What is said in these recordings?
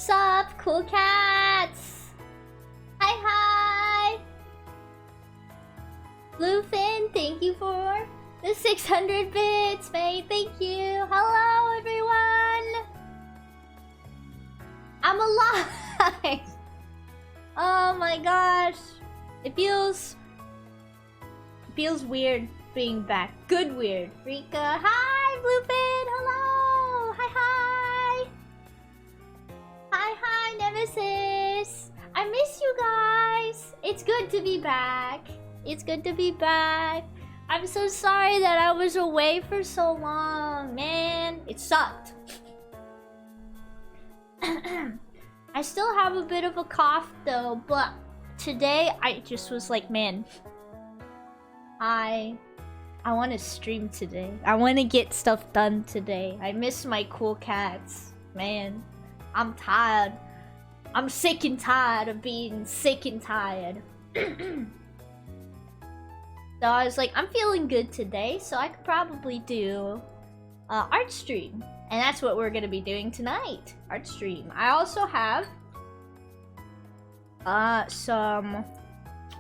What's up, cool cats? Hi, hi! Bluefin, thank you for the 600 bits, mate. Thank you. Hello, everyone. I'm alive. Oh my gosh. It feels weird being back. Good weird. Rika, hi, Bluefin. Hello. Hi, hi. Hi, hi, Nemesis. I miss you guys. It's good to be back. It's good to be back. I'm so sorry that I was away for so long, man. It sucked. I still have a bit of a cough though, but today I just was like, man, I want to stream today. I want to get stuff done today. I miss my cool cats, man. I'm tired. I'm sick and tired of being sick and tired. So I was like, I'm feeling good today, so I could probably do art stream. And that's what we're gonna be doing tonight. Art stream. I also have some,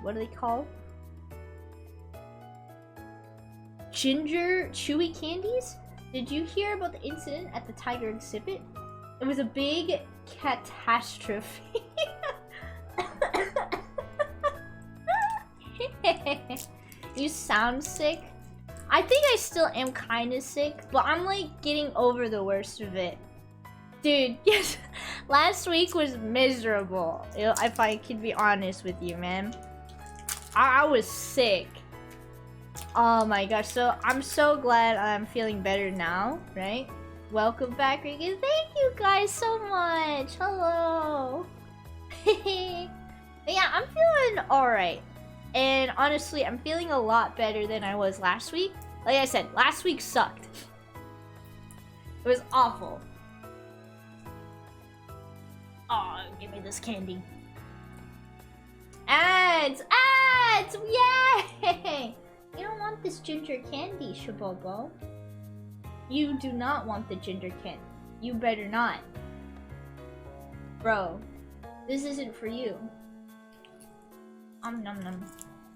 what are they called? Ginger chewy candies? Did you hear about the incident at the Tiger exhibit? It was a big catastrophe. You sound sick. I think I still am kind of sick, but I'm like getting over the worst of it. Dude, yes, last week was miserable. If I could be honest with you, man. I was sick. Oh my gosh, so I'm so glad I'm feeling better now, right? Welcome back, Regan. Thank you guys so much. Hello. But yeah, I'm feeling alright. And honestly, I'm feeling a lot better than I was last week. Like I said, last week sucked. It was awful. Oh, give me this candy. Ads! Ads! Yay! You don't want this ginger candy, Shabobo. You do not want the ginger candy. You better not. Bro, this isn't for you. Nom nom.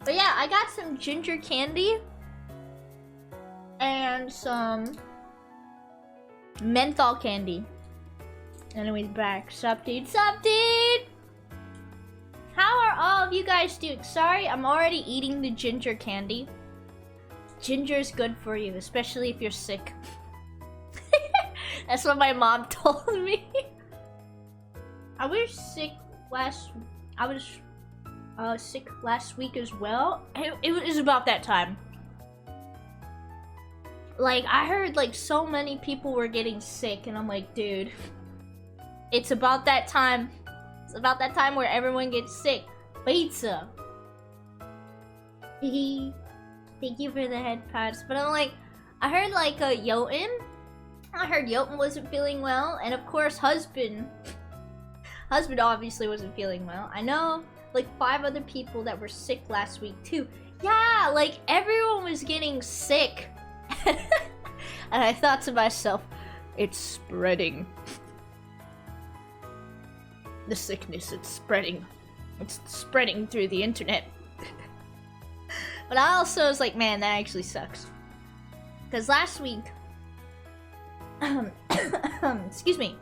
But yeah, I got some ginger candy and some menthol candy. Anyways, back. Sup, dude? Sup, dude? How are all of you guys doing? Sorry, I'm already eating the ginger candy. Ginger is good for you, especially if you're sick. That's what my mom told me. I was sick last week as well. It was about that time. Like, I heard like so many people were getting sick, and I'm like, dude, it's about that time. It's about that time where everyone gets sick. Pizza. Thank you for the head pads. But I'm like, I heard like Jotun. I heard Jotun wasn't feeling well, and of course husband obviously wasn't feeling well. I know like 5 other people that were sick last week too. Yeah, like everyone was getting sick. And I thought to myself, it's spreading. The sickness, it's spreading. It's spreading through the internet. But I also was like, man, that actually sucks. Because last week, excuse me.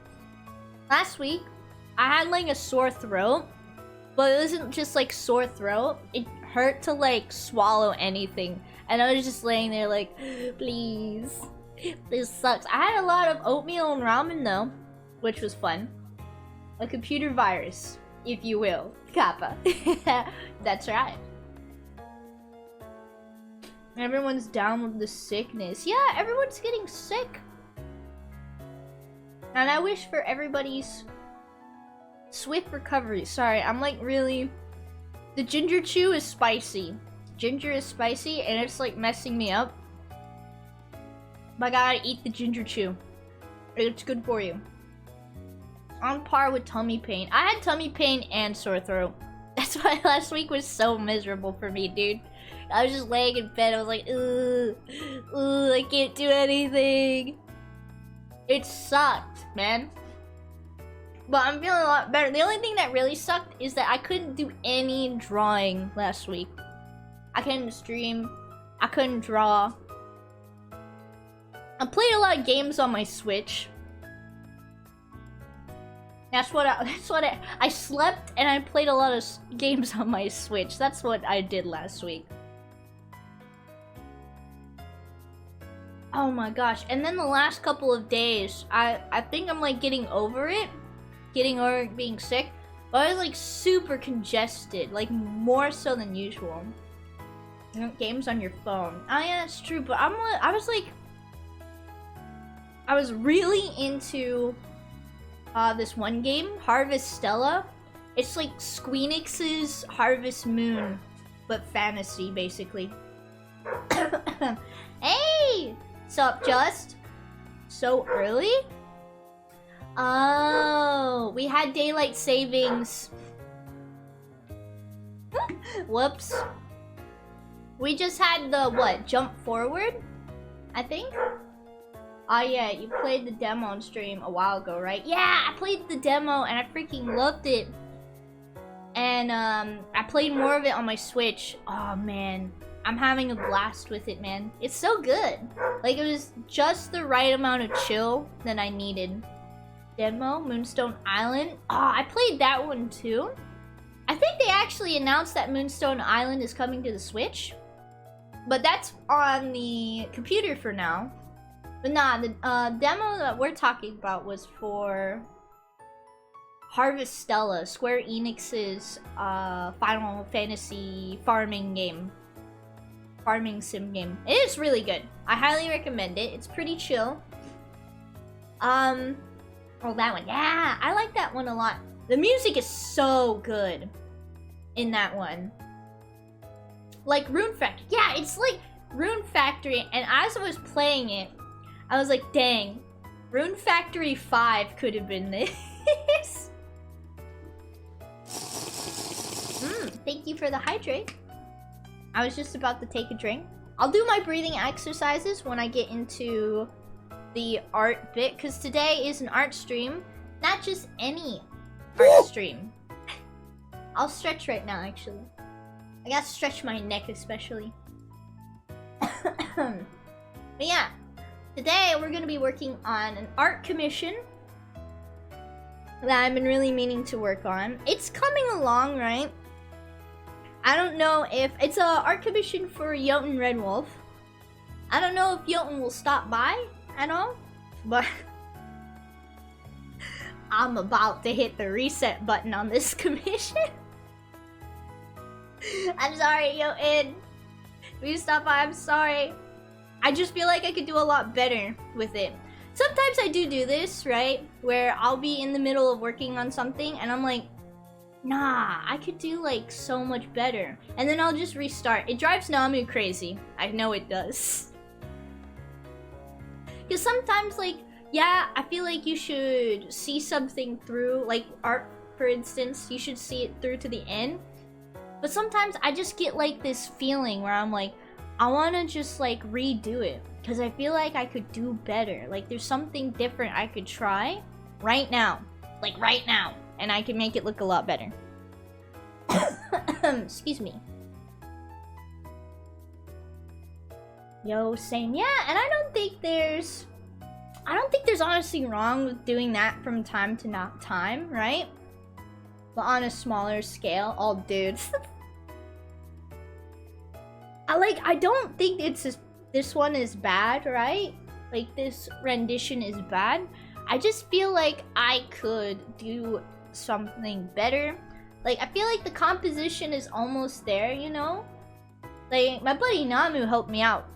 Last week, I had like a sore throat. But it wasn't just like sore throat. It hurt to like swallow anything. And I was just laying there like, please. This sucks. I had a lot of oatmeal and ramen though, which was fun. A computer virus, if you will. Kappa. That's right. Everyone's down with the sickness. Yeah, everyone's getting sick. And I wish for everybody's swift recovery. Sorry, I'm like really... The ginger chew is spicy. Ginger is spicy and it's like messing me up. But I gotta eat the ginger chew. It's good for you. On par with tummy pain. I had tummy pain and sore throat. That's why last week was so miserable for me, dude. I was just laying in bed. I was like, ugh, I can't do anything. It sucked, man. But I'm feeling a lot better. The only thing that really sucked is that I couldn't do any drawing last week. I couldn't stream. I couldn't draw. I played a lot of games on my Switch. I slept and I played a lot of games on my Switch. That's what I did last week. Oh my gosh. And then the last couple of days, I think I'm like getting over it. Getting over being sick. But I was like super congested. Like more so than usual. You know, games on your phone. Oh yeah, that's true. But I was really into this one game, Harvest Stella. It's like Squeenix's Harvest Moon, but fantasy, basically. Hey! Sup, Just? So early? Oh, we had daylight savings. Whoops. We just had the, what, jump forward? I think? Oh yeah, you played the demo on stream a while ago, right? Yeah, I played the demo and I freaking loved it. And I played more of it on my Switch. Oh man, I'm having a blast with it, man. It's so good. Like, it was just the right amount of chill that I needed. Demo, Moonstone Island. Oh, I played that one too. I think they actually announced that Moonstone Island is coming to the Switch. But that's on the computer for now. But nah, the demo that we're talking about was for Harvest Stella, Square Enix's Final Fantasy farming game. Farming sim game. It is really good. I highly recommend it. It's pretty chill. Oh, that one. Yeah, I like that one a lot. The music is so good in that one. Like Rune Factory. Yeah, it's like Rune Factory, and as I was playing it, I was like, dang, Rune Factory 5 could have been this. Thank you for the hydrate. I was just about to take a drink. I'll do my breathing exercises when I get into the art bit, because today is an art stream, not just any art stream. I'll stretch right now, actually. I gotta stretch my neck, especially. But yeah, today we're gonna be working on an art commission that I've been really meaning to work on. It's coming along, right? I don't know if it's a art commission for Jotun Red Wolf. I don't know if Jotun will stop by at all, but I'm about to hit the reset button on this commission. I'm sorry, Jotun. Will you stop by? I'm sorry. I just feel like I could do a lot better with it. Sometimes I do this, right? Where I'll be in the middle of working on something and I'm like, nah, I could do like so much better. And then I'll just restart. It drives Namu crazy. I know it does. Because sometimes, like, yeah, I feel like you should see something through, like art, for instance, you should see it through to the end. But sometimes I just get like this feeling where I'm like, I want to just like redo it. Because I feel like I could do better. Like there's something different I could try right now. Like right now. And I can make it look a lot better. Excuse me. Yo, same. Yeah, and I don't think there's honestly wrong with doing that from time to not time, right? But on a smaller scale. Oh, dude. I don't think this one is bad, right? Like this rendition is bad. I just feel like I could do something better. Like I feel like the composition is almost there, you know? Like my buddy Namu helped me out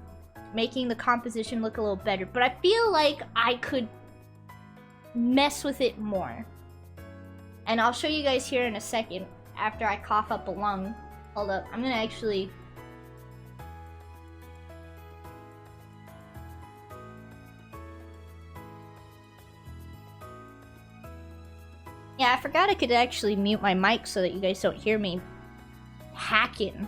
making the composition look a little better, but I feel like I could mess with it more. And I'll show you guys here in a second after I cough up a lung. Hold up, I'm gonna actually... Yeah, I forgot I could actually mute my mic so that you guys don't hear me hacking.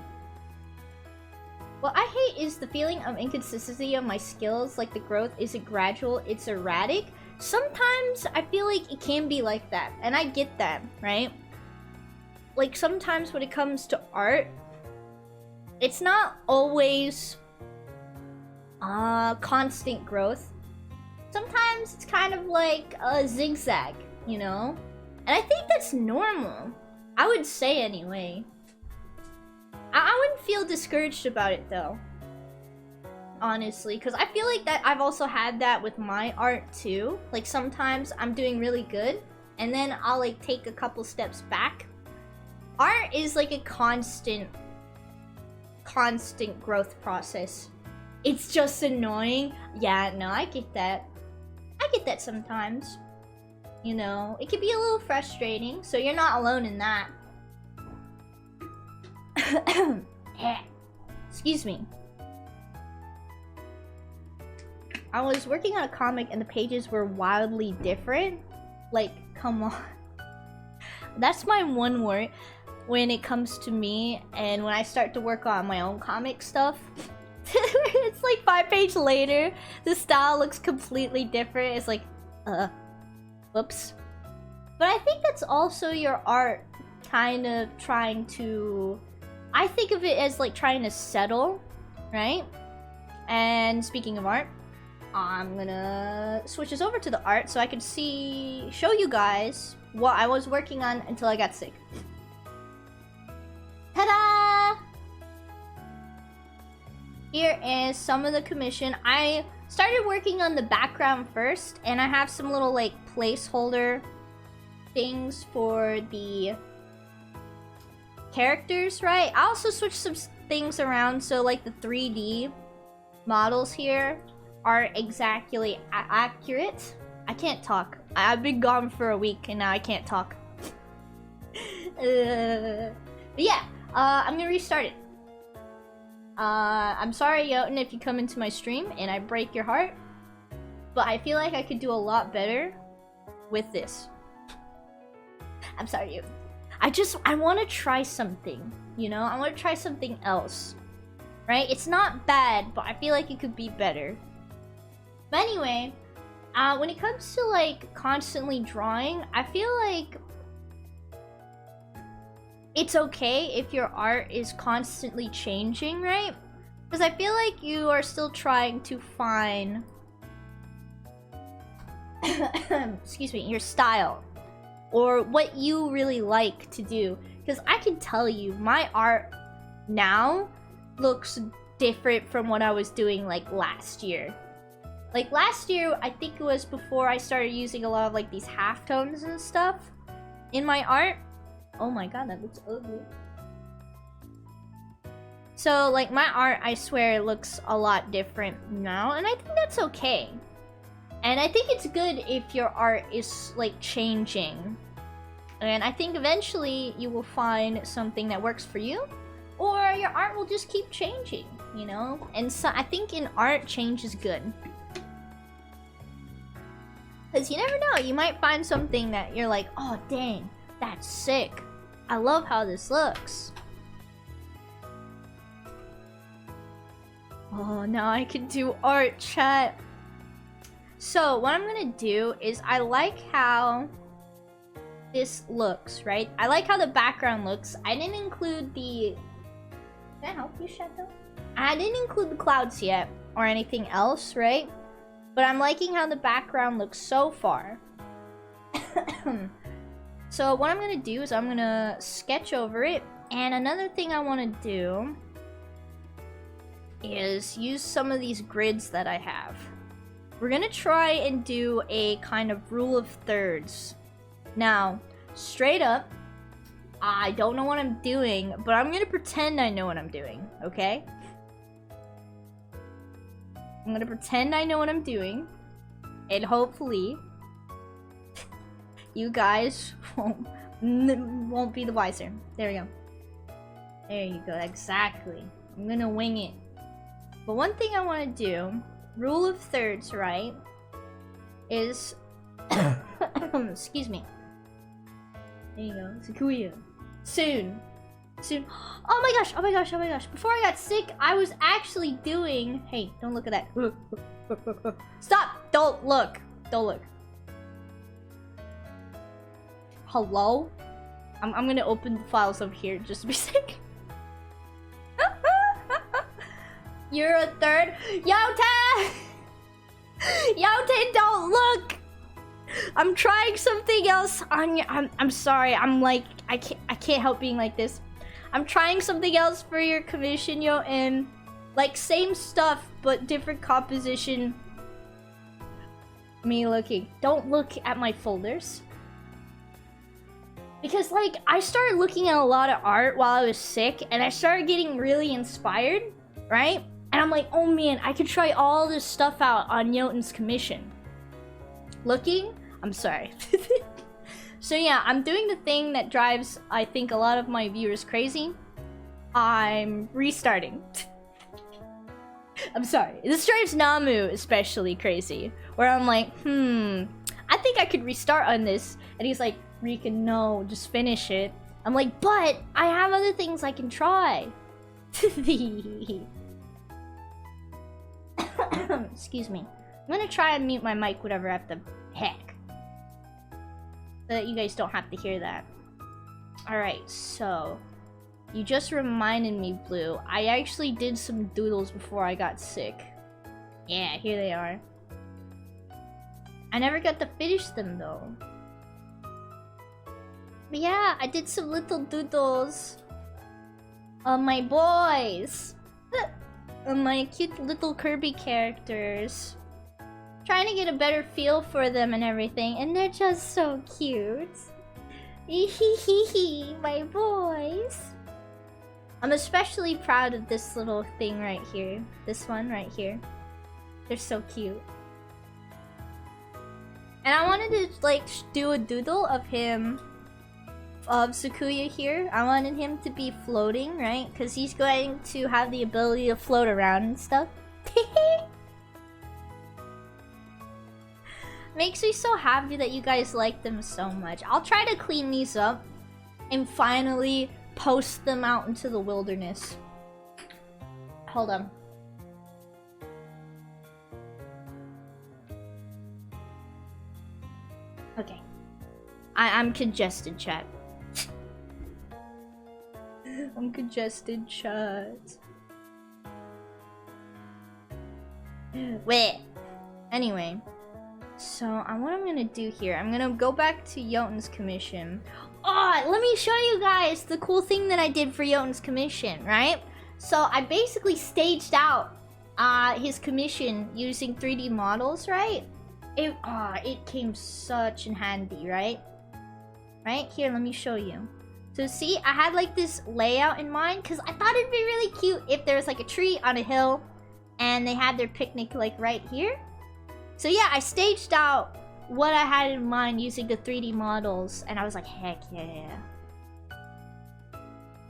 What I hate is the feeling of inconsistency of my skills, like the growth isn't gradual, it's erratic. sometimes I feel like it can be like that, and I get that, right? Like sometimes when it comes to art, it's not always constant growth. Sometimes it's kind of like a zigzag, you know? And I think that's normal. I would say anyway. I wouldn't feel discouraged about it though. Honestly, because I feel like that I've also had that with my art too. Like sometimes I'm doing really good and then I'll like take a couple steps back. Art is like a constant growth process. It's just annoying. Yeah, no, I get that. I get that sometimes. You know, it can be a little frustrating, so you're not alone in that. Excuse me. I was working on a comic and the pages were wildly different. Like, come on. That's my one worry when it comes to me and when I start to work on my own comic stuff. It's like 5 pages later, the style looks completely different. It's like, whoops. But I think that's also your art kind of trying to... I think of it as like trying to settle, right? And speaking of art, I'm gonna switch this over to the art so I can show you guys what I was working on until I got sick. Ta-da! Here is some of the commission. I started working on the background first, and I have some little like placeholder things for the characters, right? I also switched some things around so like the 3D models here are exactly accurate. I can't talk. I've been gone for a week and now I can't talk. But yeah, I'm gonna restart it. I'm sorry, Jotun, if you come into my stream and I break your heart, but I feel like I could do a lot better with this. I'm sorry, Jotun. I want to try something, you know? I want to try something else, right? It's not bad, but I feel like it could be better. But anyway, when it comes to like constantly drawing, I feel like it's okay if your art is constantly changing, right? Because I feel like you are still trying to find excuse me, your style or what you really like to do. Because I can tell you, my art now looks different from what I was doing like last year. Like last year, I think it was before I started using a lot of like these halftones and stuff in my art. Oh my god, that looks ugly. So like my art, I swear, looks a lot different now, and I think that's okay. And I think it's good if your art is like changing. And I think eventually you will find something that works for you, or your art will just keep changing, you know? And so I think in art, change is good. Because you never know, you might find something that you're like, oh dang, that's sick. I love how this looks. Oh, now I can do art, chat. So what I'm gonna do is I like how this looks, right? I like how the background looks. I didn't include the... Can I help you, Shadow? I didn't include the clouds yet or anything else, right? But I'm liking how the background looks so far. So what I'm gonna do is I'm gonna sketch over it. And another thing I want to do is use some of these grids that I have. We're gonna try and do a kind of rule of thirds. Now, straight up, I don't know what I'm doing, but I'm gonna pretend I know what I'm doing, okay? I'm gonna pretend I know what I'm doing, and hopefully you guys won't be the wiser. There we go. There you go, exactly. I'm gonna wing it. But one thing I want to do, rule of thirds, right, is... excuse me. There you go, Sakuya. Soon. Soon. Oh my gosh, oh my gosh, oh my gosh. Before I got sick, I was actually doing... Hey, don't look at that. Stop! Don't look. Don't look. Hello? I'm gonna open the files over here just to be sick. You're a third. Yote! Yote, don't look! I'm trying something else on you. I'm sorry. I'm like, I can't help being like this. I'm trying something else for your commission, yo, and like same stuff but different composition. Me looking. Don't look at my folders. Because like I started looking at a lot of art while I was sick and I started getting really inspired, right? And I'm like, oh man, I could try all this stuff out on Jotun's commission. Looking? I'm sorry. So yeah, I'm doing the thing that drives, I think, a lot of my viewers crazy. I'm restarting. I'm sorry. This drives Namu especially crazy. Where I'm like, I think I could restart on this. And he's like, Rika, no, just finish it. I'm like, but I have other things I can try. Excuse me. I'm gonna try and mute my mic whatever at the heck. So that you guys don't have to hear that. Alright, so you just reminded me, Blue. I actually did some doodles before I got sick. Yeah, here they are. I never got to finish them though. But yeah, I did some little doodles of my boys. My cute little Kirby characters. Trying to get a better feel for them and everything, and they're just so cute. My boys. I'm especially proud of this little thing right here. This one right here. They're so cute. And I wanted to like do a doodle of him, of Sakuya here. I wanted him to be floating, right? Because he's going to have the ability to float around and stuff. Makes me so happy that you guys like them so much. I'll try to clean these up and finally post them out into the wilderness. Hold on. Okay. I'm congested, chat. I'm congested, chat. Wait. Anyway. So, what I'm gonna do here, I'm gonna go back to Jotun's commission. Oh, let me show you guys the cool thing that I did for Jotun's commission, right? So, I basically staged out his commission using 3D models, right? It came such in handy, right? Right? Here, let me show you. So, see, I had like this layout in mind because I thought it'd be really cute if there was like a tree on a hill and they had their picnic like right here. So yeah, I staged out what I had in mind using the 3D models, and I was like, heck yeah.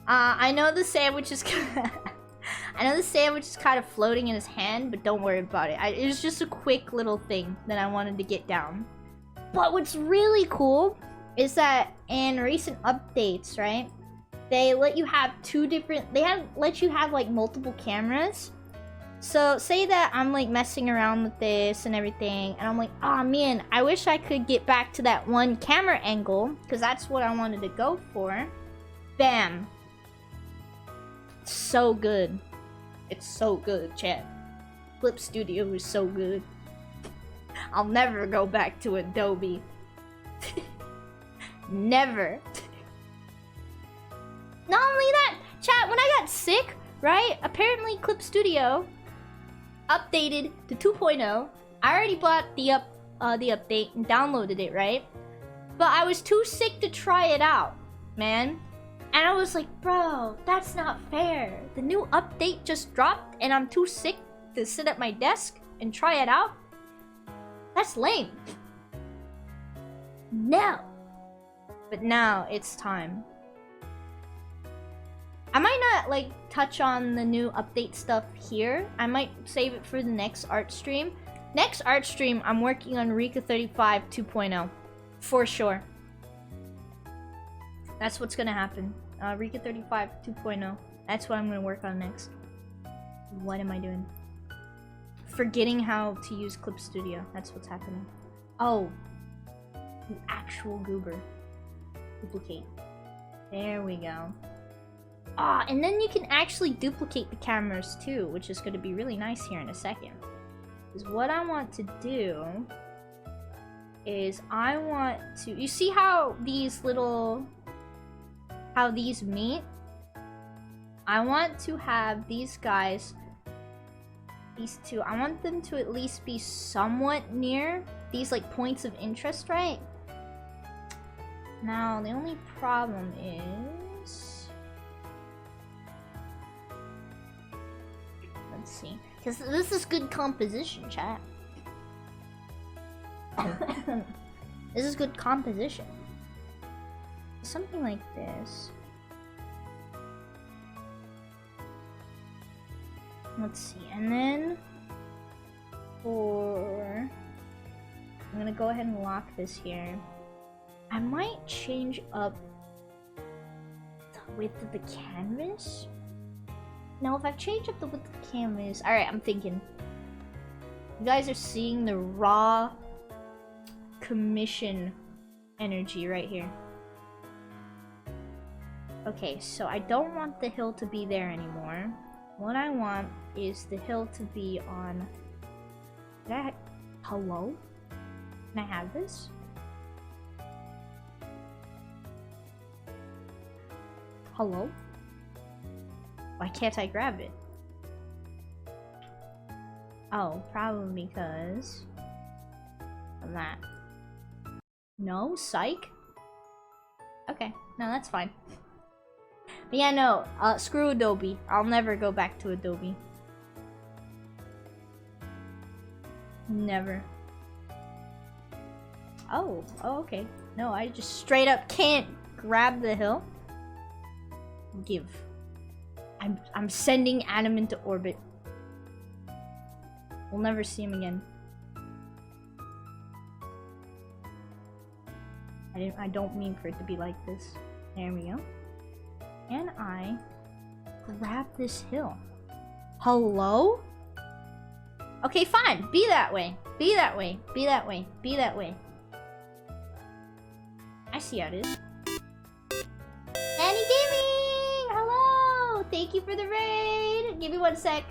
I know the sandwich is I know the sandwich is kind of floating in his hand, but don't worry about it. It was just a quick little thing that I wanted to get down. But what's really cool is that in recent updates, right? They let you have let you have like multiple cameras. So, say that I'm like messing around with this and everything, and I'm like, oh man, I wish I could get back to that one camera angle, because that's what I wanted to go for. Bam. So good. It's so good, chat. Clip Studio is so good. I'll never go back to Adobe. Never. Not only that, chat, when I got sick, right? Apparently Clip Studio updated to 2.0. I already bought the update and downloaded it, right? But I was too sick to try it out, man. And I was like, bro, that's not fair. The new update just dropped and I'm too sick to sit at my desk and try it out? That's lame. No. But now it's time. I might not like touch on the new update stuff here. I might save it for the next art stream. Next art stream, I'm working on Rika 35 2.0. For sure. That's what's gonna happen. Rika 35 2.0. That's what I'm gonna work on next. What am I doing? Forgetting how to use Clip Studio. That's what's happening. Oh. You actual goober. Duplicate. There we go. Ah, and then you can actually duplicate the cameras too, which is going to be really nice here in a second. Because what I want to do is I want to... You see how these little... How these meet? I want to have these guys... These two, I want them to at least be somewhat near these like points of interest, right? Now, the only problem is... Let's see. Because this is good composition, chat. This is good composition. Something like this. Let's see, and then for... I'm gonna go ahead and lock this here. I might change up the width of the canvas. Now, if I change up the width of the canvas... Alright, I'm thinking. You guys are seeing the raw commission energy right here. Okay, so I don't want the hill to be there anymore. What I want is the hill to be on... Hello? Can I have this? Hello? Why can't I grab it? Oh, probably because of that. No? Psych? Okay, no, that's fine. But yeah, no, screw Adobe. I'll never go back to Adobe. Never. Oh, okay. No, I just straight up can't grab the hill. Give. I'm sending Adam into orbit. We'll never see him again. I don't mean for it to be like this. There we go. And I grab this hill. Hello? Okay, fine. Be that way. Be that way. Be that way. Be that way. I see how it is. Danny Gaming! Hello! Thank you for the raid! Give me 1 sec.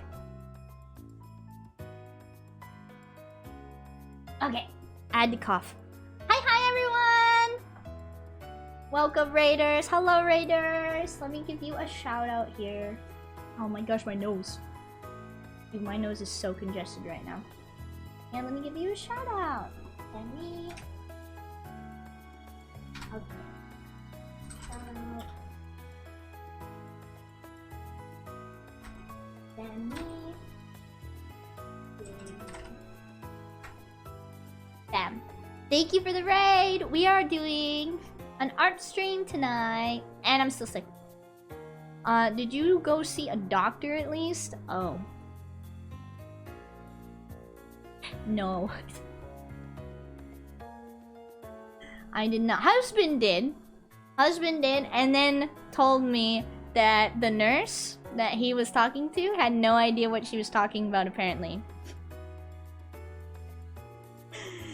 Okay. I had to cough. Hi, everyone! Welcome, Raiders. Hello, Raiders. Let me give you a shout out here. Oh my gosh, my nose. Dude, my nose is so congested right now. And let me give you a shout out. Danny. Okay. Shout out. Danny. Bam. Thank you for the raid. We are doing an art stream tonight. And I'm still sick. Did you go see a doctor at least? Oh. No. I did not. Husband did. Husband did, and then told me that the nurse that he was talking to had no idea what she was talking about, apparently.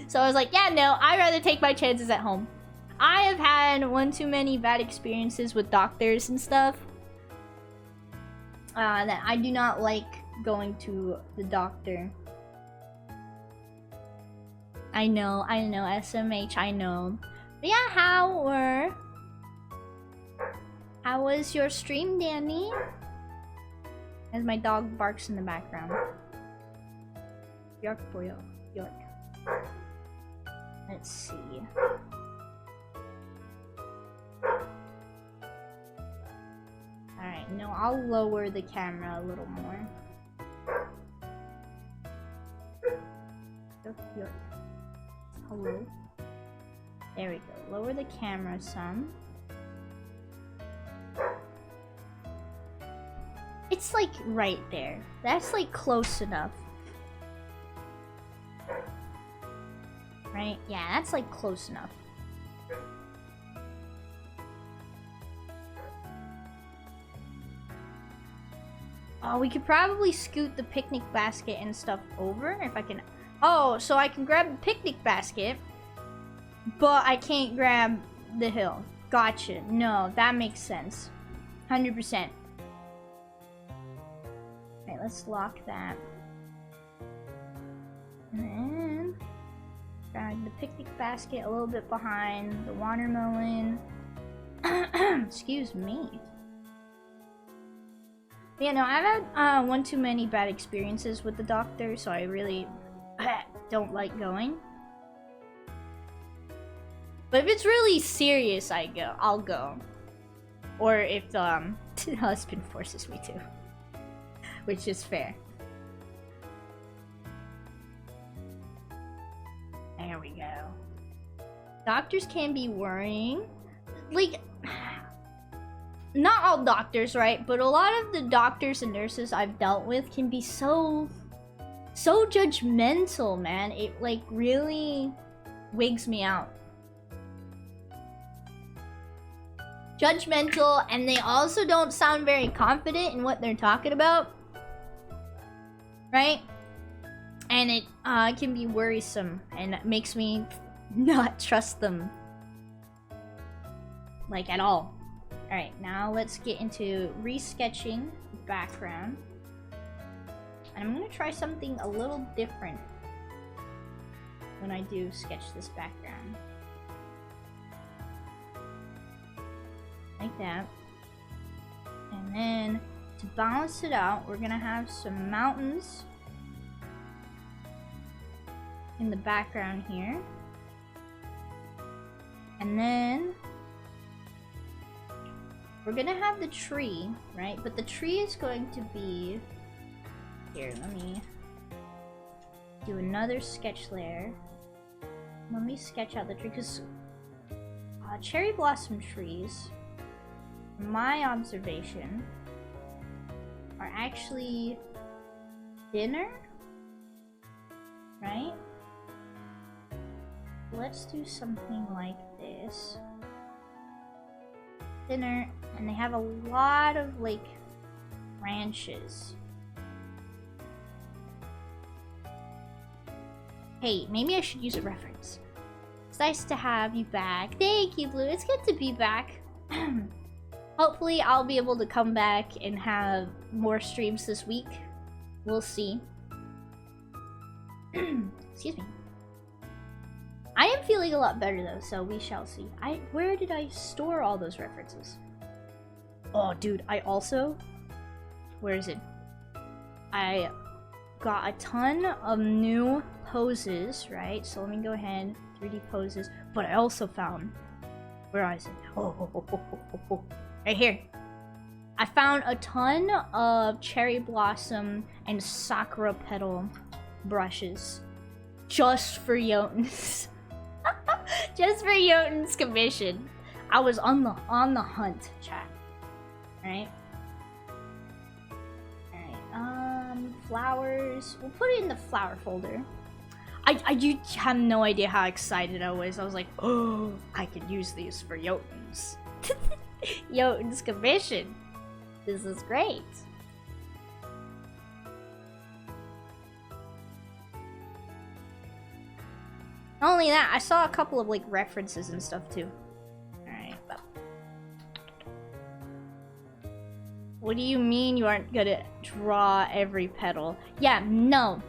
So I was like, yeah, no, I'd rather take my chances at home. I have had one too many bad experiences with doctors and stuff. That I do not like going to the doctor. I know, SMH, I know. But yeah, how was your stream, Danny? As my dog barks in the background. York boy, York. Let's see. Alright, no, I'll lower the camera a little more. York, York. Hello. There we go. Lower the camera some. It's like right there. That's like close enough. Right? Yeah, that's like close enough. Oh, we could probably scoot the picnic basket and stuff over if I can. Oh, so I can grab the picnic basket, but I can't grab the hill. Gotcha. No, that makes sense. 100%. Okay, let's lock that. And then drag the picnic basket a little bit behind the watermelon. Excuse me. But yeah, no, I've had one too many bad experiences with the doctor, so I really don't like going. But if it's really serious, I'll go. Or if the husband forces me to. Which is fair. There we go. Doctors can be worrying. Like, not all doctors, right? But a lot of the doctors and nurses I've dealt with can be so judgmental, man. It, like, really wigs me out. Judgmental, and they also don't sound very confident in what they're talking about. Right? And it can be worrisome, and it makes me not trust them. Like, at all. Alright, now let's get into resketching the background. And I'm gonna try something a little different when I do sketch this background. Like that. And then to balance it out, we're gonna have some mountains in the background here. And then we're gonna have the tree, right? But the tree is going to be... Here, let me do another sketch layer. Let me sketch out the tree, because cherry blossom trees, my observation, are actually thinner, right? Let's do something like this. Thinner, and they have a lot of, like, branches. Hey, maybe I should use a reference. It's nice to have you back. Thank you, Blue. It's good to be back. Hopefully, I'll be able to come back and have more streams this week. We'll see. Excuse me. I am feeling a lot better, though, so we shall see. Where did I store all those references? Oh, dude, I also... Where is it? I got a ton of new poses, right? So let me go ahead, 3D poses. But I also found... Where is it? Oh. Right here. I found a ton of cherry blossom and sakura petal brushes. Just for Jotun's. Just for Jotun's commission. I was on the hunt, chat. Right? Alright, flowers. We'll put it in the flower folder. You have no idea how excited I was. I was like, oh, I could use these for Jotun's. Jotun's commission. This is great. Not only that, I saw a couple of, like, references and stuff too. Alright, but... What do you mean you aren't gonna draw every petal? Yeah, no.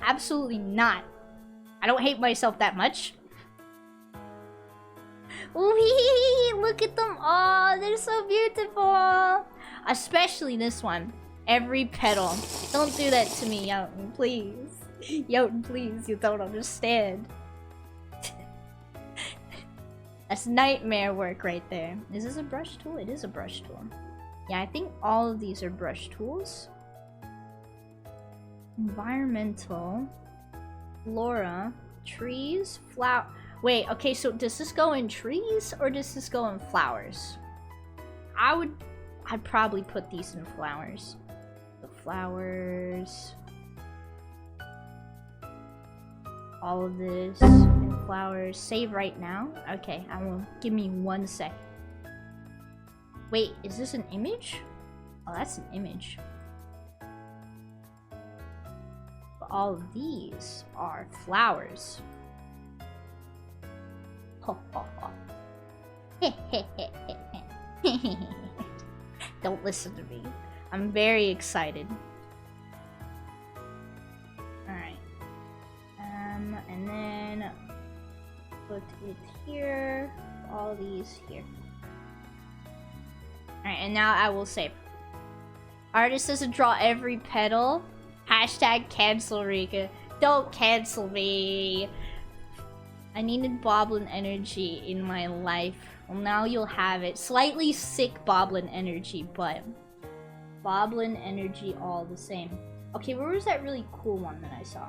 Absolutely not. I don't hate myself that much. Wee! Look at them all. They're so beautiful. Especially this one. Every petal. Don't do that to me, Jotun, please. Jotun, please. You don't understand. That's nightmare work right there. Is this a brush tool? It is a brush tool. Yeah, I think all of these are brush tools. Environmental. Flora. Trees. Flower. Wait, okay, so does this go in trees or does this go in flowers? I'd probably put these in flowers. The flowers. All of this in flowers. Save right now. Okay, I will. Give me 1 sec. Wait, is this an image? Oh, that's an image. But all of these are flowers. Don't listen to me. I'm very excited. Alright. And then put it here. All these here. Alright, and now I will save. Artist doesn't draw every petal. Hashtag cancel Rika. Don't cancel me. I needed Boblin energy in my life. Well, now you'll have it. Slightly sick Boblin energy, but Boblin energy all the same. Okay, where was that really cool one that I saw?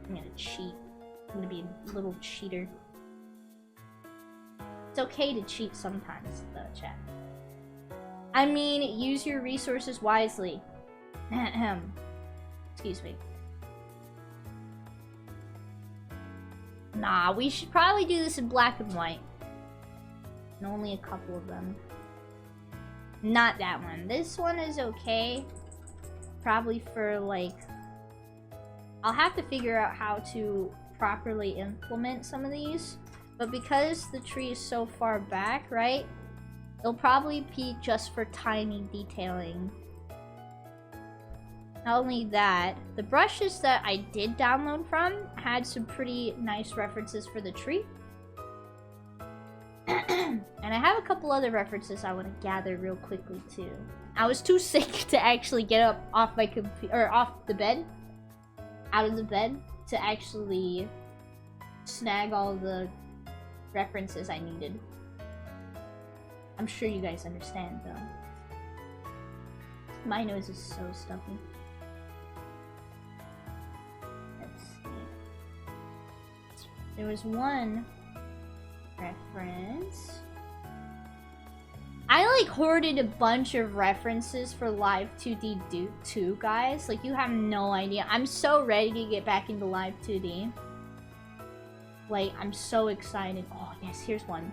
I'm gonna cheat. I'm gonna be a little cheater. It's okay to cheat sometimes, though, chat. I mean, use your resources wisely. Excuse me. Nah, we should probably do this in black and white. And only a couple of them. Not that one. This one is okay. Probably for, like... I'll have to figure out how to properly implement some of these. But because the tree is so far back, right? It'll probably be just for tiny detailing. Not only that, the brushes that I did download from had some pretty nice references for the tree. And I have a couple other references I want to gather real quickly too. I was too sick to actually get up off my computer, or off the bed, out of the bed, to actually snag all the references I needed. I'm sure you guys understand though. My nose is so stuffy. Let's see. There was one reference. I like hoarded a bunch of references for Live 2D 2, guys. Like, you have no idea. I'm so ready to get back into Live 2D. Like, I'm so excited. Oh, yes, here's one.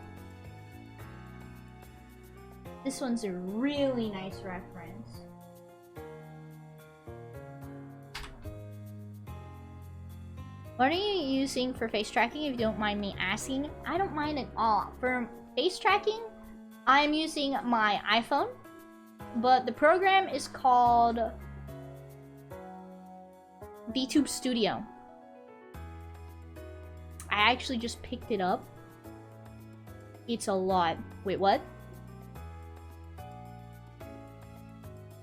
This one's a really nice reference. What are you using for face tracking, if you don't mind me asking? I don't mind at all. For face tracking, I'm using my iPhone, but the program is called VTube Studio. I actually just picked it up. It's a lot. Wait, what?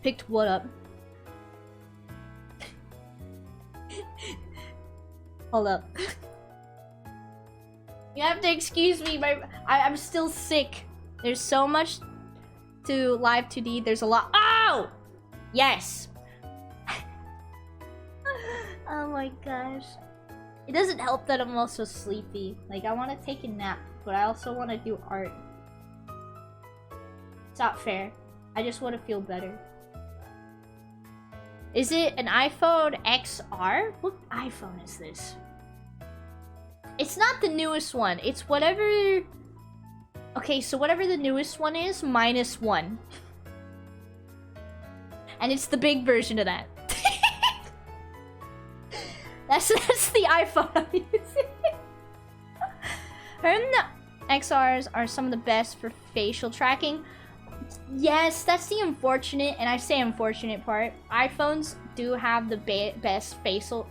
Picked what up? Hold up. You have to excuse me, I'm still sick. There's so much to Live 2D. There's a lot. Oh! Yes! Oh my gosh. It doesn't help that I'm also sleepy. Like, I want to take a nap, but I also want to do art. It's not fair. I just want to feel better. Is it an iPhone XR? What iPhone is this? It's not the newest one. It's whatever... Okay, so whatever the newest one is, -1. And it's the big version of that. That's the iPhone I'm using. XRs are some of the best for facial tracking. Yes, that's the unfortunate, and I say unfortunate part. iPhones do have the best facial...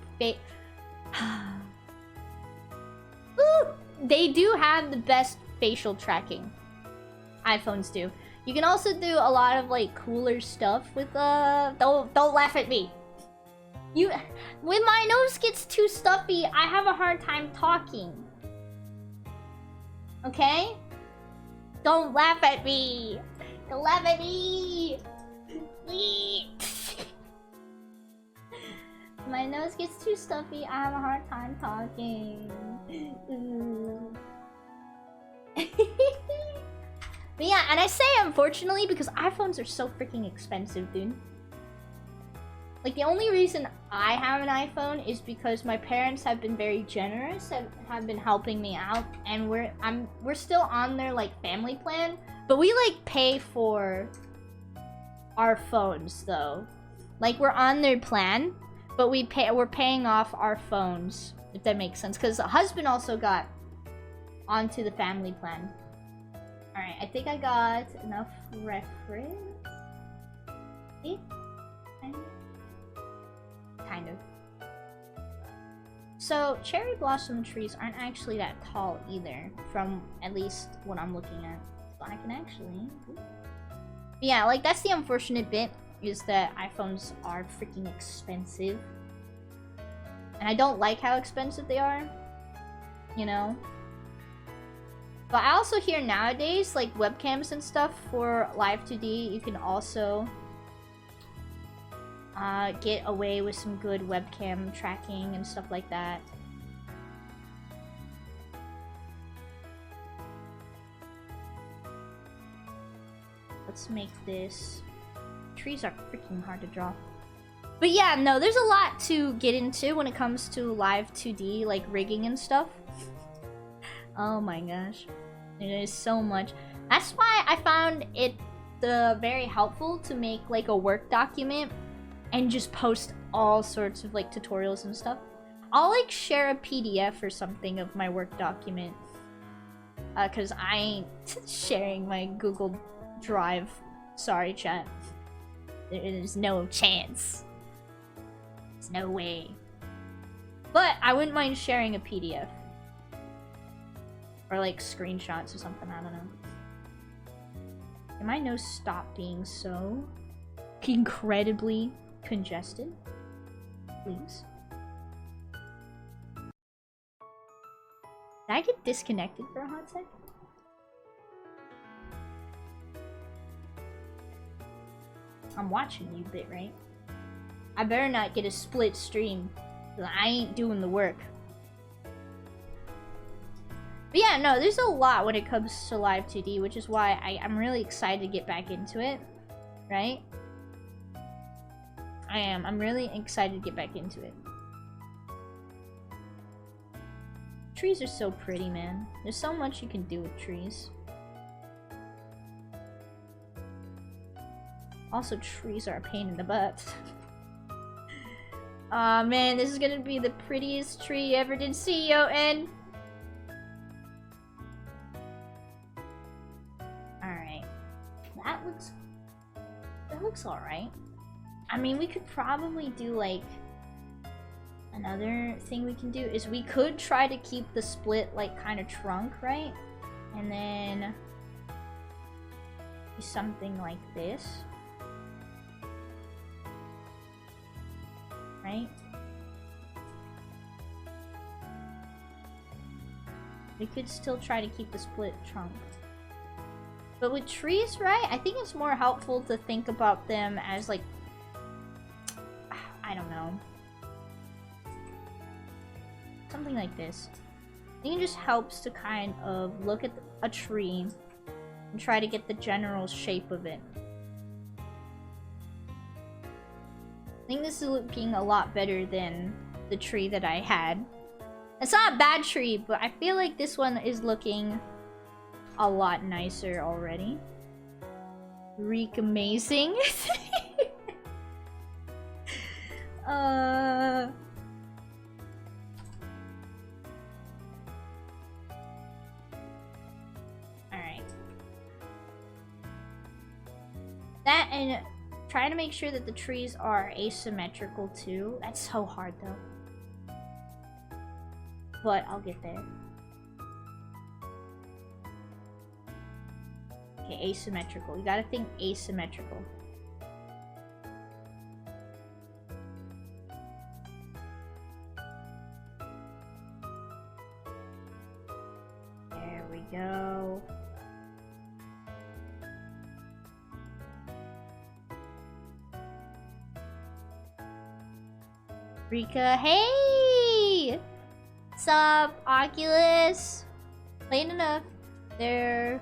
They do have the best facial tracking. iPhones do. You can also do a lot of like cooler stuff with don't laugh at me. When my nose gets too stuffy, I have a hard time talking. Okay? Don't laugh at me. Don't laugh at me. My nose gets too stuffy, I have a hard time talking. But yeah, and I say unfortunately because iPhones are so freaking expensive, dude. Like, the only reason I have an iPhone is because my parents have been very generous and have been helping me out, and we're still on their like family plan, but we like pay for our phones though. Like, we're on their plan, but we're paying off our phones, if that makes sense. Because the husband also got onto the family plan. Alright, I think I got enough reference. See? Kind of. So, cherry blossom trees aren't actually that tall either, from at least what I'm looking at. So I can actually... Yeah, like, that's the unfortunate bit, is that iPhones are freaking expensive. And I don't like how expensive they are, you know? But I also hear nowadays, like, webcams and stuff for Live 2D, you can also get away with some good webcam tracking and stuff like that. Let's make this... Trees are freaking hard to draw. But yeah, no, there's a lot to get into when it comes to Live 2D, like rigging and stuff. Oh my gosh. It is so much. That's why I found it very helpful to make like a work document and just post all sorts of like tutorials and stuff. I'll like share a PDF or something of my work document. Cause I ain't sharing my Google Drive. Sorry, chat. There's no chance. There's no way. But I wouldn't mind sharing a PDF. Or like screenshots or something, I don't know. Can my nose stop being so incredibly congested? Please. Did I get disconnected for a hot sec? I'm watching you, bit, right? I better not get a split stream. I ain't doing the work. But yeah, no, there's a lot when it comes to Live 2D, which is why I'm really excited to get back into it, right? I am. I'm really excited to get back into it. Trees are so pretty, man. There's so much you can do with trees. Also, trees are a pain in the butt. Aw, man, this is gonna be the prettiest tree you ever did see, yo, and... Alright. That looks alright. I mean, we could probably do, like... Another thing we can do is we could try to keep the split, like, kind of trunk, right? And then... do something like this. Right? We could still try to keep the split trunk. But with trees, right? I think it's more helpful to think about them as like... I don't know. Something like this. I think it just helps to kind of look at a tree and try to get the general shape of it. I think this is looking a lot better than the tree that I had. It's not a bad tree, but I feel like this one is looking a lot nicer already. Reek amazing. Alright. That and trying to make sure that the trees are asymmetrical too. That's so hard though. But I'll get there. Okay, asymmetrical. You gotta think asymmetrical. There we go. Rika, hey! Sup, Oculus? Late enough. There,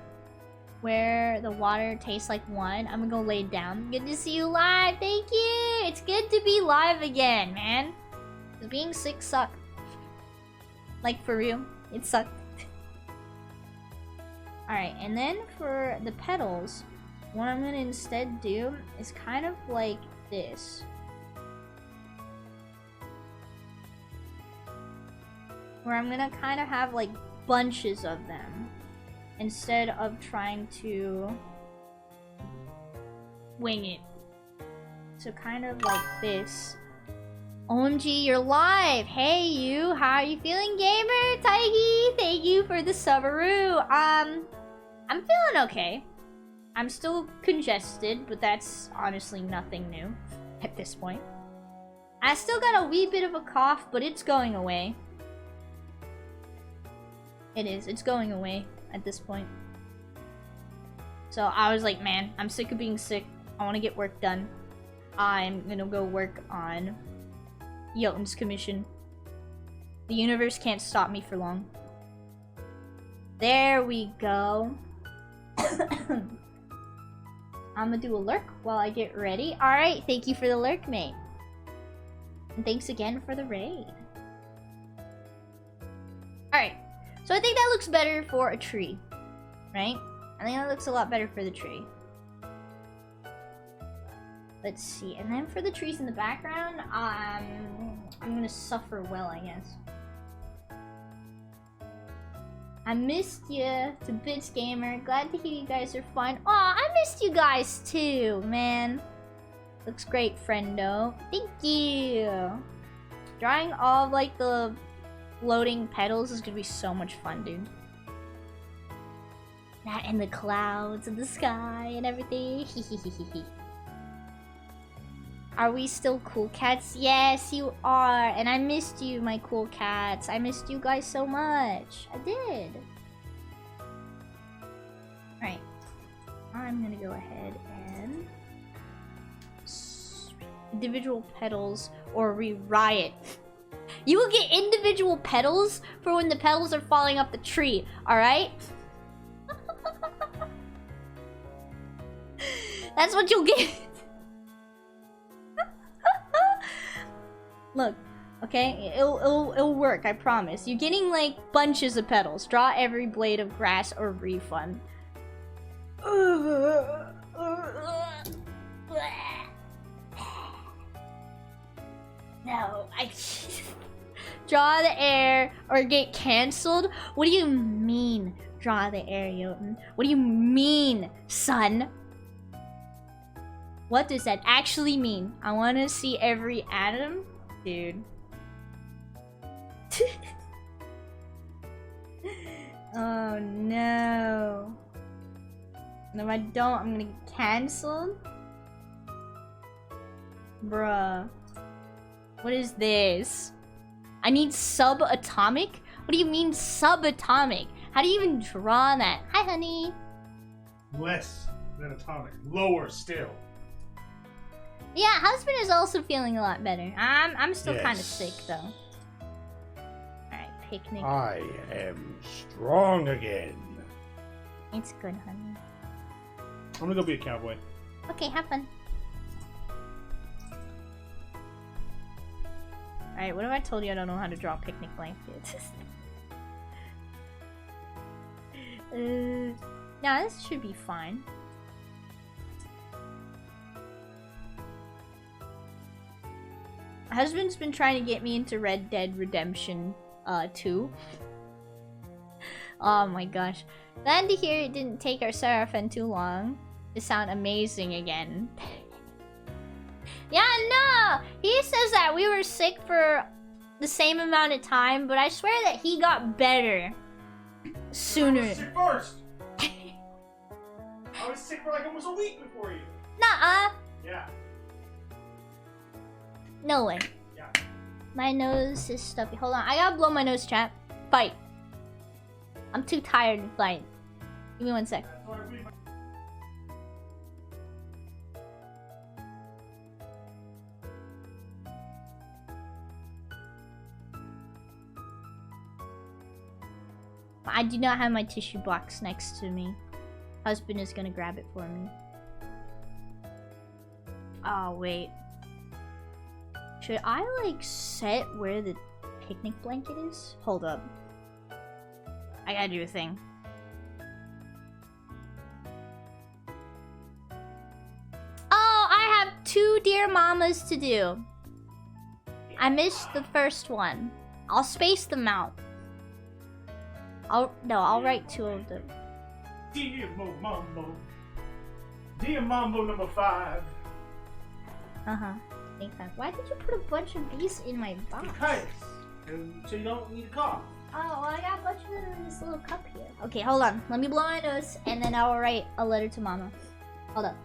where the water tastes like wine. I'm gonna go lay down. Good to see you live. Thank you. It's good to be live again, man. 'Cause being sick sucked. Like for real, it sucked. All right, and then for the petals, what I'm gonna instead do is kind of like this. Where I'm gonna kind of have like bunches of them instead of trying to wing it. So kind of like this. OMG, you're live! Hey you, how are you feeling, gamer? Taigi, thank you for the subaroo. I'm feeling okay. I'm still congested, but that's honestly nothing new at this point. I still got a wee bit of a cough, but it's going away. It's going away at this point. So I was like, man, I'm sick of being sick. I want to get work done. I'm gonna go work on Jotun's commission. The universe can't stop me for long. There we go. I'm gonna do a lurk while I get ready. Alright, thank you for the lurk, mate. And thanks again for the raid. Alright, so I think that looks better for a tree. Right? I think that looks a lot better for the tree. Let's see, and then for the trees in the background, I'm gonna suffer well, I guess. I missed you to Bits Gamer. Glad to hear you guys are fine. Aw, I missed you guys too, man. Looks great, friendo. Thank you. Drawing all of, like, the floating petals is gonna be so much fun, dude. That and the clouds and the sky and everything. Are we still cool cats? Yes, you are. And I missed you, my cool cats. I missed you guys so much. I did. Alright. I'm gonna go ahead and... individual petals or re-riot. You will get individual petals for when the petals are falling off the tree, alright? That's what you'll get. Look, okay? It'll work, I promise. You're getting, like, bunches of petals. Draw every blade of grass or refund. No, I draw the air or get cancelled? What do you mean, draw the air, Jotun? What do you mean, son? What does that actually mean? I want to see every atom. Dude. Oh no. And if I don't, I'm gonna get cancelled? Bruh. What is this? I need subatomic? What do you mean subatomic? How do you even draw that? Hi, honey. Less than atomic. Lower still. Yeah, husband is also feeling a lot better. I'm still kind of sick though. Alright, picnic. I am strong again. It's good, honey. I'm gonna go be a cowboy. Okay, have fun. Alright, what if I told you I don't know how to draw picnic blankets? Nah, this should be fine. My husband's been trying to get me into Red Dead Redemption 2. Oh my gosh. Glad to hear it didn't take our Seraphim too long to sound amazing again. Yeah, no! He says that we were sick for the same amount of time, but I swear that he got better sooner. I was sick first! I was sick for like almost a week before you. Nuh-uh! Yeah. No way. Yeah. My nose is stuffy. Hold on, I gotta blow my nose, chat. Fight. I'm too tired to fight. Give me 1 sec. I do not have my tissue box next to me. Husband is gonna grab it for me. Oh, wait. Should I, like, set where the picnic blanket is? Hold up. I gotta do a thing. Oh, I have 2 Dear Mamas to do. I missed the first one. I'll space them out. I'll write 2 of them. Dear Mambo. Dear Mambo number 5. Think that. Why did you put a bunch of these in my box? Because. So you don't need a car. Oh, well, I got a bunch of them in this little cup here. Okay, hold on. Let me blow my nose, and then I'll write a letter to Mama. Hold up.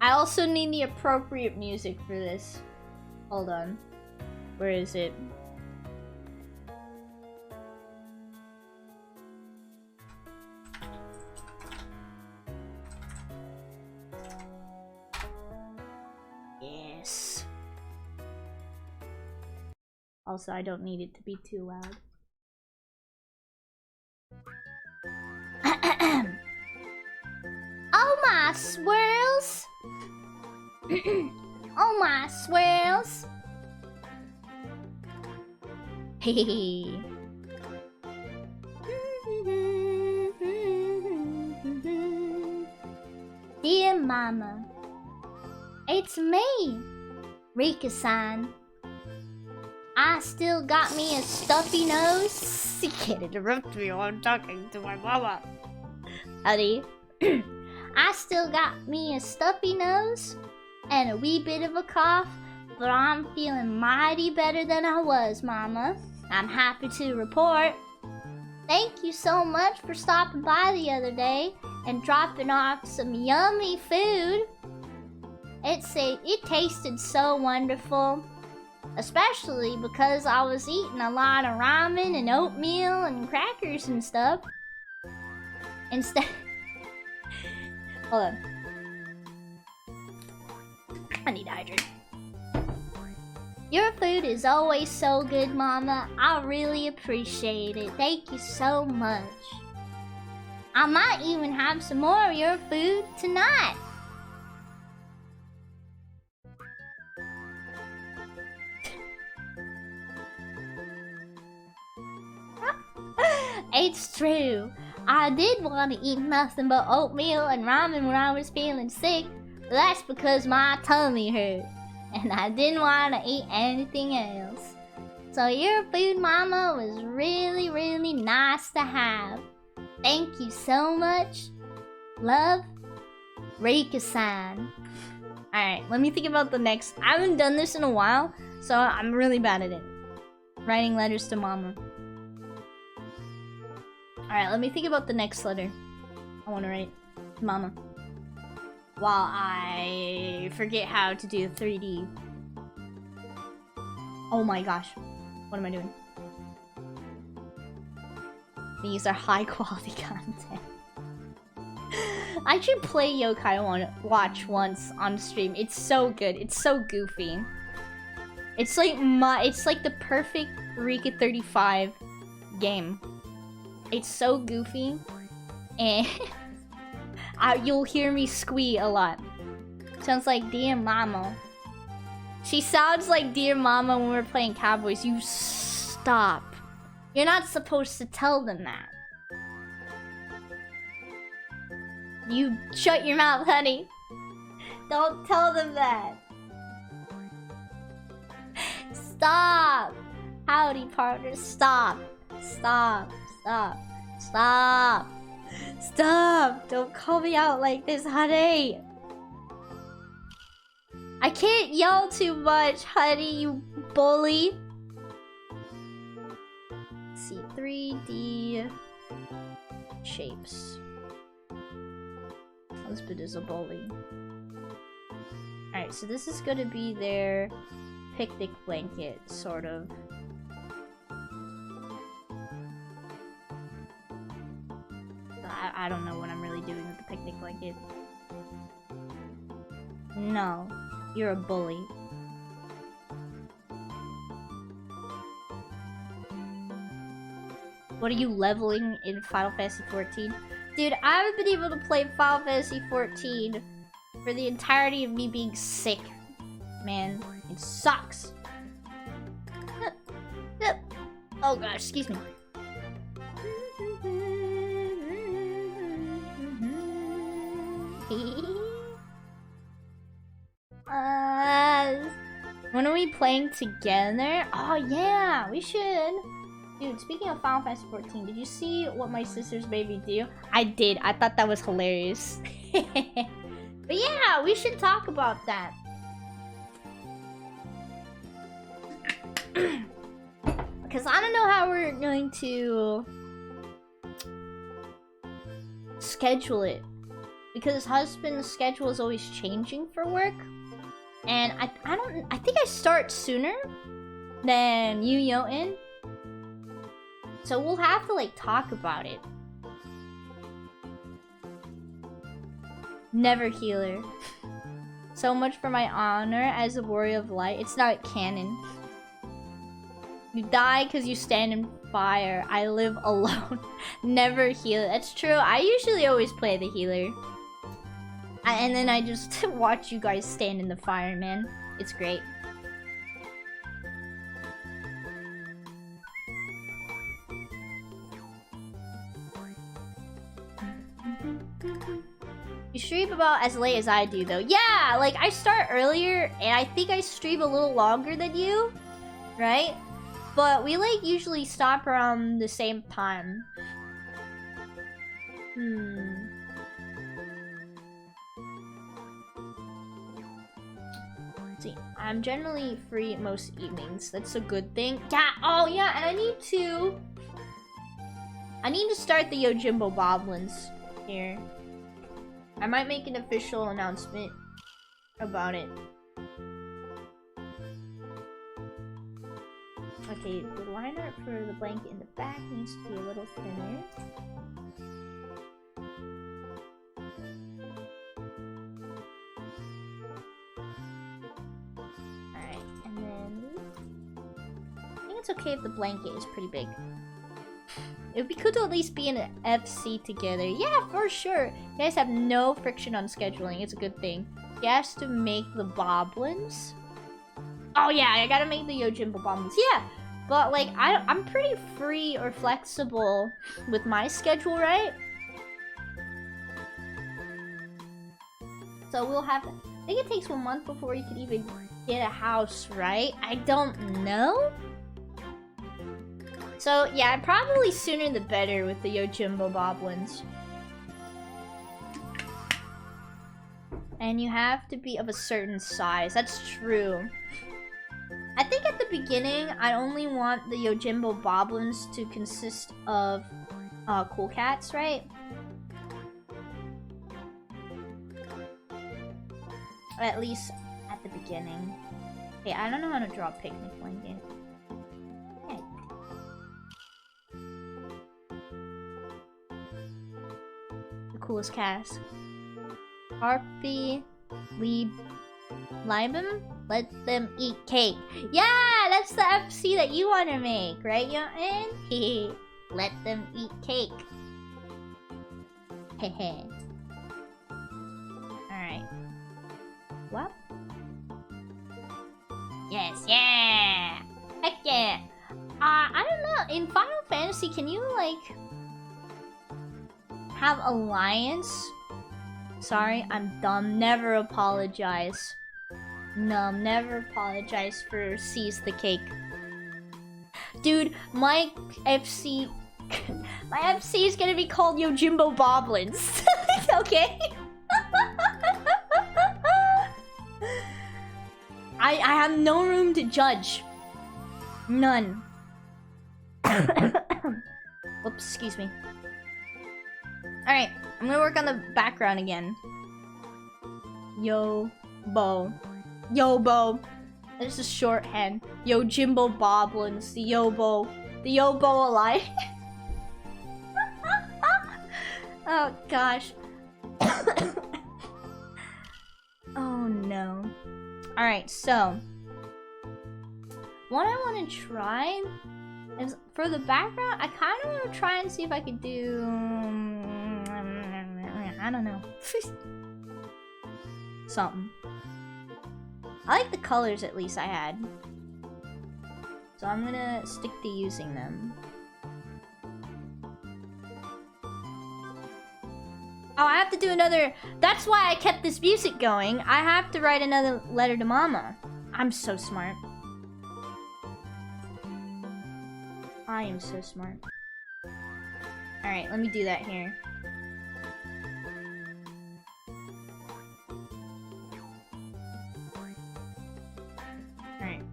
I also need the appropriate music for this. Hold on. Where is it? Yes. Also, I don't need it to be too loud. Oh my swirls! Oh my swirls! Hey. Dear Mama, it's me, Rika-san. I still got me a stuffy nose. You can't interrupt me while I'm talking to my mama. Honey, I still got me a stuffy nose and a wee bit of a cough, but I'm feeling mighty better than I was, Mama. I'm happy to report. Thank you so much for stopping by the other day and dropping off some yummy food. It tasted so wonderful, especially because I was eating a lot of ramen and oatmeal and crackers and stuff. Instead, hold on. I need to hydrate. Your food is always so good, Mama. I really appreciate it. Thank you so much. I might even have some more of your food tonight. It's true. I did want to eat nothing but oatmeal and ramen when I was feeling sick, but that's because my tummy hurt, and I didn't want to eat anything else. So your food, Mama, was really, really nice to have. Thank you so much. Love, Rika-san. Alright, let me think about the next. I haven't done this in a while, so I'm really bad at it. Writing letters to Mama. Alright, let me think about the next letter I want to write to Mama. While I forget how to do 3D. Oh my gosh. What am I doing? These are high quality content. I should play Yokai Watch once on stream. It's so good. It's so goofy. It's like the perfect Rika 35 game. It's so goofy, and you'll hear me squee a lot. Sounds like Dear Mama. She sounds like Dear Mama when we're playing Cowboys. You stop. You're not supposed to tell them that. You shut your mouth, honey. Don't tell them that. Stop. Howdy, partner. Stop. Stop. Stop. Stop. Stop. Don't call me out like this, honey. I can't yell too much, honey, you bully. Let's see, 3D shapes. Husband is a bully. Alright, so this is gonna be their picnic blanket, sort of. I don't know what I'm really doing with the picnic blanket. No, you're a bully. What are you leveling in Final Fantasy 14? Dude, I haven't been able to play Final Fantasy 14 for the entirety of me being sick. Man, it sucks. Oh gosh, excuse me. playing together? Oh yeah, we should. Dude, speaking of Final Fantasy 14, did you see what my sister's baby do? I did. I thought that was hilarious. But yeah, we should talk about that. Because I don't know how we're going to schedule it. Because his husband's schedule is always changing for work. And I think I start sooner than you, Yotin. So we'll have to like talk about it. Never healer. So much for my honor as a warrior of light. It's not canon. You die because you stand in fire. I live alone. Never heal. That's true. I usually always play the healer. And then I just watch you guys stand in the fire, man. It's great. You stream about as late as I do, though. Yeah, like, I start earlier, and I think I stream a little longer than you. Right? But we, like, usually stop around the same time. See, I'm generally free most evenings. That's a good thing. Yeah, oh yeah, and I need to start the Yojimbo Boblins here. I might make an official announcement about it. Okay, the line art for the blanket in the back needs to be a little thinner. Alright, and then I think it's okay if the blanket is pretty big. It would be cool to at least be in an FC together. Yeah, for sure. You guys have no friction on scheduling. It's a good thing. He has to make the Boblins. Oh yeah, I gotta make the Yojimbo Boblins. Yeah, but like I'm pretty free or flexible with my schedule, right? So we'll have. I think it takes 1 month before you can even get a house, right? I don't know. So, yeah, probably sooner the better with the Yojimbo Boblins. And you have to be of a certain size. That's true. I think at the beginning, I only want the Yojimbo Boblins to consist of cool cats, right? At least at the beginning. Okay, I don't know how to draw a picnic blanket. Coolest cast. Harpy, Libum, let them eat cake. Yeah, that's the FC that you want to make, right, Yotin? Let them eat cake. Hehe. Alright. What? Yes, yeah! Heck yeah! I don't know, in Final Fantasy, can you, like, have alliance? Sorry, I'm dumb. Never apologize. No, never apologize for seize the cake. Dude, my FC... my FC is gonna be called Yojimbo Boblins. Okay? I have no room to judge. None. Whoops, excuse me. Alright, I'm gonna work on the background again. Yo-bo. Yo-bo. This is shorthand. Yojimbo Boblins. The Yobo. The Yobo alive. Oh gosh. Oh no. Alright, so. What I want to try is, for the background, I kind of want to try and see if I could do... I don't know. Something. I like the colors at least I had. So I'm gonna stick to using them. Oh, I have to do another... That's why I kept this music going. I have to write another letter to Mama. I'm so smart. I am so smart. Alright, let me do that here. Alright.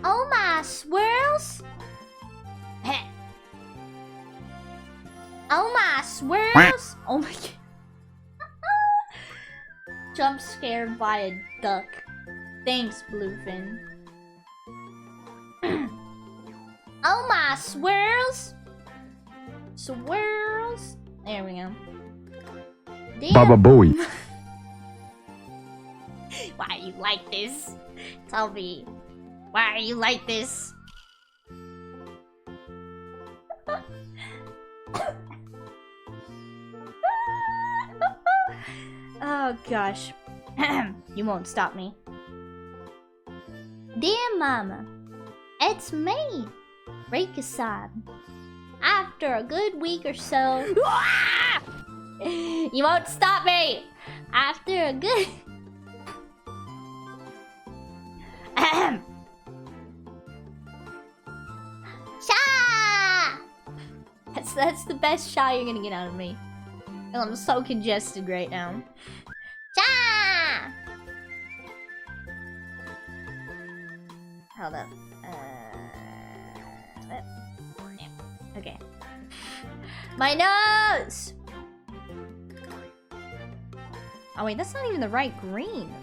Oh my swirls! Heh. Oh my swirls! Oh my god. Jump scared by a duck. Thanks, Bluefin. Oh my swirls! Swirls! There we go. Damn. Baba Booey. Why are you like this? Tell me. Why are you like this? Oh gosh. You won't stop me. Dear Mama, it's me, Rika-san. After a good week or so... You won't stop me! After a good... Sha! That's the best shy you're gonna get out of me. I'm so congested right now. Sha! Hold up. Yeah. Okay. My nose! Oh wait, that's not even the right green.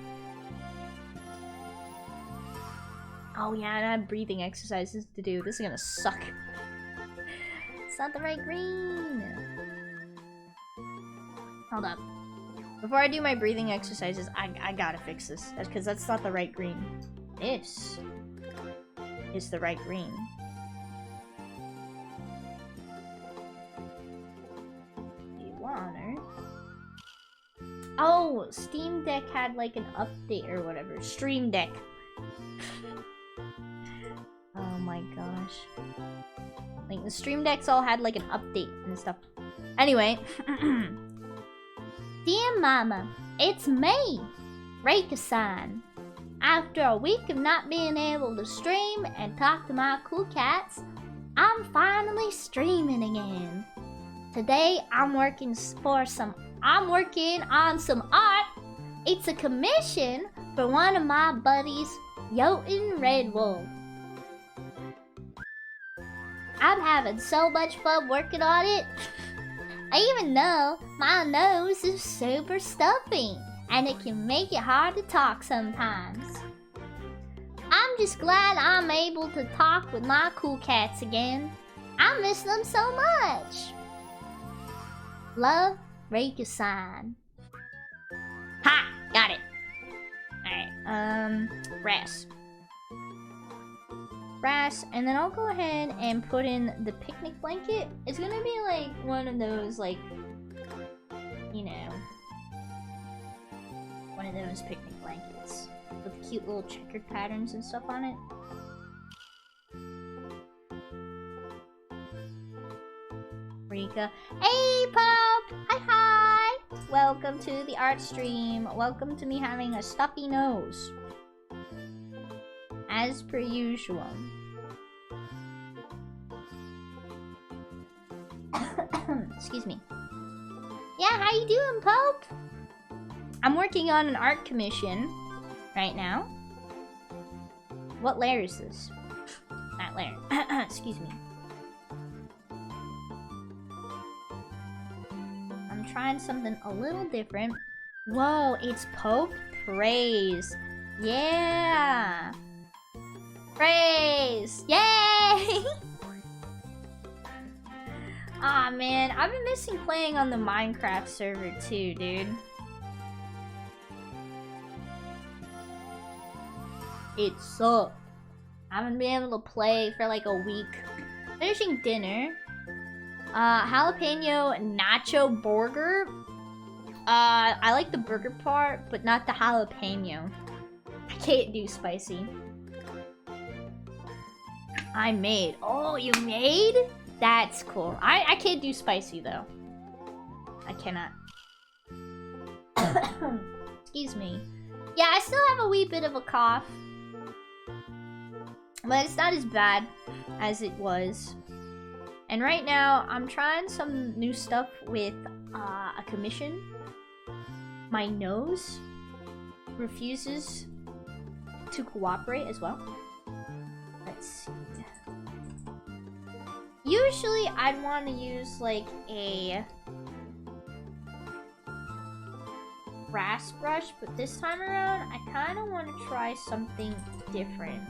Oh yeah, and I have breathing exercises to do. This is gonna suck. It's not the right green. Hold up. Before I do my breathing exercises, I gotta fix this. That's because that's not the right green. This is the right green. You wanna? Oh, Steam Deck had like an update or whatever. Stream Deck. Oh my gosh. Like the Stream Decks all had like an update and stuff. Anyway. Dear Mama, it's me, Reika-san. After a week of not being able to stream and talk to my cool cats, I'm finally streaming again. Today I'm working on some art. It's a commission for one of my buddies, Jotun Redwolf. I'm having so much fun working on it. I even know my nose is super stuffy and it can make it hard to talk sometimes. I'm just glad I'm able to talk with my cool cats again. I miss them so much. Love, Reika-san. Ha! Got it. Alright, Brass, and then I'll go ahead and put in the picnic blanket. It's gonna be like one of those, like, you know, one of those picnic blankets with cute little checkered patterns and stuff on it. Rika. Hey, Pop! Hi, hi! Welcome to the art stream. Welcome to me having a stuffy nose. As per usual. Excuse me. Yeah, how you doing, Pope? I'm working on an art commission right now. What layer is this? That layer. Excuse me. I'm trying something a little different. Whoa, it's Pope Praise. Yeah! Praise! Yay! Aw, man. I've been missing playing on the Minecraft server too, dude. It sucked. I haven't been able to play for like a week. Finishing dinner. Jalapeno nacho burger. I like the burger part, but not the jalapeno. I can't do spicy. I made. Oh, you made? That's cool. I can't do spicy though. I cannot. Excuse me. Yeah, I still have a wee bit of a cough. But it's not as bad as it was. And right now, I'm trying some new stuff with a commission. My nose refuses to cooperate as well. Let's see. Usually, I'd want to use like a grass brush, but this time around, I kind of want to try something different.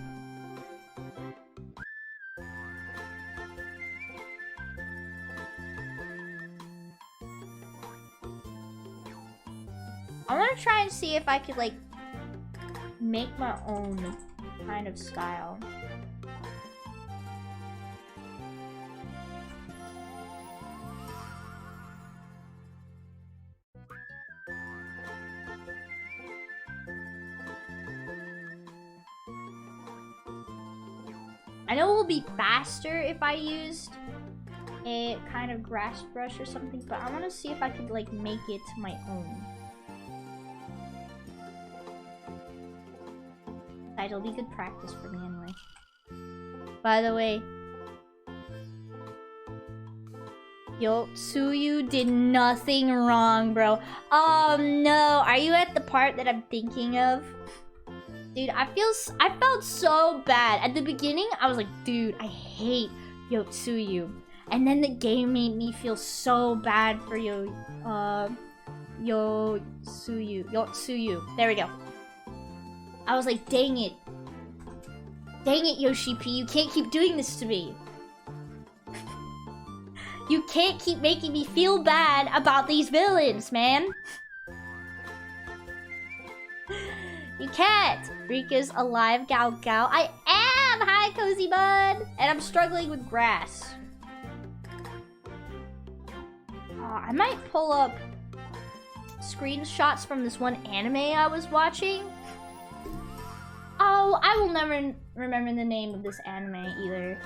I want to try and see if I could like make my own kind of style. I know it will be faster if I used a kind of grass brush or something, but I want to see if I could like make it my own. It'll be good practice for me anyway. By the way, Yotsuyu did nothing wrong, bro. Oh no, are you at the part that I'm thinking of? Dude, I felt so bad. At the beginning, I was like, dude, I hate Yotsuyu. And then the game made me feel so bad for Yotsuyu. There we go. I was like, dang it. Dang it, Yoshi P, you can't keep doing this to me. You can't keep making me feel bad about these villains, man. You can't. Rika's alive, Gao Gao. I am! Hi, Cozy Bud! And I'm struggling with grass. I might pull up screenshots from this one anime I was watching. Oh, I will never remember the name of this anime either.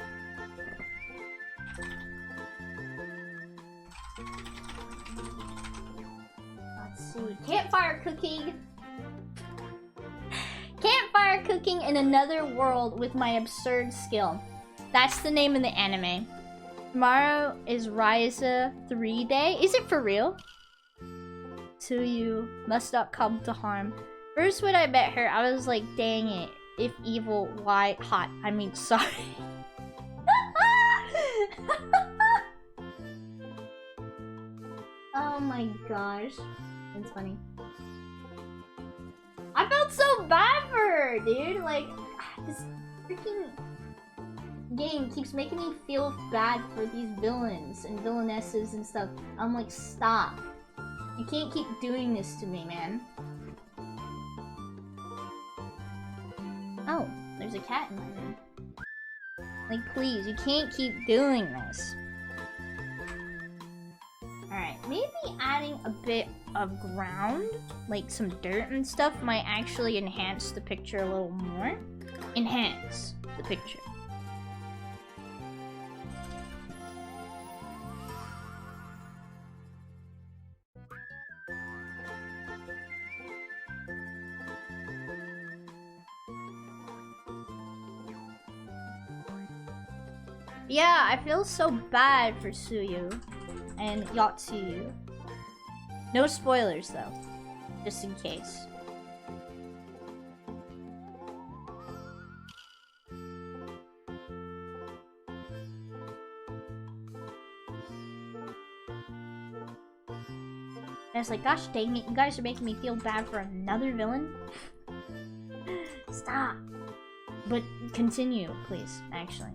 Let's see. Campfire cooking. Campfire cooking in another world with my absurd skill. That's the name of the anime. Tomorrow is Ryza 3 day. Is it for real? To you must not come to harm. First when I met her, I was like, dang it. If evil, why hot? I mean, sorry. Oh my gosh. It's funny. I felt so bad for her, dude. Like, this freaking game keeps making me feel bad for these villains and villainesses and stuff. I'm like, stop. You can't keep doing this to me, man. Oh, there's a cat in my room. Like, please, you can't keep doing this. Alright, maybe adding a bit of ground, like some dirt and stuff, might actually enhance the picture a little more. Enhance the picture. Yeah, I feel so bad for Suyu and Yotsuyu. No spoilers though, just in case. And it's like, gosh dang it, you guys are making me feel bad for another villain? Stop. But continue, please, actually.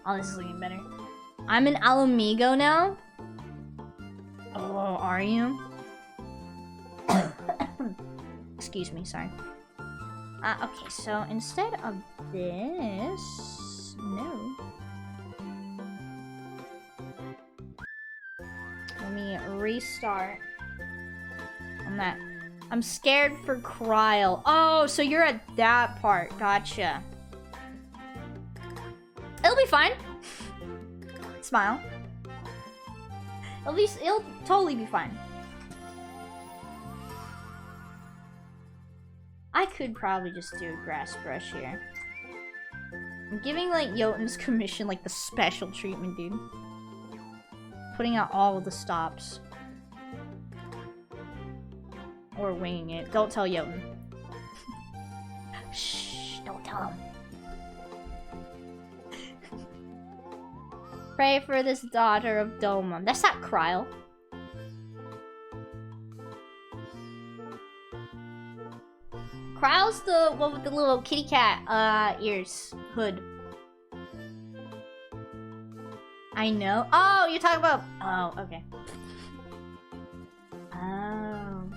Oh, this is looking better. I'm an Alamigo now? Oh, are you? Excuse me, sorry. Okay, so instead of this... No. Let me restart on that. I'm scared for Kryl. Oh, so you're at that part. Gotcha. It'll be fine. Smile. At least it'll totally be fine. I could probably just do a grass brush here. I'm giving like Jotun's commission like the special treatment, dude. Putting out all of the stops. Or winging it. Don't tell Jotun. Shh, don't tell him. Pray for this daughter of Doma. That's not Kryle. Kryle's the one with the little kitty cat ears. Hood. I know. Oh, you're talking about... Oh, okay. Oh.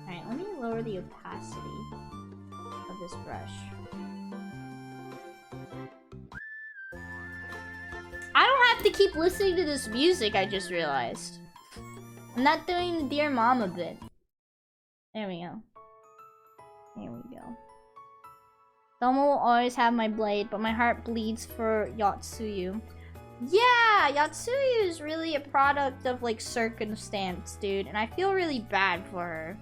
Alright, let me lower the opacity of this brush. I don't have to keep listening to this music, I just realized. I'm not doing the Dear Mama bit. There we go. There we go. Doma will always have my blade, but my heart bleeds for Yotsuyu. Yeah, Yotsuyu is really a product of, like, circumstance, dude. And I feel really bad for her.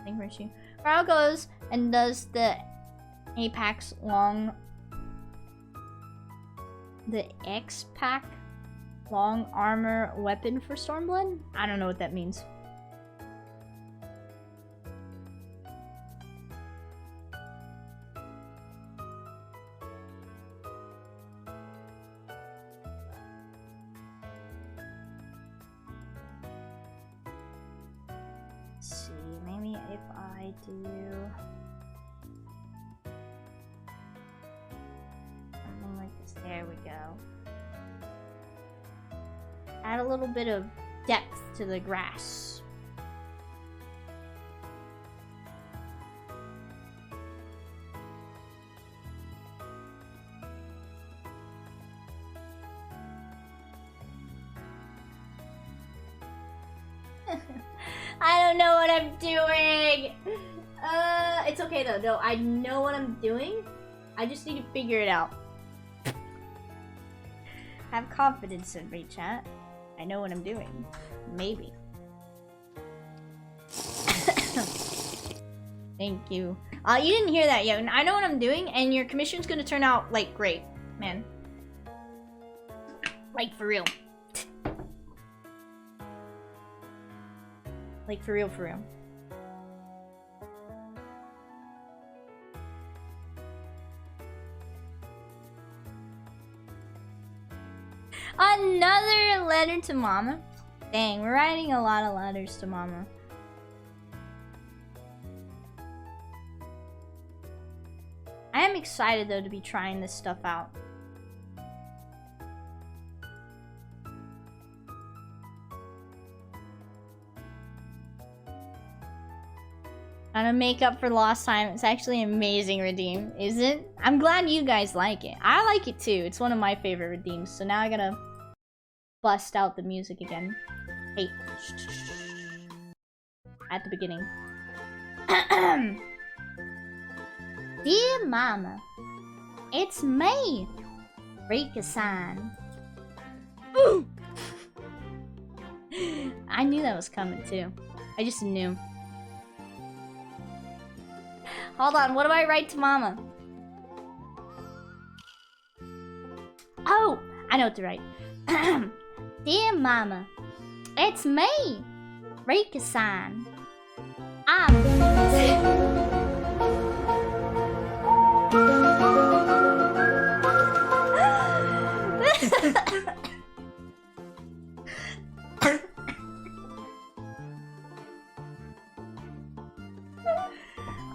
Thank you, Rishi. Kryle goes and does the Apex long... The X-Pack long armor weapon for Stormblood? I don't know what that means. Let's see, maybe if I do... something like this. There we go. Add a little bit of depth to the grass. I don't know what I'm doing. It's okay though. No, I know what I'm doing. I just need to figure it out. Have confidence in me, chat. I know what I'm doing. Maybe. Thank you. You didn't hear that yet. I know what I'm doing, and your commission's gonna turn out, like, great. Man. Like, for real. Like, for real, for real. Another letter to Mama. Dang, we're writing a lot of letters to Mama. I am excited though to be trying this stuff out. Trying to make up for lost time. It's actually amazing redeem, isn't it? I'm glad you guys like it. I like it too. It's one of my favorite redeems. So now I gotta bust out the music again. Hey. At the beginning. Dear Mama, it's me, Rika-san. I knew that was coming too. I just knew. Hold on, what do I write to Mama? Oh, I know what to write. Dear Mama, it's me, Rika-san.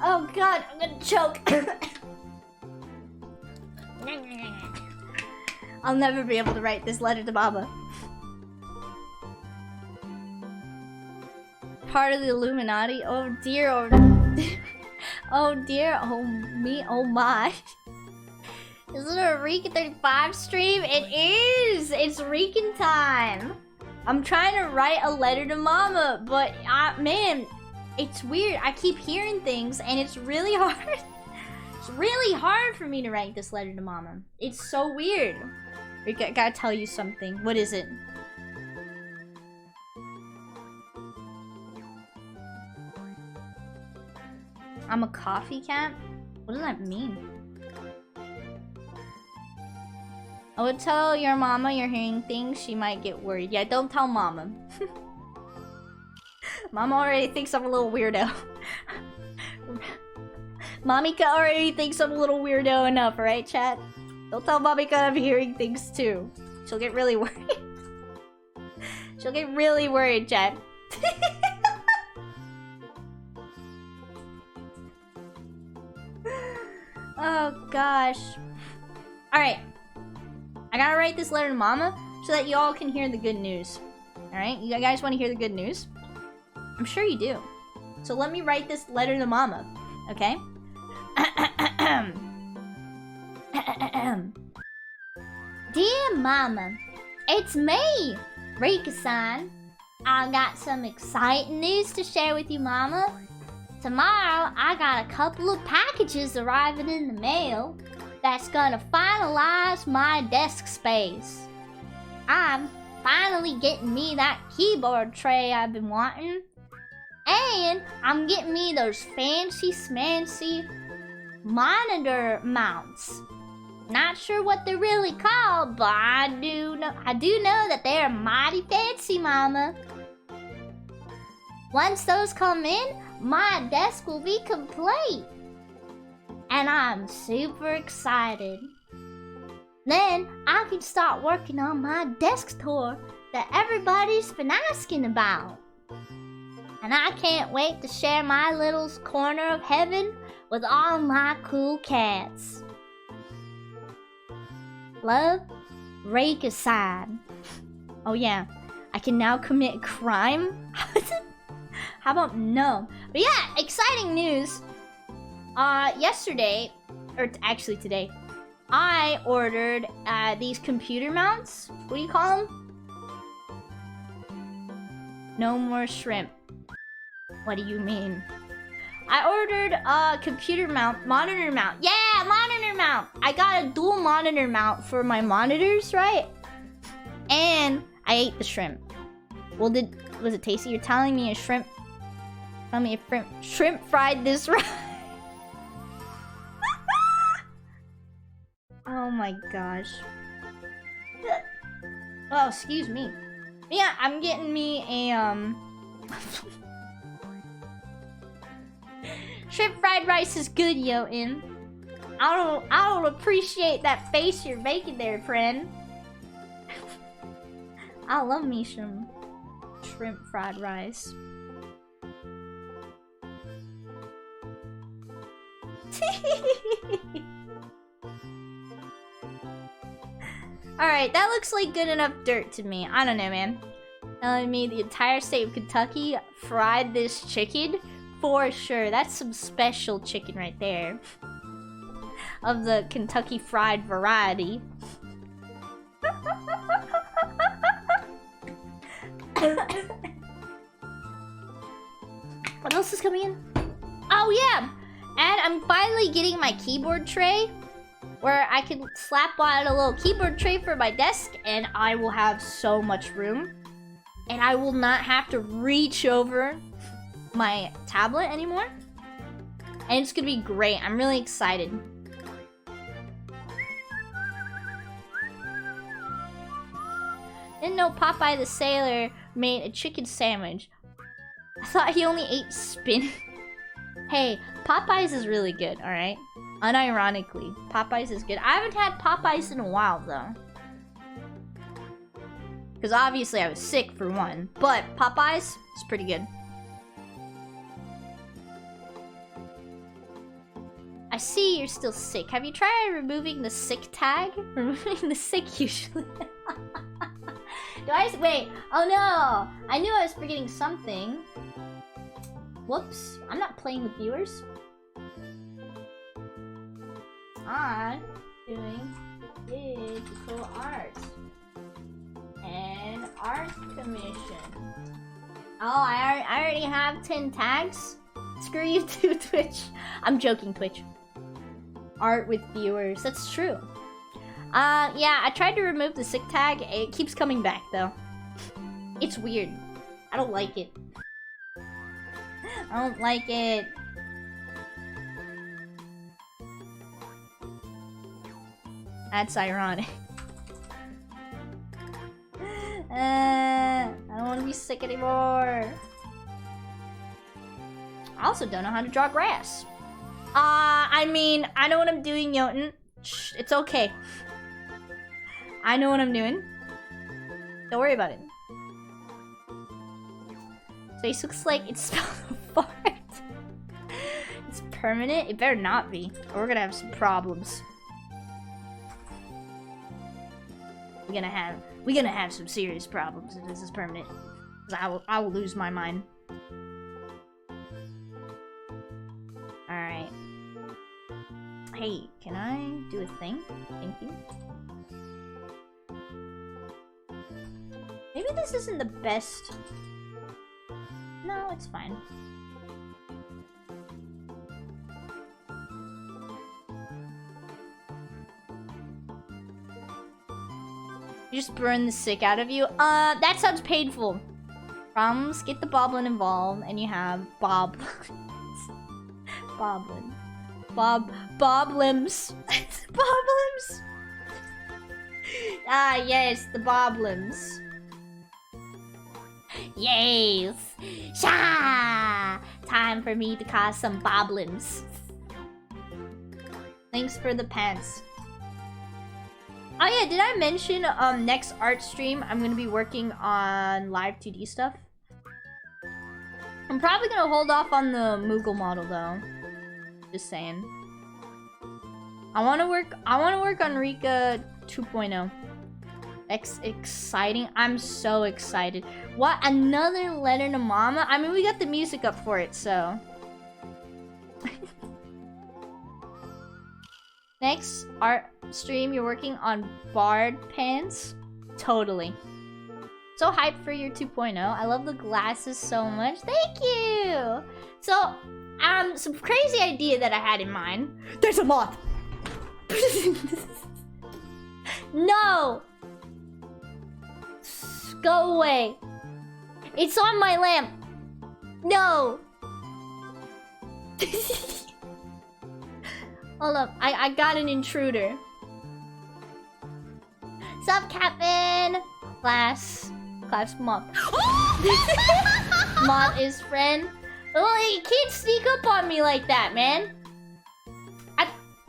Oh god, I'm gonna choke. I'll never be able to write this letter to Baba. Part of the Illuminati? Oh dear, oh, oh dear, oh me, oh my. Is it a Rican 35 stream? It is! It's Rican time! I'm trying to write a letter to Mama, but man, it's weird. I keep hearing things, and it's really hard. It's really hard for me to write this letter to Mama. It's so weird. I gotta tell you something. What is it? I'm a coffee cat? What does that mean? I would tell your mama you're hearing things, she might get worried. Yeah, don't tell Mama. Mama already thinks I'm a little weirdo. Momika already thinks I'm a little weirdo enough, right, chat? Don't tell Momika I'm hearing things too. She'll get really worried. She'll get really worried, chat. Oh gosh. Alright. I gotta write this letter to Mama so that y'all can hear the good news. Alright? You guys want to hear the good news? I'm sure you do. So let me write this letter to Mama. Okay? Dear Mama, it's me, Rika-san. I got some exciting news to share with you, Mama. Tomorrow, I got a couple of packages arriving in the mail that's gonna finalize my desk space. I'm finally getting me that keyboard tray I've been wanting. And I'm getting me those fancy smancy monitor mounts. Not sure what they're really called, but I do know that they're mighty fancy, Mama. Once those come in, my desk will be complete. And I'm super excited. Then I can start working on my desk tour that everybody's been asking about. And I can't wait to share my little corner of heaven with all my cool cats. Love, Rika-san. Oh yeah, I can now commit crime? How about no? But yeah, exciting news. Yesterday, or actually today, I ordered these computer mounts. What do you call them? No more shrimp. What do you mean? I ordered a computer mount, monitor mount. Yeah, monitor mount. I got a dual monitor mount for my monitors, right? And I ate the shrimp. Well, was it tasty? You're telling me a shrimp? Tell me a shrimp fried this right? Oh my gosh. Oh, excuse me. Yeah, I'm getting me a shrimp fried rice is good, Yotin. I don't appreciate that face you're making there, friend. I love me some shrimp fried rice. Alright, that looks like good enough dirt to me. I don't know, man. Telling me the entire state of Kentucky fried this chicken? For sure. That's some special chicken right there. Of the Kentucky fried variety. What else is coming in? Oh yeah! And I'm finally getting my keyboard tray, where I can slap on a little keyboard tray for my desk, and I will have so much room. And I will not have to reach over my tablet anymore. And it's gonna be great. I'm really excited. Didn't know Popeye the Sailor made a chicken sandwich. I thought he only ate spin. Hey, Popeyes is really good, alright? Unironically, Popeyes is good. I haven't had Popeyes in a while, though. Because obviously I was sick, for one. But Popeyes is pretty good. I see you're still sick. Have you tried removing the sick tag? Removing the sick usually. Wait, oh no! I knew I was forgetting something. Whoops, I'm not playing with viewers. I'm doing digital art. And art Commission. Oh, I already have 10 tags? Screw you too, Twitch. I'm joking, Twitch. Art with viewers. That's true. Yeah, I tried to remove the sick tag. It keeps coming back, though. It's weird. I don't like it. I don't like it. That's ironic. I don't want to be sick anymore. I also don't know how to draw grass. I mean, I know what I'm doing, Jotun. Shh, it's okay. I know what I'm doing. Don't worry about it. Face looks like it's spelled apart. It's permanent? It better not be, or we're gonna have some problems. We're gonna have some serious problems if this is permanent. 'Cause I will lose my mind. Alright. Hey, can I do a thing? Thank you. Maybe this isn't the best. No, it's fine. You just burn the sick out of you? That sounds painful. Problems, get the boblin involved, and you have Bob. Boblin. Boblims. Boblims! Ah, yes, the Boblims. Yes! Sha! Time for me to cause some Boblims. Thanks for the pants. Oh yeah, did I mention next art stream I'm gonna be working on live 2D stuff? I'm probably gonna hold off on the Moogle model though. Just saying. I wanna work on Rika 2.0. Exciting. I'm so excited. What? Another letter to mama? I mean, we got the music up for it, so. Next art stream, you're working on Bard pants? Totally. So hyped for your 2.0. I love the glasses so much. Thank you! So, some crazy idea that I had in mind. There's a moth! No! Go away. It's on my lamp. No! Hold up, I got an intruder. Sup, Captain? Class moth. Moth is friend. Oh, you can't sneak up on me like that, man.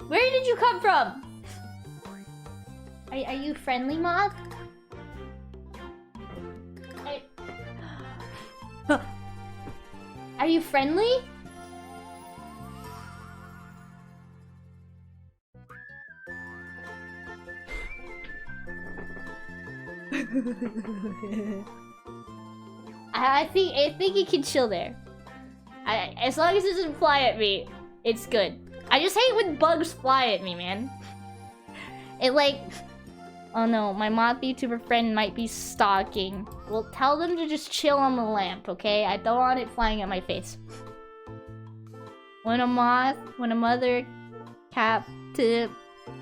Where did you come from? Are you friendly, moth? Are you friendly? I think you can chill there. As long as it doesn't fly at me, it's good. I just hate when bugs fly at me, man. It like... Oh no, my moth YouTuber friend might be stalking. Well, tell them to just chill on the lamp, okay? I don't want it flying at my face. When a mother captive,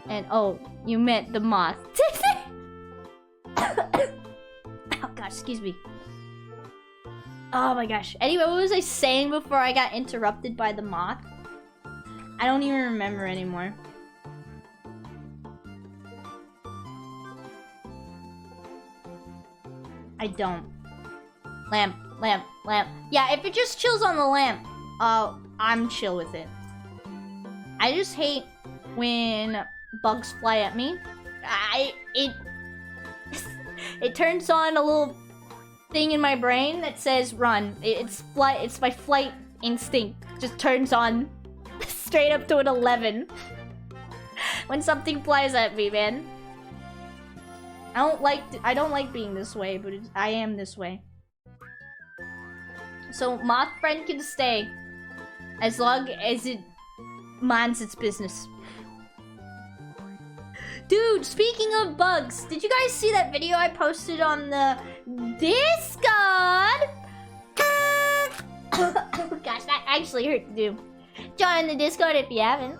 and oh, you meant the moth. Oh gosh, excuse me. Oh my gosh. Anyway, what was I saying before I got interrupted by the moth? I don't even remember anymore. I don't. Lamp. Yeah, if it just chills on the lamp, I'm chill with it. I just hate when bugs fly at me. It turns on a little thing in my brain that says run. It's my flight instinct just turns on straight up to an 11 when something flies at me, man. I don't like being this way, but I am this way. So moth friend can stay as long as it minds its business. Dude, speaking of bugs, did you guys see that video I posted on the Discord? Oh gosh, that actually hurt to do. Join the Discord if you haven't.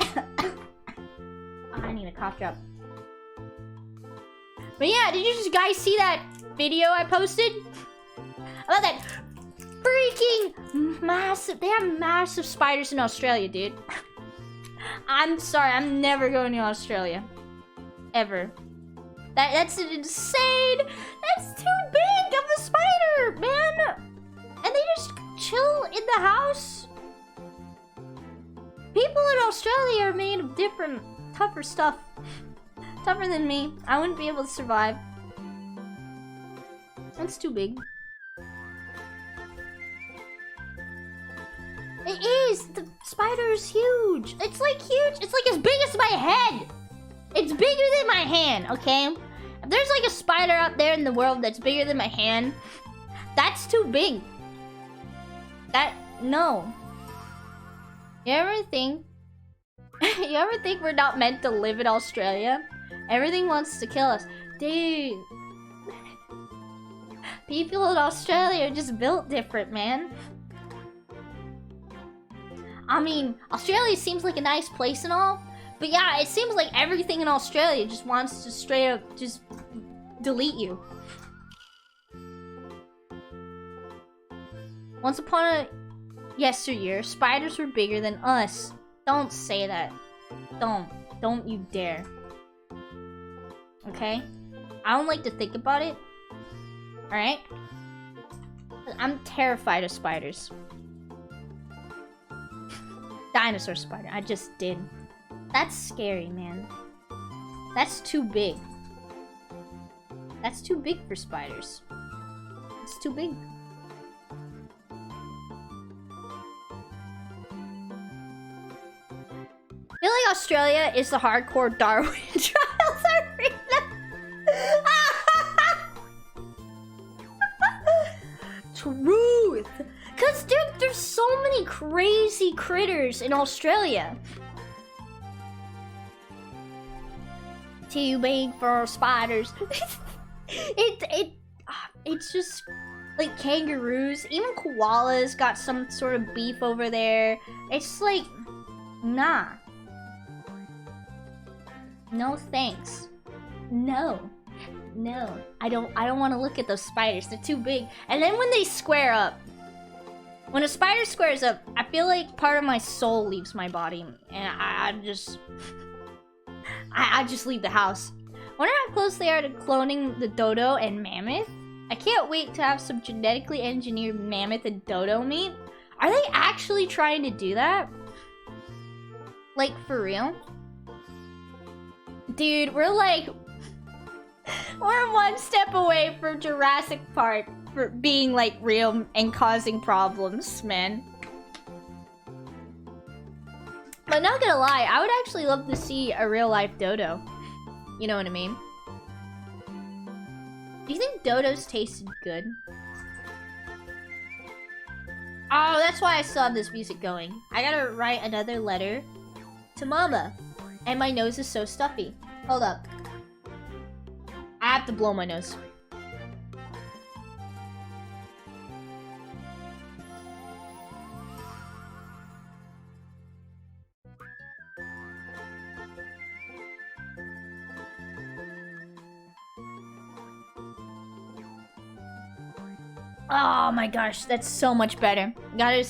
Oh, I need a cough drop. But yeah, did you guys see that video I posted? About that freaking massive... They have massive spiders in Australia, dude. I'm sorry, I'm never going to Australia. Ever. That's insane! That's too big of a spider, man! And they just chill in the house? People in Australia are made of different, tougher stuff. Tougher than me. I wouldn't be able to survive. That's too big. It is! The spider is huge! It's like huge! It's like as big as my head! It's bigger than my hand, okay? If there's like a spider out there in the world that's bigger than my hand, that's too big. No. You ever think we're not meant to live in Australia? Everything wants to kill us. Dude. People in Australia are just built different, man. I mean, Australia seems like a nice place and all, but yeah, it seems like everything in Australia just wants to straight up just delete you. Once upon a yesteryear, spiders were bigger than us. Don't say that. Don't you dare. Okay? I don't like to think about it. Alright? I'm terrified of spiders. Dinosaur spider. I just did. That's scary, man. That's too big. That's too big for spiders. It's too big. I feel like Australia is the hardcore Darwin trials arena. Truth. Cause dude, there's so many crazy critters in Australia. Too big for spiders. It's just like kangaroos. Even koalas got some sort of beef over there. It's like, nah. No thanks. No. I don't want to look at those spiders. They're too big. And then when they square up, when a spider squares up, I feel like part of my soul leaves my body, and I just leave the house. Wonder how close they are to cloning the dodo and mammoth. I can't wait to have some genetically engineered mammoth and dodo meat. Are they actually trying to do that? Like, for real? Dude, we're one step away from Jurassic Park for being like real and causing problems, man. But not gonna lie, I would actually love to see a real life dodo. You know what I mean? Do you think dodos tasted good? Oh, that's why I still have this music going. I gotta write another letter to Mama. And my nose is so stuffy. Hold up. I have to blow my nose. Oh my gosh, that's so much better. Gotta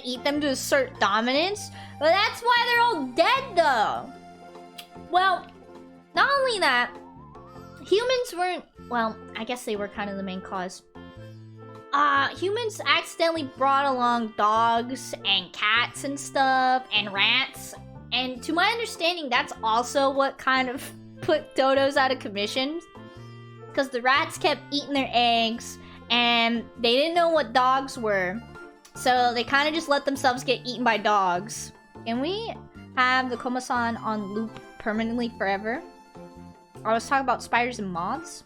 eat them to assert dominance. But that's why they're all dead though. Well, not only that, humans weren't, well, I guess they were kind of the main cause. Humans accidentally brought along dogs and cats and stuff and rats. And to my understanding, that's also what kind of put dodos out of commission. Because the rats kept eating their eggs and they didn't know what dogs were. So they kind of just let themselves get eaten by dogs. Can we have the Komasan on loop permanently forever? I was talking about spiders and moths.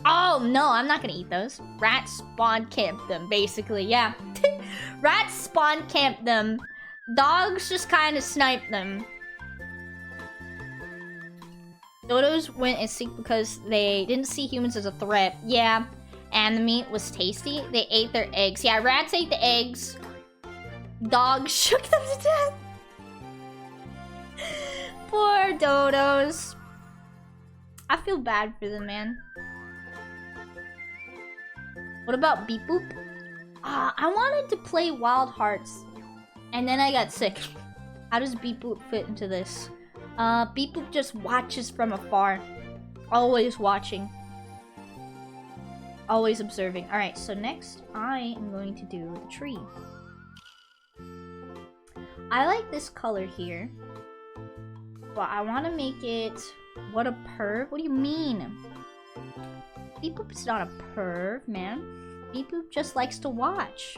Oh, no, I'm not gonna eat those. Rats spawn camped them, basically, yeah. Rats spawn camped them. Dogs just kind of sniped them. Dodos went extinct because they didn't see humans as a threat. Yeah, and the meat was tasty. They ate their eggs. Yeah, rats ate the eggs. Dogs shook them to death. Poor dodos. I feel bad for them, man. What about Beep Boop? I wanted to play Wild Hearts, and then I got sick. How does Beep Boop fit into this? Beep Boop just watches from afar. Always watching. Always observing. Alright, so next I am going to do the tree. I like this color here, but I want to make it... What a perv? What do you mean? Beep Boop is not a perv, man. Beep Boop just likes to watch.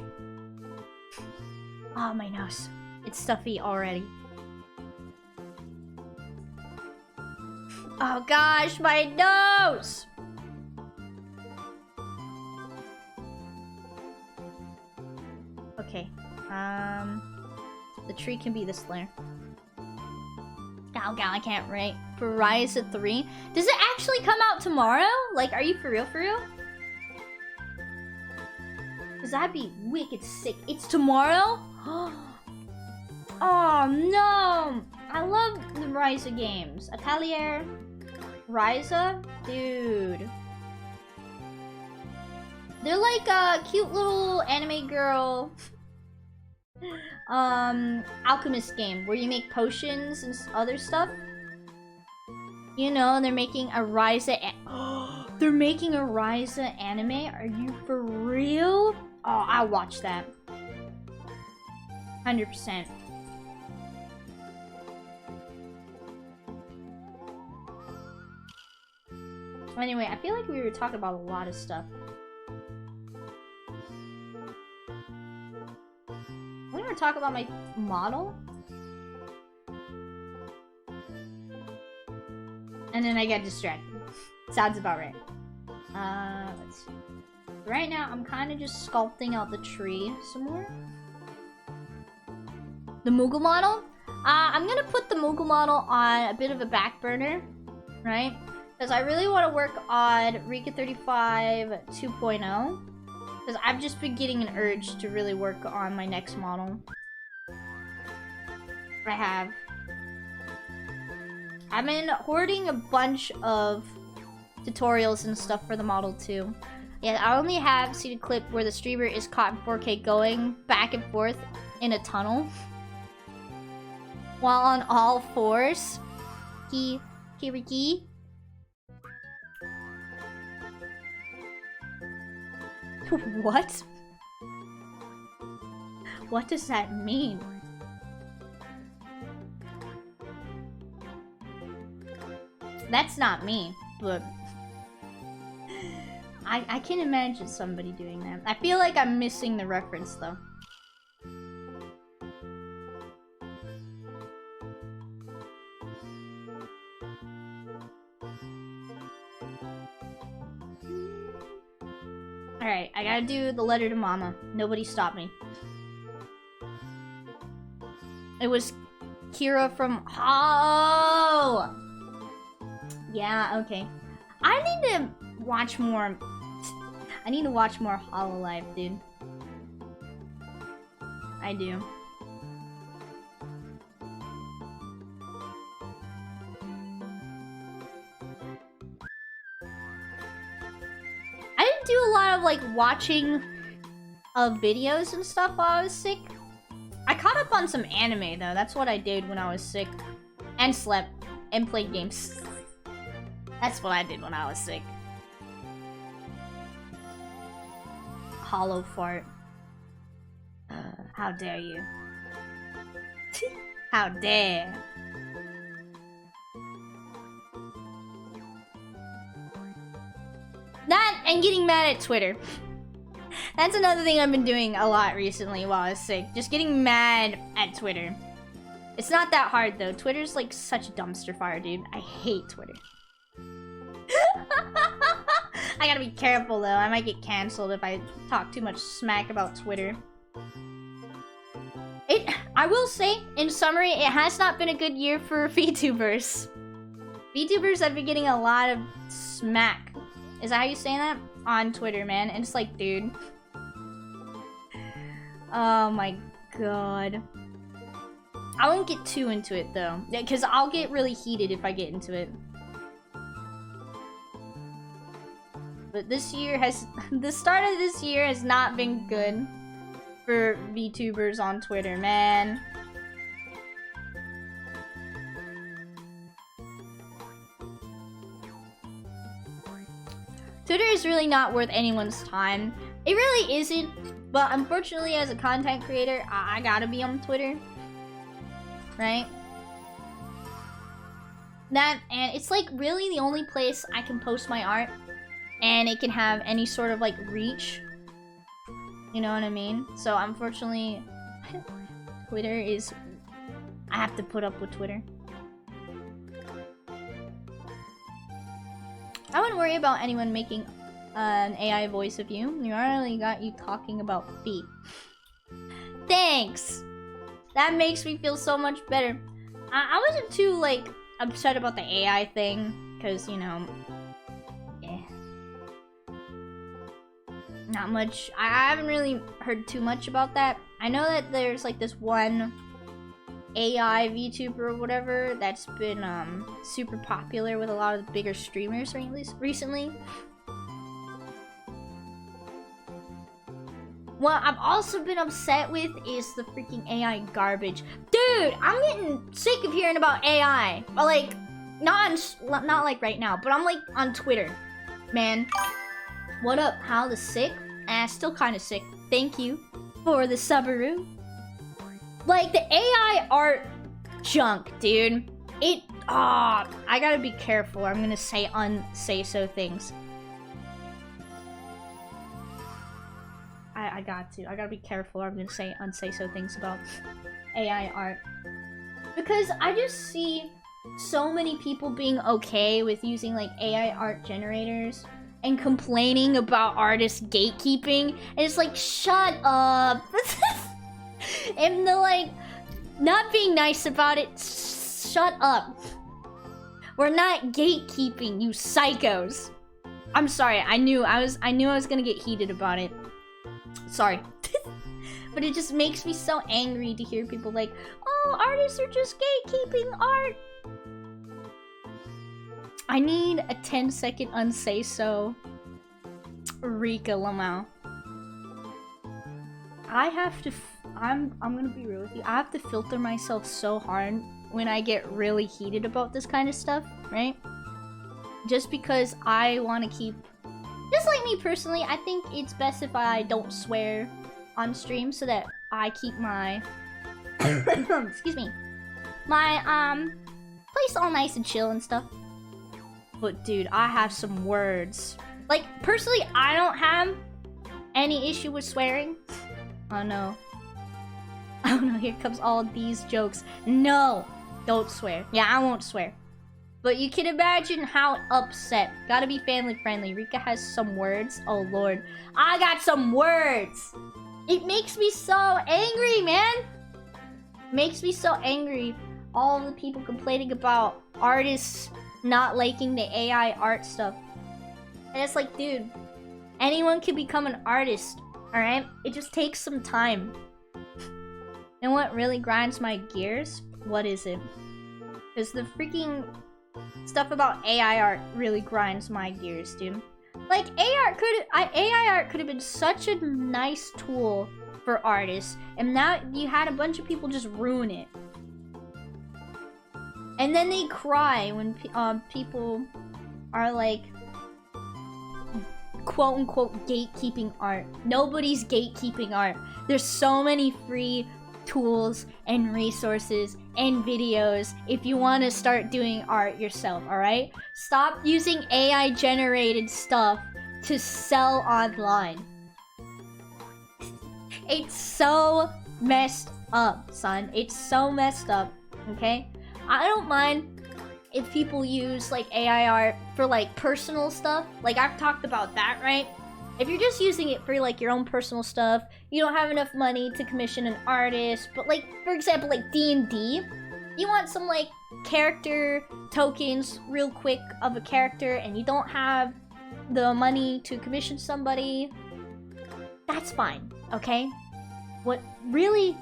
Oh, my nose. It's stuffy already. Oh gosh, my nose! Okay. The tree can be this layer. Oh god, I can't write. Verizon 3. Does it actually come out tomorrow? Like, are you for real, for real? Cause that'd be wicked sick. It's tomorrow? Oh no! I love the Ryza games. Atelier, Ryza, dude. They're like a cute little anime girl, alchemist game where you make potions and other stuff. You know, they're making a Ryza. They're making a Ryza anime. Are you for real? Oh, I'll watch that. 100%. Anyway, I feel like we were talking about a lot of stuff. We were talking about my model. And then I got distracted. Sounds about right. Let's see. Right now, I'm kind of just sculpting out the tree some more. The Moogle model? I'm gonna put the Moogle model on a bit of a back burner, right? Because I really want to work on Rika 35 2.0. Because I've just been getting an urge to really work on my next model. I've been hoarding a bunch of tutorials and stuff for the model too. Yeah, I only have seen a clip where the streamer is caught in 4K going back and forth in a tunnel while on all fours. Kiriki. What? What does that mean? That's not me, but I can imagine somebody doing that. I feel like I'm missing the reference though. Alright, I gotta do the letter to Mama. Nobody stop me. It was Kira from... Oh! Yeah, okay. I need to watch more... I need to watch more Hololive, dude. I do. I didn't do a lot of, like, watching of videos and stuff while I was sick. I caught up on some anime, though. That's what I did when I was sick. And slept. And played games. That's what I did when I was sick. Hollow fart. How dare you. How dare. That and getting mad at Twitter. That's another thing I've been doing a lot recently while I was sick. Just getting mad at Twitter. It's not that hard though. Twitter's like such a dumpster fire, dude. I hate Twitter. I gotta be careful though. I might get cancelled if I talk too much smack about Twitter. I will say, in summary, it has not been a good year for VTubers. VTubers have been getting a lot of smack. Is that how you say that? On Twitter, man. And it's like, dude. Oh my god. I won't get too into it though, because I'll get really heated if I get into it. But this year has, the start of this year has not been good for VTubers on Twitter, man. Twitter is really not worth anyone's time. It really isn't, but unfortunately as a content creator, I gotta be on Twitter. Right? That, and it's like really the only place I can post my art and it can have any sort of like reach. You know what I mean? So unfortunately, Twitter is, I have to put up with Twitter. I wouldn't worry about anyone making an AI voice of you. You already got you talking about feet. Thanks! That makes me feel so much better. I wasn't too, like, upset about the AI thing. Because, you know... Eh. Not much. I haven't really heard too much about that. I know that there's, like, this one AI VTuber or whatever that's been, super popular with a lot of the bigger streamers recently. What I've also been upset with is the freaking AI garbage. Dude, I'm getting sick of hearing about AI. But like, not like right now, but I'm like on Twitter. Man, what up? How the sick? Still kind of sick. Thank you for the Subaru. Like, the AI art junk, dude. I gotta be careful. I'm gonna say unsay-so things. I gotta be careful. I'm gonna say unsay-so things about AI art. Because I just see so many people being okay with using, like, AI art generators and complaining about artist gatekeeping. And it's like, shut up. And they're like, not being nice about it. Shut up. We're not gatekeeping, you psychos. I'm sorry. I knew I was gonna get heated about it. Sorry. But it just makes me so angry to hear people like, oh, artists are just gatekeeping art. I need a 10-second unsay-so. Rika Lamau. I have to... I'm gonna be real with you. I have to filter myself so hard when I get really heated about this kind of stuff, right? Just because I want to keep... Just like me personally, I think it's best if I don't swear on stream so that I keep my... excuse me. My, place all nice and chill and stuff. But dude, I have some words. Like, personally, I don't have any issue with swearing. Oh no. Oh no, here comes all these jokes. No! Don't swear. Yeah, I won't swear. But you can imagine how upset. Gotta be family friendly. Rika has some words. Oh lord. I got some words! It makes me so angry, man! Makes me so angry. All the people complaining about artists not liking the AI art stuff. And it's like, dude, anyone can become an artist, alright? It just takes some time. And what really grinds my gears? What is it? Because the freaking stuff about AI art really grinds my gears, dude. Like, AI art could have been such a nice tool for artists, and now you had a bunch of people just ruin it. And then they cry when people are like, quote-unquote, gatekeeping art. Nobody's gatekeeping art. There's so many free tools and resources and videos if you want to start doing art yourself, alright? Stop using AI generated stuff to sell online. It's so messed up, son. It's so messed up, okay? I don't mind if people use like AI art for like personal stuff. Like, I've talked about that, right? If you're just using it for like your own personal stuff, you don't have enough money to commission an artist, but like, for example, like D&D, You want some like character tokens real quick of a character and you don't have the money to commission somebody, that's fine, okay? What really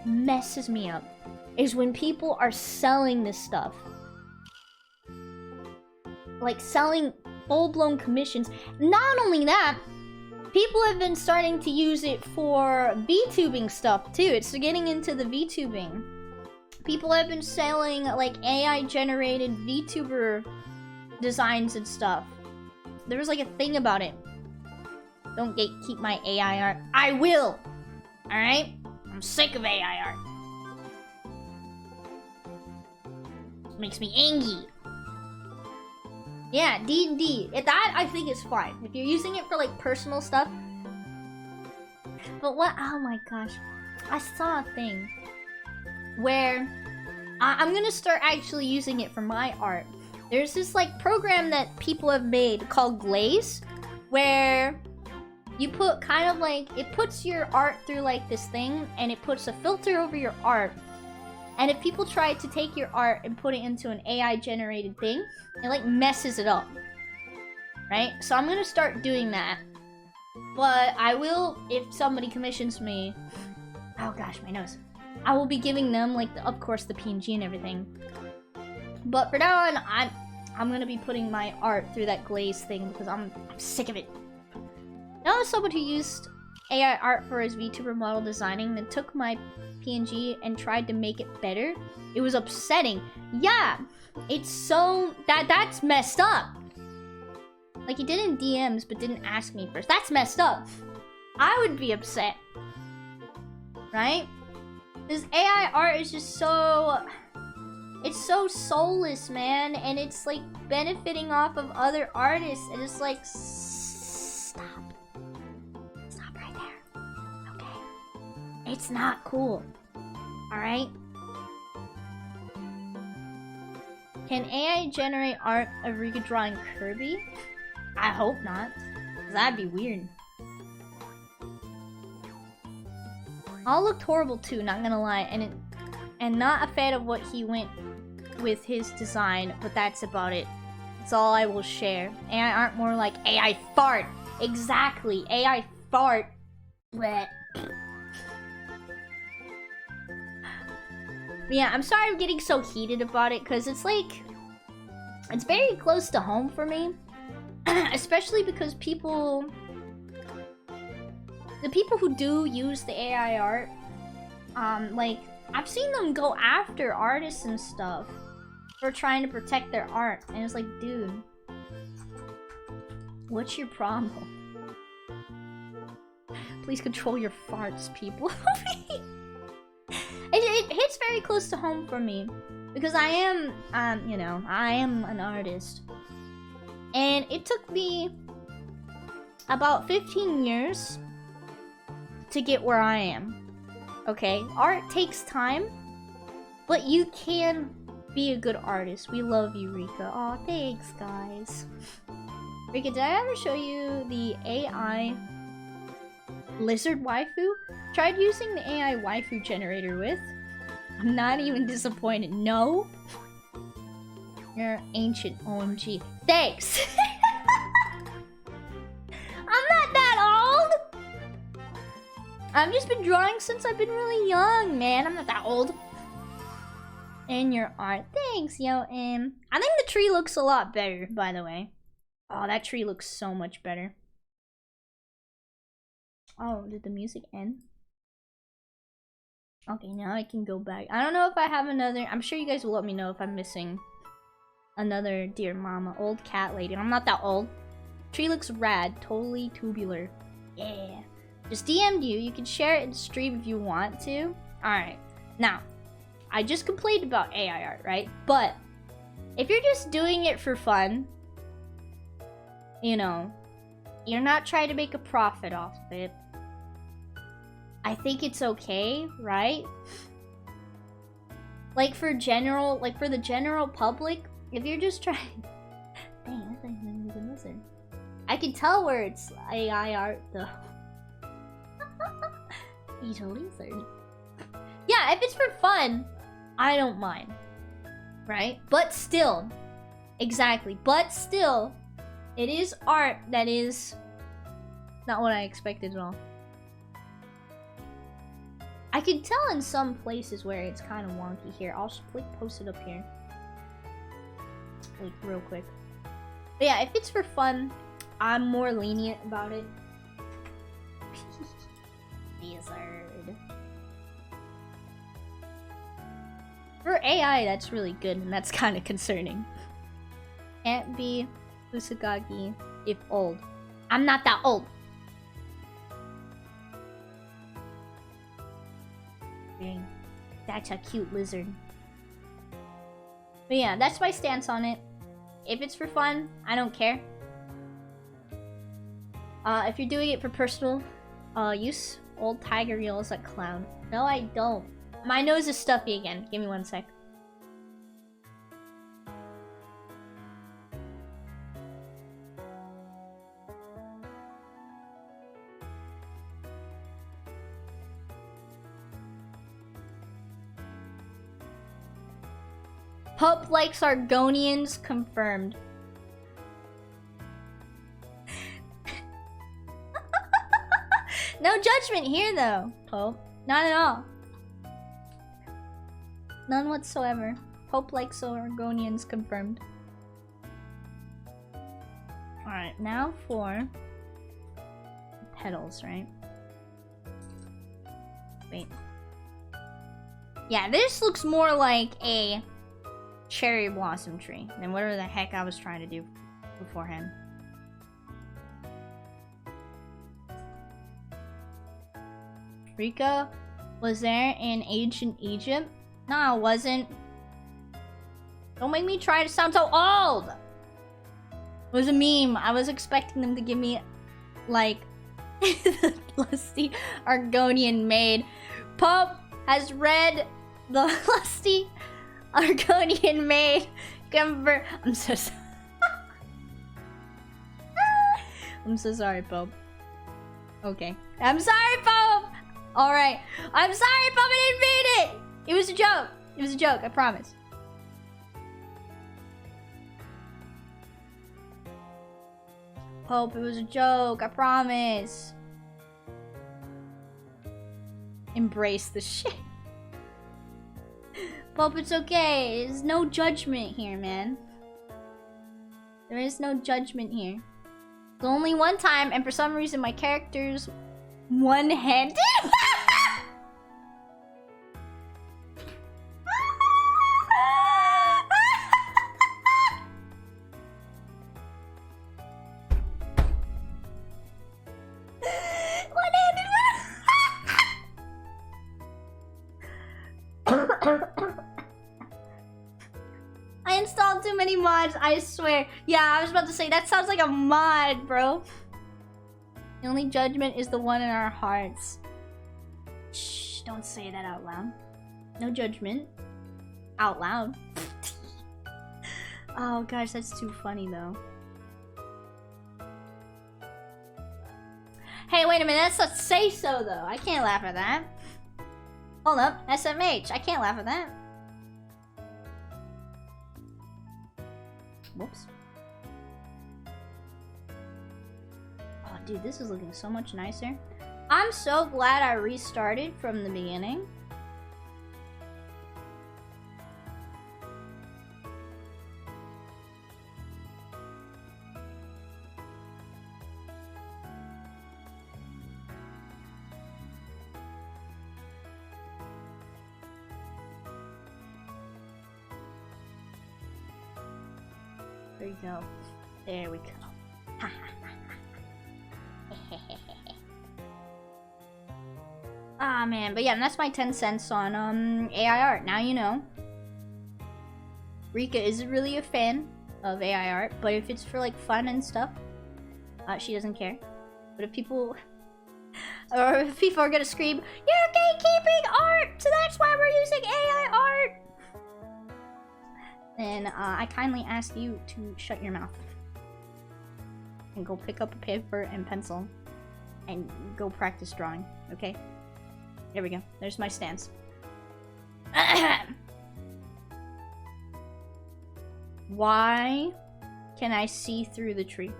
messes me up is when people are selling this stuff. Like selling full-blown commissions. Not only that, people have been starting to use it for VTubing stuff too. It's getting into the VTubing. People have been selling like AI-generated VTuber designs and stuff. There was like a thing about it. Don't gatekeep my AI art. I will! Alright? I'm sick of AI art. Makes me angry. Yeah, D&D. That I think is fine. If you're using it for like personal stuff. But what? Oh my gosh. I saw a thing where I'm gonna start actually using it for my art. There's this like program that people have made called Glaze, where you put kind of like, it puts your art through like this thing and it puts a filter over your art. And if people try to take your art and put it into an AI generated thing, it like messes it up. Right? So I'm gonna start doing that. But I will, if somebody commissions me, oh gosh, my nose. I will be giving them like, of course, the PNG and everything. But for now on, I'm gonna be putting my art through that Glaze thing because I'm sick of it. Now as someone who used AI art for his VTuber model designing, then took my PNG and tried to make it better, it was upsetting. Yeah, it's so that's messed up. Like he did in DMs but didn't ask me first. That's messed up. I would be upset, right? This AI art is just so, it's so soulless, man, and it's like benefiting off of other artists, and it's like, stop right there, okay? It's not cool, all right? Can AI generate art of Rika drawing Kirby? I hope not, because that'd be weird. All looked horrible too, not gonna lie, and not a fan of what he went with his design, but that's about it. That's all I will share. AI aren't more like AI fart. Exactly, AI fart. Blech. Yeah, I'm sorry I'm getting so heated about it, because it's like, it's very close to home for me. Especially because people, the people who do use the AI art, like, I've seen them go after artists and stuff for trying to protect their art. And it's like, dude, what's your problem? Please control your farts, people. It hits very close to home for me. Because I am, you know, I am an artist. And it took me about 15 years to get where I am. Okay, art takes time, but you can be a good artist. We love you, Rika. Aw, thanks, guys. Rika, did I ever show you the AI lizard waifu? Tried using the AI waifu generator with. I'm not even disappointed. No? You're ancient, OMG. Thanks! I'm not that old! I've just been drawing since I've been really young, man. I'm not that old. And your art. Thanks, yo. I think the tree looks a lot better, by the way. Oh, that tree looks so much better. Oh, did the music end? Okay, now I can go back. I don't know if I have another... I'm sure you guys will let me know if I'm missing another Dear Mama. Old cat lady. I'm not that old. Tree looks rad. Totally tubular. Yeah. Just DM'd you. You can share it in stream if you want to. Alright. Now, I just complained about AI art, right? But if you're just doing it for fun, you know, you're not trying to make a profit off of it, I think it's okay, right? Like for the general public, if you're just trying... Dang, that's not even a lizard. I can tell where it's AI art though. Eat a lizard. Yeah, if it's for fun, I don't mind. Right? But still, exactly. But still, it is art that is not what I expected at all. I can tell in some places where it's kind of wonky here. I'll just post it up here. Like, real quick. But yeah, if it's for fun, I'm more lenient about it. Wizard. For AI, that's really good, and that's kind of concerning. Can't be Usagagi if old. I'm not that old. Dang. That's a cute lizard. But yeah, that's my stance on it. If it's for fun, I don't care. If you're doing it for personal use, old tiger yells at clown. No, I don't. My nose is stuffy again. Give me 1 sec. Pup likes Argonians confirmed. No judgment here though, Pope. Not at all. None whatsoever. Pope likes Argonians confirmed. Alright, now for petals, right? Wait. Yeah, this looks more like a cherry blossom tree than whatever the heck I was trying to do beforehand. Rika was there in ancient Egypt? No, I wasn't. Don't make me try to sound so old! It was a meme. I was expecting them to give me, like, the lusty Argonian maid. Pope has read the lusty Argonian maid. I'm so sorry. I'm so sorry, Pope. Okay. I'm sorry, Pope! Alright. I'm sorry, Pope, I didn't mean it! It was a joke. It was a joke, I promise. Pope, it was a joke, I promise. Embrace the shit. Pope, it's okay. There's no judgment here, man. There is no judgment here. It's only one time, and for some reason my character's one-handed. I installed too many mods, I swear. Yeah, I was about to say, that sounds like a mod, bro. The only judgment is the one in our hearts. Shh, don't say that out loud. No judgment. Out loud. Oh gosh, that's too funny though. Hey, wait a minute, that's a say-so though. I can't laugh at that. Hold up, SMH, I can't laugh at that. Whoops. Oh, dude, this is looking so much nicer. I'm so glad I restarted from the beginning. There you go. There we go. Ah, man. But yeah, that's my 10 cents on AI art. Now you know. Rika isn't really a fan of AI art, but if it's for like fun and stuff, she doesn't care. But if people... or if people are gonna scream, "You're gatekeeping art! So that's why we're using AI art!" then I kindly ask you to shut your mouth and go pick up a paper and pencil and go practice drawing, okay? There we go. There's my stance. Why can I see through the tree?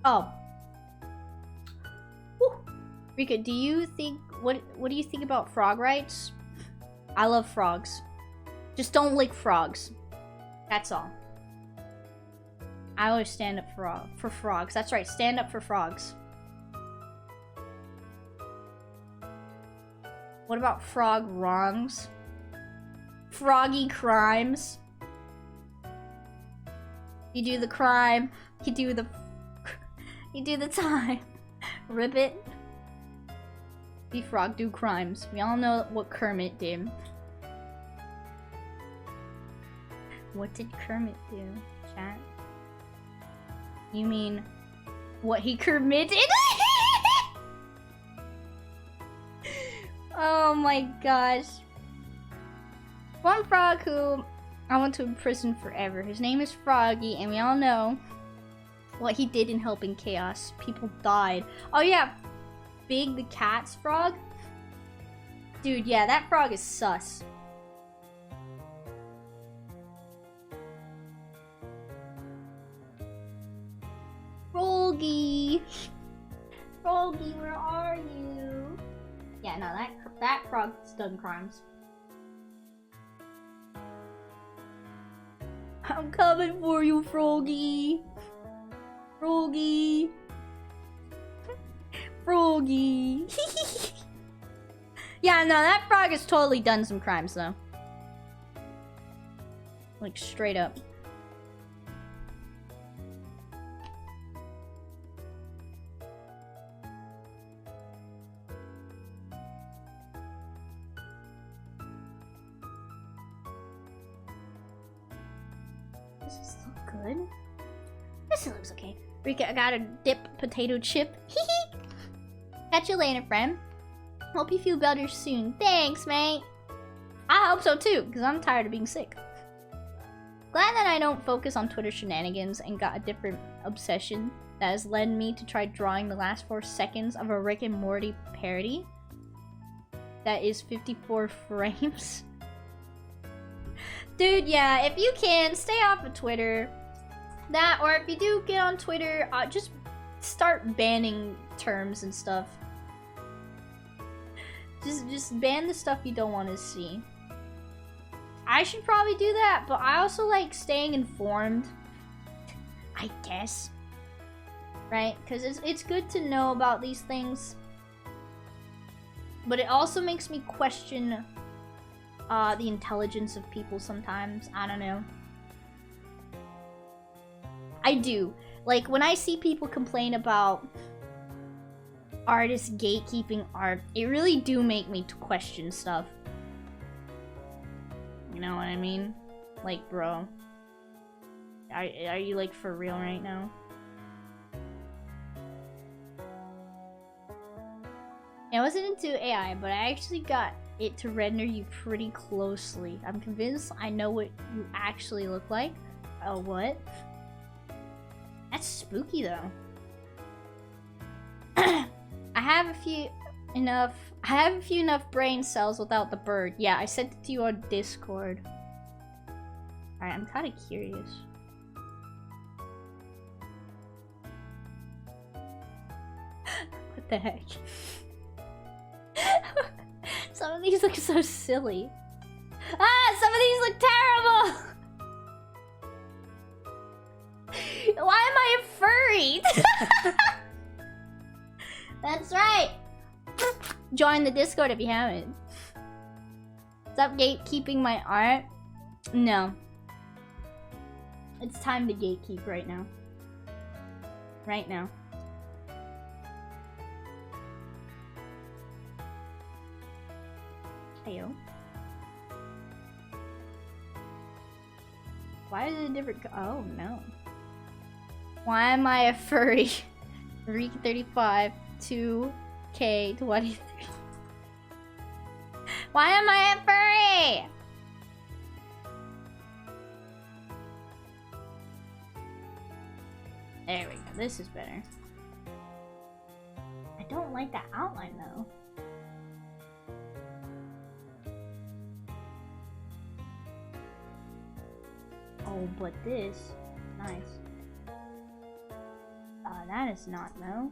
Oh. Whew. Rika, do you think what do you think about frog rights? I love frogs. Just don't lick frogs. That's all. I always stand up for frogs. That's right, stand up for frogs. What about frog wrongs? Froggy crimes? You do the crime, you do the time. Ribbit. Be frog do crimes. We all know what Kermit did. What did Kermit do, chat? You mean what he committed? Oh my gosh. One frog who I want to imprison forever. His name is Froggy, and we all know what he did in helping chaos. People died. Oh yeah, Big the cat's frog? Dude, yeah, that frog is sus. Froggy! Froggy, where are you? Yeah, no, that frog's done crimes. I'm coming for you, Froggy! Froggy! Froggy! Yeah, no, that frog has totally done some crimes, though. Like, straight up. Does this look good? This looks okay. Rika, I got a dip potato chip. Hee. Catch you later, friend. Hope you feel better soon. Thanks, mate. I hope so too, because I'm tired of being sick. Glad that I don't focus on Twitter shenanigans and got a different obsession that has led me to try drawing the last 4 seconds of a Rick and Morty parody. That is 54 frames. Dude, yeah, if you can, stay off of Twitter. That, or if you do get on Twitter, just start banning terms and stuff. Just ban the stuff you don't want to see. I should probably do that, but I also like staying informed, I guess. Right? Because it's good to know about these things. But it also makes me question the intelligence of people sometimes. I don't know. I do. Like, when I see people complain about artists gatekeeping art, it really do make me question stuff. You know what I mean? Like, bro. Are you, like, for real right now? I wasn't into AI, but I actually got it to render you pretty closely. I'm convinced I know what you actually look like. Oh, what? That's spooky, though. I have a few enough brain cells without the bird. Yeah, I sent it to you on Discord. Alright, I'm kind of curious. What the heck? Some of these look so silly. Ah, some of these look terrible! Why am I a furry? That's right! Join the Discord if you haven't. Stop gatekeeping my art? No. It's time to gatekeep right now. Right now. Heyo. Why is it a different oh no. Why am I a furry? Reek 35 2K 23. Why am I a furry? There we go. This is better. I don't like that outline though. Oh but this, nice. That is not no.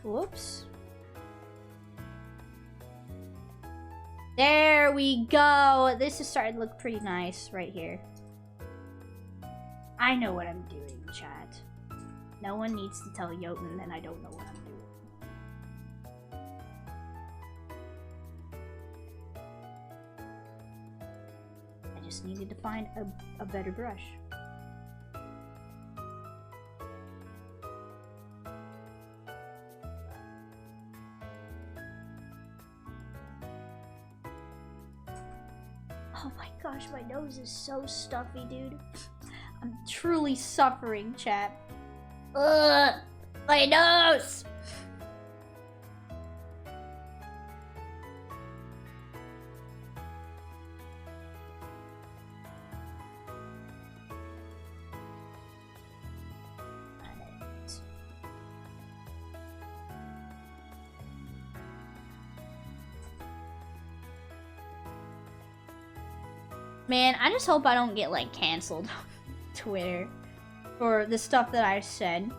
Whoops. There we go. This is starting to look pretty nice right here. I know what I'm doing, chat. No one needs to tell Jotun that I don't know what I'm doing. I just needed to find a better brush. Oh my gosh, my nose is so stuffy, dude. I'm truly suffering, chat. Ugh! My nose! Man, I just hope I don't get, like, canceled on Twitter for the stuff that I said.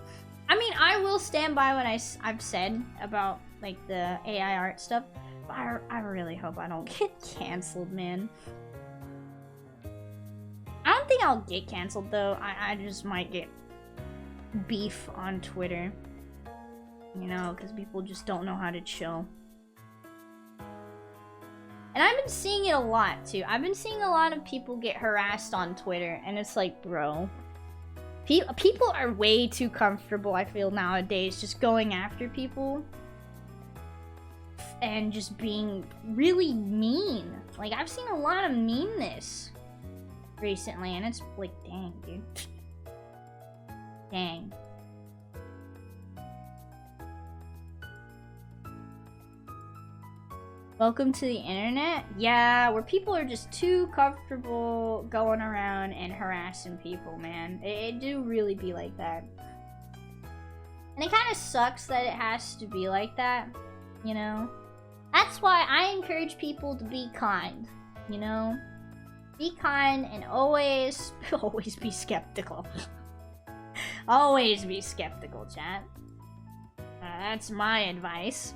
I mean, I will stand by what I've said about, like, the AI art stuff, but I really hope I don't get canceled, man. I don't think I'll get canceled, though. I just might get beef on Twitter. You know, because people just don't know how to chill. And I've been seeing it a lot, too. I've been seeing a lot of people get harassed on Twitter, and it's like, bro. People are way too comfortable, I feel, nowadays, just going after people. And just being really mean. Like, I've seen a lot of meanness recently, and it's like, dang, dude. Dang. Welcome to the internet? Yeah, where people are just too comfortable going around and harassing people, man. It do really be like that. And it kind of sucks that it has to be like that, you know? That's why I encourage people to be kind, you know? Be kind and always be skeptical. Always be skeptical, chat. That's my advice.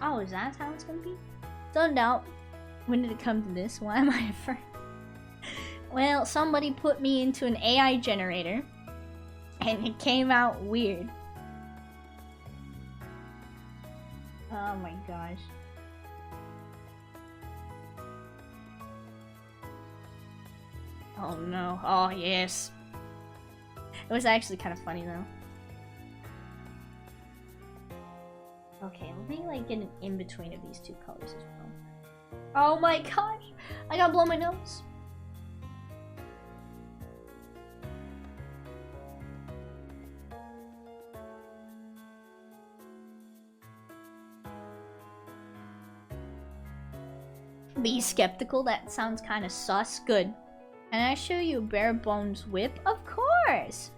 Oh, is that how it's gonna be? So no. When did it come to this? Why am I a friend? Well, somebody put me into an AI generator, and it came out weird. Oh my gosh. Oh no. Oh yes. It was actually kind of funny though. Okay, let me like get an in-between of these two colors as well. Oh my gosh! I gotta blow my nose. Be skeptical? That sounds kind of sus. Good. Can I show you a bare bones whip? Of course!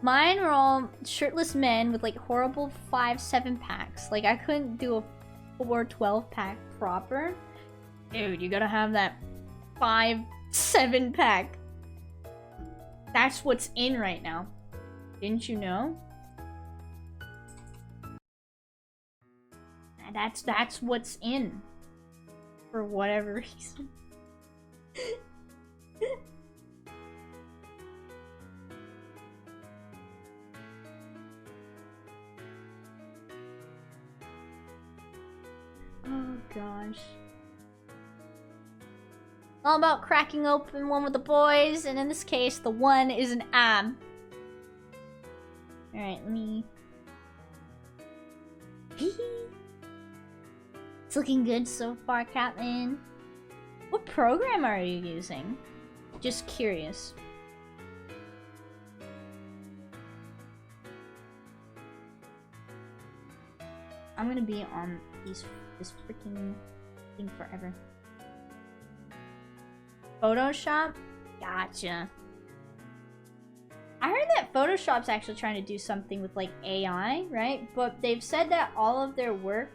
Mine were all shirtless men with like horrible 5-7 packs. Like I couldn't do a 4-12 pack proper. Dude, you gotta have that 5-7 pack. That's what's in right now. Didn't you know? That's what's in. For whatever reason. Oh gosh. All about cracking open one with the boys, and in this case, the one is an ab. Alright, let me... It's looking good so far, Captain. What program are you using? Just curious. I'm gonna be on this freaking thing forever. Photoshop? Gotcha. I heard that Photoshop's actually trying to do something with like AI, right? But they've said that all of their work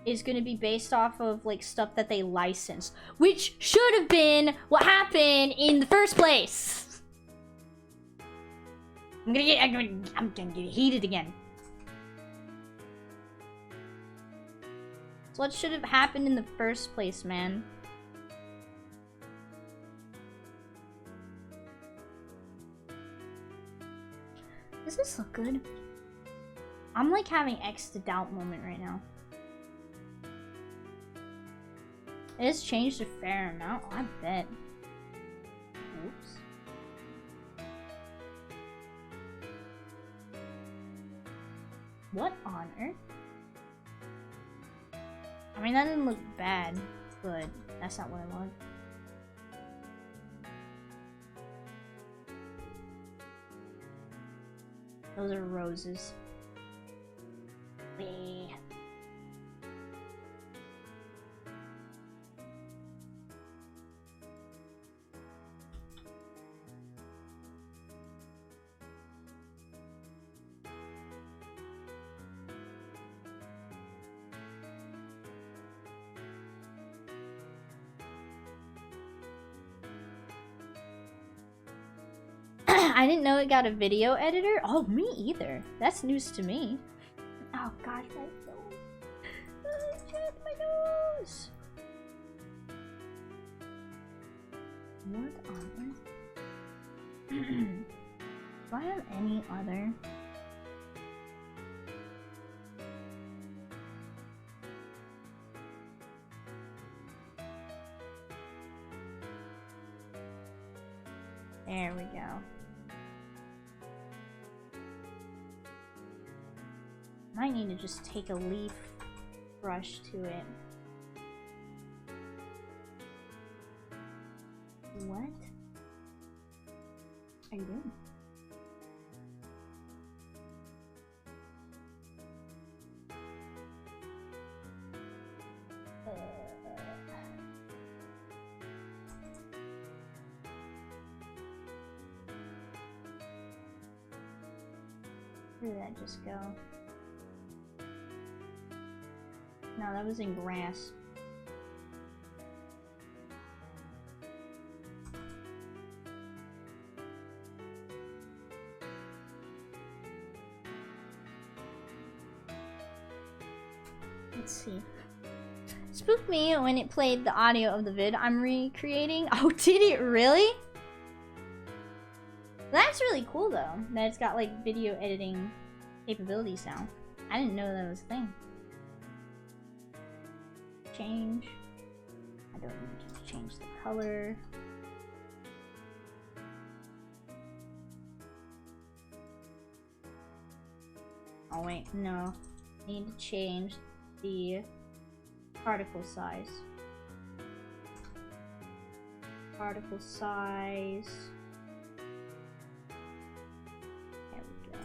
is going to be based off of like stuff that they license, which should have been what happened in the first place. I'm gonna get heated again. So what should have happened in the first place, man? Does this look good? I'm like having X to doubt moment right now. It has changed a fair amount. Oh, I bet. Oops. What on earth? I mean, that didn't look bad, but that's not what I want. Those are roses. Bleh. I didn't know it got a video editor. Oh, me either. That's news to me. Oh gosh, my nose. Oh, shit, my nose. What on earth? Do I have any other? There we go. Might need to just take a leaf brush to it. What are you doing? Where did that just go? No, that was in grass. Let's see. Spooked me when it played the audio of the vid I'm recreating. Oh, did it really? That's really cool though, that it's got like video editing capabilities now. I didn't know that was a thing. Change. I don't need to change the color. Oh wait, no. I need to change the particle size. Particle size. There we go.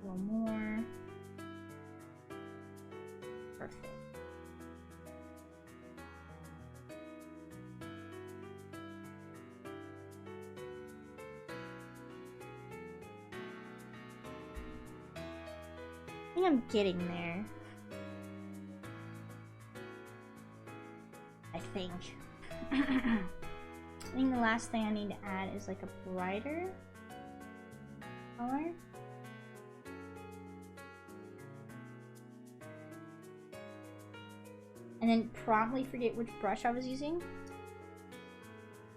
A little more. Perfect. I think I'm getting there. I think. I think the last thing I need to add is like a brighter color. And then promptly forget which brush I was using.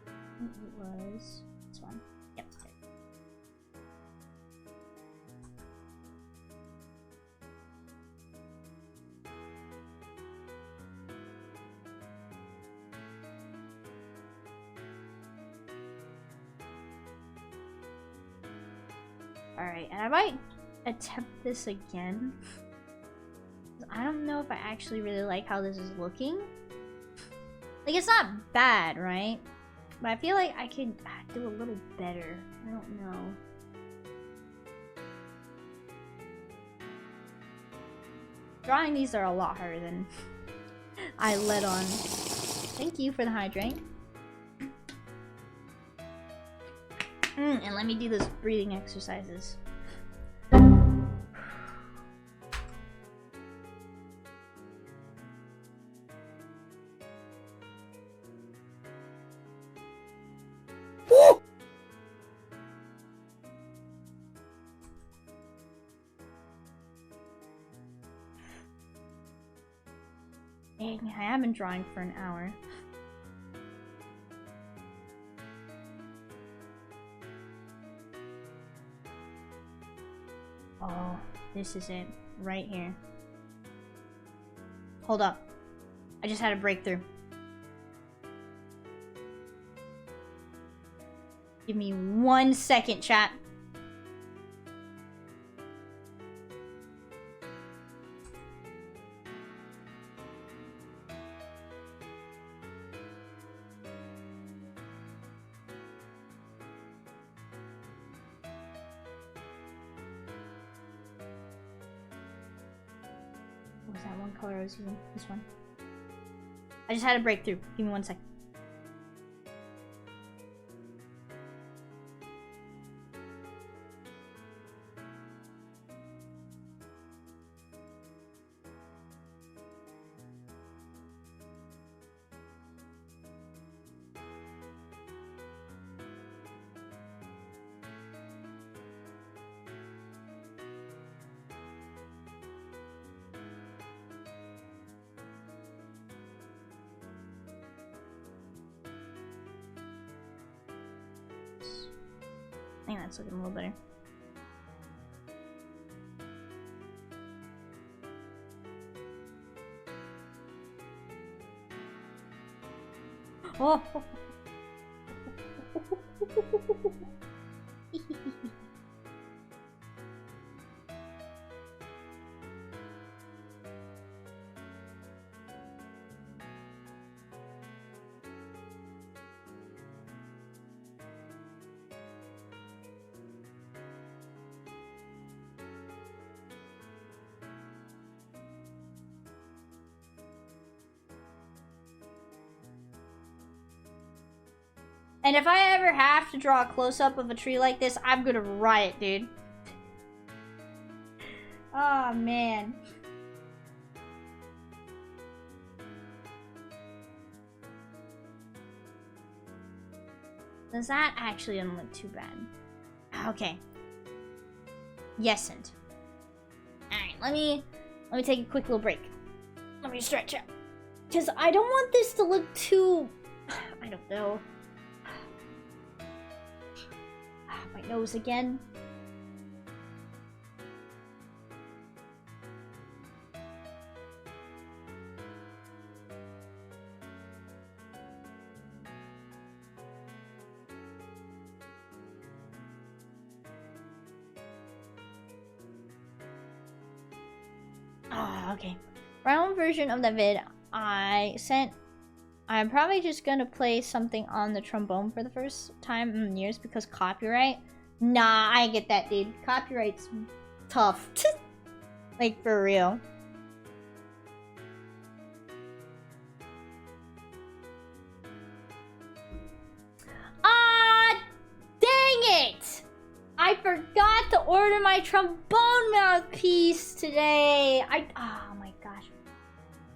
I think it was this one. Yep. Alright, and I might attempt this again. I don't know if I actually really like how this is looking. Like, it's not bad, right? But I feel like I could do a little better. I don't know. Drawing these are a lot harder than I let on. Thank you for the hydrate. And let me do those breathing exercises. Dang, I have been drawing for an hour. Oh, this is it. Right here. Hold up. I just had a breakthrough. Give me 1 second, chat. What was that one color I was using? This one. I just had a breakthrough. Give me 1 second. I think that's looking a little better. Oh! And if I ever have to draw a close-up of a tree like this, I'm gonna riot, dude. Oh, man. Does that actually doesn't look too bad? Okay. Yesn't. Alright, let me take a quick little break. Let me stretch out. Because I don't want this to look too... I don't know. My nose again. Okay. Round version of the vid I sent. I'm probably just gonna play something on the trombone for the first time in years because copyright. Nah, I get that, dude. Copyright's tough. Like, for real. Ah, dang it! I forgot to order my trombone mouthpiece today. Oh my gosh.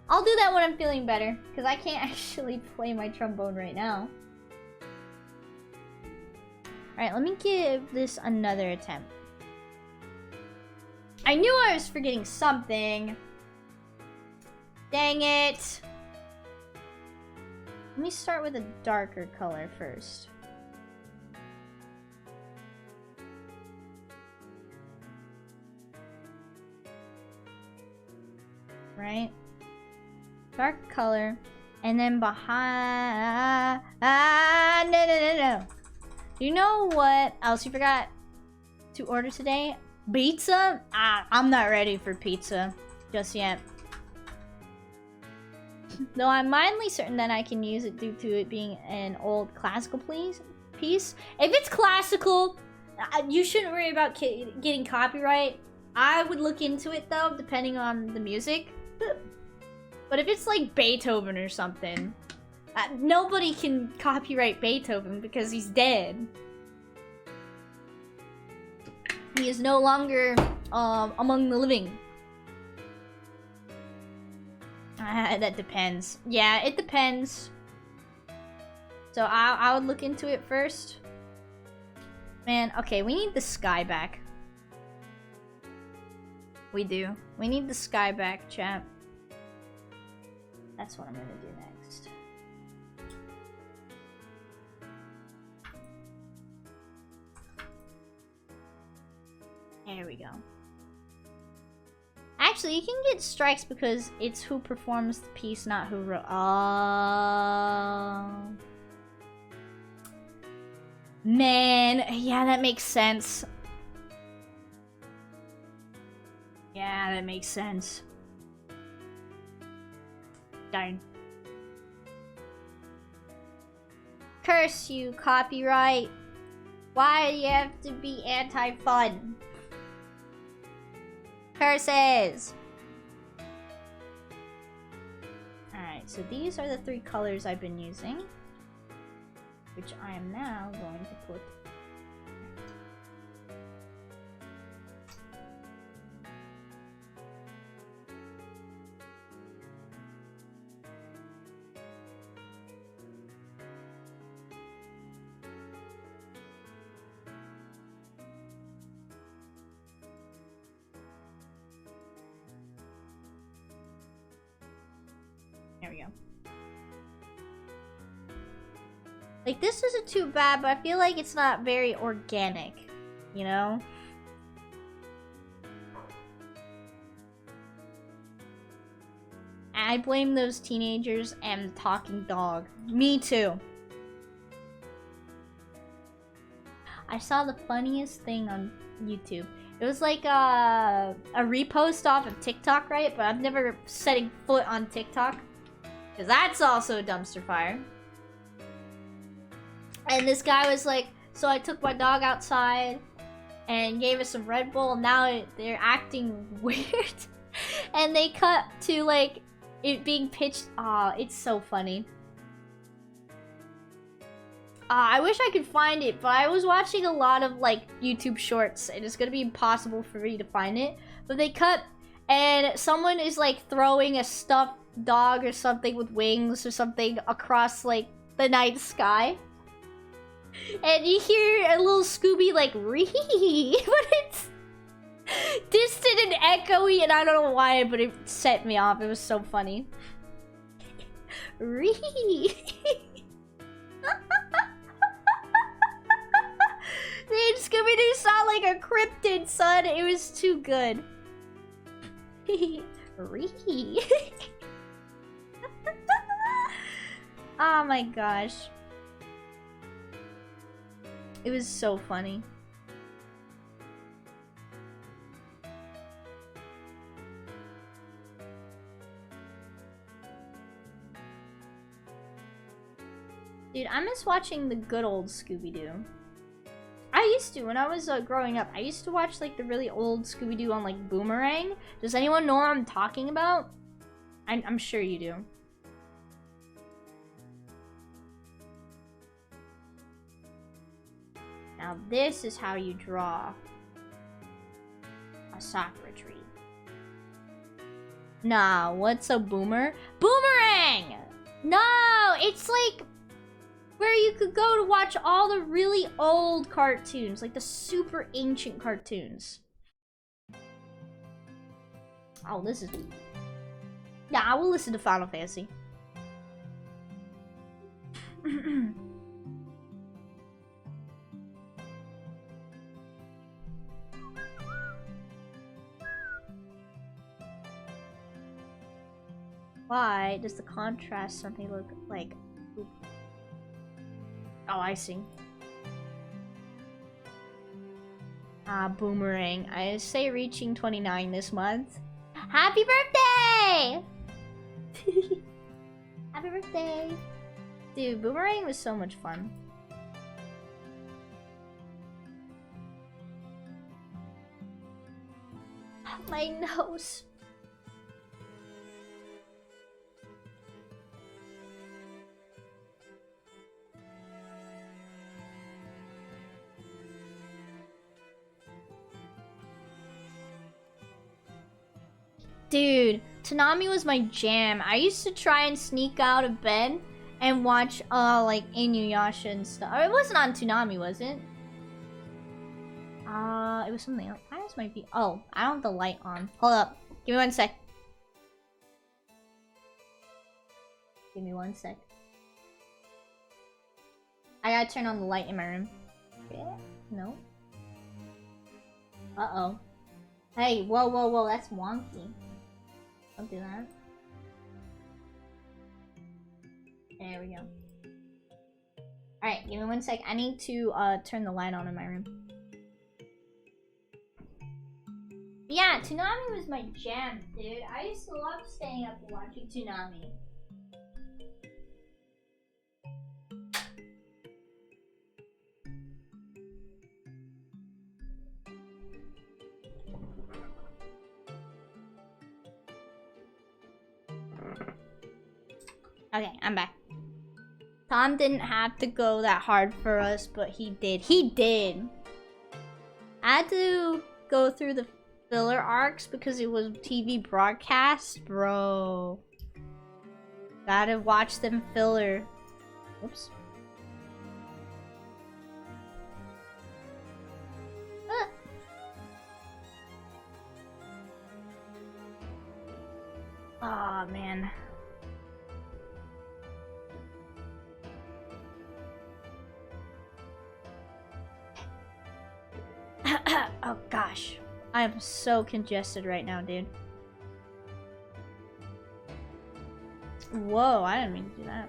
I'll do that when I'm feeling better, because I can't actually play my trombone right now. Alright, let me give this another attempt. I knew I was forgetting something. Dang it. Let me start with a darker color first. Right? Dark color, and then behind... no. You know what else you forgot to order today? Pizza? I'm not ready for pizza just yet. Though I'm mildly certain that I can use it due to it being an old classical piece. If it's classical, you shouldn't worry about getting copyright. I would look into it though, depending on the music. But if it's like Beethoven or something, nobody can copyright Beethoven because he's dead. He is no longer among the living. That depends. Yeah, it depends. So I would look into it first. Man, okay, we need the sky back. We do. We need the sky back, chat. That's what I'm gonna do next. There we go. Actually, you can get strikes because it's who performs the piece, not who wrote. Oh. Man, yeah, that makes sense. Yeah, that makes sense. Darn. Curse you, copyright. Why do you have to be anti-fun? Curses! Alright, so these are the 3 colors I've been using, which I am now going to put. There we go. Like, this isn't too bad, but I feel like it's not very organic, you know? I blame those teenagers and the talking dog. Me too. I saw the funniest thing on YouTube. It was like a repost off of TikTok, right? But I've never setting foot on TikTok. Because that's also a dumpster fire. And this guy was like, so I took my dog outside and gave it some Red Bull. And now they're acting weird. And they cut to like it being pitched. Aw, it's so funny. I wish I could find it, but I was watching a lot of like YouTube shorts and it's gonna be impossible for me to find it. But they cut and someone is like throwing a stuffed dog or something with wings or something across like the night sky. And you hear a little Scooby like ree, but it's distant and echoey, and I don't know why, but it set me off. It was so funny. Ree. Dude, Scooby-Doo sound like a cryptid, son. It was too good. Ree. Oh my gosh. It was so funny. Dude, I miss watching the good old Scooby-Doo. I used to, when I was growing up, I used to watch like the really old Scooby-Doo on like Boomerang. Does anyone know what I'm talking about? I'm sure you do. Now this is how you draw a Sakura tree. Nah, what's a boomer? Boomerang! No, it's like where you could go to watch all the really old cartoons, like the super ancient cartoons. I'll listen. Yeah, I will listen to Final Fantasy. Why does the contrast something look like? Oop. Oh, I see. Boomerang. I say reaching 29 this month. Happy birthday! Happy birthday! Dude, Boomerang was so much fun. My nose. Dude, Toonami was my jam. I used to try and sneak out of bed and watch, like, Inuyasha and stuff. It wasn't on Toonami, was it? It was something else. This might be. Oh, I don't have the light on. Hold up. Give me 1 sec. Give me 1 sec. I gotta turn on the light in my room. Yeah. No. Uh-oh. Hey, whoa, whoa, whoa. That's wonky. Don't do that. There we go. Alright, give me 1 sec. I need to turn the light on in my room. Yeah, Toonami was my jam, dude. I used to love staying up and watching Toonami. Okay, I'm back. Tom didn't have to go that hard for us, but he did. He did! I had to go through the filler arcs because it was TV broadcast, bro. Gotta watch them filler. Oops. Oh man. Oh gosh. I am so congested right now, dude. Whoa, I didn't mean to do that.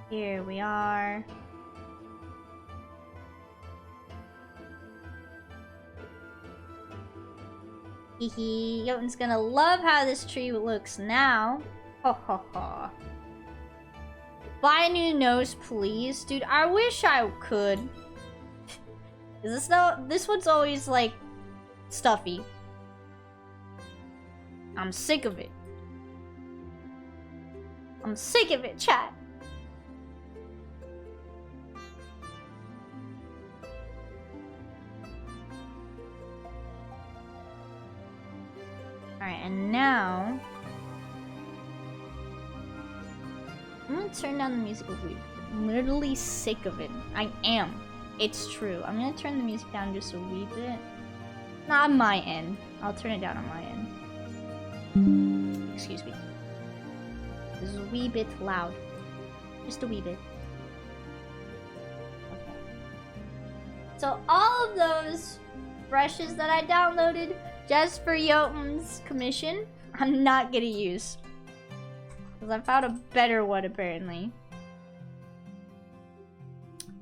Here we are. Hehe, Jotun's gonna love how this tree looks now. Ho ho ho. Buy a new nose, please. Dude, I wish I could. Is this one's always, like, stuffy. I'm sick of it. I'm sick of it, chat. Alright, and now... I'm gonna turn down the music a bit. I'm literally sick of it. I am. It's true. I'm gonna turn the music down just a wee bit. Not on my end. I'll turn it down on my end. Excuse me. This is a wee bit loud. Just a wee bit. Okay. So all of those brushes that I downloaded just for Jotun's commission, I'm not gonna use. Because I found a better one, apparently.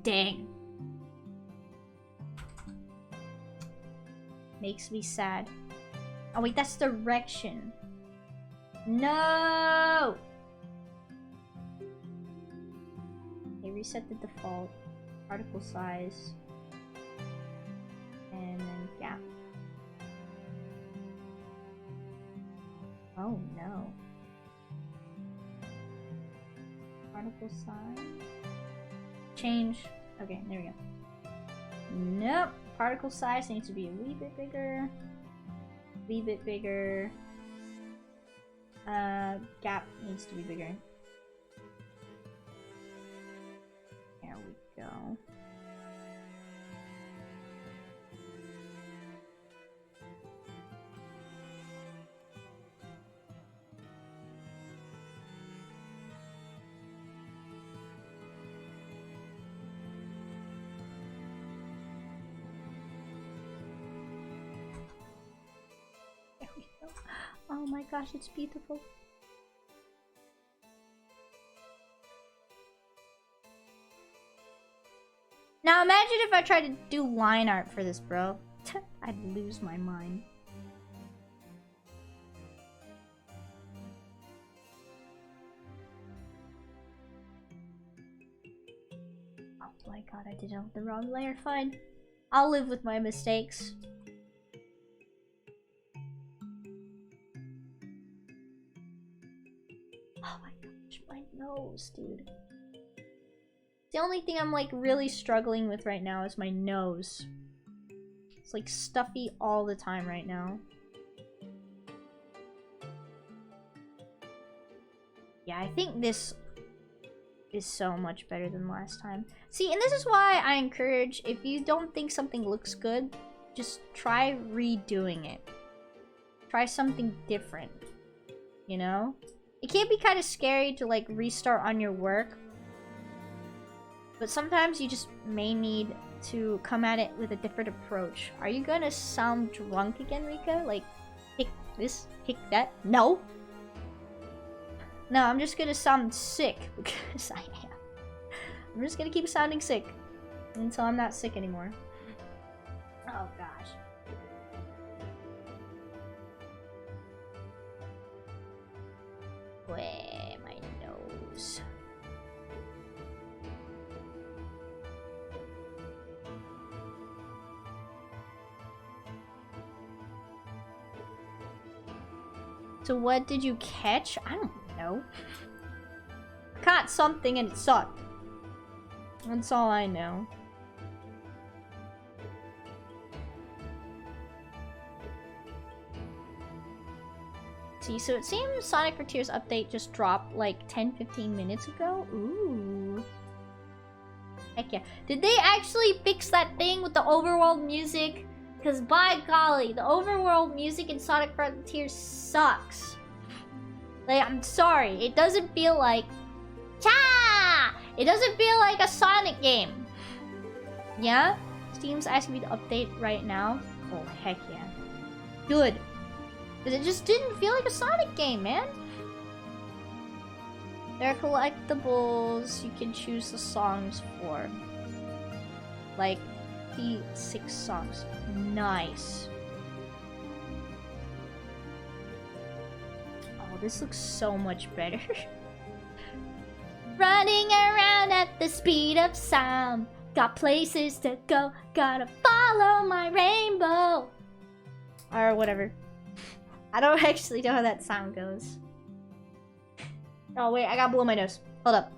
Dang. Makes me sad. Oh wait, that's direction. No! Okay, reset the default. Particle size. And then gap. Oh no. Particle size. Change. Okay, there we go. Nope. Particle size needs to be a wee bit bigger. Wee bit bigger. Gap needs to be bigger. There we go. Oh my gosh, it's beautiful. Now imagine if I tried to do line art for this, bro. I'd lose my mind. my god, I did it on the wrong layer. Fine. I'll live with my mistakes. Oh my gosh, my nose, dude. The only thing I'm like really struggling with right now is my nose. It's like stuffy all the time right now. Yeah, I think this is so much better than last time. See, and this is why I encourage, if you don't think something looks good, just try redoing it. Try something different, you know? It can be kind of scary to like restart on your work, but sometimes you just may need to come at it with a different approach. Are you gonna sound drunk again, Rika? Like, kick this, kick that? No! No, I'm just gonna sound sick, because I am. I'm just gonna keep sounding sick until I'm not sick anymore. Oh gosh. Where my nose? So what did you catch? I don't know. I caught something and it sucked. That's all I know. See, so it seems Sonic Frontiers update just dropped like 10-15 minutes ago. Ooh. Heck yeah. Did they actually fix that thing with the overworld music? Because by golly, the overworld music in Sonic Frontiers sucks. Like, I'm sorry. It doesn't feel like... Cha! It doesn't feel like a Sonic game. Yeah? Steam's asking me to update right now. Oh, heck yeah. Good. Because it just didn't feel like a Sonic game, man. There are collectibles you can choose the songs for. Like, the 6 songs. Nice. Oh, this looks so much better. Running around at the speed of sound. Got places to go. Gotta follow my rainbow. Or whatever. I don't actually know how that sound goes. Oh, wait. I gotta blow my nose. Hold up.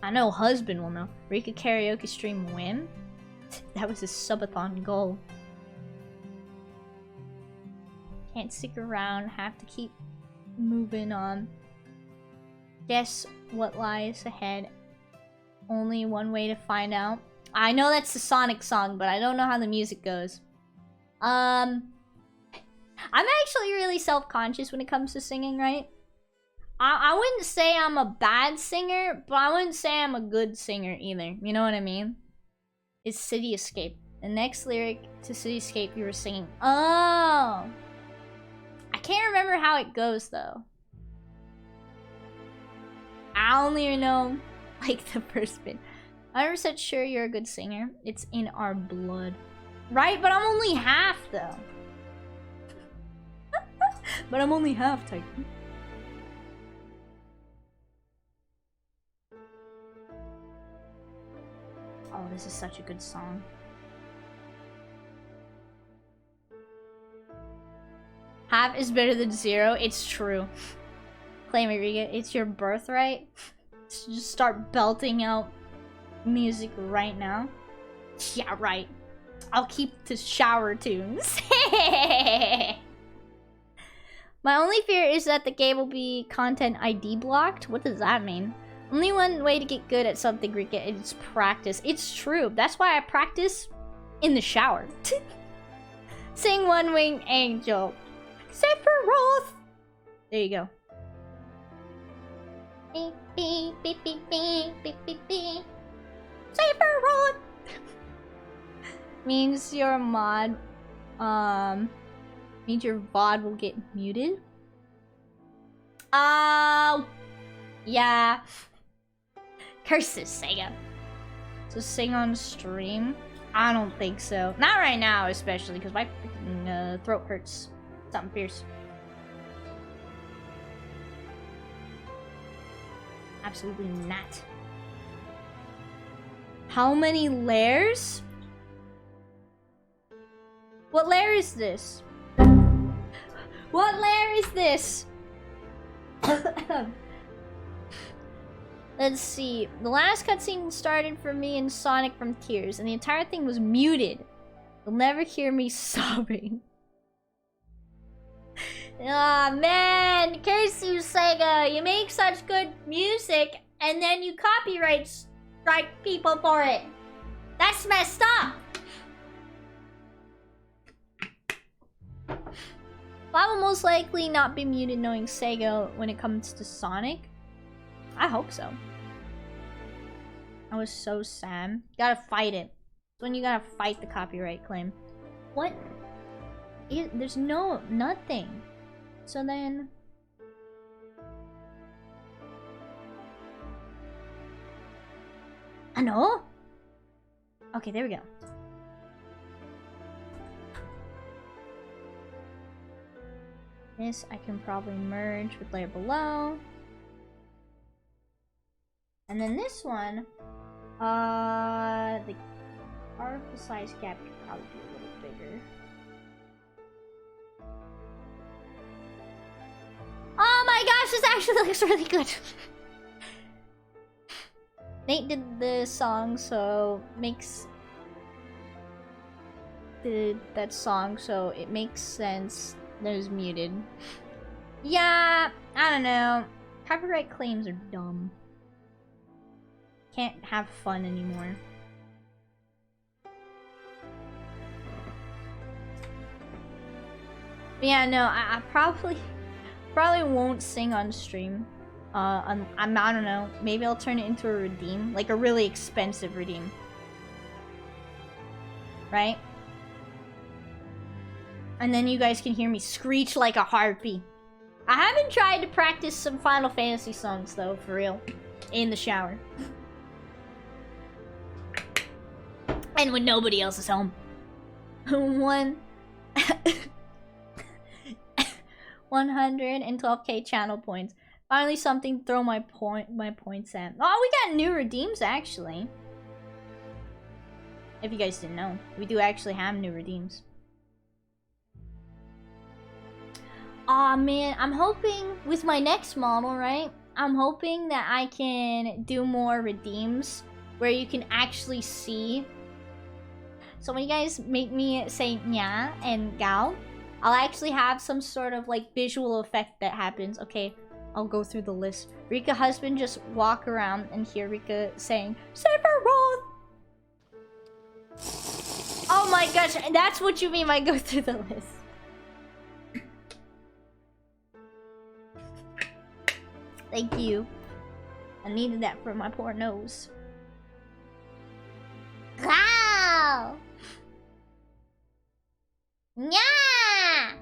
I know husband will know. Rika karaoke stream win? That was a subathon goal. Can't stick around, have to keep moving on. Guess what lies ahead. Only one way to find out. I know that's the Sonic song, but I don't know how the music goes. I'm actually really self-conscious when it comes to singing, right? I wouldn't say I'm a bad singer, but I wouldn't say I'm a good singer either. You know what I mean? It's City Escape. The next lyric to City Escape you were singing. Oh! I can't remember how it goes, though. I only know, like, the first bit. 100% sure you're a good singer. It's in our blood. Right? But I'm only half, though. But I'm only half, Titan. Oh, this is such a good song. Half is better than 0. It's true. Claim it, Riga. It's your birthright. Just start belting out music right now. Yeah, right. I'll keep the shower tunes. My only fear is that the game will be content ID blocked. What does that mean? Only one way to get good at something, Rika, is practice. It's true. That's why I practice in the shower. Sing One Winged Angel. Sephiroth! There you go. Beep, beep, beep, beep, beep, beep, beep, beep. Sephiroth! Means your mod, means your VOD will get muted. Yeah. Curses, Sega. So sing on stream. I don't think so. Not right now, especially, because my freaking throat hurts. Something fierce. Absolutely not. How many layers? What layer is this? What layer is this? Let's see. The last cutscene started for me and Sonic from Tears, and the entire thing was muted. You'll never hear me sobbing. Ah, man. Curse you, Sega. You make such good music, and then you copyright strike people for it. That's messed up. I will most likely not be muted knowing Sega when it comes to Sonic. I hope so. I was so sad. Gotta fight it. It's when you gotta fight the copyright claim. What? There's nothing. So then... I know? Okay, there we go. This I can probably merge with layer below. And then this one, the particle size gap could probably be a little bigger. Oh my gosh, this actually looks really good. Nate did the song, so makes that song, so it makes sense that it was muted. Yeah, I don't know. Copyright claims are dumb. Can't have fun anymore. But yeah, no, I probably won't sing on stream. I don't know. Maybe I'll turn it into a redeem, like a really expensive redeem, right? And then you guys can hear me screech like a harpy. I haven't tried to practice some Final Fantasy songs though, for real, in the shower. And when nobody else is home. 112k channel points. Finally something to throw my points at. Oh, we got new redeems actually. If you guys didn't know, we do actually have new redeems. Aw, man, I'm hoping with my next model, right? I'm hoping that I can do more redeems where you can actually see. So when you guys make me say nya and gao, I'll actually have some sort of like visual effect that happens. Okay, I'll go through the list. Rika husband just walk around and hear Rika saying, Sephiroth! Oh my gosh, that's what you mean by go through the list. Thank you. I needed that for my poor nose. Wow! Yeah!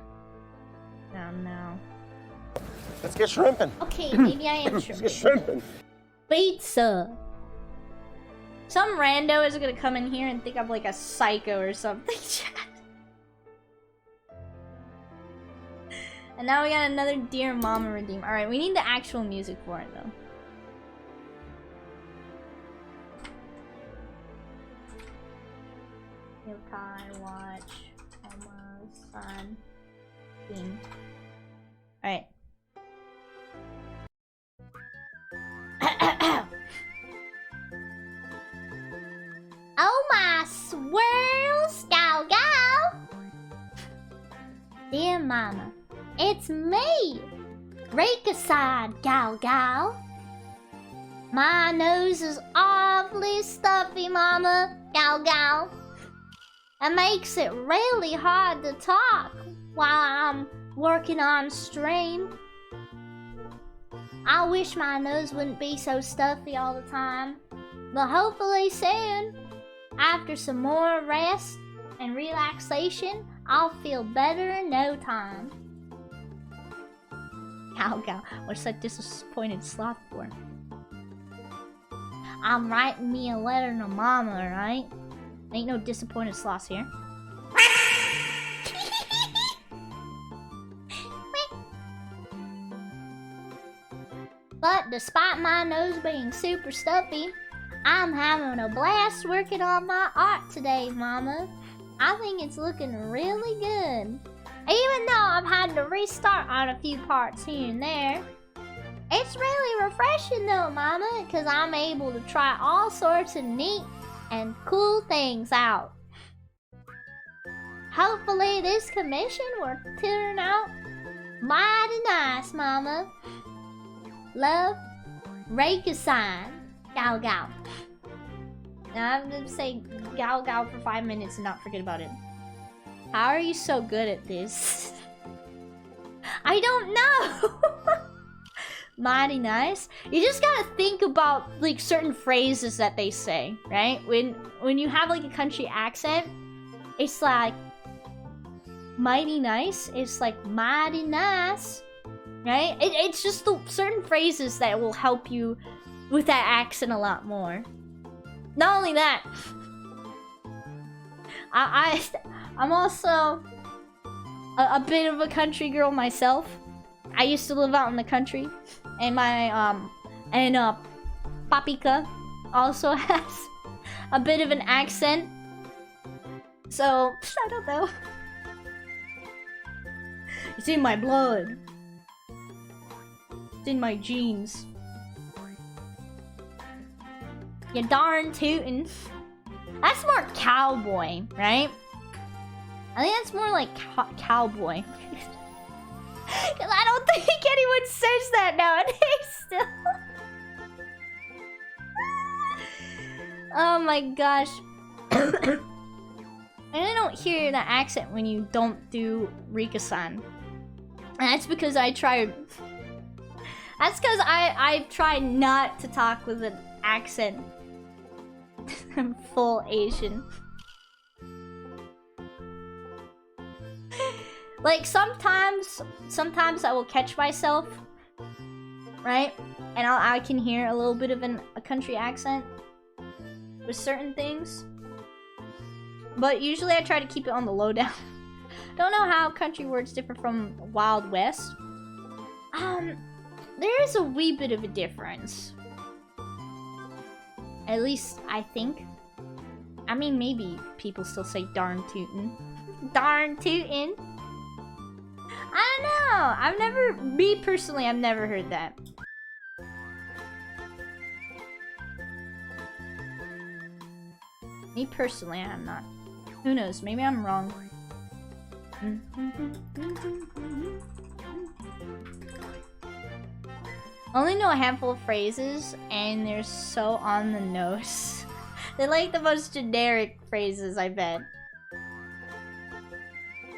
Oh no. Let's get shrimping. Okay, maybe I am Let's shrimping. get shrimping. Pizza. Some rando is gonna come in here and think I'm like a psycho or something. And now we got another Dear Mama redeem. Alright, we need the actual music for it though. Yokai, watch, Oma, Sun, theme. Alright. Oh my swirls, gal gal! Dear Mama, it's me, Rika-side gal gal. My nose is awfully stuffy, Mama, gal gal. It makes it really hard to talk while I'm working on stream. I wish my nose wouldn't be so stuffy all the time, but hopefully soon, after some more rest and relaxation, I'll feel better in no time. Gal gal, what's that disappointed sloth for? I'm writing me a letter to Mama, right? Ain't no disappointed sloths here. But despite my nose being super stuffy, I'm having a blast working on my art today, Mama. I think it's looking really good. Even though I've had to restart on a few parts here and there. It's really refreshing though, Mama, because I'm able to try all sorts of neat and cool things out. Hopefully this commission will turn out mighty nice, Mama. Love, Reika-san. Gal Gal. Now I'm gonna say Gal Gal for 5 minutes and not forget about it. How are you so good at this? I don't know! Mighty nice. You just gotta think about like certain phrases that they say, right? When you have like a country accent, it's like mighty nice. It's like mighty nice, right? It's just the certain phrases that will help you with that accent a lot more. Not only that, I'm also a bit of a country girl myself. I used to live out in the country, and my Papika also has a bit of an accent. So I don't know. It's in my blood. It's in my genes. You darn tootin'. That's more cowboy, right? I think that's more like cowboy. Because I don't think anyone says that nowadays still. Oh my gosh. And I don't hear that accent when you don't do Rika-san. And that's because I tried... That's because I tried not to talk with an accent. I'm full Asian. Like sometimes I will catch myself, right? And I can hear a little bit of a country accent with certain things. But usually I try to keep it on the lowdown. Don't know how country words differ from Wild West. There is a wee bit of a difference. At least, I think. I mean, maybe people still say darn tootin'. Darn tootin'. I don't know. Me personally, I've never heard that. Me personally, I'm not. Who knows? Maybe I'm wrong. I only know a handful of phrases, and they're so on the nose. They're like the most generic phrases, I bet.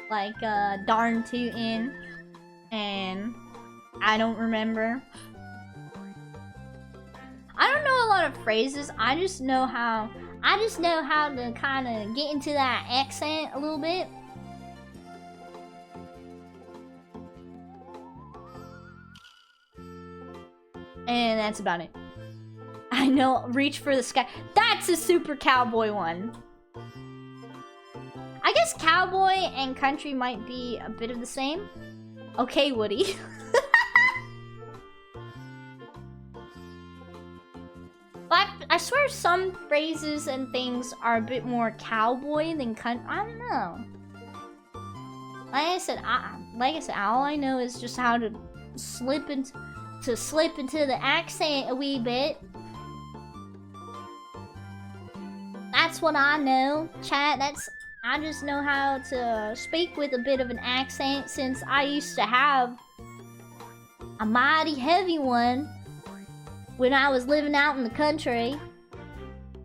Like, darn tootin', and I don't remember. I don't know a lot of phrases. I just know how to kind of get into that accent a little bit. And that's about it. I know, reach for the sky. That's a super cowboy one. I guess cowboy and country might be a bit of the same. Okay, Woody. But I swear some phrases and things are a bit more cowboy than country. I don't know. Like I said, all I know is just how to slip into the accent a wee bit. That's what I know, chat. I just know how to speak with a bit of an accent since I used to have a mighty heavy one when I was living out in the country.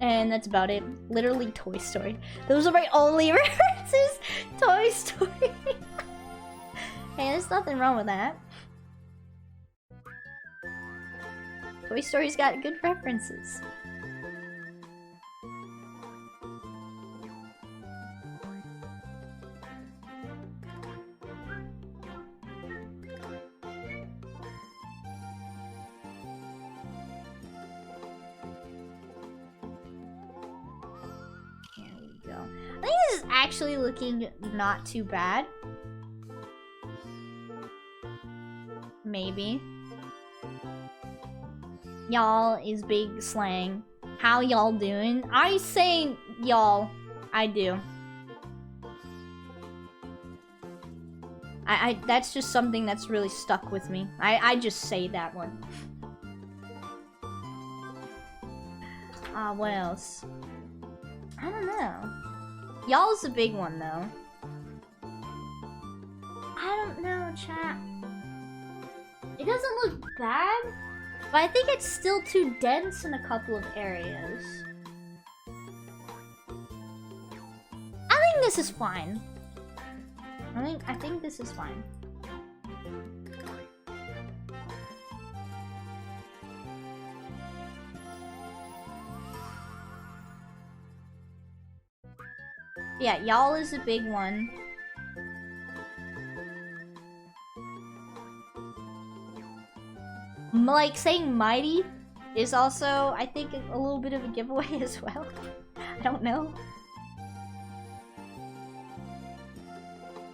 And that's about it. Literally Toy Story. Those are my only references. Toy Story. Hey, there's nothing wrong with that. Toy Story's got good references. There we actually looking not too bad. Maybe. Y'all is big slang. How y'all doing? I say y'all. I do. I that's just something that's really stuck with me. I just say that one. What else? I don't know. Y'all's a big one though. I don't know, chat. It doesn't look bad, but I think it's still too dense in a couple of areas. I think this is fine. I think this is fine. Yeah, y'all is a big one. Like, saying mighty is also, I think, a little bit of a giveaway as well. I don't know.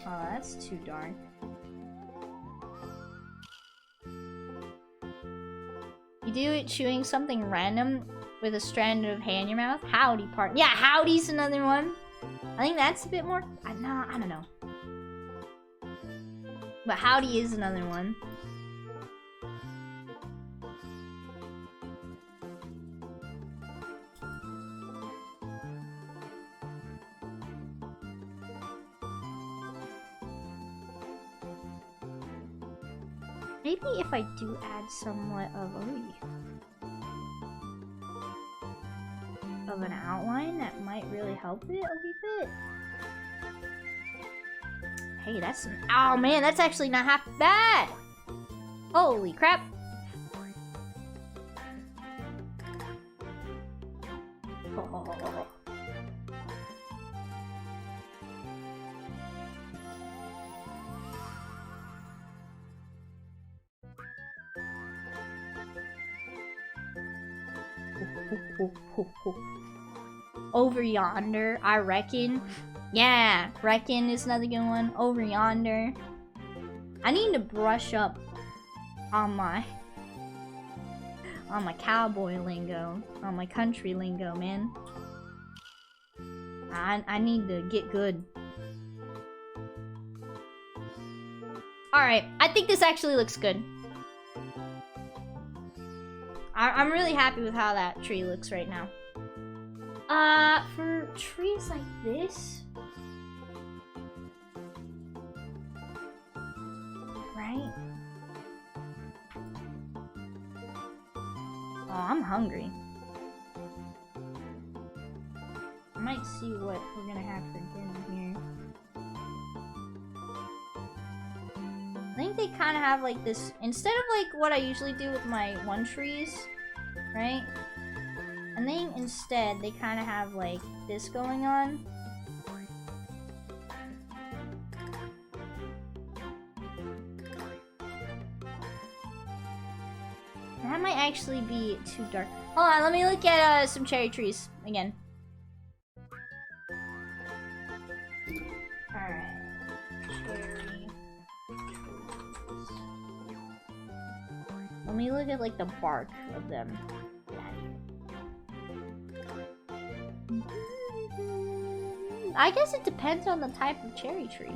Oh, that's too dark. You do it chewing something random with a strand of hay in your mouth? Howdy part. Yeah, howdy's another one. I think that's a bit more... no, I don't know. But howdy is another one. Maybe if I do add somewhat of an outline, that might really help it a wee bit. Hey, that's oh man, that's actually not half bad. Holy crap. Oh. Over yonder, I reckon. Yeah, reckon is another good one. Over yonder. I need to brush up on my cowboy lingo, on my country lingo, man. I need to get good. Alright, I think this actually looks good. I'm really happy with how that tree looks right now. For trees like this... Right? Oh, I'm hungry. I might see what we're gonna have for dinner here. I think they kind of have like this, instead of like what I usually do with my one trees, right? I think instead they kind of have like this going on. That might actually be too dark. Hold on, let me look at some cherry trees again. Alright. Cherry trees. Let me look at like the bark of them. I guess it depends on the type of cherry tree.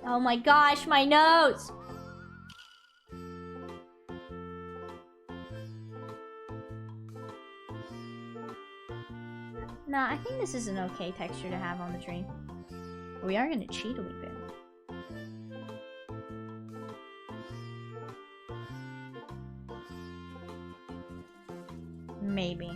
Oh my gosh, my nose! Nah, I think this is an okay texture to have on the tree. But we are gonna cheat a wee bit. Maybe.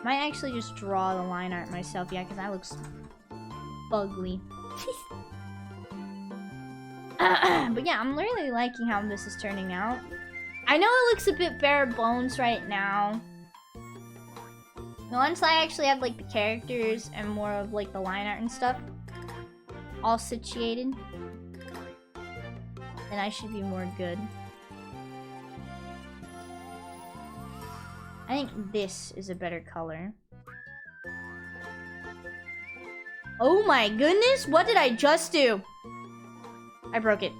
Might actually just draw the line art myself, yeah, because that looks ugly. But yeah, I'm really liking how this is turning out. I know it looks a bit bare bones right now. But once I actually have like the characters and more of like the line art and stuff all situated, then I should be more good. I think this is a better color. Oh my goodness, what did I just do? I broke it.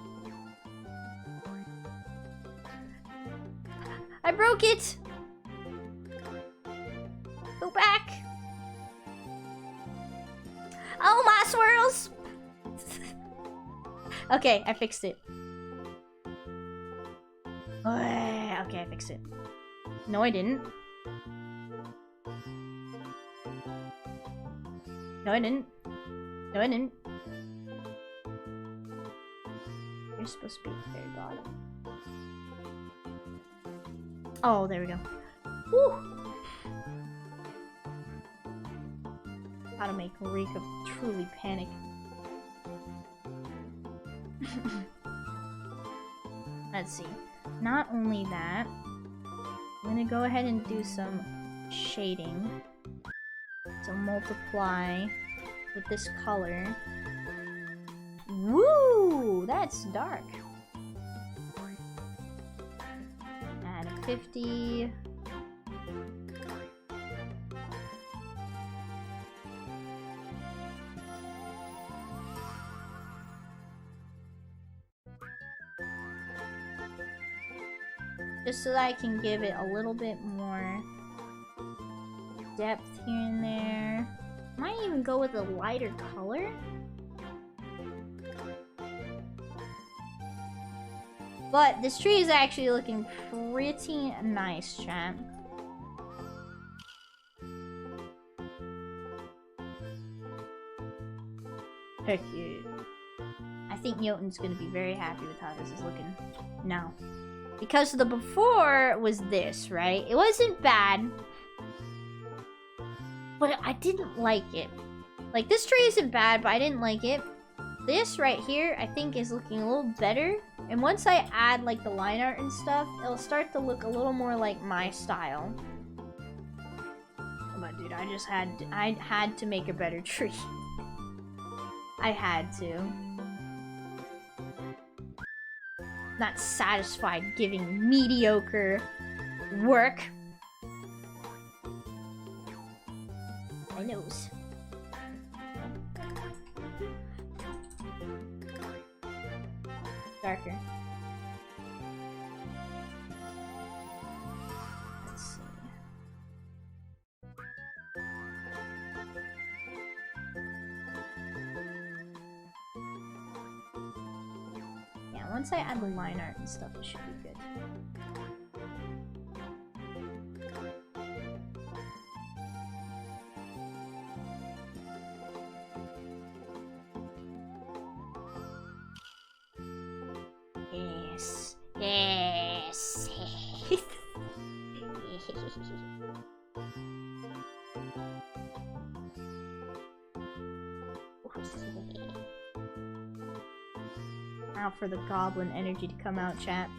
I broke it! Go back! Oh, my swirls! Okay, I fixed it. Okay, I fixed it. No, I didn't. No, I didn't. No, I didn't. You're supposed to be at the very bottom. Oh, there we go. Woo! How to make Rika truly panic. Let's see. Not only that, I'm gonna go ahead and do some shading to multiply with this color. Woo! That's dark. Add a 50. Just so that I can give it a little bit more depth here and there. Might even go with a lighter color. But this tree is actually looking pretty nice, chat. Heck yeah. I think Jotun's gonna be very happy with how this is looking now. Because the before was this, right? It wasn't bad, but I didn't like it. Like, this tree isn't bad, but I didn't like it. This right here, I think, is looking a little better. And once I add, like, the line art and stuff, it'll start to look a little more like my style. But dude, I had to make a better tree. I had to. Not satisfied giving mediocre work. My nose. Darker. Let's see. Yeah, once I add the line art and stuff, it should be good. Yes. Yes. Now for the goblin energy to come out, chat.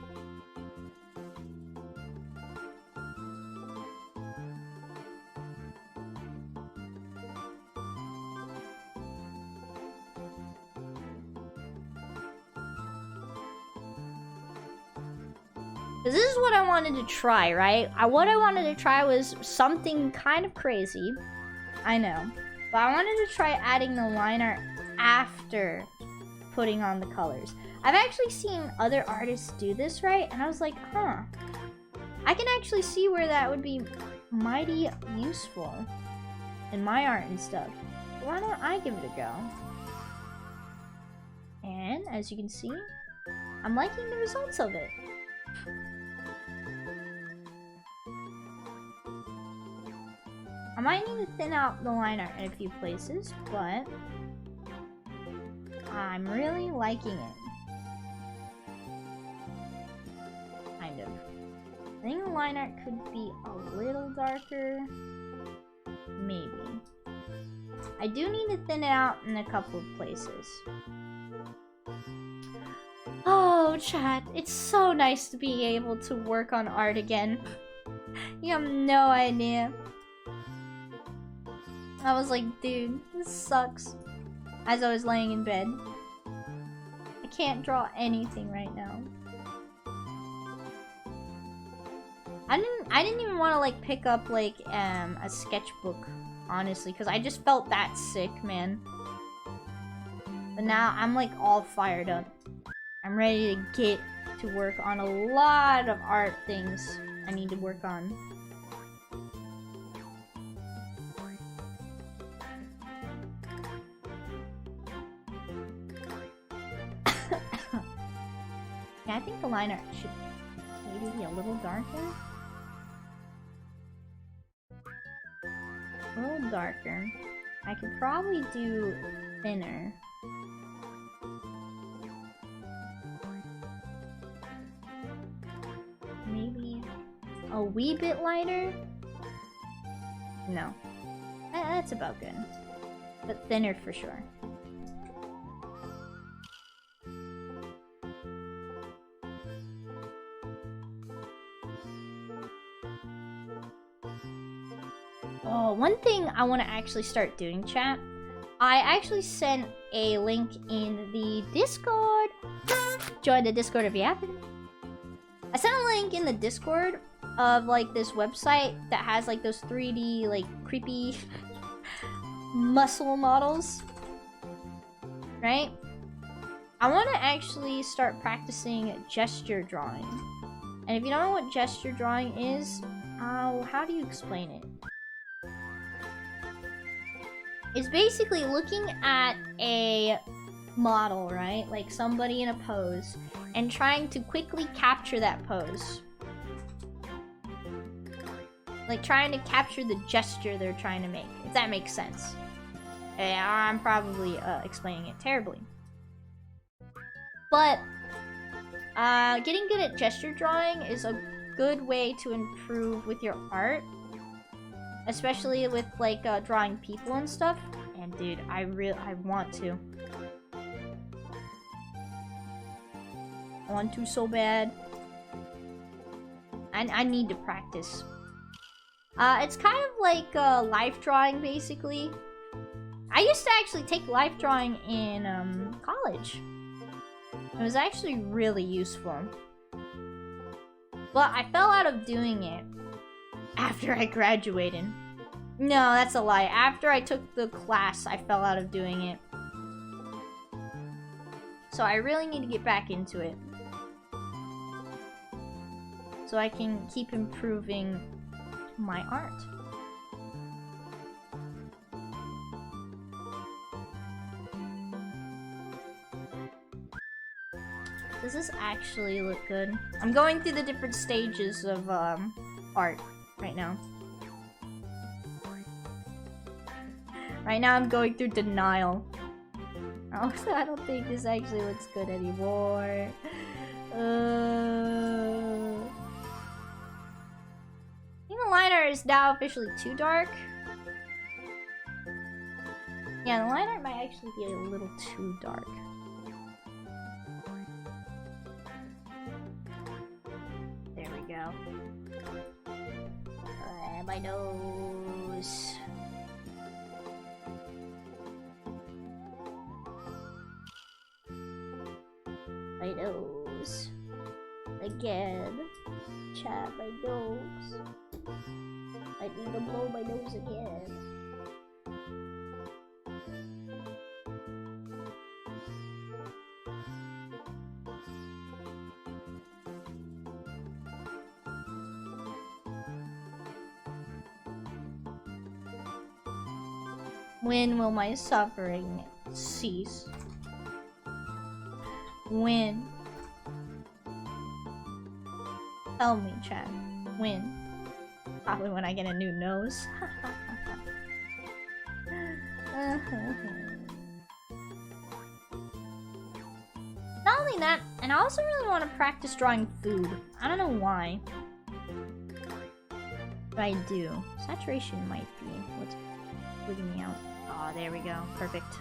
This is what I wanted to try, right? What I wanted to try was something kind of crazy. I know. But I wanted to try adding the line art after putting on the colors. I've actually seen other artists do this, right? And I was like, huh. I can actually see where that would be mighty useful in my art and stuff. Why don't I give it a go? And as you can see, I'm liking the results of it. I might need to thin out the line art in a few places, but I'm really liking it. Kind of. I think the line art could be a little darker. Maybe. I do need to thin it out in a couple of places. Oh, chat, it's so nice to be able to work on art again. You have no idea. I was like, dude, this sucks. As I was laying in bed. I can't draw anything right now. I didn't even want to like pick up like a sketchbook, honestly, because I just felt that sick, man. But now I'm like all fired up. I'm ready to get to work on a lot of art things I need to work on. Yeah, I think the liner should maybe be a little darker. A little darker. I could probably do thinner. Maybe a wee bit lighter? No. That's about good. But thinner for sure. Oh, one thing I want to actually start doing, chat. I actually sent a link in the Discord. Join the Discord if you haven't. I sent a link in the Discord of like this website that has like those 3D like creepy muscle models. Right? I want to actually start practicing gesture drawing. And if you don't know what gesture drawing is, how do you explain it? It's basically looking at a model, right? Like somebody in a pose, and trying to quickly capture that pose. Like trying to capture the gesture they're trying to make, if that makes sense. I'm probably explaining it terribly. But getting good at gesture drawing is a good way to improve with your art. Especially with like drawing people and stuff. And dude, I want to. I want to so bad. I need to practice. It's kind of like life drawing basically. I used to actually take life drawing in college. It was actually really useful. But I fell out of doing it after I graduated. No, that's a lie. After I took the class, I fell out of doing it. So I really need to get back into it. So I can keep improving my art. Does this actually look good? I'm going through the different stages of art right now. Right now I'm going through denial. Oh, so I don't think this actually looks good anymore. I think the liner is now officially too dark. Yeah, the liner might actually be a little too dark. There we go. My nose. My nose. Again. Chat, my nose. I need to blow my nose again. When will my suffering cease? When? Tell me, Chad. When? Probably when I get a new nose. Not only that, and I also really want to practice drawing food. I don't know why. But I do. Saturation might be what's freaking me out. Oh, there we go. Perfect.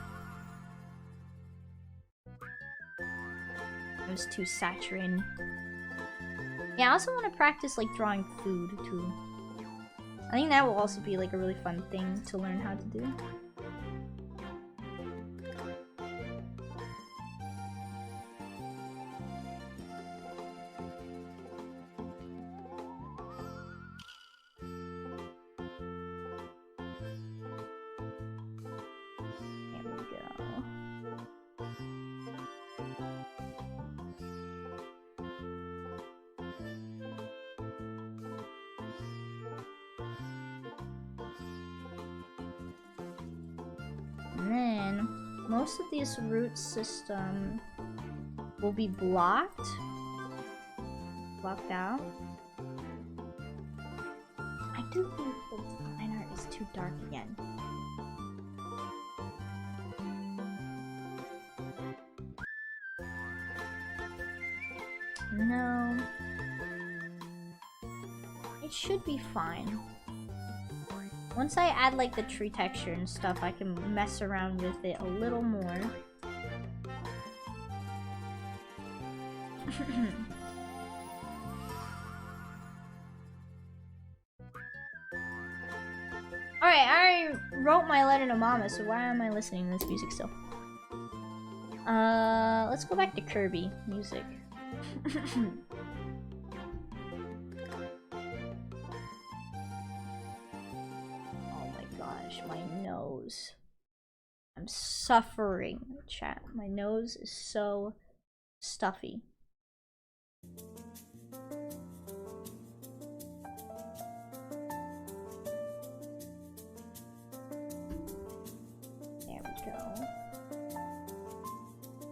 It was too saturated. Yeah, I also want to practice like drawing food too. I think that will also be like a really fun thing to learn how to do. most of this root system will be blocked. Blocked out. I do think the line art is too dark again. No. It should be fine. Once I add like the tree texture and stuff, I can mess around with it a little more. Alright, I already wrote my letter to Mama, so why am I listening to this music still? Let's go back to Kirby music. Oh my gosh, my nose. I'm suffering, chat. My nose is so stuffy. There we go.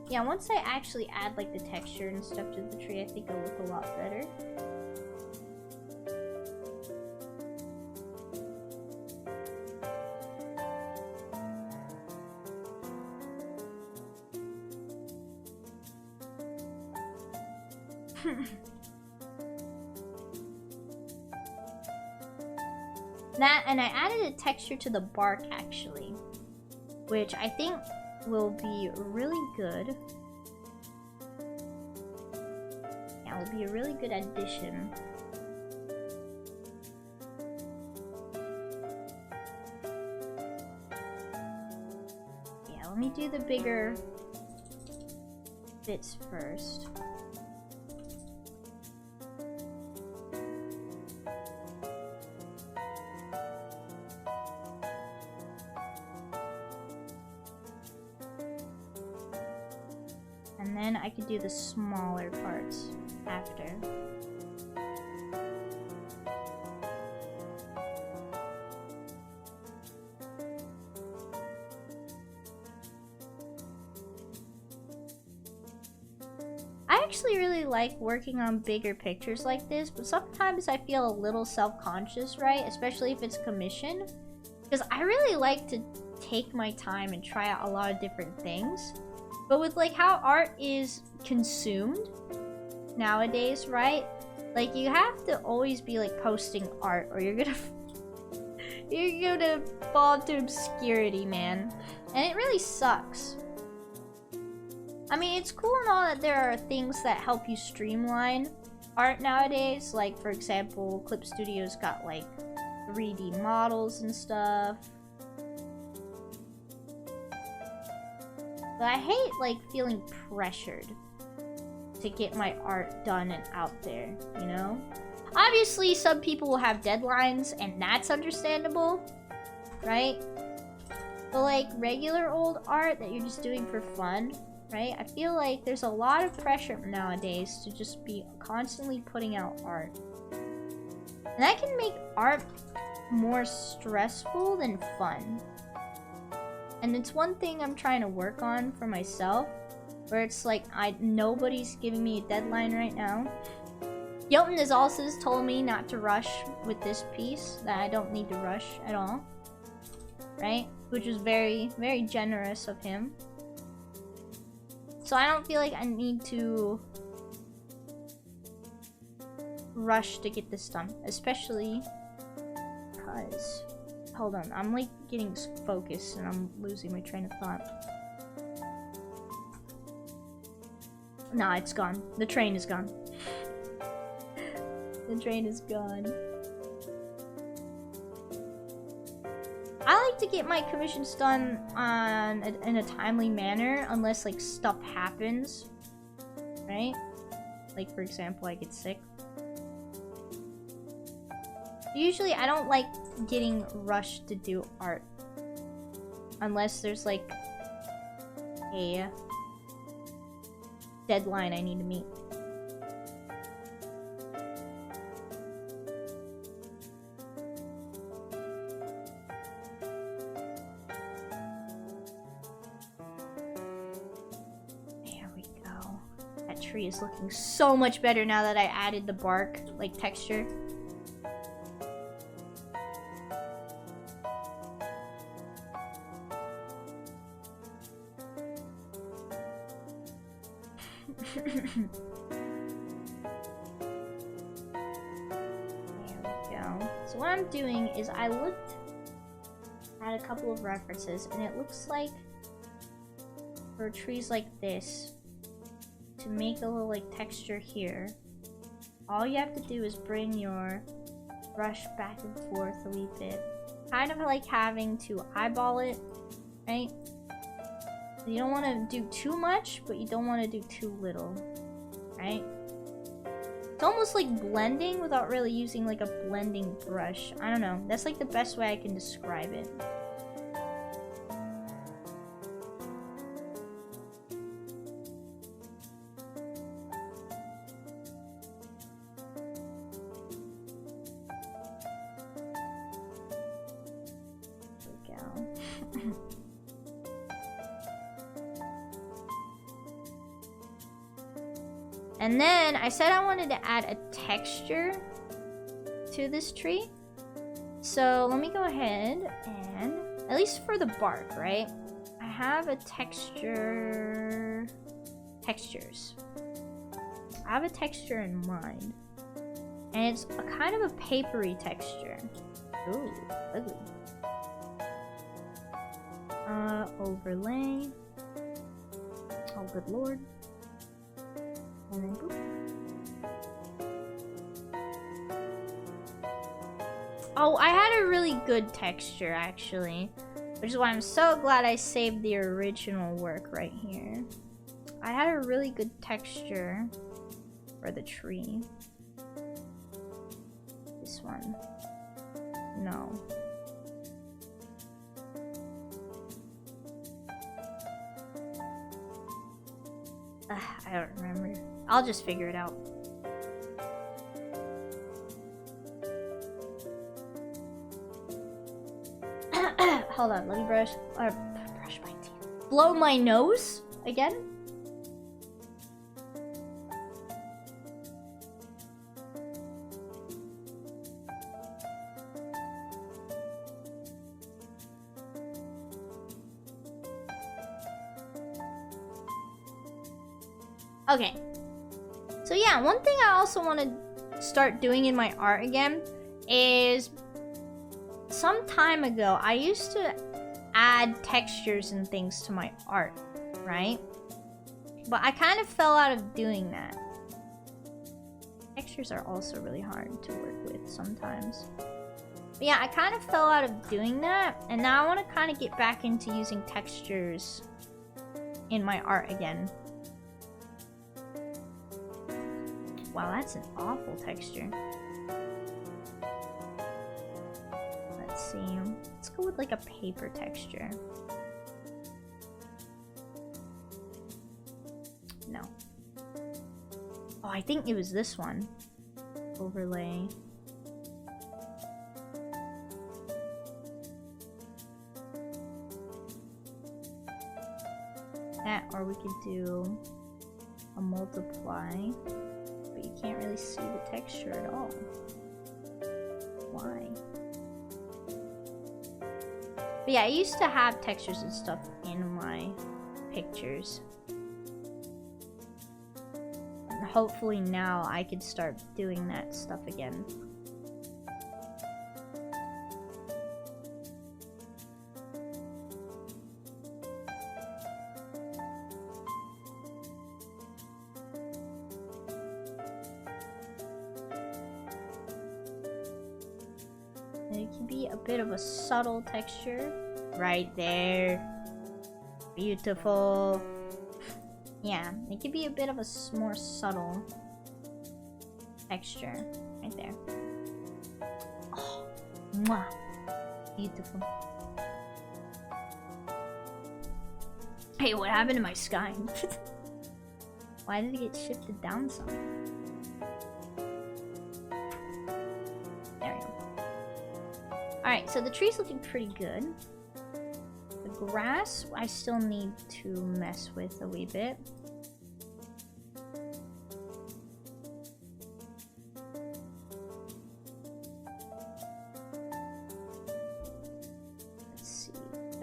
Yeah, once I actually add like the texture and stuff to the tree, I think it'll look a lot better. That, and I added a texture to the bark actually, which I think will be really good. Yeah, will be a really good addition. Yeah, let me do the bigger bits first. And then I could do the smaller parts after. I actually really like working on bigger pictures like this, but sometimes I feel a little self-conscious, right? Especially if it's commission. Because I really like to take my time and try out a lot of different things. But with like how art is consumed nowadays, right? Like you have to always be like posting art or you're gonna fall into obscurity, man. And it really sucks. I mean, it's cool and all that there are things that help you streamline art nowadays. Like for example, Clip Studio's got like 3D models and stuff. But I hate like feeling pressured to get my art done and out there, you know? Obviously, some people will have deadlines and that's understandable, right? But like regular old art that you're just doing for fun, right? I feel like there's a lot of pressure nowadays to just be constantly putting out art. And that can make art more stressful than fun. And it's one thing I'm trying to work on for myself, where it's like nobody's giving me a deadline right now. Jotun has also told me not to rush with this piece, that I don't need to rush at all, right? Which was very, very generous of him. So I don't feel like I need to rush to get this done, especially because... Hold on, I'm like getting focused and I'm losing my train of thought. Nah, it's gone. The train is gone. The train is gone. I like to get my commissions done in a timely manner unless like stuff happens, right? Like for example, I get sick. Usually I don't like getting rushed to do art unless there's like a deadline I need to meet. tree is looking so much better now that I added the bark, like, texture. So what I'm doing is I looked at a couple of references, and it looks like for trees like this, to make a little like texture here, all you have to do is bring your brush back and forth a wee bit, kind of like having to eyeball it, right? You don't want to do too much, but you don't want to do too little, right? It's almost like blending without really using like a blending brush. I don't know. That's like the best way I can describe it. There we go. And then I said I wanted to add a texture to this tree. So let me go ahead and, at least for the bark, right? I have a textures. I have a texture in mind. And it's a kind of a papery texture. Ooh, ugly. Overlay. Oh, good lord. And then boop. Oh, I had a really good texture actually, which is why I'm so glad I saved the original work right here. I had a really good texture for the tree. This one. No. I don't remember. I'll just figure it out. Hold on, let me brush my teeth. Blow my nose again? Okay. So yeah, one thing I also want to start doing in my art again is, some time ago I used to add textures and things to my art, right? But I kind of fell out of doing that. Textures are also really hard to work with sometimes. But yeah, I kind of fell out of doing that, and now I want to kind of get back into using textures in my art again. Wow, that's an awful texture. Let's see. Let's go with like a paper texture. No. Oh, I think it was this one. Overlay. That, or we could do a multiply. But you can't really see the texture at all. Why? But yeah, I used to have textures and stuff in my pictures. And hopefully now I can start doing that stuff again. It can be a bit of a subtle texture. Right there. Beautiful. Yeah, it could be a bit of a more subtle texture. Right there. Oh, mwah. Beautiful. Hey, what happened to my sky? Why did it get shifted down some? There we go. Alright, so the tree's looking pretty good. The grass, I still need to mess with a wee bit.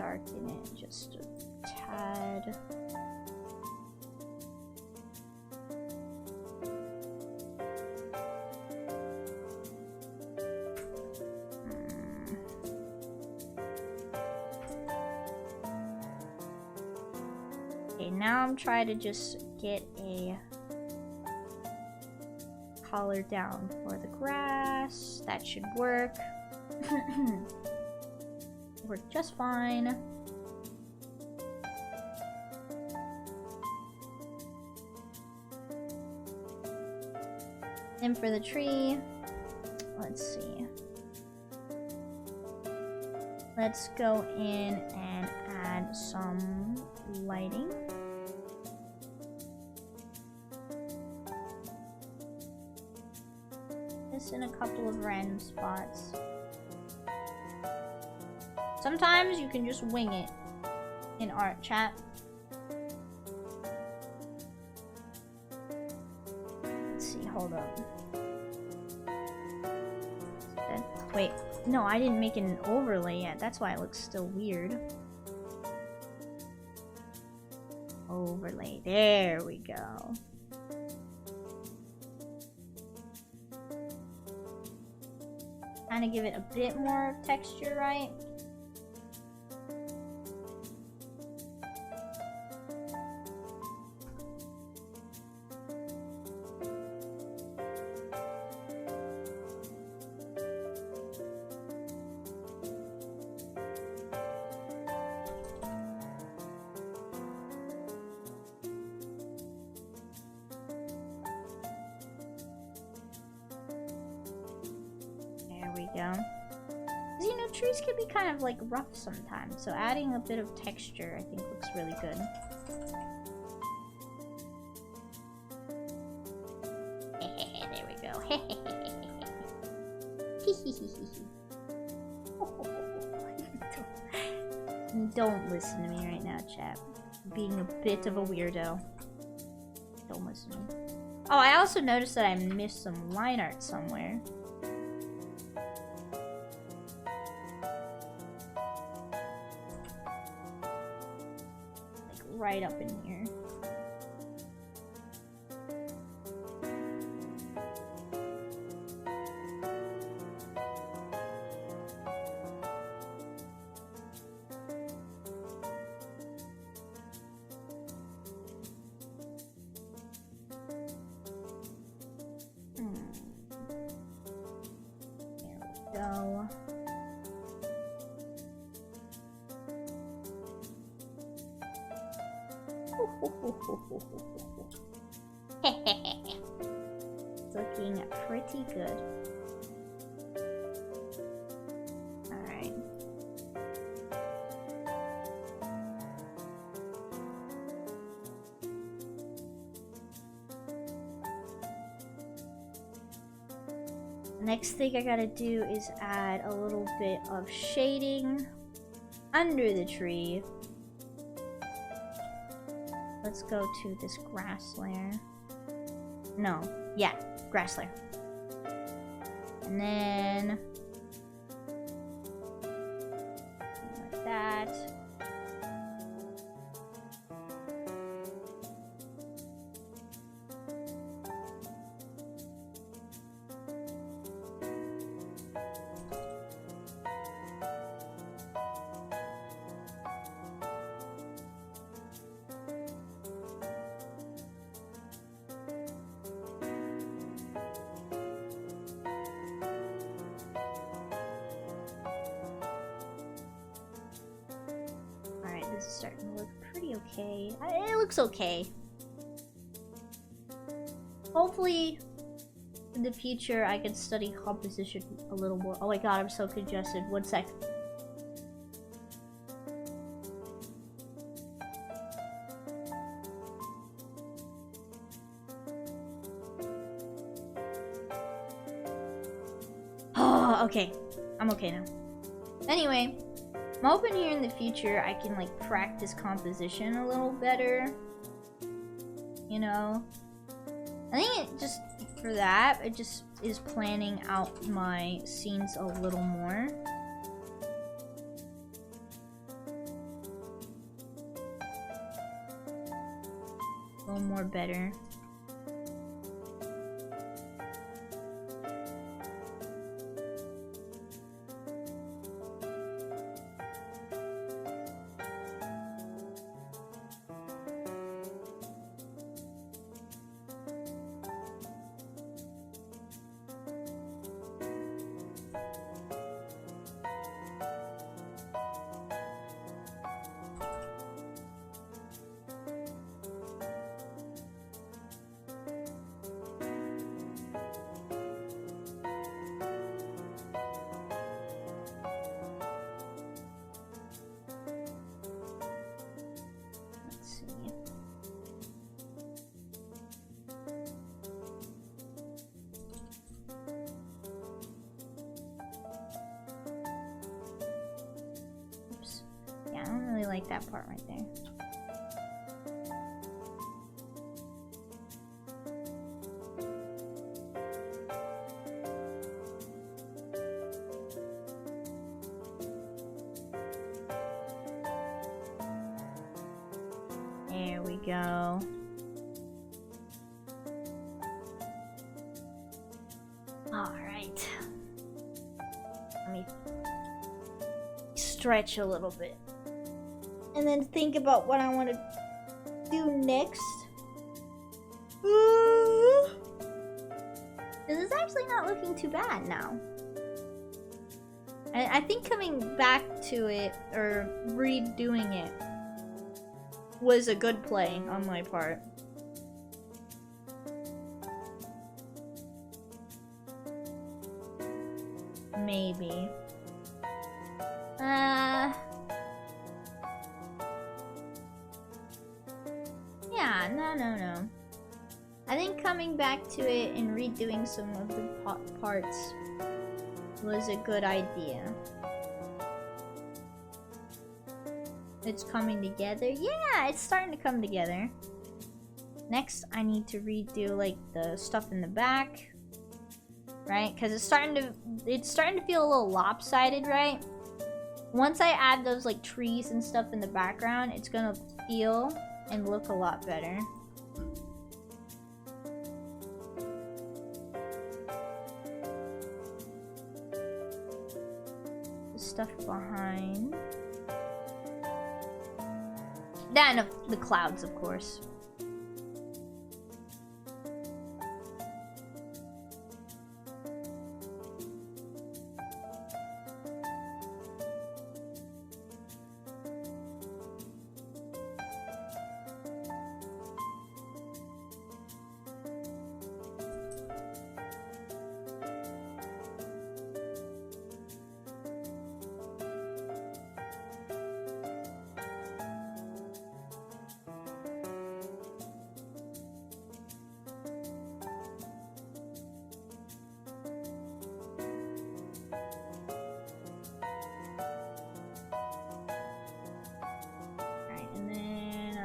darken it just a tad. Okay, now I'm trying to just get a color down for the grass. That should work. Work just fine. And for the tree, let's see. Let's go in and add some lighting. This in a couple of random spots. Sometimes you can just wing it in art, chat. Let's see, hold up. Wait, no, I didn't make an overlay yet. That's why it looks still weird. Overlay, there we go. Kind of give it a bit more texture, right? Trees can be kind of like rough sometimes, so adding a bit of texture I think looks really good. There we go. Don't listen to me right now, chat. I'm being a bit of a weirdo. Don't listen to me. Oh, I also noticed that I missed some line art somewhere. Right up in here. There we go. It's looking pretty good. Alright. Next thing I gotta do is add a little bit of shading under the tree. Let's go to this grass layer. No, yeah, grass layer. And then like that. This is starting to look pretty okay. It looks okay. Hopefully, in the future, I can study composition a little more. Oh my god, I'm so congested. One sec. Oh, okay. I'm okay now. Anyway. I'm hoping here in the future I can like practice composition a little better. You know? I think it just, for that, it just is planning out my scenes a little more. A little more better. That part right there. There we go. All right. Let me stretch a little bit. And then think about what I want to do next. This is actually not looking too bad now. I think coming back to it, or redoing it, was a good play on my part. Maybe. Yeah, no. I think coming back to it and redoing some of the parts was a good idea. It's coming together. Yeah, it's starting to come together. Next, I need to redo like the stuff in the back, right? Because it's starting to feel a little lopsided, right? Once I add those like trees and stuff in the background, it's gonna feel and look a lot better. The stuff behind. Then the clouds, of course.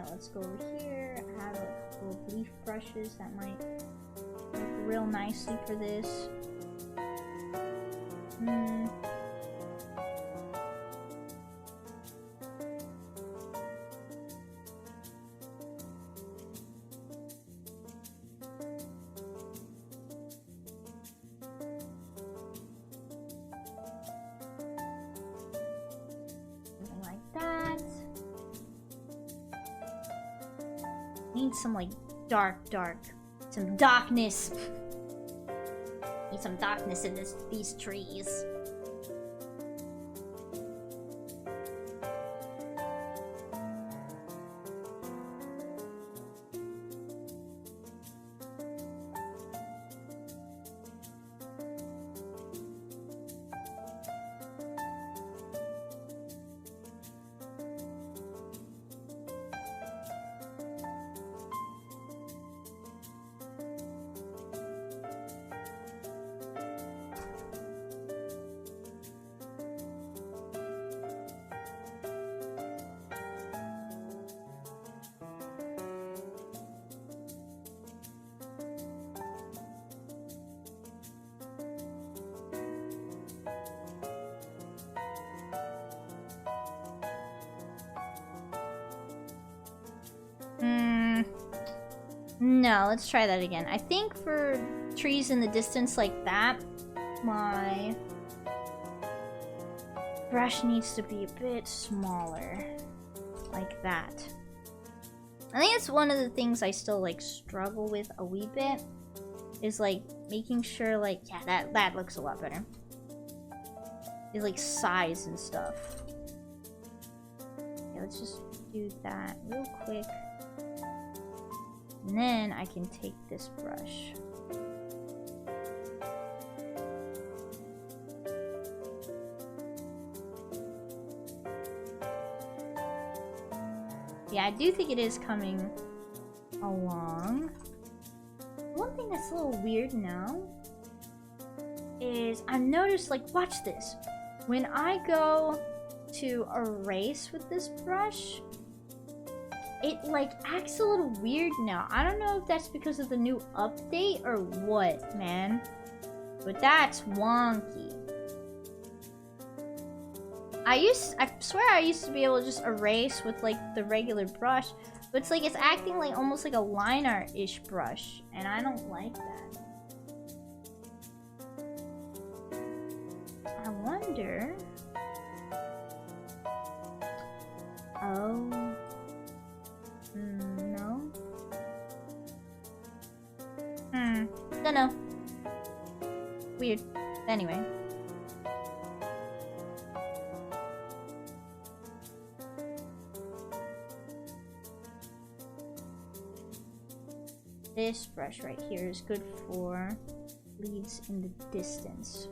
Let's go over here. I have a couple of leaf brushes that might work real nicely for this. Something like that. Need some like dark, some darkness. Need some darkness in these trees. No, let's try that again. I think for trees in the distance like that, my brush needs to be a bit smaller. Like that. I think it's one of the things I still like struggle with a wee bit. Is like making sure like, yeah, that looks a lot better. Is like size and stuff. Yeah, let's just do that real quick. And then I can take this brush. Yeah, I do think it is coming along. One thing that's a little weird now is I've noticed, like, watch this. When I go to erase with this brush, it like acts a little weird now. I don't know if that's because of the new update or what, man. But that's wonky. I swear I used to be able to just erase with like the regular brush, but it's like it's acting like almost like a line art-ish brush, and I don't like that. I wonder. Oh. No. Don't know. Weird. Anyway. This brush right here is good for leaves in the distance.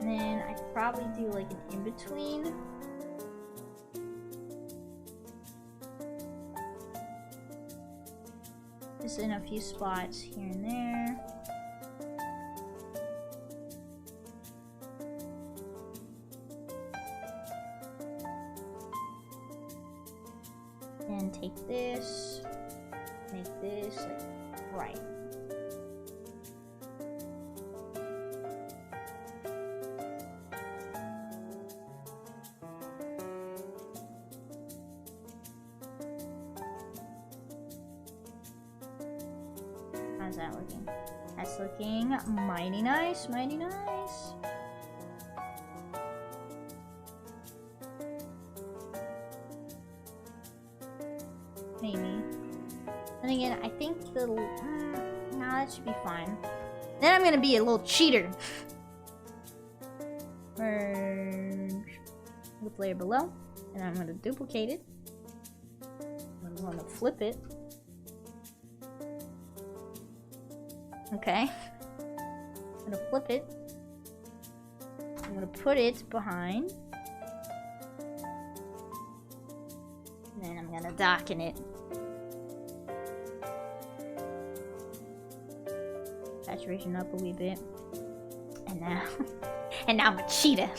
And then I could probably do like an in-between. Just in a few spots here and there. And take this, make this like right. How's that looking? That's looking mighty nice, mighty nice. Maybe. And again, I think the... nah, that should be fine. Then I'm gonna be a little cheater. Merge with layer below. And I'm gonna duplicate it. I'm gonna flip it. Okay. I'm gonna flip it. I'm gonna put it behind. And then I'm gonna darken it. Saturation up a wee bit. And now... and now I'm a cheetah.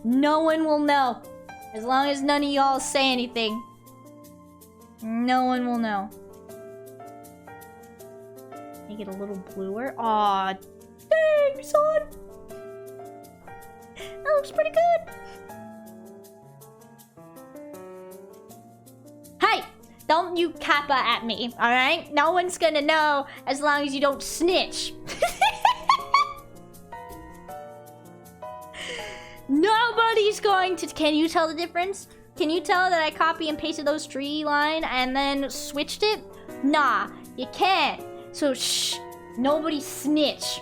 No one will know. As long as none of y'all say anything. No one will know. Make it a little bluer. Aw, dang, son! That looks pretty good. Hey! Don't you kappa at me, alright? No one's gonna know as long as you don't snitch. Nobody's going to... Can you tell the difference? Can you tell that I copy and pasted those tree line and then switched it? Nah, you can't. So shh, nobody snitch.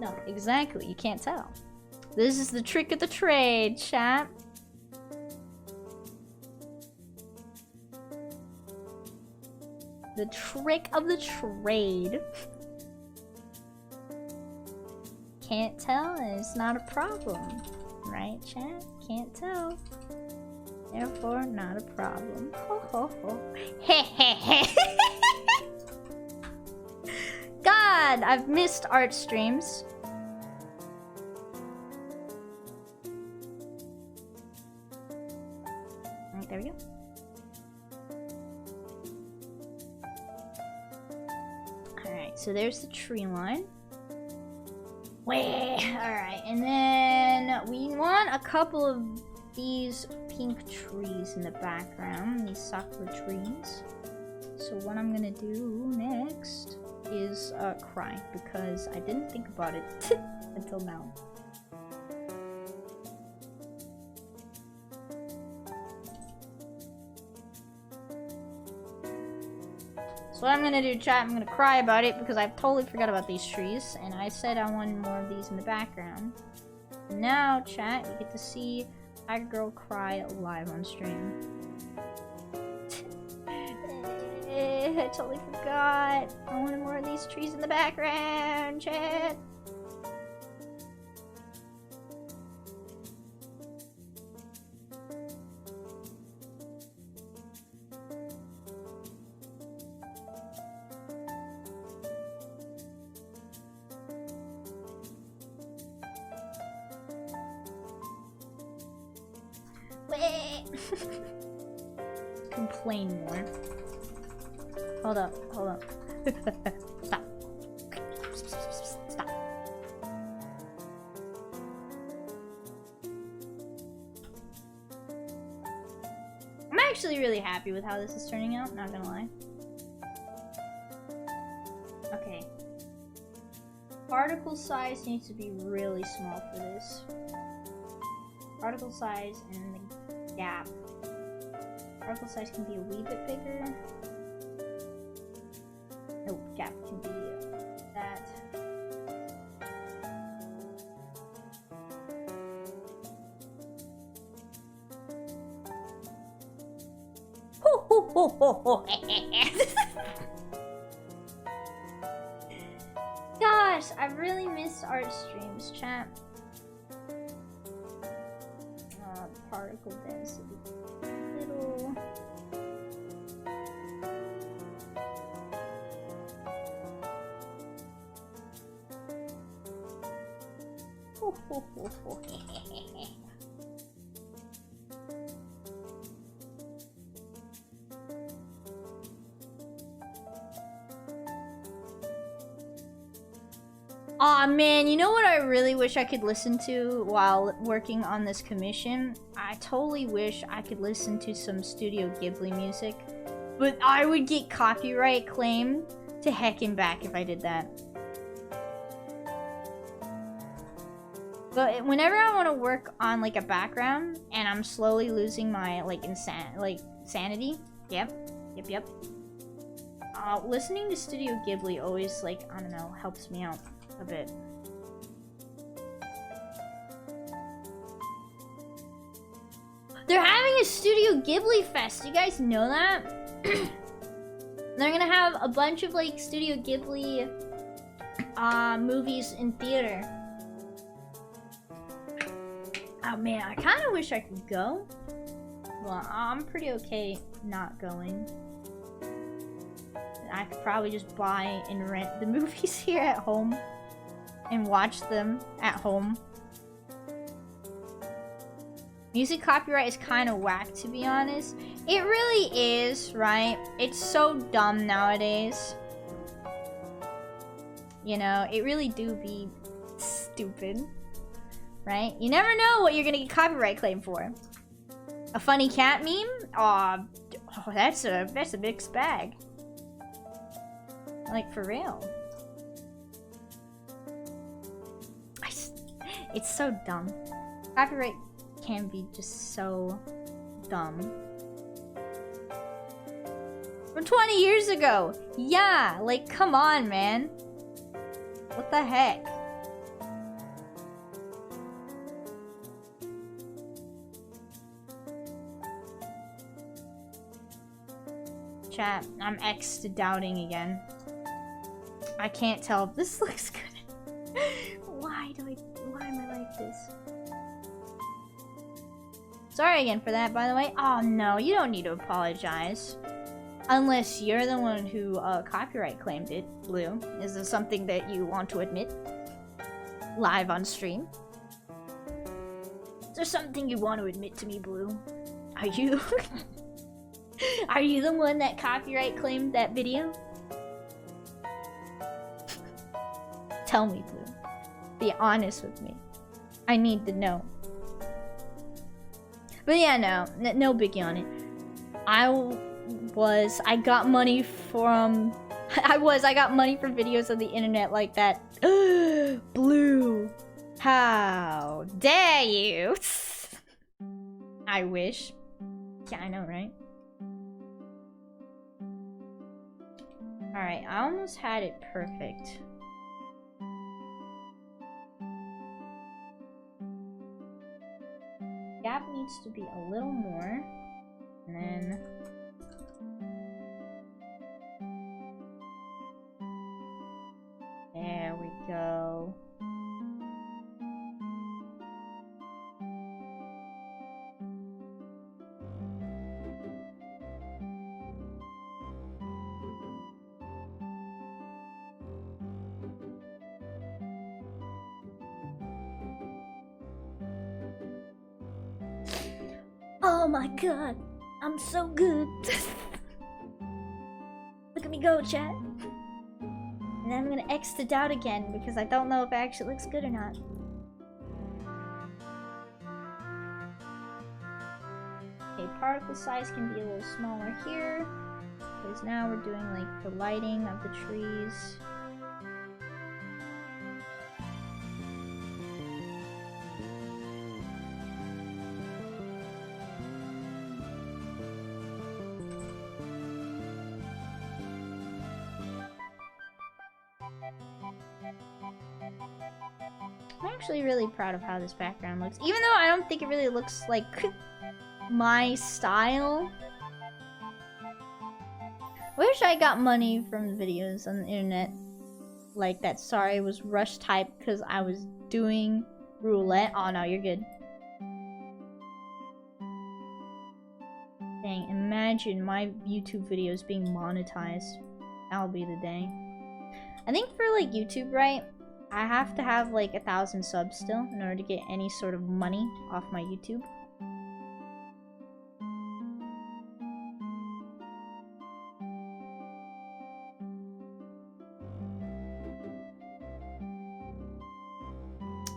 No, exactly, you can't tell. This is the trick of the trade, chat. The trick of the trade. Can't tell, and it's not a problem. Right, chat? Can't tell. Therefore, not a problem. Ho ho ho. Heh heh heh. God, I've missed art streams. Alright, there we go. Alright, so there's the tree line. Wait, alright, and then we want a couple of these pink trees in the background, these sakura trees. So what I'm gonna do next is cry, because I didn't think about it until now. So what I'm gonna do, chat, I'm gonna cry about it because I totally forgot about these trees, and I said I wanted more of these in the background. Now, chat, you get to see a girl cry live on stream. I totally forgot. I wanted more of these trees in the background, chat. Complain more. Hold up, hold up. Stop. Stop. I'm actually really happy with how this is turning out, not gonna lie. Okay. Particle size needs to be really small for this. Particle size and the gap. Particle size can be a wee bit bigger. Nope, gap can be that. Gosh, I really missed art streams, chat. Particle density. Little. Aw, man, you know what I really wish I could listen to while working on this commission? I totally wish I could listen to some Studio Ghibli music, but I would get copyright claim to heck and back if I did that. But whenever I want to work on like a background and I'm slowly losing my sanity, yep, listening to Studio Ghibli always, like, I don't know, helps me out a bit. They're having a Studio Ghibli fest. You guys know that? They're gonna have a bunch of like Studio Ghibli movies in theater. Oh man, I kind of wish I could go. Well, I'm pretty okay not going. I could probably just buy and rent the movies here at home and watch them at home. Music copyright is kind of whack, to be honest. It really is, right? It's so dumb nowadays. You know, it really do be stupid, right? You never know what you're gonna get copyright claim for. A funny cat meme? Aw, oh, that's a mixed bag. Like, for real. It's so dumb. Copyright can be just so dumb. From 20 years ago! Yeah, like, come on, man. What the heck? Chat, I'm X to doubting again. I can't tell if this looks good. Why am I like this? Sorry again for that, by the way. Oh no, you don't need to apologize. Unless you're the one who copyright claimed it, Blue. Is this something that you want to admit? Live on stream? Is there something you want to admit to me, Blue? Are you... Are you the one that copyright claimed that video? Tell me, Blue. Be honest with me. I need to know. But yeah, no biggie on it. I got money from... I got money from videos on the internet like that. Blue. How dare you? I wish. Yeah, I know, right? Alright, I almost had it perfect. Gap needs to be a little more. And then... There we go. Oh my god, I'm so good. Look at me go, chat. And then I'm gonna X it out again because I don't know if it actually looks good or not. Okay, particle size can be a little smaller here. Because now we're doing like the lighting of the trees. I'm actually really proud of how this background looks. Even though I don't think it really looks like my style. Wish I got money from the videos on the internet like that. Sorry, it was rush type because I was doing roulette. Oh no, you're good. Dang, imagine my YouTube videos being monetized. That'll be the day. I think for like YouTube, right? I have to have like 1,000 subs still in order to get any sort of money off my YouTube.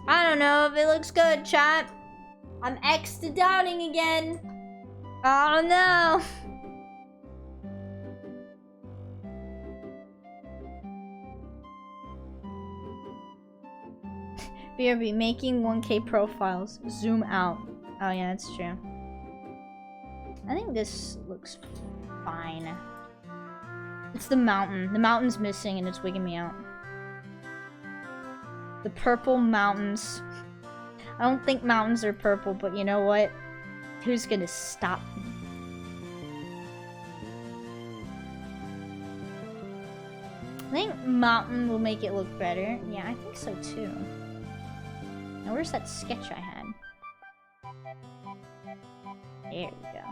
I don't know if it looks good, chat. I'm X-to-downing again. Oh no. BRB, making 1K profiles. Zoom out. Oh yeah, that's true. I think this looks fine. It's the mountain. The mountain's missing and it's wigging me out. The purple mountains. I don't think mountains are purple, but you know what? Who's gonna stop me? I think mountain will make it look better. Yeah, I think so too. Now, where's that sketch I had? There we go.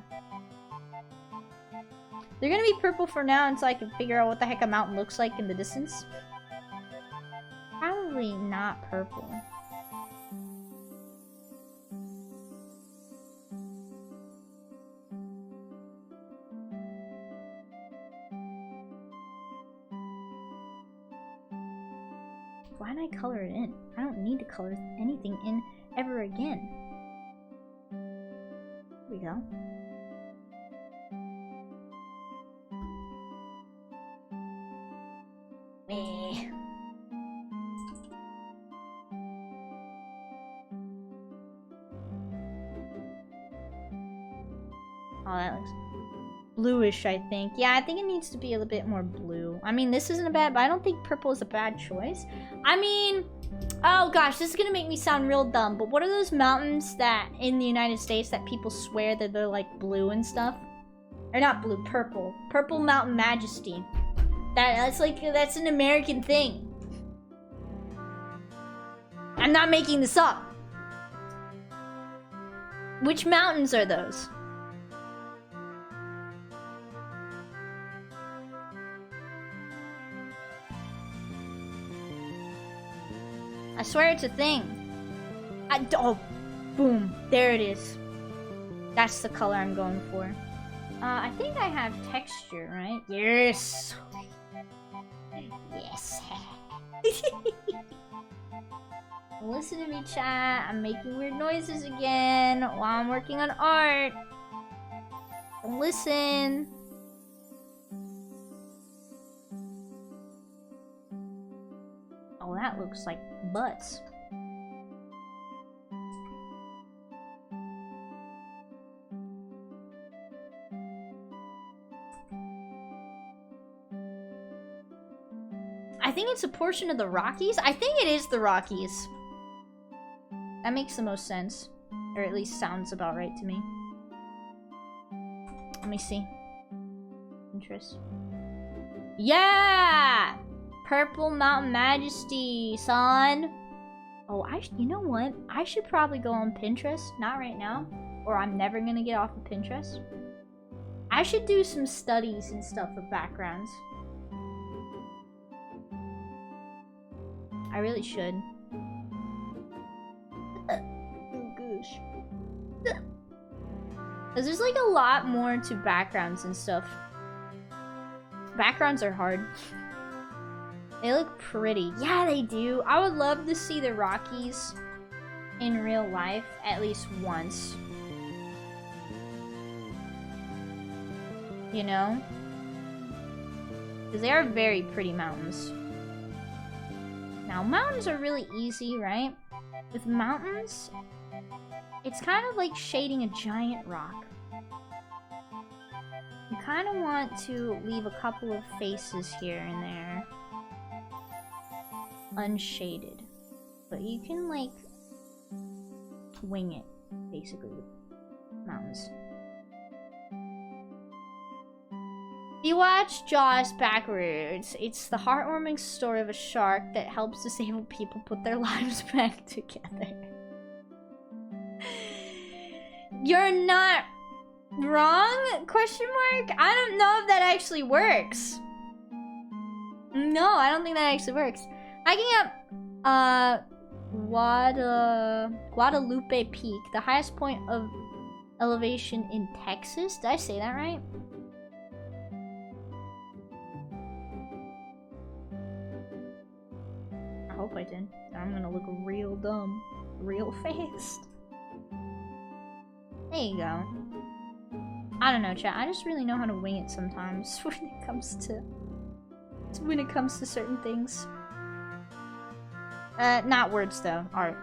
They're gonna be purple for now until I can figure out what the heck a mountain looks like in the distance. Probably not purple. Why did I color it in? I don't need to color anything in ever again. Here we go. Meh. Oh, that looks bluish, I think. Yeah, I think it needs to be a little bit more blue. I mean, this isn't a bad, but I don't think purple is a bad choice. I mean, oh gosh, this is gonna make me sound real dumb, but what are those mountains that in the United States that people swear that they're like blue and stuff? Or not blue, purple. Purple Mountain Majesty. That's like, that's an American thing. I'm not making this up. Which mountains are those? I swear it's a thing. Oh, boom. There it is. That's the color I'm going for. I think I have texture, right? Yes. Yes. Listen to me, chat. I'm making weird noises again while I'm working on art. Listen. Oh, that looks like butts. I think it's a portion of the Rockies. I think it is the Rockies. That makes the most sense. Or at least sounds about right to me. Let me see. Interest. Yeah! Purple Mountain Majesty, son. Oh, you know what? I should probably go on Pinterest. Not right now. Or I'm never gonna get off of Pinterest. I should do some studies and stuff of backgrounds. I really should. Oh gosh. Cause there's like a lot more to backgrounds and stuff. Backgrounds are hard. They look pretty. Yeah, they do. I would love to see the Rockies in real life at least once. You know? Because they are very pretty mountains. Now, mountains are really easy, right? With mountains, it's kind of like shading a giant rock. You kind of want to leave a couple of faces here and there. Unshaded. But you can, like, wing it, basically, with mountains. If you watch Jaws backwards, it's the heartwarming story of a shark that helps disabled people put their lives back together. You're not wrong? Question mark? I don't know if that actually works. No, I don't think that actually works. Hiking up Guadalupe Peak, the highest point of elevation in Texas. Did I say that right? I hope I did. I'm gonna look real dumb. Real fast. There you go. I don't know, chat. I just really know how to wing it sometimes when it comes to certain things. Not words though. Art.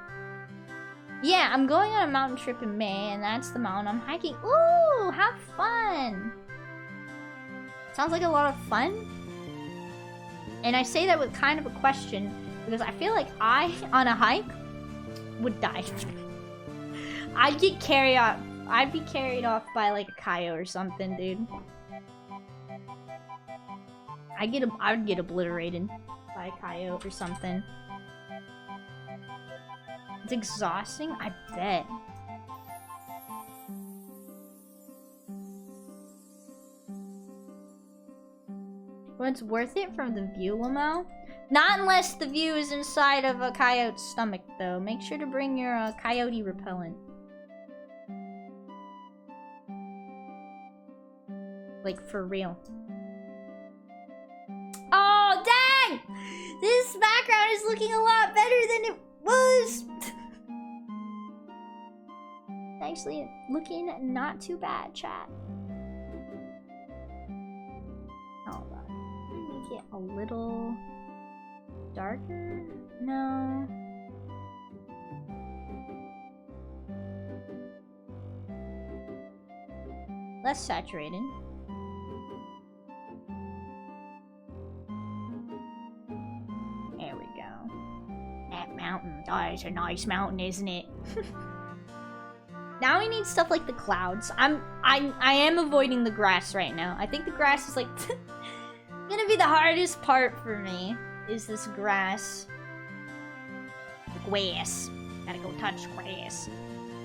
Yeah, I'm going on a mountain trip in May, and that's the mountain I'm hiking. Ooh, have fun! Sounds like a lot of fun. And I say that with kind of a question, because I feel like I, on a hike, would die. I'd be carried off by like a coyote or something, dude. I would get obliterated by a coyote or something. It's exhausting, I bet. But it's worth it from the view, Lamau? Not unless the view is inside of a coyote's stomach, though. Make sure to bring your coyote repellent. Like, for real. Oh, dang! This background is looking a lot better than it was! Actually, looking not too bad, chat. Hold on. Make it a little darker? No. Less saturated. There we go. That mountain. Oh, it's a nice mountain, isn't it? Now we need stuff like the clouds. I am avoiding the grass right now. I think the grass is like gonna be the hardest part for me. Is this grass? The grass. Gotta go touch grass.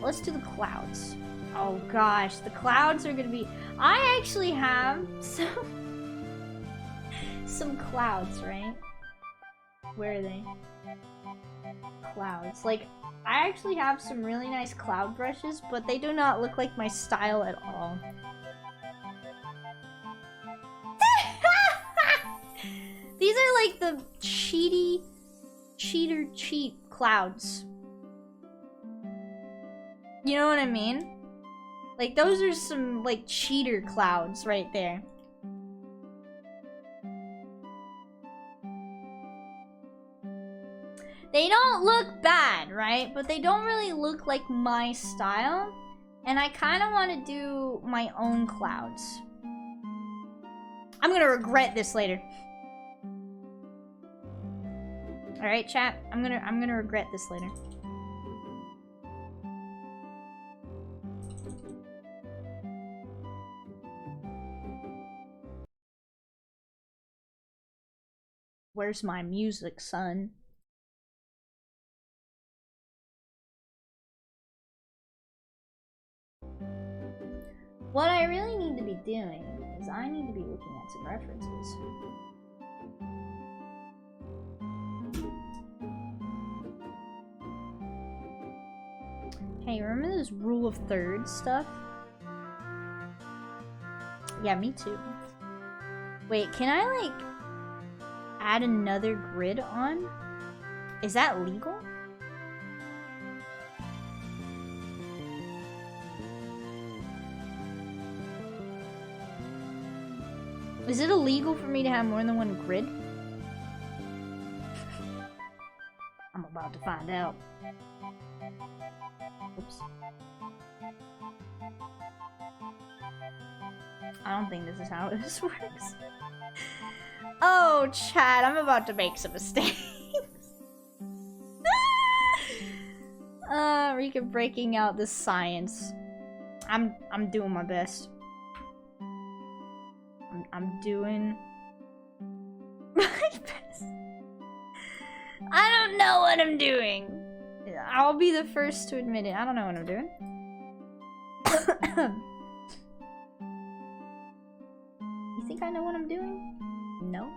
Let's do the clouds. Oh gosh, the clouds are gonna be... I actually have some clouds, right? Where are they? Clouds. Like, I actually have some really nice cloud brushes, but they do not look like my style at all. These are like the cheater cheat clouds. You know what I mean? Like, those are some, like, cheater clouds right there. They don't look bad, right? But they don't really look like my style. And I kind of want to do my own clouds. I'm gonna regret this later. Alright, chat. I'm gonna regret this later. Where's my music, son? What I really need to be doing is I need to be looking at some references. Hey, remember this rule of thirds stuff? Yeah, me too. Wait, can I, like, add another grid on? Is that legal? Is it illegal for me to have more than one grid? I'm about to find out. Oops. I don't think this is how this works. Oh, Chad, I'm about to make some mistakes. Rika breaking out the science. I'm doing my best. I'm doing my best. I don't know what I'm doing. I'll be the first to admit it. I don't know what I'm doing. You think I know what I'm doing? No.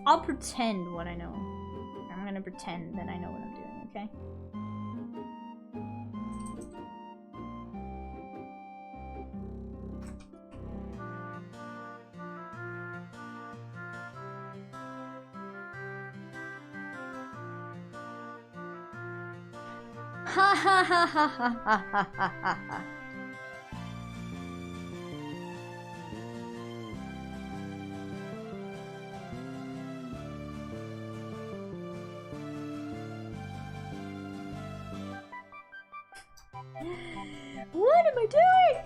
I'll pretend what I know. I'm gonna pretend that I know what I'm doing, okay? Ha ha ha ha ha ha ha ha ha. What am I doing?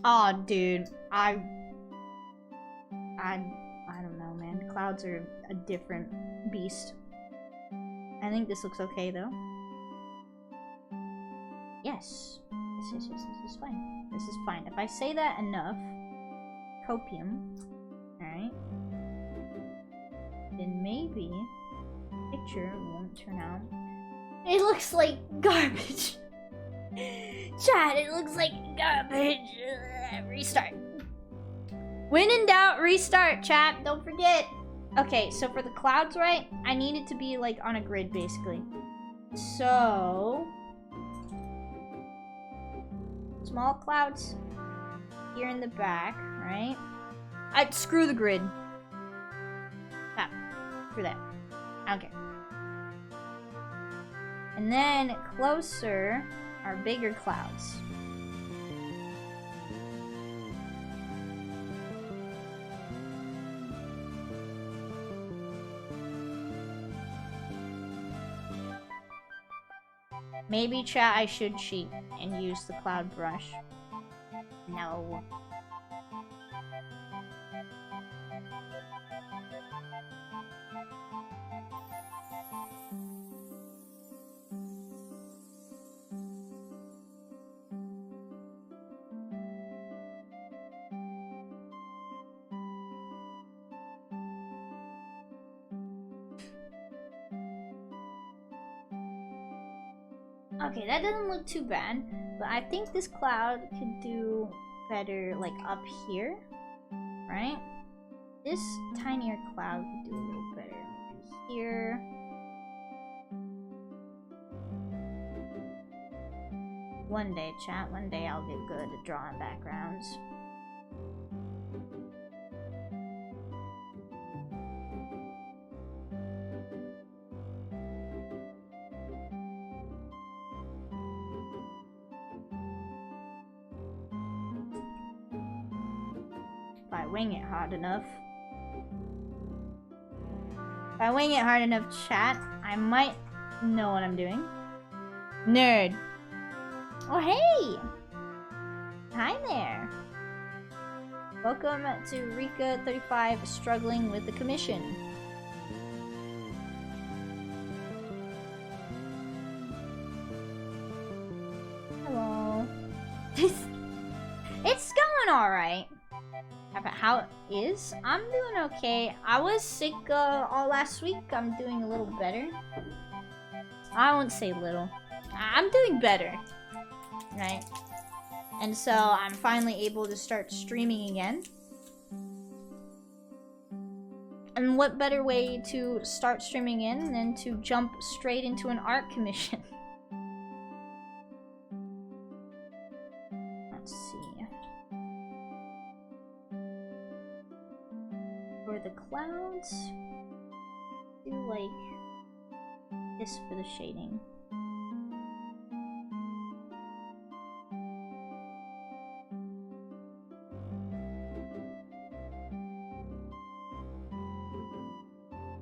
Aw, dude, I don't know, man. Clouds are a different beast. I think this looks okay, though. Yes. Yes, this is fine. This is fine. If I say that enough, copium, alright, then maybe the picture won't turn out. It looks like garbage. Chat, it looks like garbage. Restart. When in doubt, restart, chat. Don't forget. Okay, so for the clouds, right? I need it to be like on a grid, basically. So small clouds here in the back, right? Screw the grid. Stop. Screw that. I don't care. And then closer are bigger clouds. Maybe, chat, I should cheat and use the cloud brush. No. Okay, that doesn't look too bad, but I think this cloud could do better, like, up here, right? This tinier cloud could do a little better. Maybe here. One day, chat, one day I'll get good at drawing backgrounds. If I wing it hard enough. If I wing it hard enough, chat, I might know what I'm doing. Nerd. Oh, hey! Hi there. Welcome to Rika35 struggling with the commission. Hello. It's going alright. How it is? I'm doing okay. I was sick all last week. I'm doing a little better. I won't say little. I'm doing better. Right? And so I'm finally able to start streaming again. And what better way to start streaming in than to jump straight into an art commission? Let's see. For the clouds, do like this for the shading.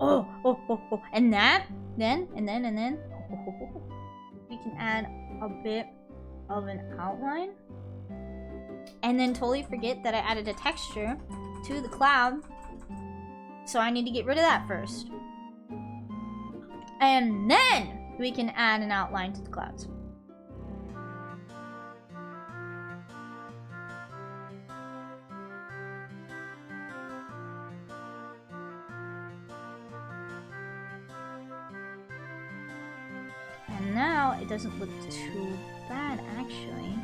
Oh, and that, then, and then, we can add a bit of an outline, and then totally forget that I added a texture to the cloud, so I need to get rid of that first. And then we can add an outline to the clouds. And now it doesn't look too bad, actually.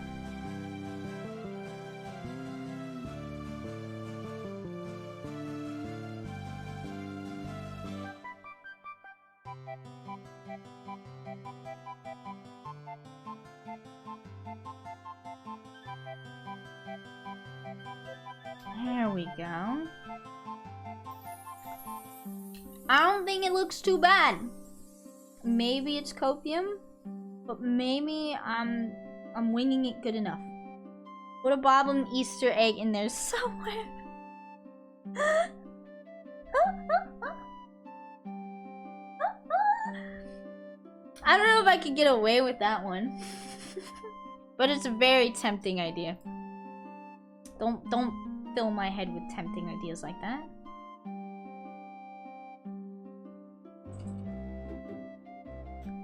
There we go. I don't think it looks too bad. Maybe it's copium, but maybe I'm winging it good enough. Put a Boblin Easter egg in there somewhere. I don't know if I could get away with that one. But it's a very tempting idea. Don't fill my head with tempting ideas like that.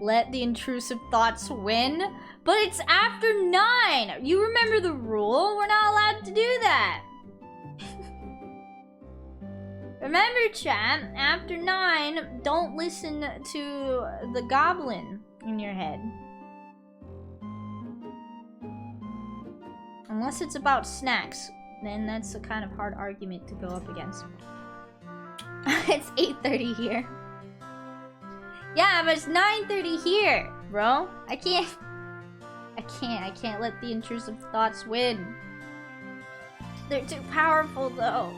Let the intrusive thoughts win. But it's after 9! You remember the rule? We're not allowed to do that. Remember, chat, after 9, don't listen to the goblin in your head. Unless it's about snacks. Then that's a kind of hard argument to go up against. It's 8:30 here. Yeah, but it's 9:30 here, bro. I can't let the intrusive thoughts win. They're too powerful, though.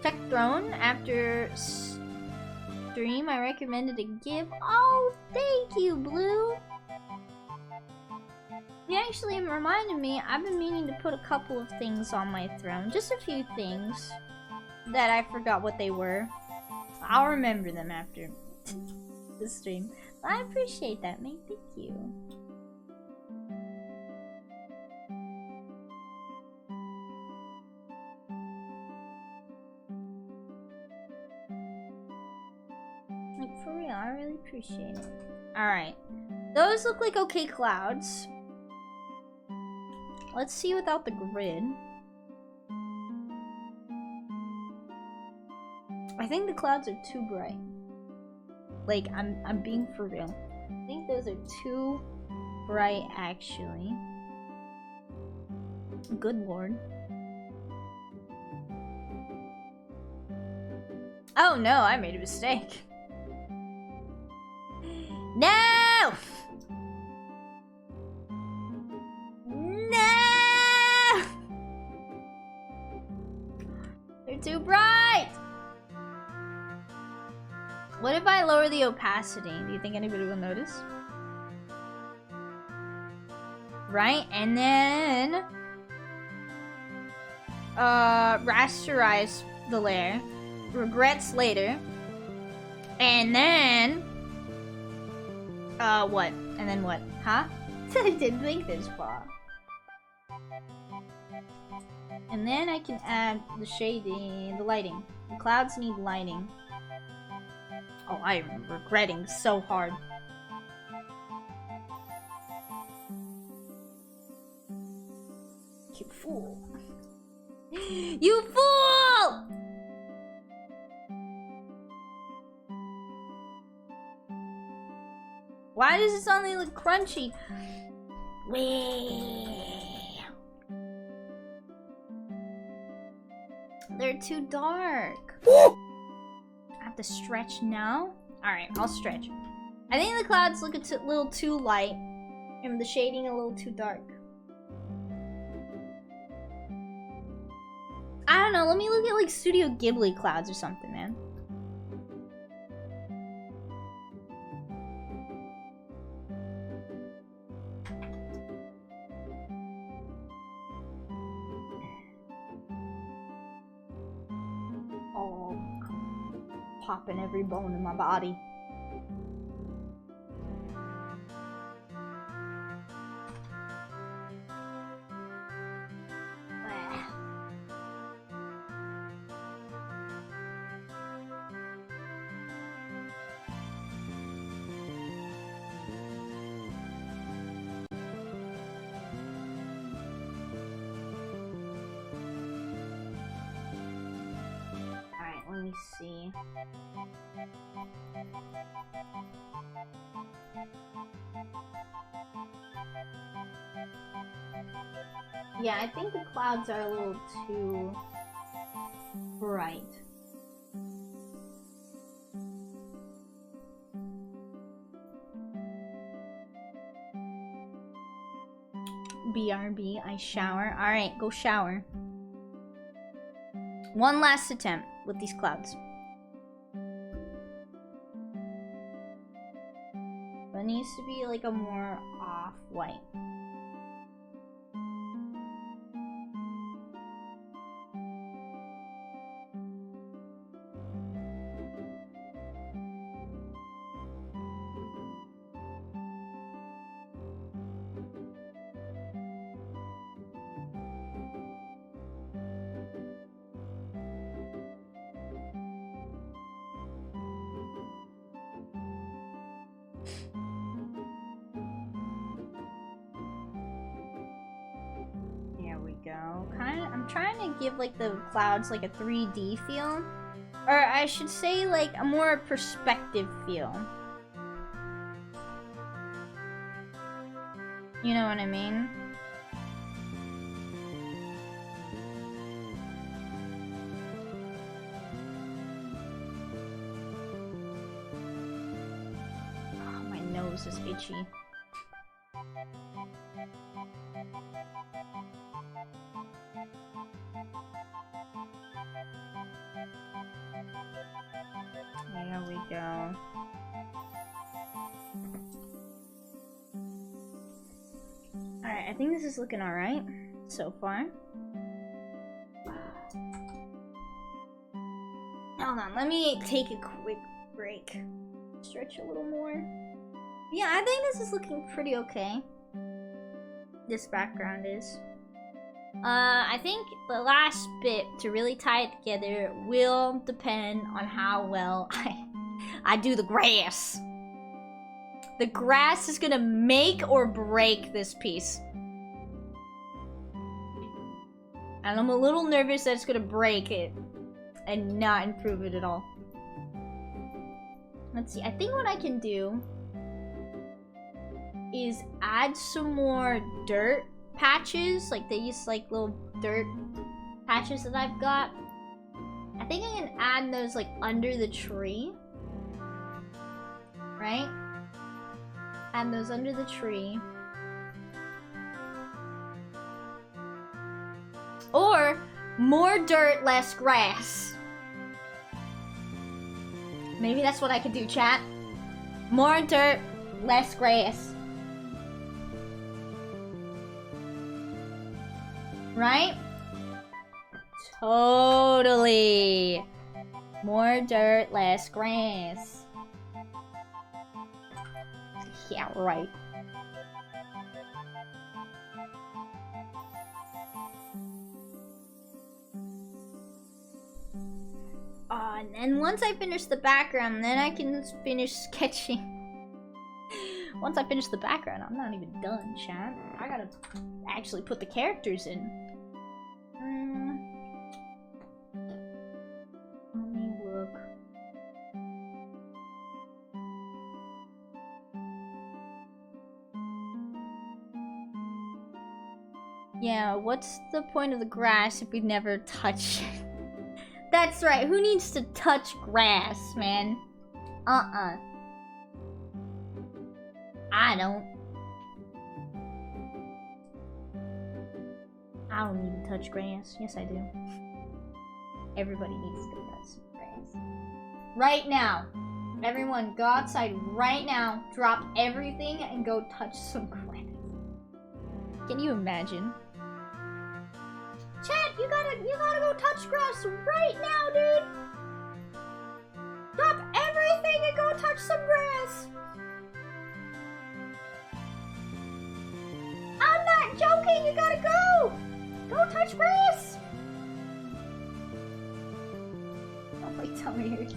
Check throne after stream. I recommended a give. Oh, thank you, Blue. You actually reminded me, I've been meaning to put a couple of things on my throne. Just a few things that I forgot what they were. I'll remember them after the stream. I appreciate that, mate. Thank you. Like, for real, I really appreciate it. Alright. Those look like okay clouds. Let's see without the grid. I think the clouds are too bright. Like, I'm being for real. I think those are too bright, actually. Good lord. Oh no, I made a mistake. No! No! They're too bright! What if I lower the opacity? Do you think anybody will notice? Right? And then rasterize the layer. Regrets later. And then what? And then what? Huh? I didn't think this far. And then I can add the shading, the lighting. The clouds need lighting. Oh, I am regretting so hard. You fool. You fool! Why does this only look crunchy? They're too dark. I have to stretch now? Alright, I'll stretch. I think the clouds look a little too light, and the shading a little too dark. I don't know, let me look at like Studio Ghibli clouds or something, man. Oh, popping every bone in my body. Let me see. Yeah, I think the clouds are a little too bright. BRB, I shower. Alright, go shower. One last attempt with these clouds. But it needs to be like a more off-white. I'm trying to give like the clouds like a 3D feel, or I should say like a more perspective feel. You know what I mean? Oh, my nose is itchy. There we go. Alright, I think this is looking alright so far. Oh Hold on, let me take a quick break. Stretch a little more. Yeah, I think this is looking pretty okay. This background is. I think the last bit to really tie it together will depend on how well I do the grass. The grass is gonna make or break this piece. And I'm a little nervous that it's gonna break it and not improve it at all. Let's see, I think what I can do is add some more dirt patches, like these like little dirt patches that I've got. I think I can add those like under the tree. Right? Add those under the tree. Or more dirt, less grass. Maybe that's what I could do, chat. More dirt, less grass. Right? Totally. More dirt, less grass. Yeah, right. And then once I finish the background, then I can finish sketching. Once I finish the background, I'm not even done, chat. I gotta actually put the characters in. Let me look. Yeah, what's the point of the grass if we never touch it? That's right, who needs to touch grass, man? I don't. I don't need to touch grass. Yes, I do. Everybody needs to touch grass. Right now. Everyone, go outside right now. Drop everything and go touch some grass. Can you imagine? Chat, you gotta go touch grass right now, dude. Drop everything and go touch some grass. I'm not joking, you gotta go. Go touch grass. Oh, my tummy hurts.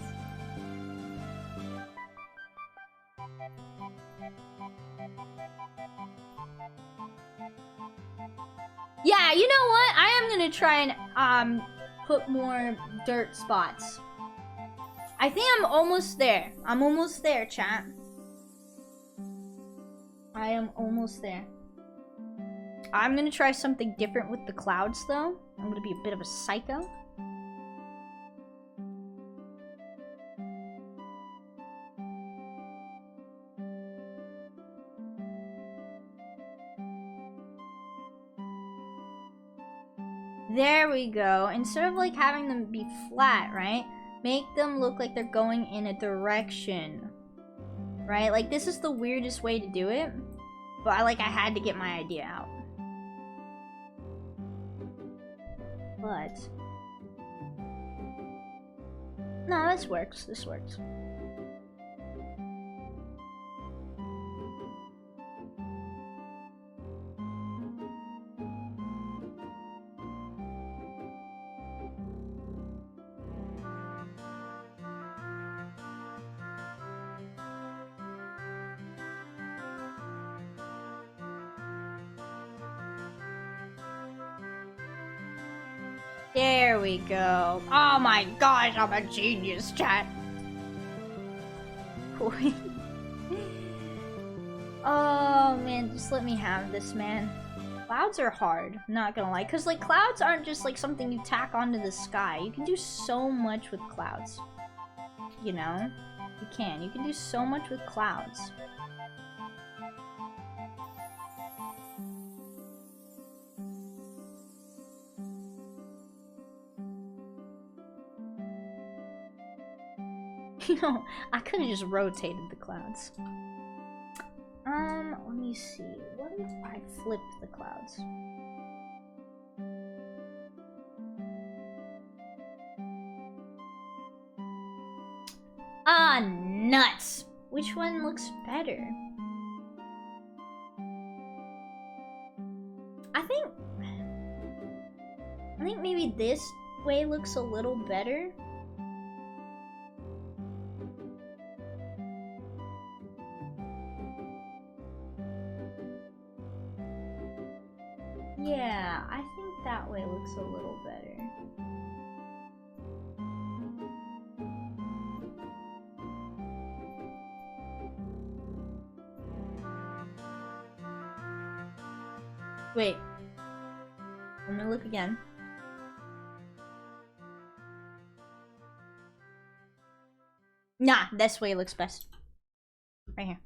Yeah, you know what? I am gonna try and put more dirt spots. I think I'm almost there. I'm almost there, chat. I am almost there. I'm gonna try something different with the clouds, though. I'm gonna be a bit of a psycho. There we go. Instead of like having them be flat, right? Make them look like they're going in a direction. Right? Like this is the weirdest way to do it. But I had to get my idea out. But no, this works. This works. There we go. Oh my gosh, I'm a genius, chat. Oh man, just let me have this, man. Clouds are hard, not gonna lie. Because, like, clouds aren't just, like, something you tack onto the sky. You can do so much with clouds. You know? You can. You can do so much with clouds. You know, I could have just rotated the clouds. Let me see. What if I flipped the clouds? Ah, nuts. Which one looks better? I think maybe this way looks a little better. Yeah, I think that way looks a little better. Wait. Let me look again. Nah, this way looks best. Right here.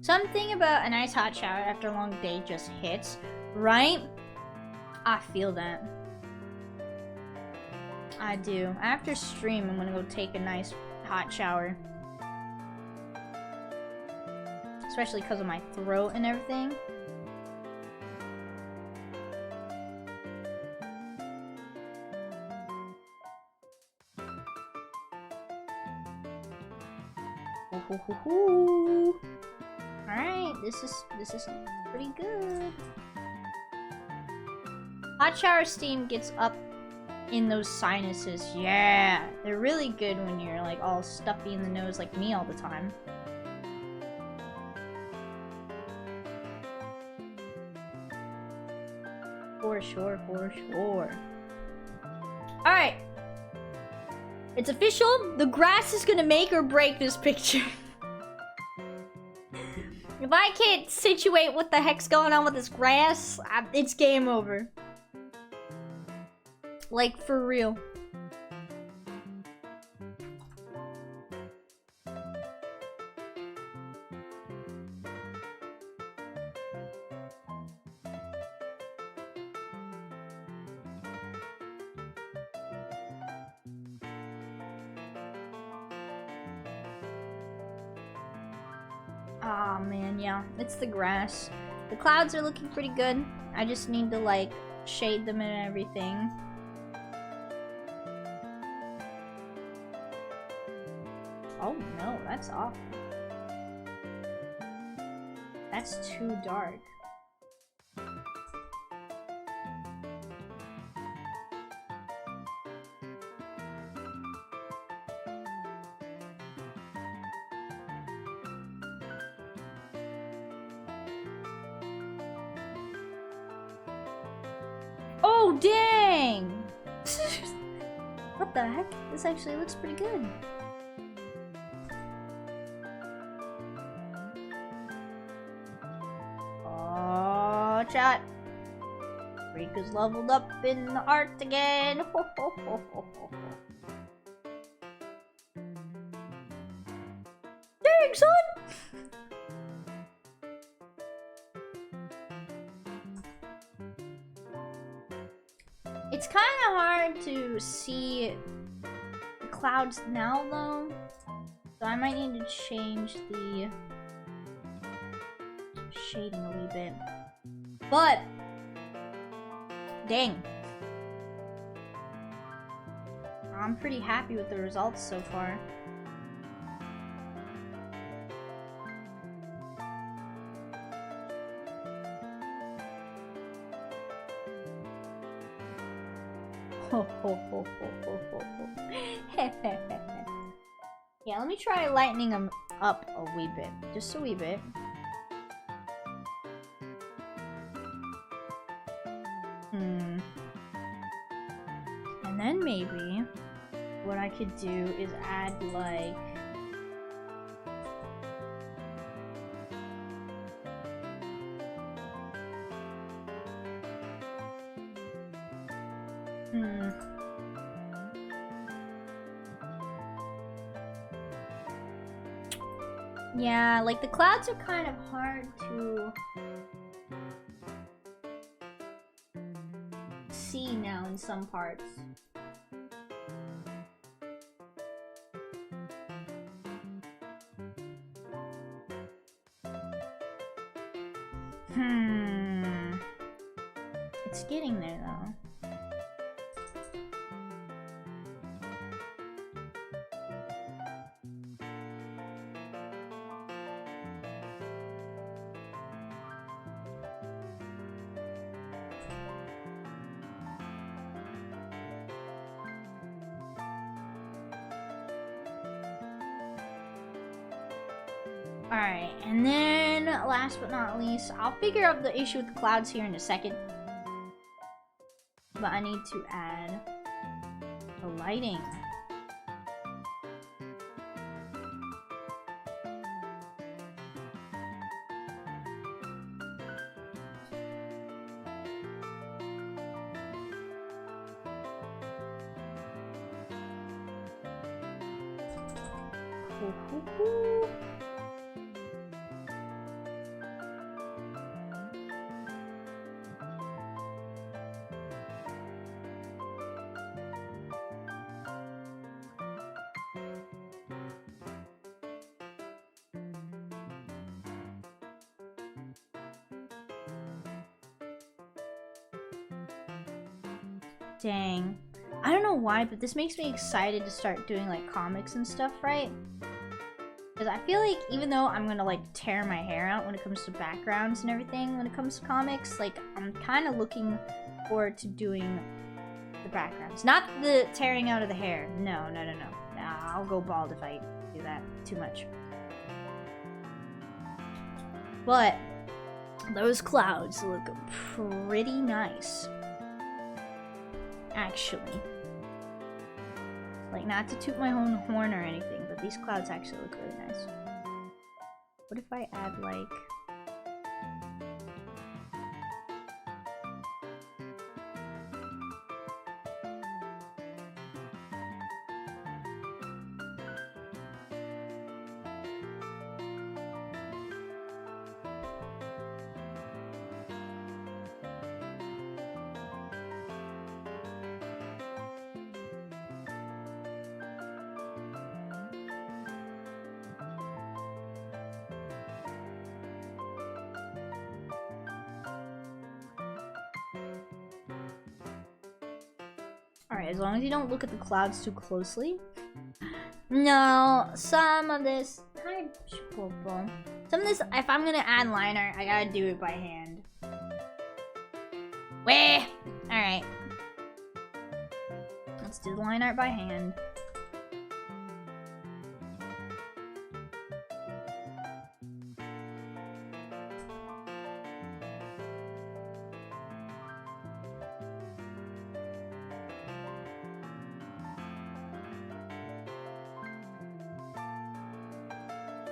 Something about a nice hot shower after a long day just hits, right? I feel that. I do. After stream, I'm gonna go take a nice hot shower. Especially because of my throat and everything. Alright, this is pretty good. Hot shower steam gets up in those sinuses. Yeah, they're really good when you're like all stuffy in the nose like me all the time. For sure, for sure. Alright. It's official. The grass is gonna make or break this picture. If I can't situate what the heck's going on with this grass, it's game over. Like, for real. Aw, man, yeah. It's the grass. The clouds are looking pretty good. I just need to, like, shade them and everything. Oh, no, that's awful. That's too dark. Oh, dang! What the heck? This actually looks pretty good. Oh, chat. Freak is leveled up in the art again. Ho, ho, ho, ho, ho. Dang, son! It's kind of hard to see the clouds now, though. So I might need to change the shading a wee bit. But, dang. I'm pretty happy with the results so far. Ho, ho, ho, ho, ho, ho, ho. Yeah, let me try lightening them up a wee bit. Just a wee bit. And then maybe what I could do is add like yeah, like the clouds are kind of hard to see now in some parts. It's getting there though. Alright, and then last but not least, I'll figure out the issue with the clouds here in a second. But I need to add the lighting. Dang. I don't know why, but this makes me excited to start doing like comics and stuff, right? Because I feel like even though I'm gonna like tear my hair out when it comes to backgrounds and everything when it comes to comics, like I'm kind of looking forward to doing the backgrounds. Not the tearing out of the hair. No. Nah, I'll go bald if I do that too much. But those clouds look pretty nice. Actually. Like, not to toot my own horn or anything, but these clouds actually look really nice. What if I add, like... Alright, as long as you don't look at the clouds too closely. No, some of this... Some of this, if I'm gonna add line art, I gotta do it by hand. Weh! Alright. Let's do the line art by hand.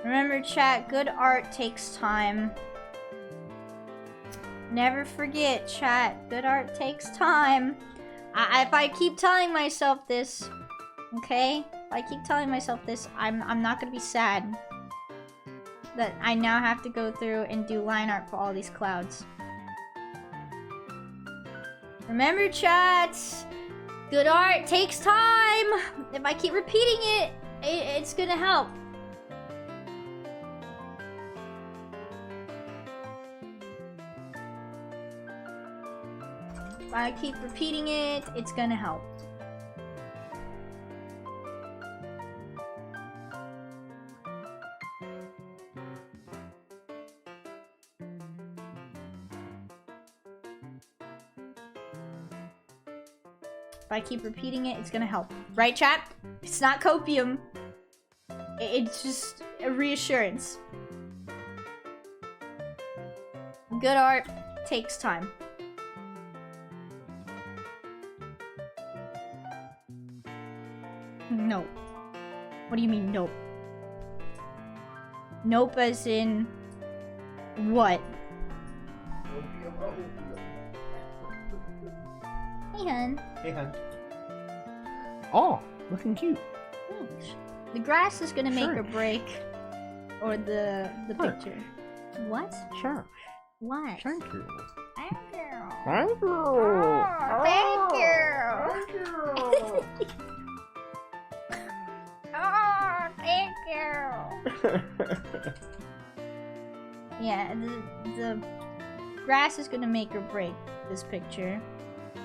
Remember, chat, good art takes time. Never forget, chat, good art takes time. If I keep telling myself this, okay? If I keep telling myself this, I'm not gonna be sad that I now have to go through and do line art for all these clouds. Remember, chat, good art takes time. If I keep repeating it, it's gonna help. If I keep repeating it, it's gonna help. If I keep repeating it, it's gonna help. Right, chat? It's not copium. It's just a reassurance. Good art takes time. Nope. What do you mean, nope? Nope as in... what? Hey, hun. Hey, hun. Oh, looking cute. Thanks. The grass is gonna make or break... or the Sure. picture. What? Sure. What? Thank you. Thank you. Thank you. Oh, thank you. Oh, thank you. Yeah, the grass is gonna make or break this picture.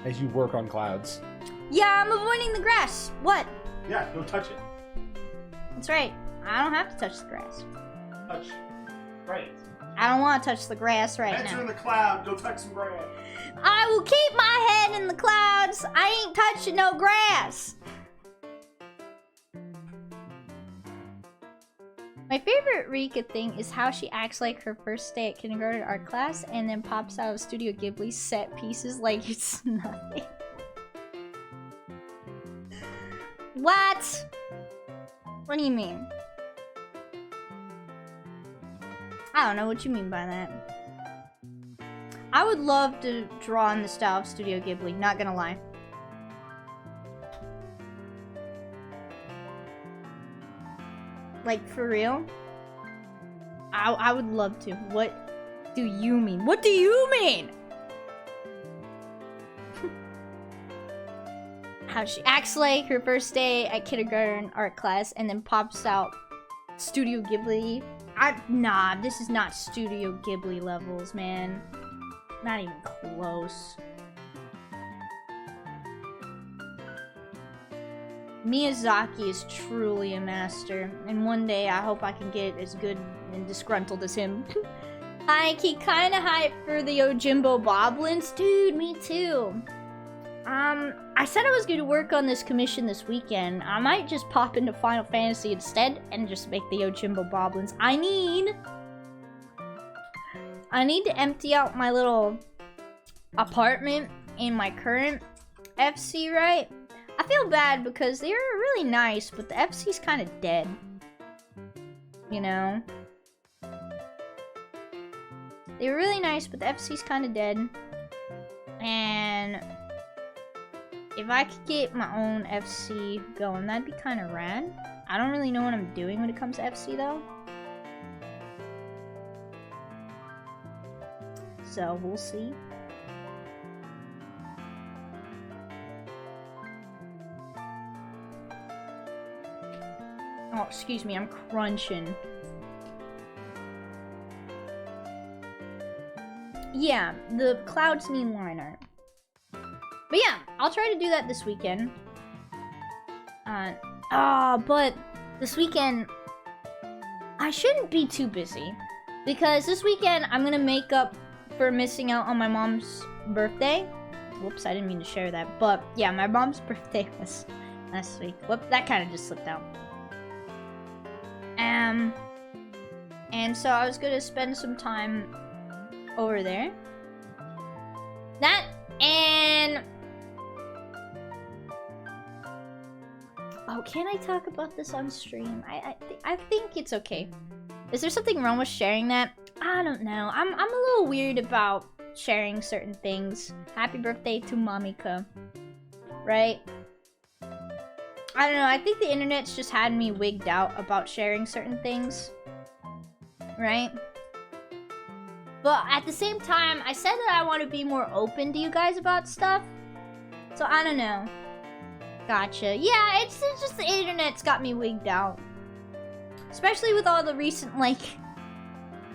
As you work on clouds. Yeah, I'm avoiding the grass. What? Yeah, don't touch it. That's right. I don't have to touch the grass. Touch. Right. I don't want to touch the grass right Heads are now. in the cloud. Go touch some grass. I will keep my head in the clouds. I ain't touching no grass. My favorite Rika thing is how she acts like her first day at kindergarten art class and then pops out of Studio Ghibli set pieces like it's nothing. What? What do you mean? I don't know what you mean by that. I would love to draw in the style of Studio Ghibli, not gonna lie. Like, for real? I would love to. What do you mean? What do you mean? How she acts like her first day at kindergarten art class and then pops out Studio Ghibli. Nah, this is not Studio Ghibli levels, man. Not even close. Miyazaki is truly a master, and one day I hope I can get as good and disgruntled as him. I keep kinda hyped for the Yojimbo Boblins. Dude, me too. I said I was gonna work on this commission this weekend. I might just pop into Final Fantasy instead and just make the Yojimbo Boblins. I need to empty out my little apartment in my current FC, right? I feel bad because they were really nice, but the FC's kind of dead. You know? They were really nice, but the FC's kind of dead. And if I could get my own FC going, that'd be kind of rad. I don't really know what I'm doing when it comes to FC, though. So, we'll see. Oh, excuse me, I'm crunching. Yeah, the clouds need line art. But yeah, I'll try to do that this weekend. But this weekend, I shouldn't be too busy. Because this weekend, I'm gonna make up for missing out on my mom's birthday. Whoops, I didn't mean to share that. But yeah, my mom's birthday was last week. Whoop, that kind of just slipped out. And so I was gonna spend some time over there. That and oh, can I talk about this on stream? I think it's okay. Is there something wrong with sharing that? I don't know. I'm a little weird about sharing certain things. Happy birthday to Mamika. Right? I don't know, I think the internet's just had me wigged out about sharing certain things. Right? But at the same time, I said that I want to be more open to you guys about stuff. So I don't know. Gotcha. Yeah, it's just the internet's got me wigged out. Especially with all the recent, like,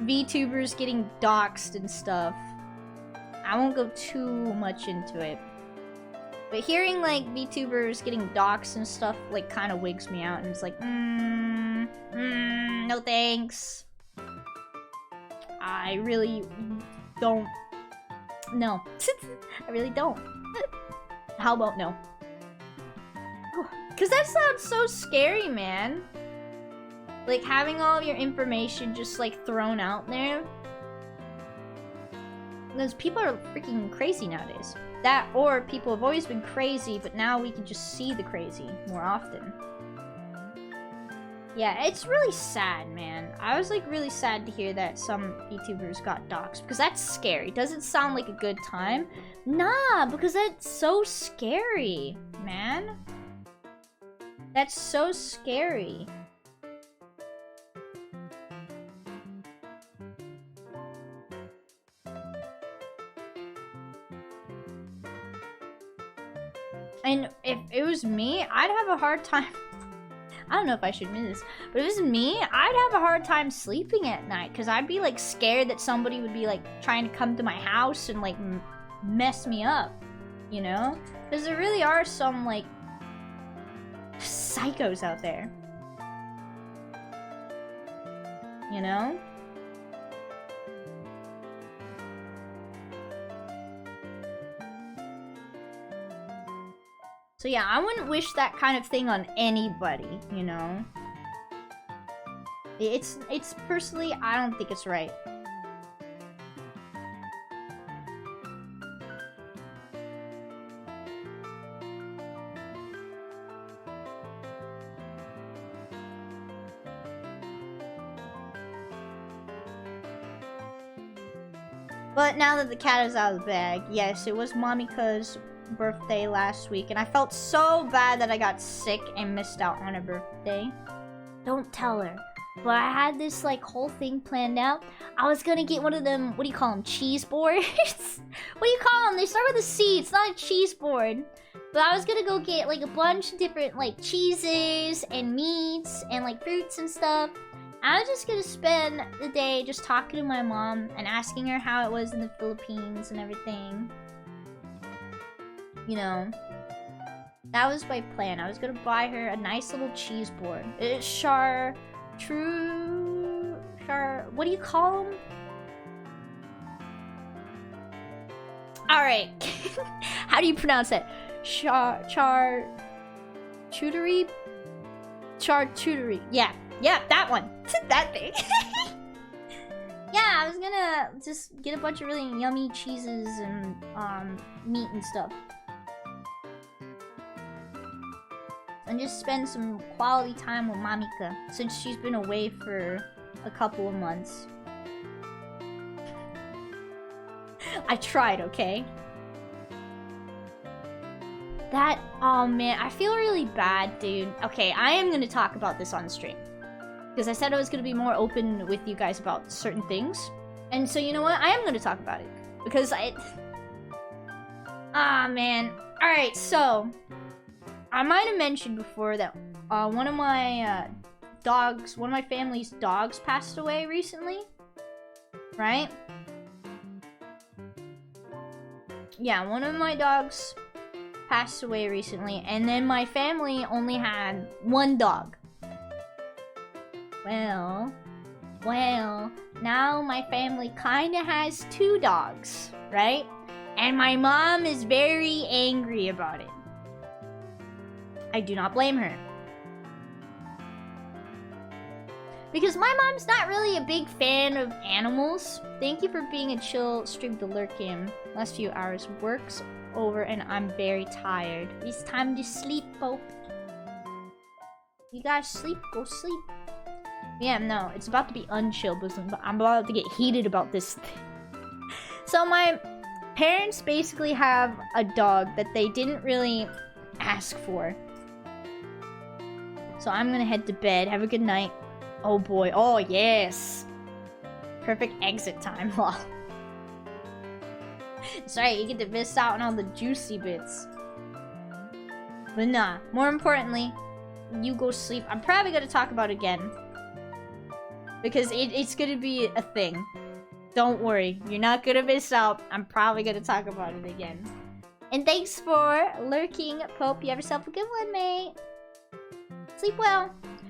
VTubers getting doxxed and stuff. I won't go too much into it. But hearing, like, VTubers getting doxxed and stuff, like, kind of wigs me out. And it's like, no thanks. I really don't. No. I really don't. How about no? Because that sounds so scary, man. Like, having all of your information just, like, thrown out there. Because people are freaking crazy nowadays. That, or people have always been crazy, but now we can just see the crazy more often. Yeah, it's really sad, man. I was, like, really sad to hear that some VTubers got doxxed. Because that's scary. Doesn't sound like a good time. Nah, because that's so scary, man. That's so scary. And if it was me, I'd have a hard time. I don't know if I should admit this, but if it was me, I'd have a hard time sleeping at night because I'd be like scared that somebody would be like trying to come to my house and like mess me up, you know? Because there really are some like psychos out there, you know? So yeah, I wouldn't wish that kind of thing on anybody, you know? It's personally, I don't think it's right. But now that the cat is out of the bag, yes, it was Momika's birthday last week, and I felt so bad that I got sick and missed out on her birthday. Don't tell her. But I had this like whole thing planned out. I was gonna get one of them, what do you call them, cheese boards? What do you call them? They start with a C, it's not a cheese board. But I was gonna go get like a bunch of different like cheeses and meats and like fruits and stuff. I was just gonna spend the day just talking to my mom and asking her how it was in the Philippines and everything. You know, that was my plan. I was gonna buy her a nice little cheese board. It's what do you call them? Alright. How do you pronounce that? Charcuterie? Charcuterie. Yeah, that one. That thing. Yeah, I was gonna just get a bunch of really yummy cheeses and meat and stuff. And just spend some quality time with Mamika since she's been away for a couple of months. I tried, okay? Oh man, I feel really bad, dude. Okay, I am gonna talk about this on stream. Because I said I was gonna be more open with you guys about certain things. And so you know what? I am gonna talk about it. Because man. Alright, so I might have mentioned before that one of my family's dogs passed away recently. Right? Yeah, one of my dogs passed away recently, and then my family only had one dog. Well, now my family kinda has two dogs, right? And my mom is very angry about it. I do not blame her. Because my mom's not really a big fan of animals. Thank you for being a chill stream to lurk in. Last few hours work's over and I'm very tired. It's time to sleep, Pope. You guys sleep, go sleep. Yeah, no, it's about to be unchill, but I'm about to get heated about this thing. So my parents basically have a dog that they didn't really ask for. So I'm gonna head to bed. Have a good night. Oh boy. Oh yes. Perfect exit time. That's right, you get to miss out on all the juicy bits. But nah, more importantly, you go sleep. I'm probably gonna talk about it again. Because it's gonna be a thing. Don't worry, you're not gonna miss out. I'm probably gonna talk about it again. And thanks for lurking, Pope. You have yourself a good one, mate. Sleep well.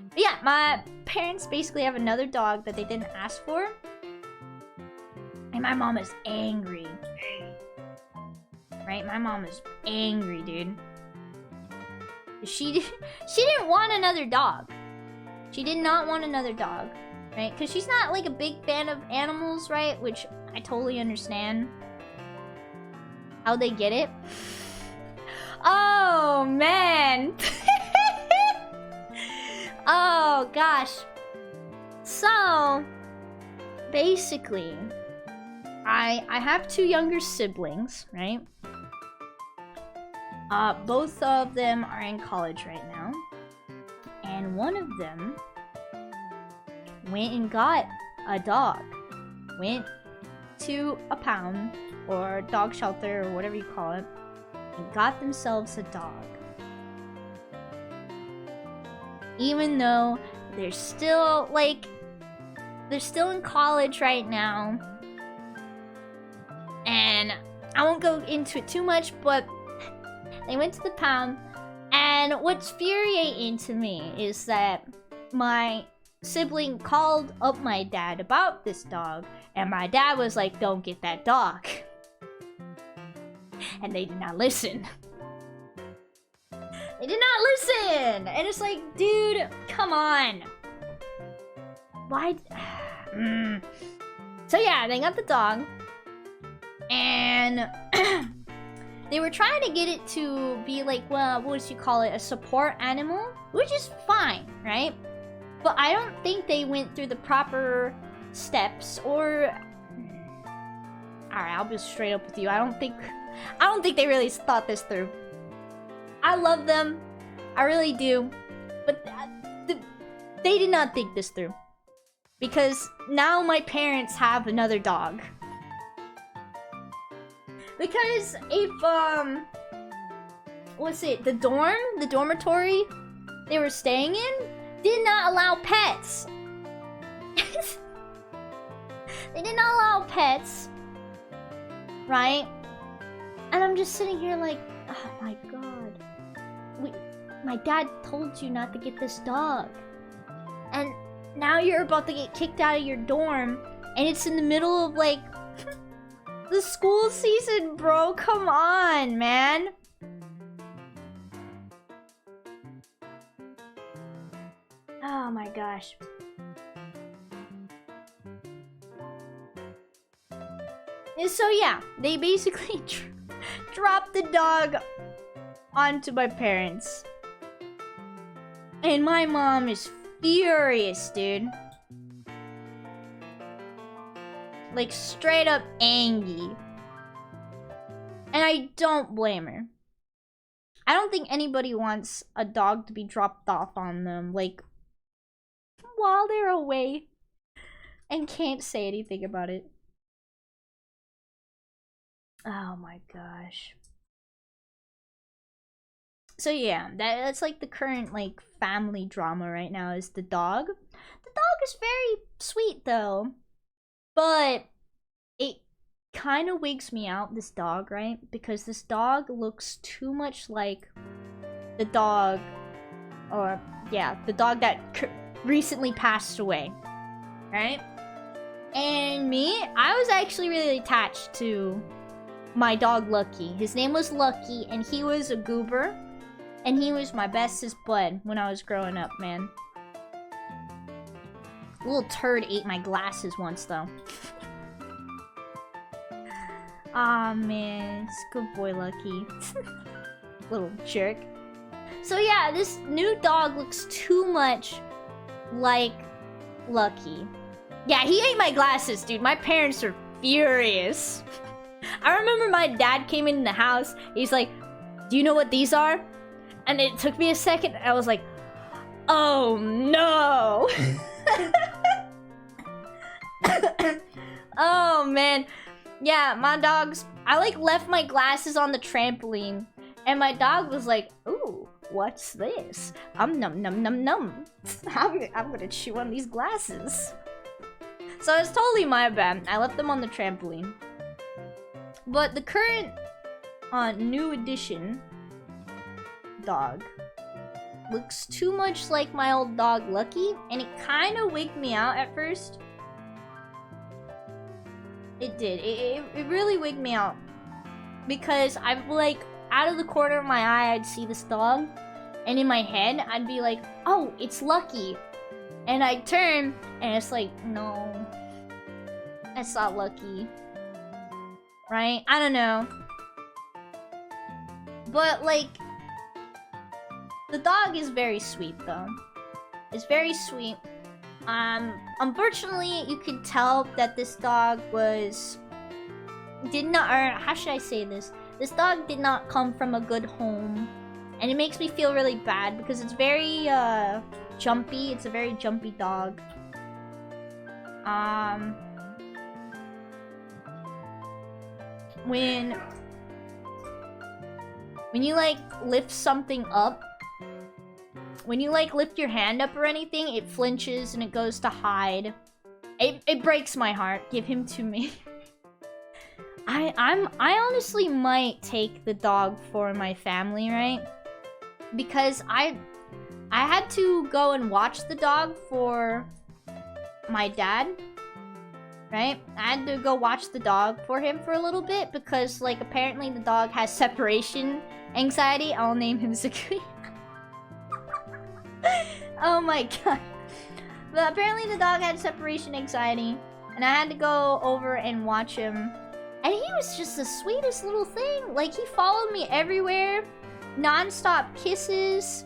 But yeah, my parents basically have another dog that they didn't ask for. And my mom is angry. Right? My mom is angry, dude. She didn't want another dog. She did not want another dog. Right? Because she's not like a big fan of animals, right? Which I totally understand. How they get it. Oh, man. Oh, gosh. So, basically, I have two younger siblings, right? Both of them are in college right now. And one of them went and got a dog. Went to a pound or dog shelter or whatever you call it. and got themselves a dog. Even though they're still, like, they're still in college right now. And I won't go into it too much, but they went to the pound. And what's infuriating to me is that my sibling called up my dad about this dog, and my dad was like, don't get that dog. And they did not listen. They did not listen! And it's like, dude, come on. Why? So yeah, they got the dog. And they were trying to get it to be like, well, what would you call it? A support animal? Which is fine, right? But I don't think they went through the proper steps or... Alright, I'll be straight up with you. I don't think they really thought this through. I love them. I really do. But they did not think this through. Because now my parents have another dog. Because if, what's it? The dormitory they were staying in did not allow pets. They did not allow pets. Right? And I'm just sitting here like, oh my god. My dad told you not to get this dog. And now you're about to get kicked out of your dorm. And it's in the middle of like the school season, bro. Come on, man. Oh my gosh. And so yeah, they basically dropped the dog onto my parents. And my mom is furious, dude. Like, straight up angry. And I don't blame her. I don't think anybody wants a dog to be dropped off on them, like, while they're away. And can't say anything about it. Oh my gosh. So yeah, that's like the current like family drama right now is the dog. The dog is very sweet though. But it kind of wigs me out, this dog, right? Because this dog looks too much like the dog, or yeah, the dog that recently passed away, right? And me, I was actually really attached to my dog Lucky. His name was Lucky, and he was a goober. And he was my bestest bud when I was growing up, man. A little turd ate my glasses once, though. Aw, man. It's a good boy, Lucky. Little jerk. So yeah, this new dog looks too much like Lucky. Yeah, he ate my glasses, dude. My parents are furious. I remember my dad came in the house. He's like, do you know what these are? And it took me a second. I was like, oh no. Oh man. Yeah, my dogs, I like left my glasses on the trampoline. And my dog was like, ooh, what's this? Num num num num. I'm gonna chew on these glasses. So it's totally my bad. I left them on the trampoline. But the current new edition dog looks too much like my old dog Lucky, and it kind of wigged me out at first. It did. It really wigged me out because I'm like, out of the corner of my eye I'd see this dog, and in my head I'd be like, oh, it's Lucky, and I'd turn and it's like, no, that's not Lucky, right? I don't know, but like, the dog is very sweet though. It's very sweet. Unfortunately, you could tell that this dog did not, or how should I say this? This dog did not come from a good home. And it makes me feel really bad because it's very, jumpy. It's a very jumpy dog. when you like lift something up, when you like lift your hand up or anything, it flinches and it goes to hide. It breaks my heart. Give him to me. I honestly might take the dog for my family, right? Because I had to go and watch the dog for my dad, right? I had to go watch the dog for him for a little bit because, like, apparently the dog has separation anxiety. I'll name him Zakui. Oh my god. But apparently the dog had separation anxiety, and I had to go over and watch him. And he was just the sweetest little thing. Like, he followed me everywhere. Non-stop kisses.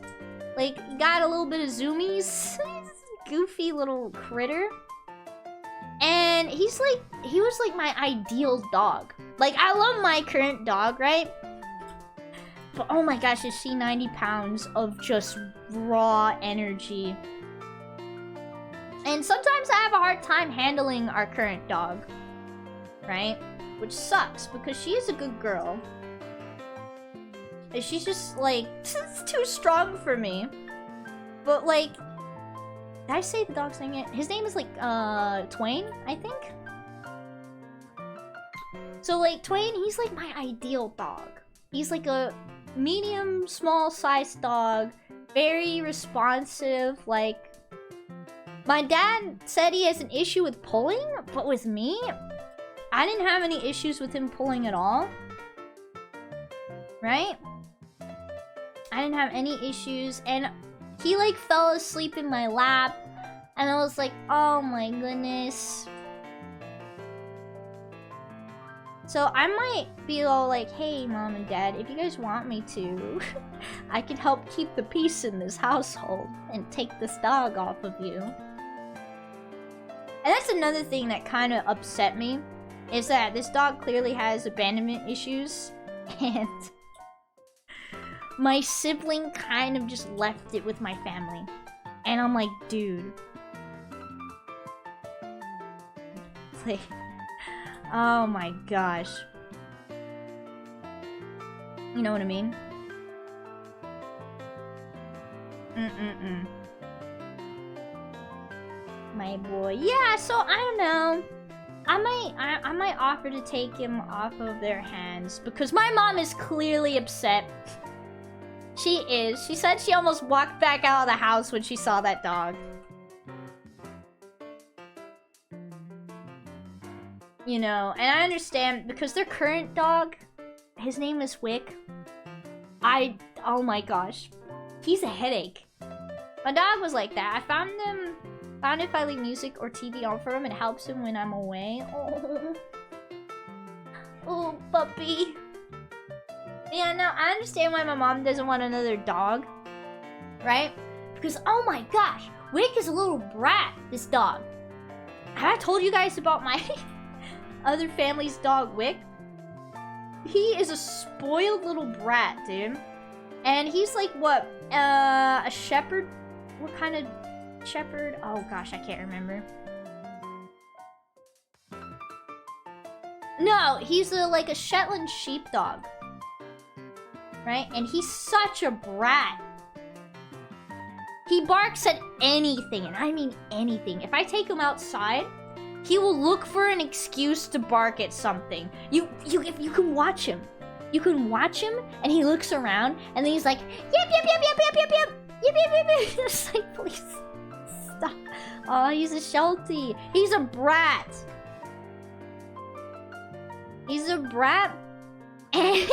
Like, got a little bit of zoomies. Goofy little critter. And he was like my ideal dog. Like, I love my current dog, right? But oh my gosh, is she 90 pounds of just raw energy. And sometimes I have a hard time handling our current dog, right? Which sucks, because she is a good girl. And she's just, like, too strong for me. But, like, did I say the dog's name yet? His name is, like, Twain, I think? So, like, Twain, he's, like, my ideal dog. He's, like, a medium, small-sized dog. Very responsive, like... My dad said he has an issue with pulling, but with me, I didn't have any issues with him pulling at all. Right? I didn't have any issues, and he, like, fell asleep in my lap, and I was like, oh my goodness. So I might be all like, hey, Mom and Dad, if you guys want me to, I can help keep the peace in this household and take this dog off of you. And that's another thing that kind of upset me, is that this dog clearly has abandonment issues, and my sibling kind of just left it with my family. And I'm like, dude. Like, oh my gosh. You know what I mean? My boy. Yeah, so I don't know. I might offer to take him off of their hands because my mom is clearly upset. She is. She said she almost walked back out of the house when she saw that dog. You know, and I understand because their current dog, his name is Wick. Oh my gosh. He's a headache. My dog was like that. I found if I leave music or TV on for him, it helps him when I'm away. Oh, oh, puppy. Yeah, no, I understand why my mom doesn't want another dog, right? Because, oh my gosh, Wick is a little brat, this dog. Have I told you guys about my other family's dog, Wick? He is a spoiled little brat, dude. And he's like, what, a shepherd? What kind of shepherd? Oh gosh, I can't remember. No, he's like a Shetland sheepdog. Right? And he's such a brat. He barks at anything, and I mean anything. If I take him outside, he will look for an excuse to bark at something. If you can watch him. You can watch him, and he looks around, and then he's like, yip, yip, yip, yip, yip, yip, yip, yip, yip, yip, yip. Just like, please, stop. Oh, he's a Sheltie. He's a brat. He's a brat. And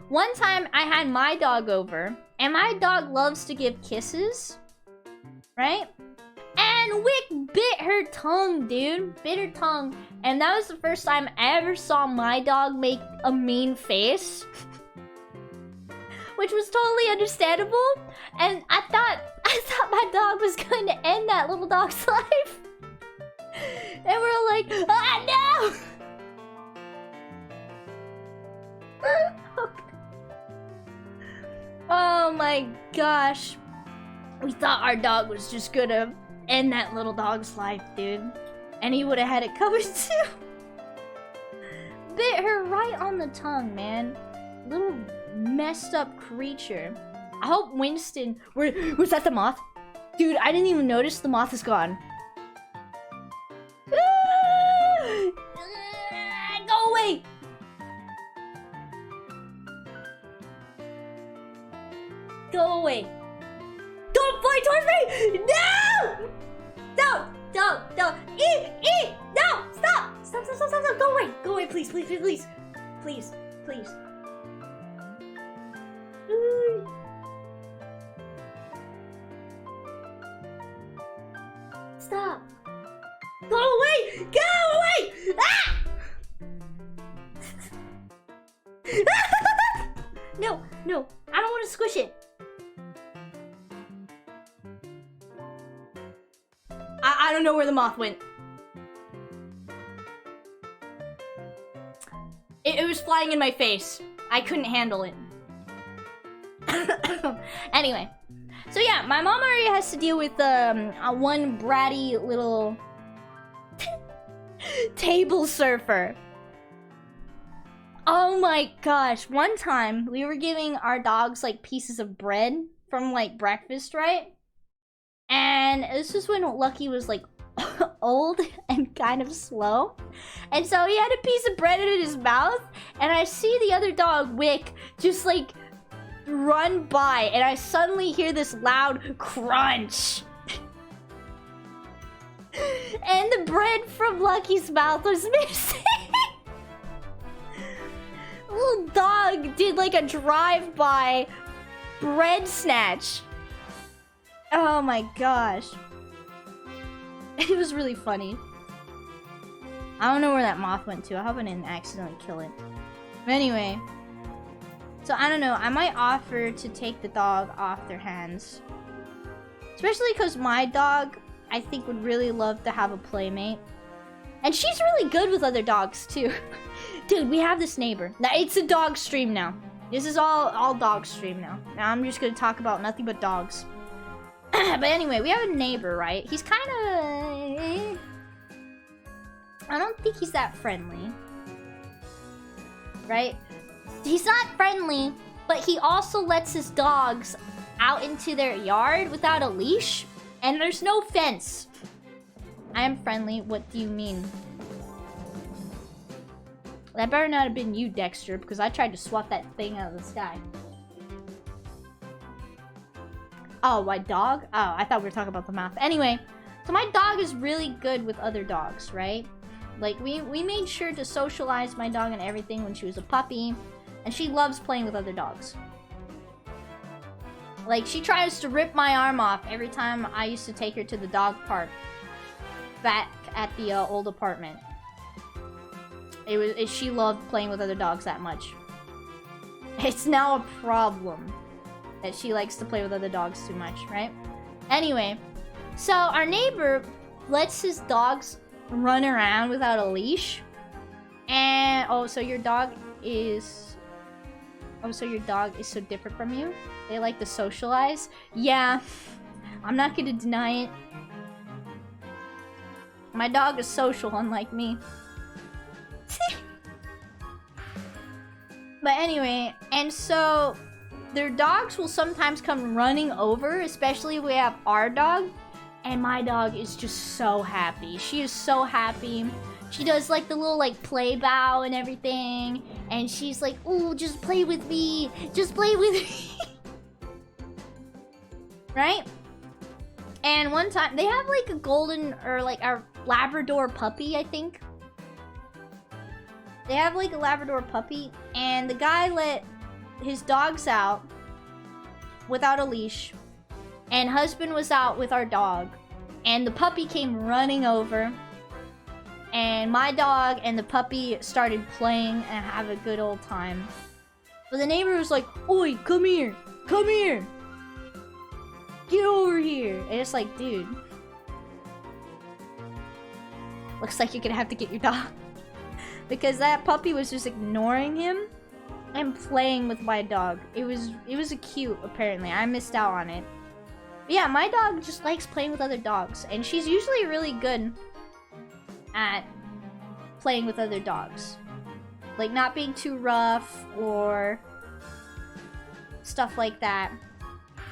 one time, I had my dog over, and my dog loves to give kisses, right? And Wick bit her tongue, dude. Bit her tongue. And that was the first time I ever saw my dog make a mean face. Which was totally understandable. And I thought my dog was going to end that little dog's life. And we're like, ah, no! Oh my gosh. We thought our dog was just gonna end that little dog's life, dude. And he would have had it covered too. Bit her right on the tongue, man. little messed up creature. I hope Winston... Was that the moth? Dude, I didn't even notice the moth is gone. Go away! Go away. Don't fly towards me! No! Don't. No! Stop! Go away! Go away, please. Please. Stop! Go away! Ah! No, I don't want to squish it. I don't know where the moth went. It was flying in my face. I couldn't handle it. Anyway. So yeah, my mom already has to deal with one bratty little table surfer. Oh my gosh. One time, we were giving our dogs like pieces of bread from like breakfast, right? And this is when Lucky was like old and kind of slow. And so he had a piece of bread in his mouth. And I see the other dog, Wick, just like run by. And I suddenly hear this loud crunch. And the bread from Lucky's mouth was missing. Little dog did like a drive-by bread snatch. Oh my gosh. It was really funny. I don't know where that moth went to. I hope I didn't accidentally kill it. But anyway. So I don't know. I might offer to take the dog off their hands. Especially because my dog, I think, would really love to have a playmate. And she's really good with other dogs too. Dude, we have this neighbor. Now, it's a dog stream now. This is all dog stream now. Now I'm just gonna talk about nothing but dogs. But anyway, we have a neighbor, right? He's kind of... I don't think he's that friendly. Right? He's not friendly, but he also lets his dogs out into their yard without a leash. And there's no fence. I am friendly. What do you mean? That better not have been you, Dexter, because I tried to swat that thing out of the sky. Oh, my dog? Oh, I thought we were talking about the mouth. Anyway, so my dog is really good with other dogs, right? Like, we made sure to socialize my dog and everything when she was a puppy. And she loves playing with other dogs. Like, she tries to rip my arm off every time I used to take her to the dog park back at the old apartment. She loved playing with other dogs that much. It's now a problem that she likes to play with other dogs too much, right? Anyway, so our neighbor lets his dogs run around without a leash. And, oh, so your dog is... Oh, so your dog is so different from you? They like to socialize? Yeah, I'm not gonna deny it. My dog is social, unlike me. But anyway, and so their dogs will sometimes come running over, especially if we have our dog. And my dog is just so happy. She is so happy. She does like the little like play bow and everything. And she's like, ooh, just play with me. Just play with me. Right? And one time, they have like a golden or like a Labrador puppy, I think. They have like a Labrador puppy. And the guy let his dogs out without a leash. And husband was out with our dog. And the puppy came running over. And my dog and the puppy started playing and have a good old time. But the neighbor was like, oi, come here. Come here. Get over here. And it's like, dude. Looks like you're gonna have to get your dog. Because that puppy was just ignoring him and playing with my dog. It was a cute, apparently. I missed out on it. But yeah, my dog just likes playing with other dogs. And she's usually really good at playing with other dogs. Like, not being too rough or stuff like that.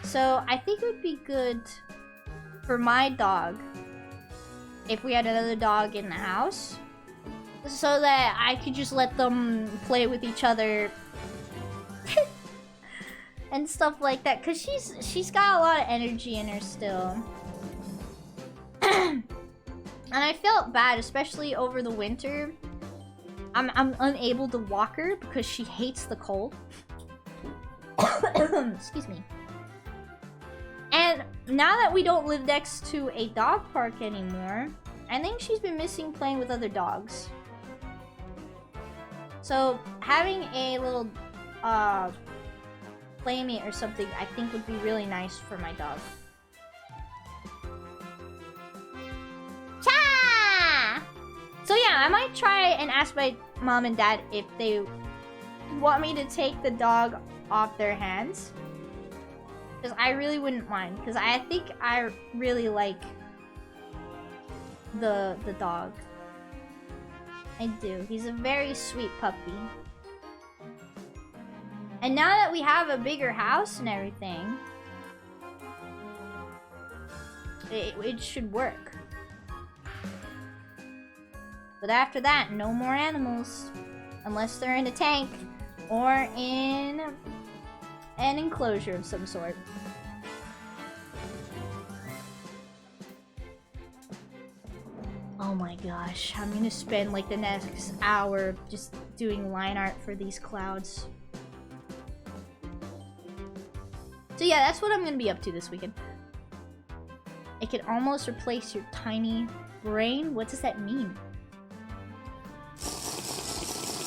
So I think it would be good for my dog if we had another dog in the house, so that I could just let them play with each other and stuff like that. Cause she's got a lot of energy in her still. And I felt bad, especially over the winter. I'm unable to walk her because she hates the cold. Excuse me. And now that we don't live next to a dog park anymore, I think she's been missing playing with other dogs. So having a little playmate or something, I think would be really nice for my dog. Cha! So yeah, I might try and ask my mom and dad if they want me to take the dog off their hands. Because I really wouldn't mind. Because I think I really like the dog. I do. He's a very sweet puppy. And now that we have a bigger house and everything, it should work. But after that, no more animals. Unless they're in a tank or in an enclosure of some sort. Oh my gosh, I'm gonna spend like the next hour just doing line art for these clouds. So yeah, that's what I'm gonna be up to this weekend. It can almost replace your tiny brain? What does that mean?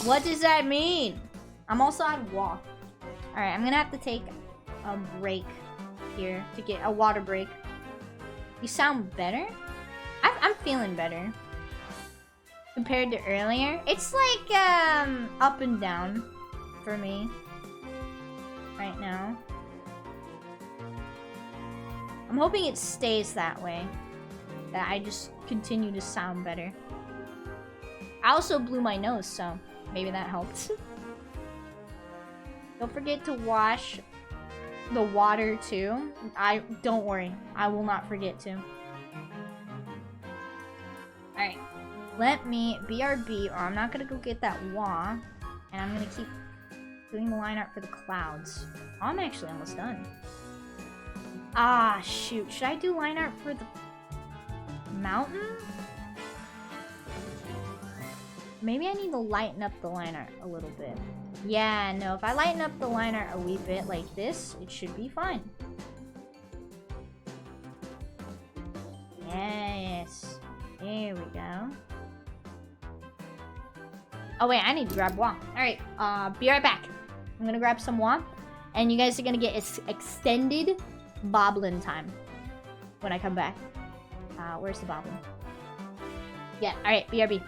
What does that mean? I'm also on walk. Alright, I'm gonna have to take a break here to get a water break. You sound better? I'm feeling better. Compared to earlier. It's like, up and down for me. Right now. I'm hoping it stays that way. That I just continue to sound better. I also blew my nose, so maybe that helped. Don't forget to wash the water too. Don't worry, I will not forget to. Alright, let me BRB, or I'm not gonna go get that wah, and I'm gonna keep doing the line art for the clouds. I'm actually almost done. Ah, shoot, should I do line art for the mountain? Maybe I need to lighten up the line art a little bit. Yeah, no, if I lighten up the line art a wee bit like this, it should be fine. Yes. There we go. Oh wait, I need to grab wah. Alright, be right back. I'm gonna grab some wah. And you guys are gonna get extended boblin time when I come back. Where's the boblin? Yeah, alright, BRB.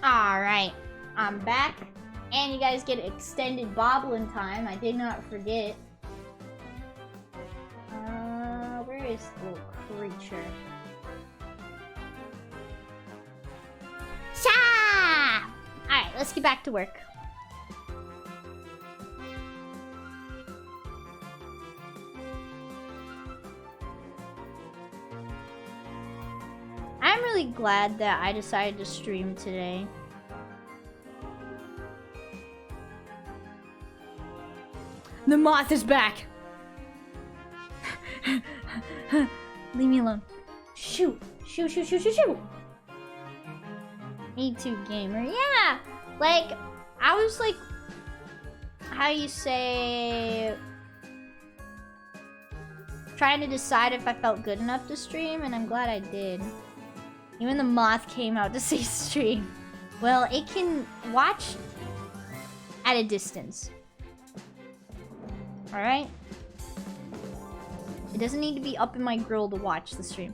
Alright, I'm back. And you guys get extended bobbling time. I did not forget. Where is the little creature? Sha! Alright, let's get back to work. I'm really glad that I decided to stream today. The moth is back! Leave me alone. Shoot! Shoot, shoot, shoot, shoot, shoot! Me too, gamer. Yeah! Like, I was like... How you say... Trying to decide if I felt good enough to stream, and I'm glad I did. Even the moth came out to see stream. Well, it can watch at a distance. Alright? It doesn't need to be up in my grill to watch the stream.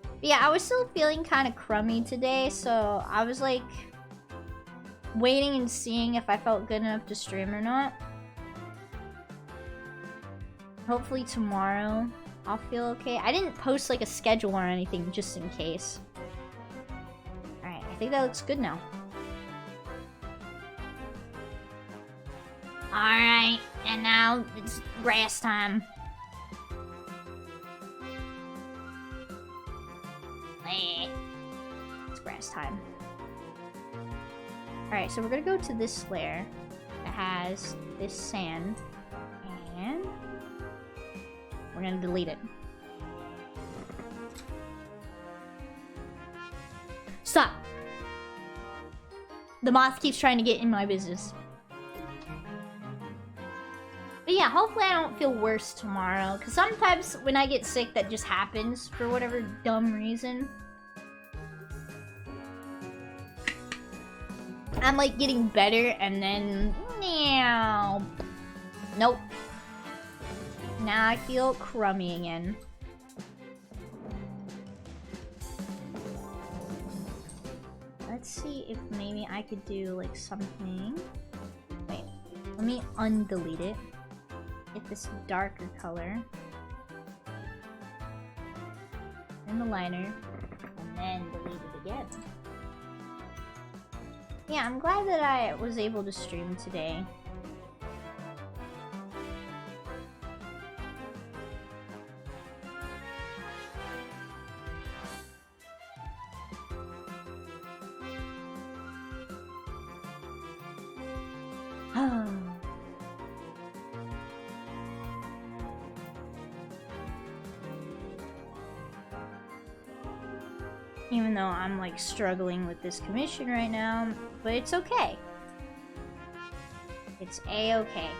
But yeah, I was still feeling kind of crummy today, so I was like... waiting and seeing if I felt good enough to stream or not. Hopefully tomorrow I'll feel okay. I didn't post like a schedule or anything just in case. Alright, I think that looks good now. Alright, and now it's grass time. It's grass time. Alright, so we're gonna go to this layer that has this sand, and we're gonna delete it. Stop! The moth keeps trying to get in my business. But yeah, hopefully I don't feel worse tomorrow, because sometimes when I get sick that just happens for whatever dumb reason. I'm like getting better and then... Meow. Nope. Now I feel crummy again. Let's see if maybe I could do like something. Wait, let me undelete it. Get this darker color. In the liner. And then delete it again. Yeah, I'm glad that I was able to stream today. Even though I'm like struggling with this commission right now, but it's okay. It's a-okay.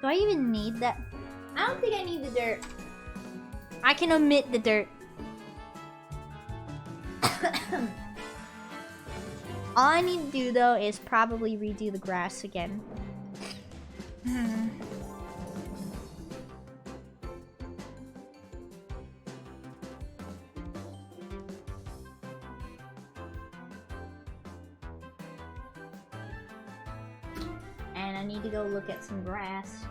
Do I even need that? I don't think I need the dirt. I can omit the dirt. All I need to do, though, is probably redo the grass again. And I need to go look at some grass.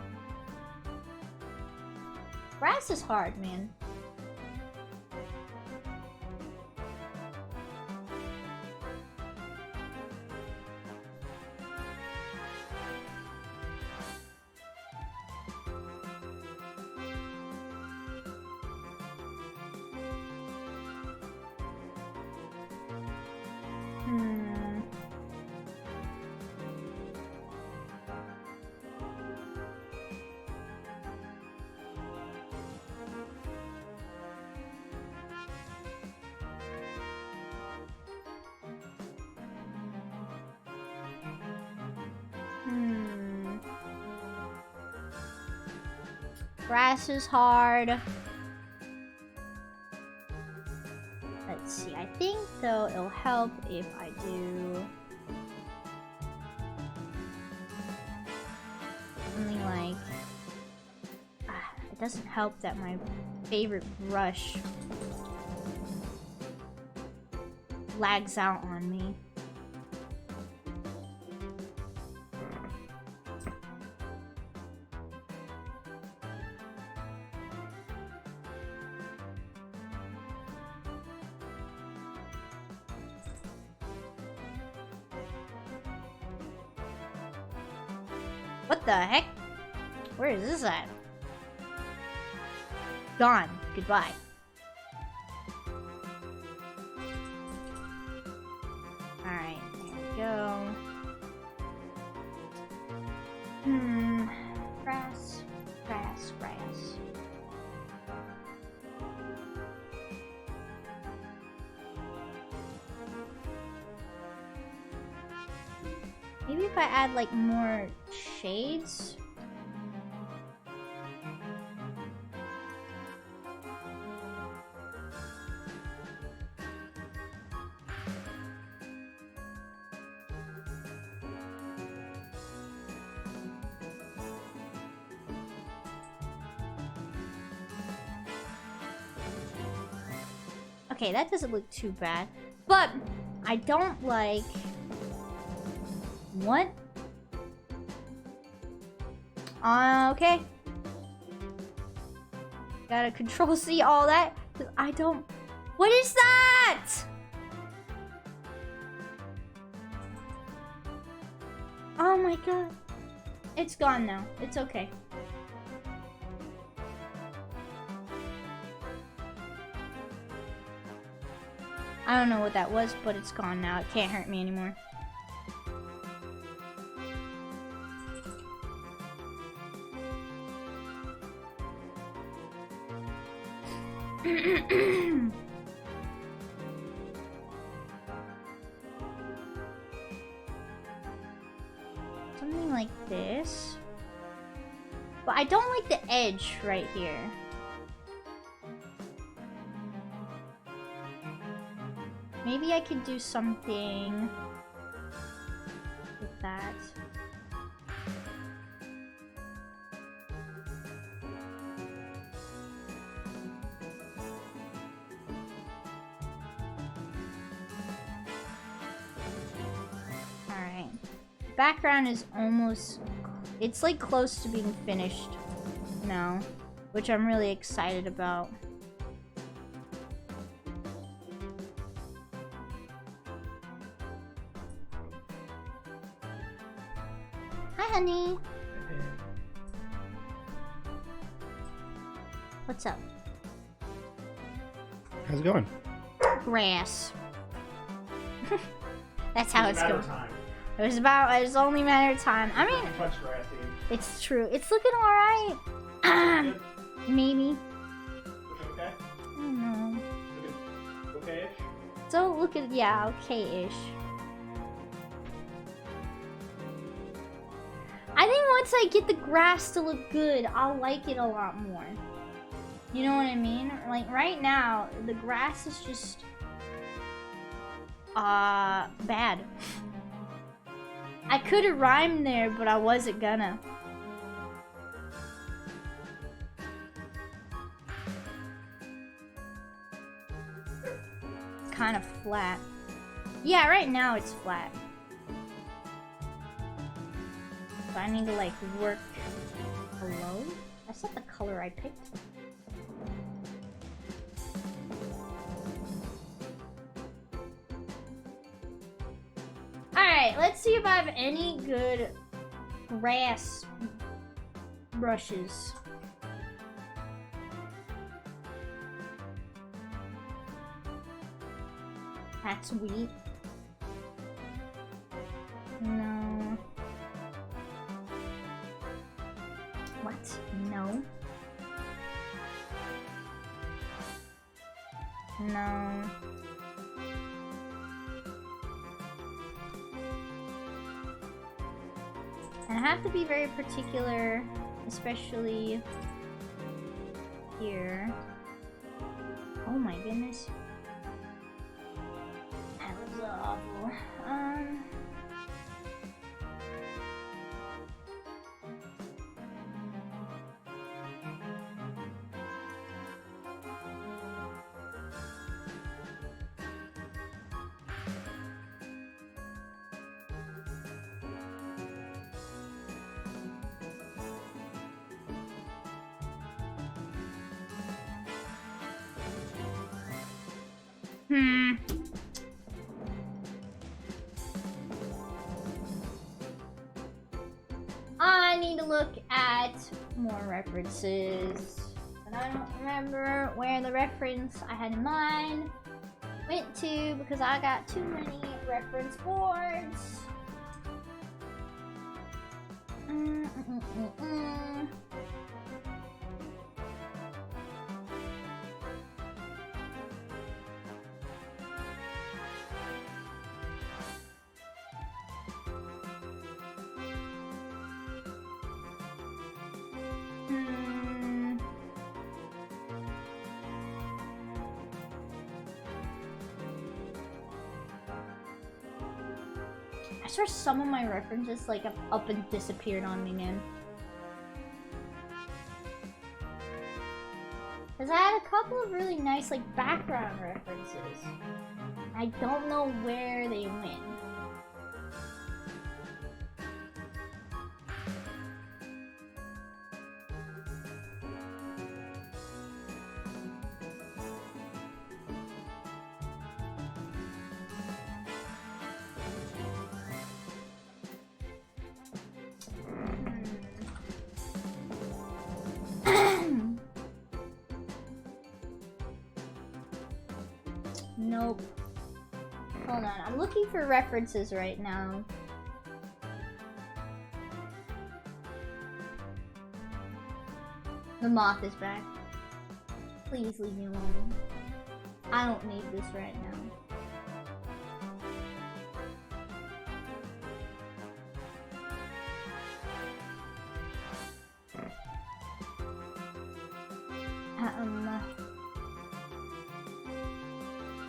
Grass is hard, man. Grass is hard. Let's see. I think, though, it'll help if I do... doesn't help that my favorite brush lags out on me. What the heck? Where is this at? Gone. Goodbye. Alright, there we go. Grass. Grass, grass. Maybe if I add like more shades. Okay, that doesn't look too bad. But I don't like... What? Okay. Gotta control C all that. 'Cause I don't... What is that? Oh my god. It's gone now. It's okay. I don't know what that was, but it's gone now. It can't hurt me anymore. Something like this. But I don't like the edge right here. Maybe I could do something with that. Alright. Background is almost... It's like close to being finished now, which I'm really excited about. Honey. What's up? How's it going? Grass. That's how it's going. Time. It was only a matter of time. I mean, Much grassy. it's true. It's looking alright. Good? Maybe. Looking okay? I don't know. Looking okay-ish? So look at, yeah, okay-ish. I think once I get the grass to look good, I'll like it a lot more. You know what I mean? Like right now, the grass is just bad. I could have rhymed there, but I wasn't gonna. It's kind of flat. Yeah, right now it's flat. So I need to like work below. That's not the color I picked. Alright, let's see if I have any good grass brushes. That's wheat. No. What? No. No. And I have to be very particular, especially here. Oh my goodness. That was awful. I need to look at more references. But I don't remember where the reference I had in mind went to because I got too many reference boards. I swear some of my references like have up and disappeared on me, man. Cause I had a couple of really nice like background references. I don't know where they went. Nope. Hold on, I'm looking for references right now. The moth is back. Please leave me alone. I don't need this right now.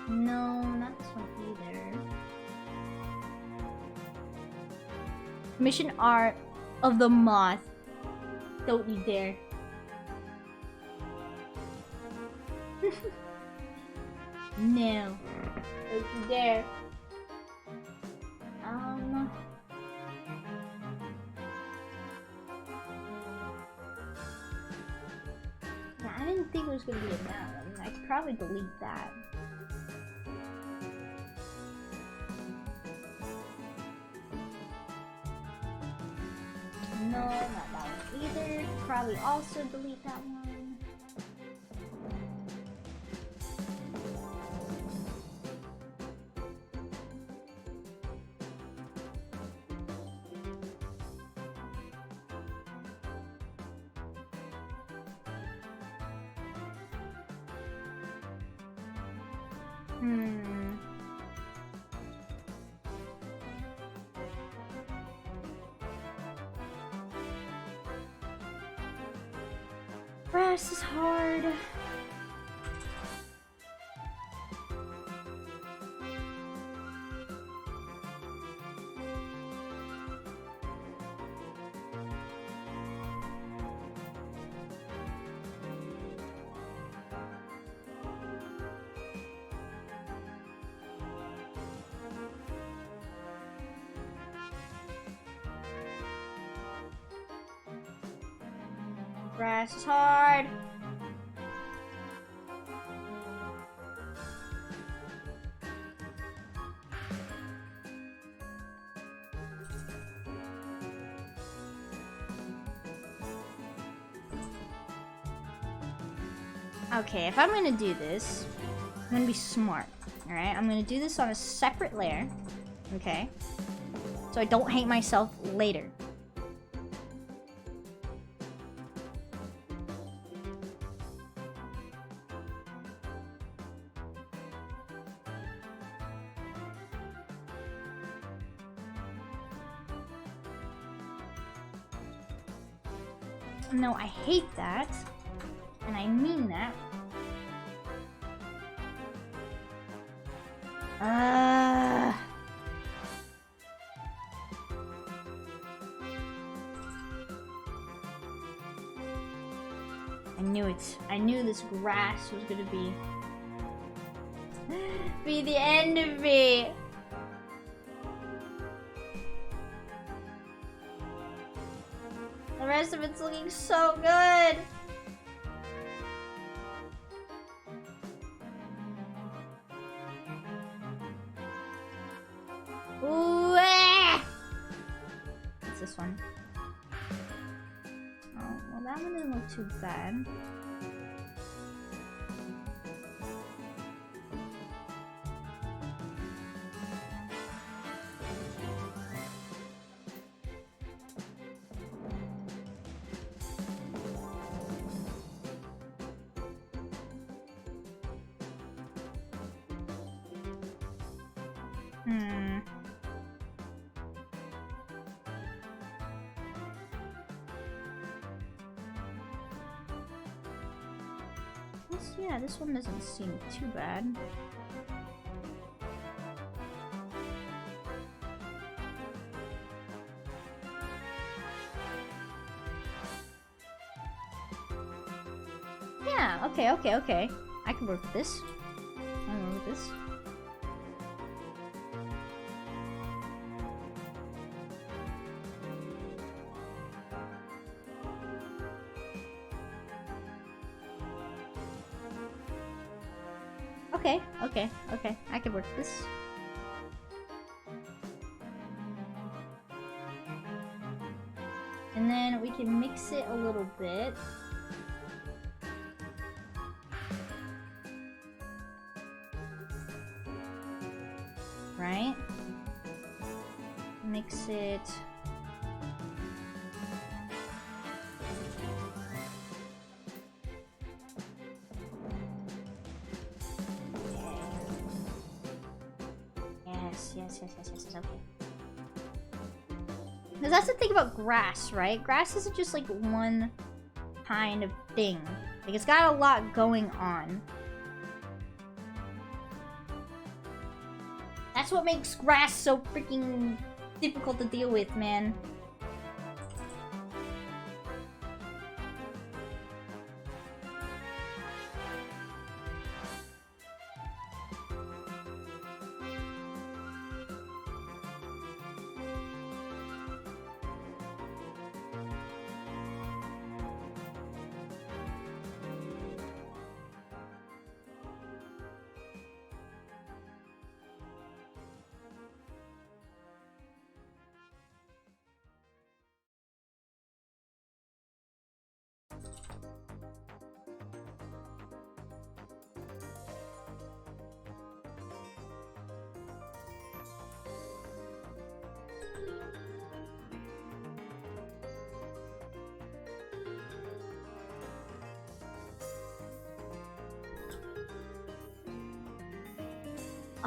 No, not this one either. Mission art of the moth. Don't you dare. No. Don't you dare. Yeah, I didn't think it was gonna be a noun. I could probably delete that. No, not that one either. Probably also delete that one. Brass is hard. Brass is hard. Okay, if I'm gonna do this, I'm gonna be smart. Alright, I'm gonna do this on a separate layer. Okay? So I don't hate myself later. No, I hate that. And I mean that. I knew it. I knew this grass was gonna be the end of me. The rest of it's looking so good. this one. Oh, well that one didn't look too bad. Yeah, this one doesn't seem too bad. Yeah, okay. I can work with this. I can work with this. Okay. I can work this. And then we can mix it a little bit. Right? Mix it. Yes, okay. Because that's the thing about grass, right? Grass isn't just like one kind of thing. Like, it's got a lot going on. That's what makes grass so freaking difficult to deal with, man.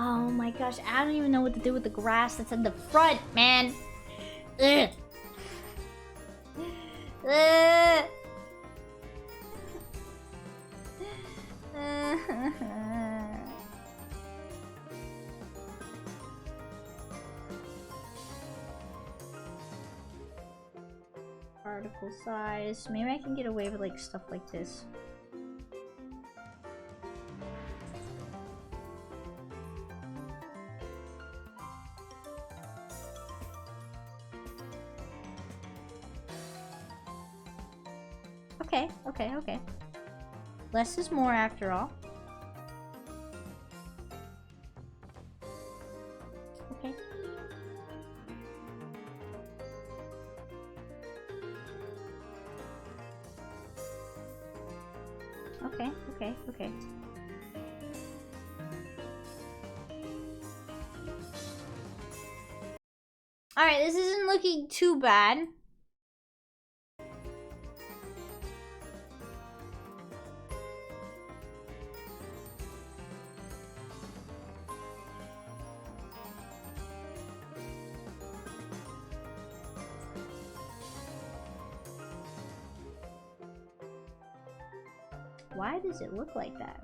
Oh my gosh, I don't even know what to do with the grass that's in the front, man. Ugh. Ugh. Particle size. Maybe I can get away with like stuff like this. Okay. Less is more after all. Okay. Okay. Alright, this isn't looking too bad. Why does it look like that?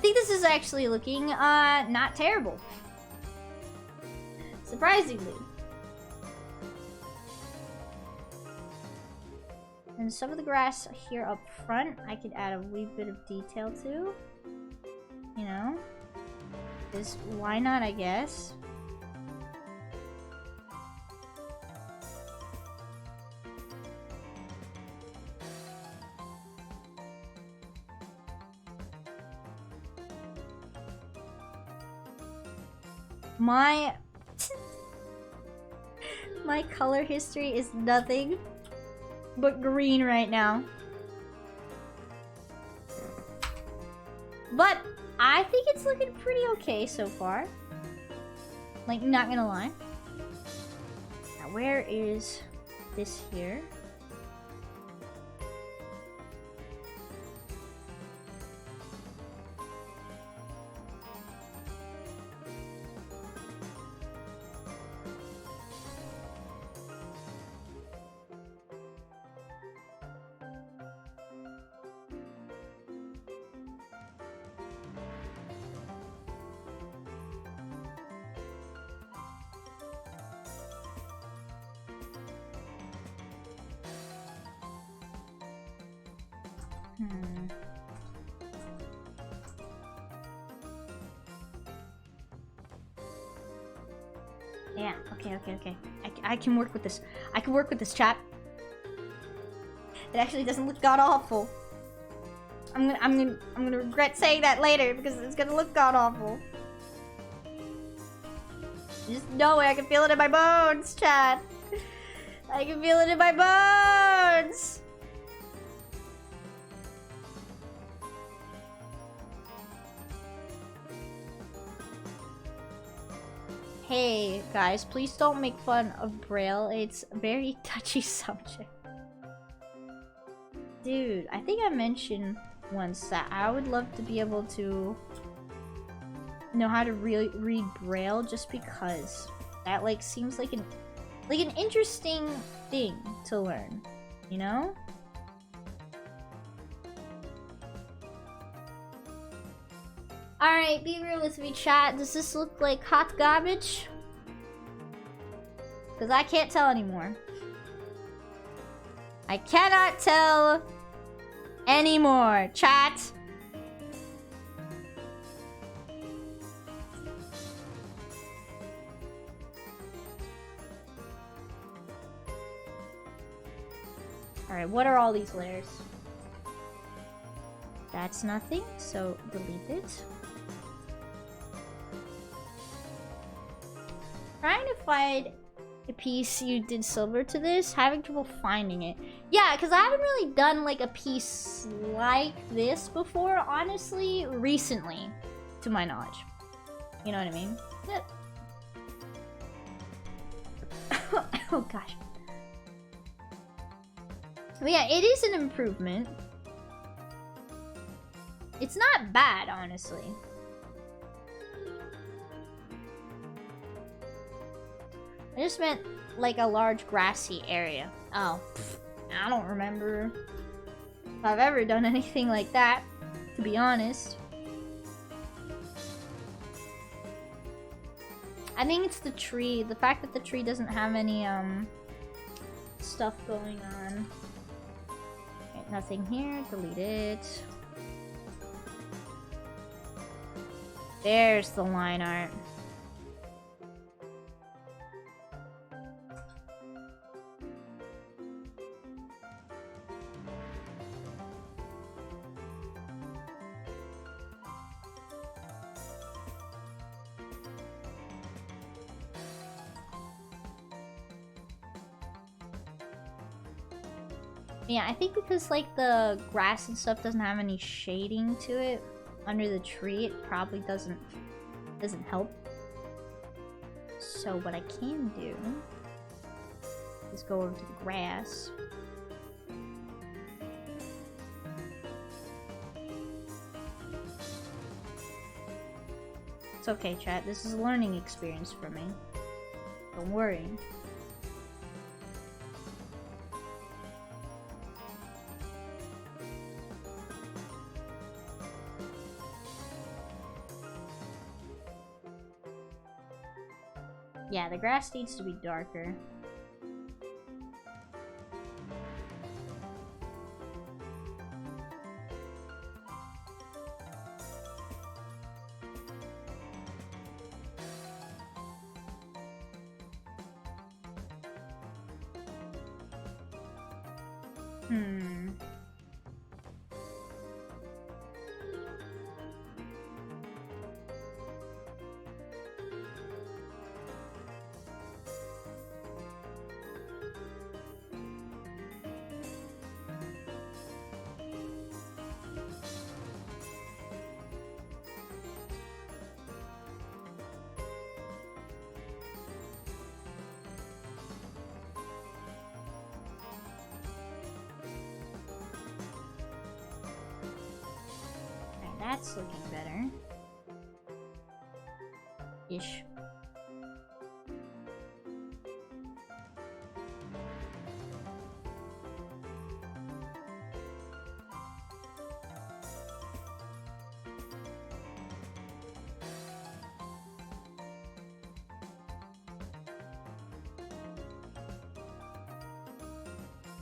think this is actually looking not terrible. Surprisingly. And some of the grass here up front, I could add a wee bit of detail to. You know? Because why not, I guess? My my color history is nothing but green right now. But I think it's looking pretty okay so far. Like, not gonna lie. Now, where is this here? Yeah, okay. I can work with this. I can work with this, chat. It actually doesn't look god awful. I'm gonna regret saying that later because it's gonna look god awful. Just know it. I can feel it in my bones, chat. I can feel it in my bones. Hey guys, please don't make fun of Braille. It's a very touchy subject. Dude, I think I mentioned once that I would love to be able to know how to really read Braille just because that like seems like an interesting thing to learn, you know? Alright, be real with me, chat. Does this look like hot garbage? Because I can't tell anymore. I cannot tell anymore, chat. Alright, what are all these layers? That's nothing, so delete it. Trying to find a piece you did silver to this, having trouble finding it. Yeah, because I haven't really done like a piece like this before, honestly, recently, to my knowledge. You know what I mean? Oh gosh. But yeah, it is an improvement. It's not bad, honestly. I just meant like a large grassy area. Oh, I don't remember if I've ever done anything like that, to be honest. I think it's the tree. The fact that the tree doesn't have any stuff going on. Okay, nothing here. Delete it. There's the line art. Yeah, I think because like the grass and stuff doesn't have any shading to it under the tree, it probably doesn't help. So what I can do is go over to the grass. It's okay, chat. This is a learning experience for me. Don't worry. Yeah, the grass needs to be darker. That's looking better. Ish.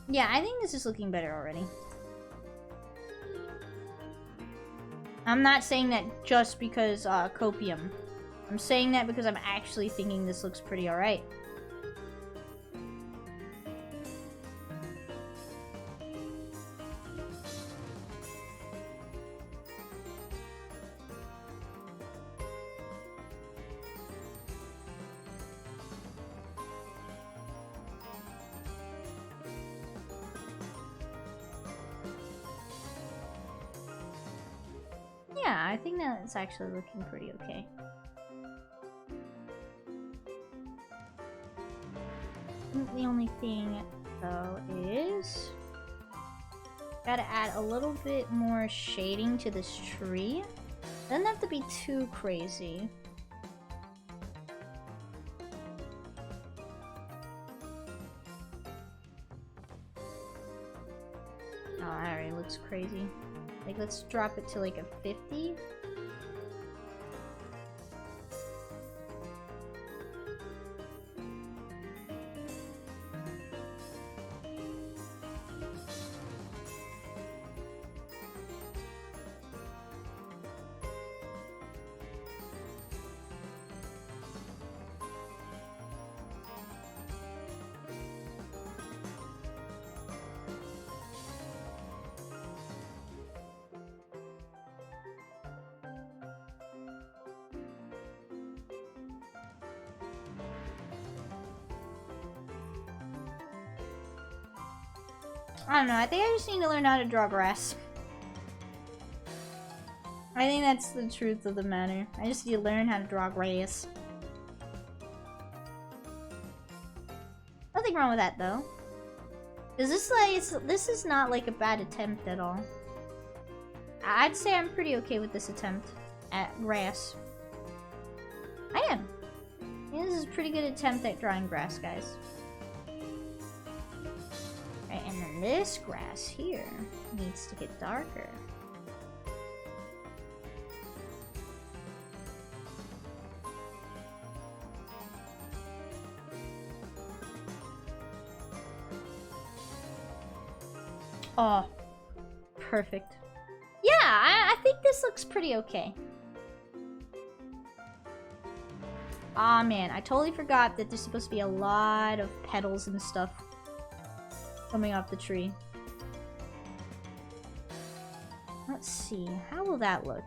Yeah, I think this is looking better already. I'm not saying that just because copium. I'm saying that because I'm actually thinking this looks pretty alright. Yeah, I think that it's actually looking pretty okay. I think the only thing, though, is... gotta add a little bit more shading to this tree. Doesn't have to be too crazy. Oh, that already looks crazy. Like, let's drop it to like a 50. I don't know, I think I just need to learn how to draw grass. I think that's the truth of the matter. I just need to learn how to draw grass. Nothing wrong with that, though. Is this like, this is not like a bad attempt at all. I'd say I'm pretty okay with this attempt at grass. I am. Yeah, this is a pretty good attempt at drawing grass, guys. Right, and then this grass here needs to get darker. Oh, perfect. Yeah, I think this looks pretty okay. Aw, man, I totally forgot that there's supposed to be a lot of petals and stuff coming off the tree. Let's see, how will that look?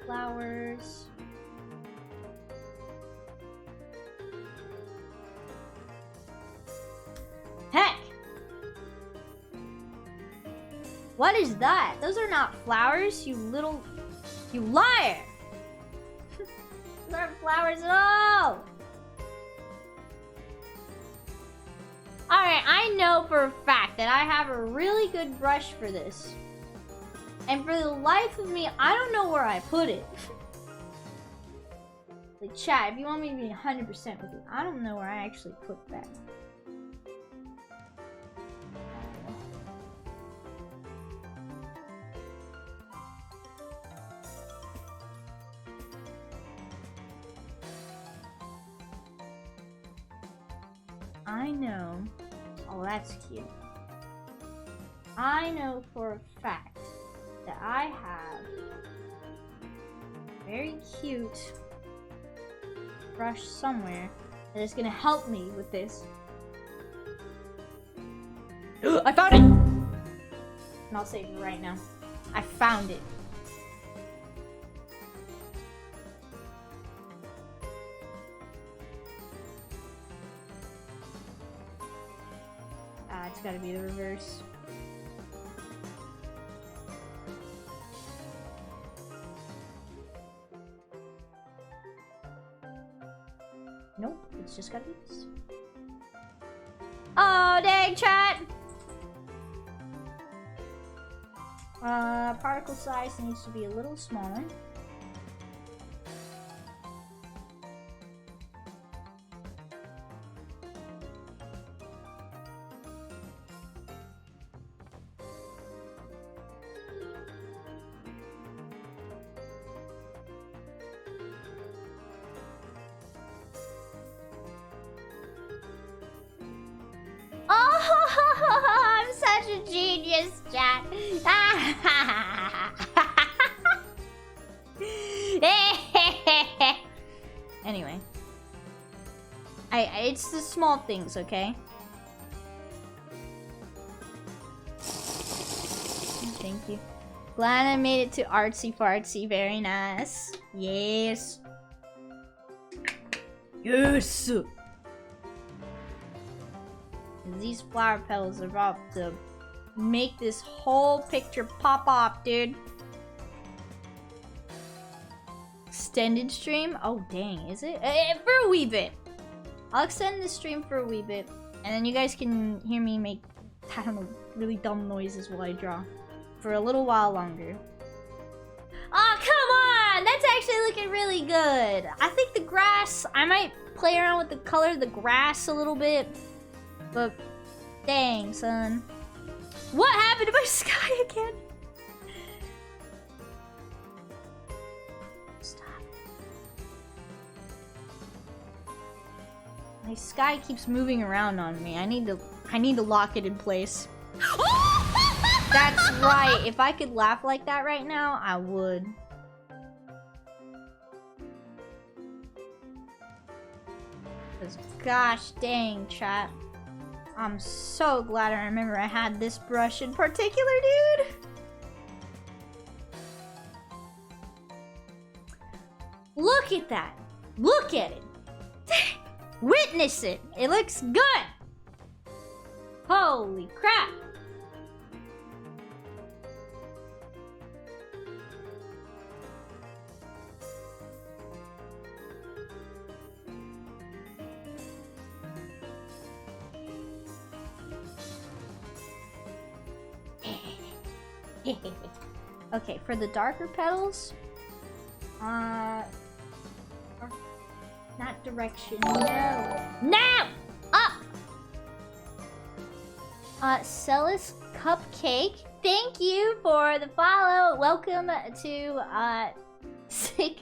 Flowers. Heck! What is that? Those are not flowers, you little... You liar! Those aren't flowers at all! Alright, I know for a fact that I have a really good brush for this. And for the life of me, I don't know where I put it. Like, chat, if you want me to be 100% with you, I don't know where I actually put that. I know. Oh, that's cute. I know for a fact that I have a very cute brush somewhere that is gonna help me with this. I found it! And I'll save it right now. I found it. It's gotta be the reverse. Nope, it's just gotta be this. Oh, dang, chat! Particle size needs to be a little smaller. Oh, I'm such a genius, chat. Anyway, it's the small things, okay? Thank you. Glad I made it to artsy fartsy. Very nice. Yes. Yes. These flower petals are about to make this whole picture pop off, dude. Extended stream? Oh, dang, is it? For a wee bit. I'll extend the stream for a wee bit. And then you guys can hear me make, I don't know, really dumb noises while I draw. For a little while longer. Oh, come on! That's actually looking really good. I think the grass, I might play around with the color of the grass a little bit. But, dang, son. What happened to my sky again? Stop. My sky keeps moving around on me. I need to lock it in place. That's right. If I could laugh like that right now, I would. 'Cause gosh dang, chat. I'm so glad I remember I had this brush in particular, dude. Look at that. Look at it. Witness it. It looks good. Holy crap. Okay, for the darker petals, not direction, no! Up! Celis Cupcake, thank you for the follow. Welcome to, Sick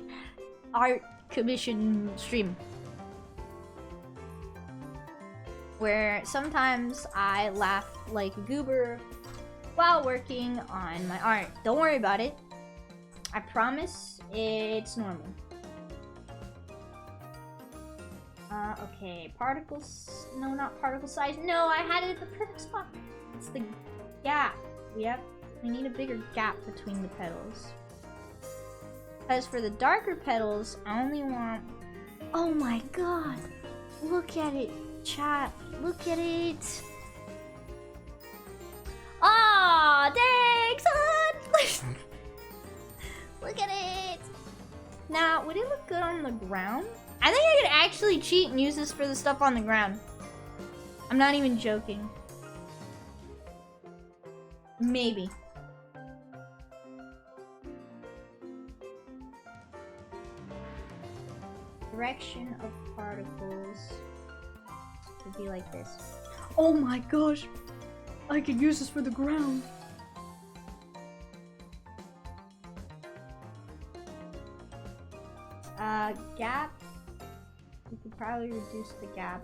Art Commission stream. Where sometimes I laugh like a goober while working on my art. Don't worry about it. I promise it's normal. Okay, particles. No, not particle size. No, I had it at the perfect spot. It's the gap. Yep, we need a bigger gap between the petals. As for the darker petals, I only want... Oh my god! Look at it, chat. Look at it. Aw, dang, son! Look at it! Now, would it look good on the ground? I think I could actually cheat and use this for the stuff on the ground. I'm not even joking. Maybe. Direction of particles would be like this. Oh my gosh! I could use this for the ground. Gap. We could probably reduce the gap.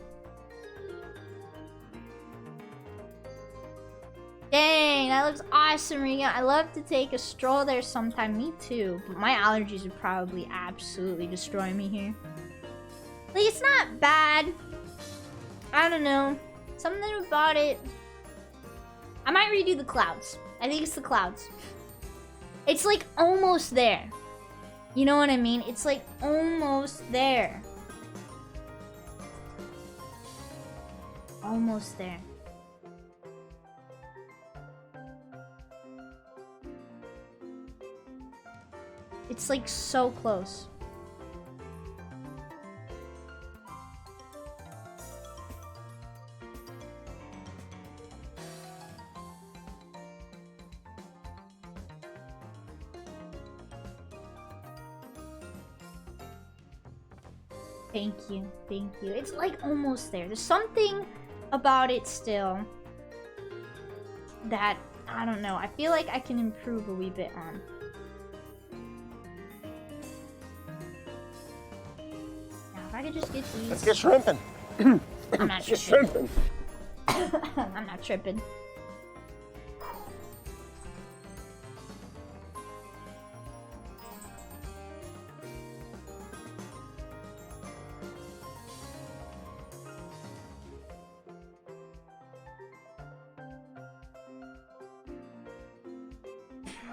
dang, that looks awesome, Regan. I love to take a stroll there sometime. Me too. But my allergies would probably absolutely destroy me here. Like, it's not bad. I don't know. Something about it. I might redo the clouds. I think it's the clouds. It's like almost there. You know what I mean? It's like almost there. Almost there. It's like so close. Thank you, thank you. It's like almost there. There's something about it still that, I don't know, I feel like I can improve a wee bit on. Now, if I could just get these... Let's get shrimping. I'm not Get tripping. shrimping. I'm not tripping.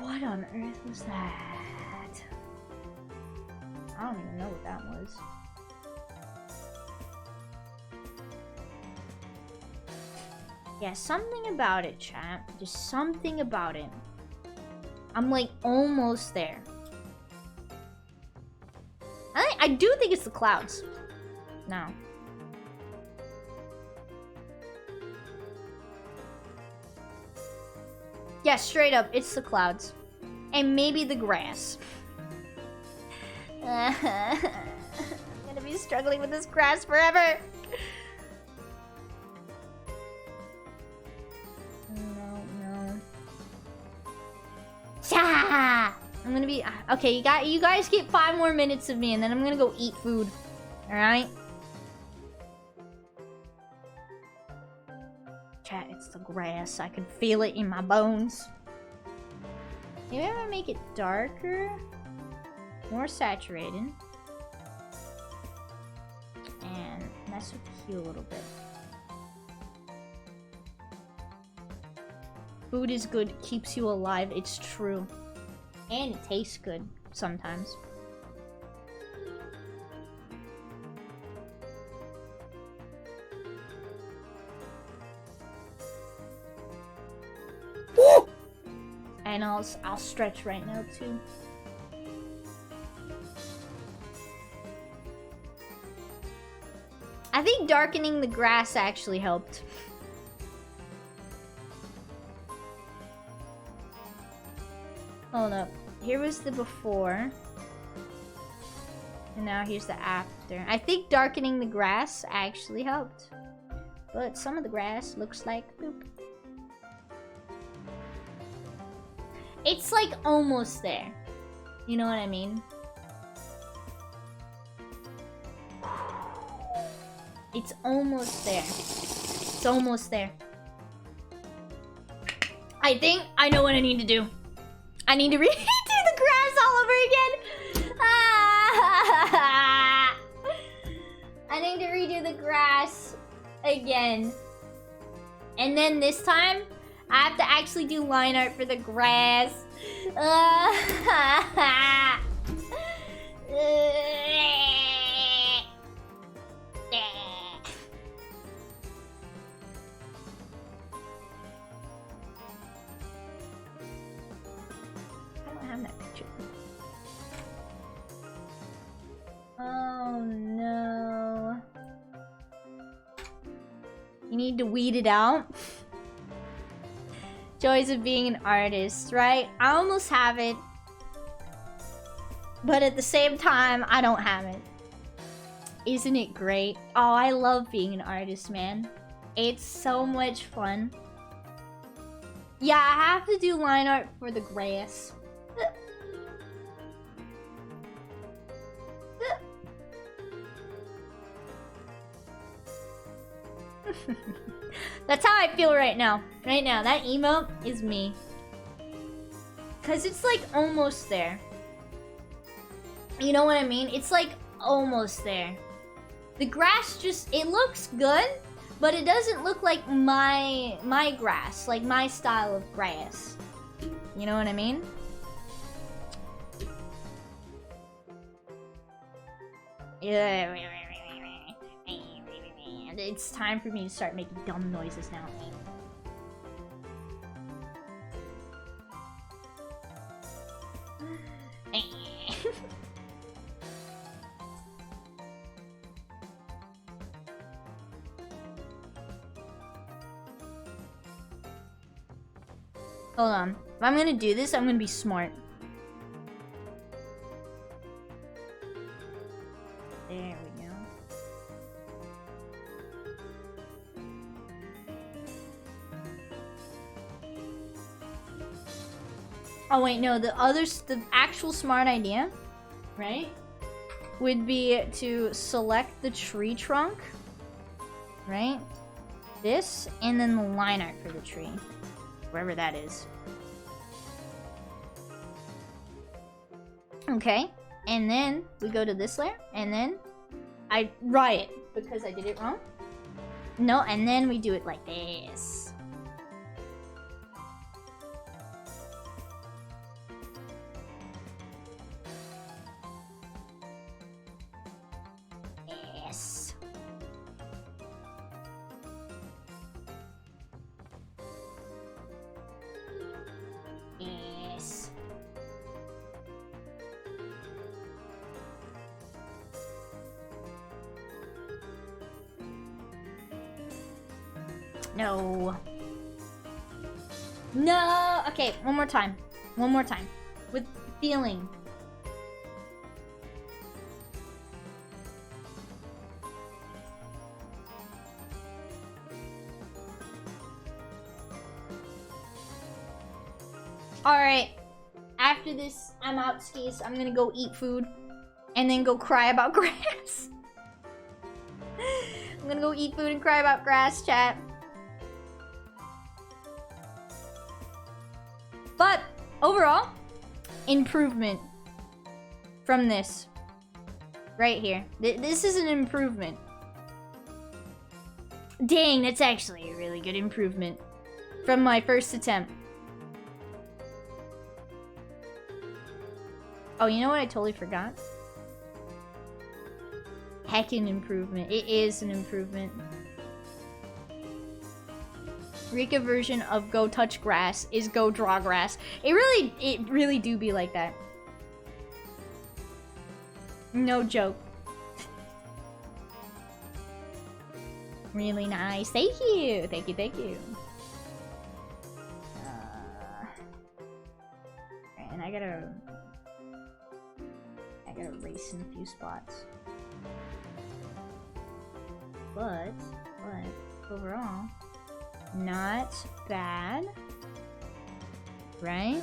What on earth was that? I don't even know what that was. Yeah, something about it, chat. Just something about it. I'm like almost there. I do think it's the clouds. No. Yeah, straight up, it's the clouds. And maybe the grass. I'm gonna be struggling with this grass forever. No. Cha! I'm gonna be okay. You guys get 5 more minutes of me, and then I'm gonna go eat food. All right. Chat, it's the grass. I can feel it in my bones. Maybe I'm gonna make it darker, more saturated, and mess with the hue a little bit. Food is good, keeps you alive. It's true, and it tastes good sometimes. And I'll stretch right now too. I think darkening the grass actually helped. Hold up. Here was the before. And now here's the after. I think darkening the grass actually helped. But some of the grass looks like poop. It's like almost there. You know what I mean? It's almost there. It's almost there. I think I know what I need to do. I need to redo the grass all over again. Ah! I need to redo the grass again. And then this time, I have to actually do line art for the grass. I don't have that picture. Oh no. You need to weed it out. Joys of being an artist, right? I almost have it. But at the same time, I don't have it. Isn't it great? Oh, I love being an artist, man. It's so much fun. Yeah, I have to do line art for the grass. That's how I feel right now. Right now, that emote is me. Cause it's like almost there. You know what I mean? It's like almost there. The grass just, it looks good, but it doesn't look like my grass, like my style of grass. You know what I mean? Yeah. It's time for me to start making dumb noises now. Hold on. If I'm gonna do this, I'm gonna be smart. There we go. Oh wait, no, the actual smart idea, right? Would be to select the tree trunk, right? This, and then the line art for the tree. Wherever that is. Okay, and then we go to this layer, and then I riot because I did it wrong. No, and then we do it like this. Yes. Yes. No. No. Okay, one more time. One more time. With feeling. Alright. After this, I'm out skis. I'm gonna go eat food. And then go cry about grass. I'm gonna go eat food and cry about grass, chat. But, overall, improvement from this. Right here. This is an improvement. Dang, that's actually a really good improvement from my first attempt. Oh, you know what I totally forgot? Heckin' improvement. It is an improvement. Rika version of go touch grass is go draw grass. It really do be like that. No joke. Really nice. Thank you. Thank you, thank you. And I gotta race in a few spots. But overall, not bad. Right?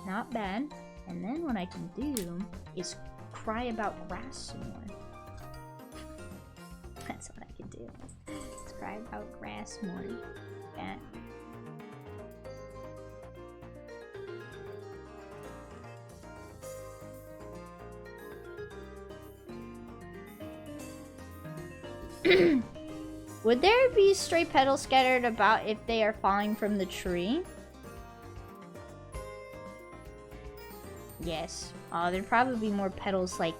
Not bad. And then what I can do is cry about grass some more. That's what I can do. Let's cry about grass more. Yeah. Would there be stray petals scattered about if they are falling from the tree? Yes. Oh, there'd probably be more petals, like,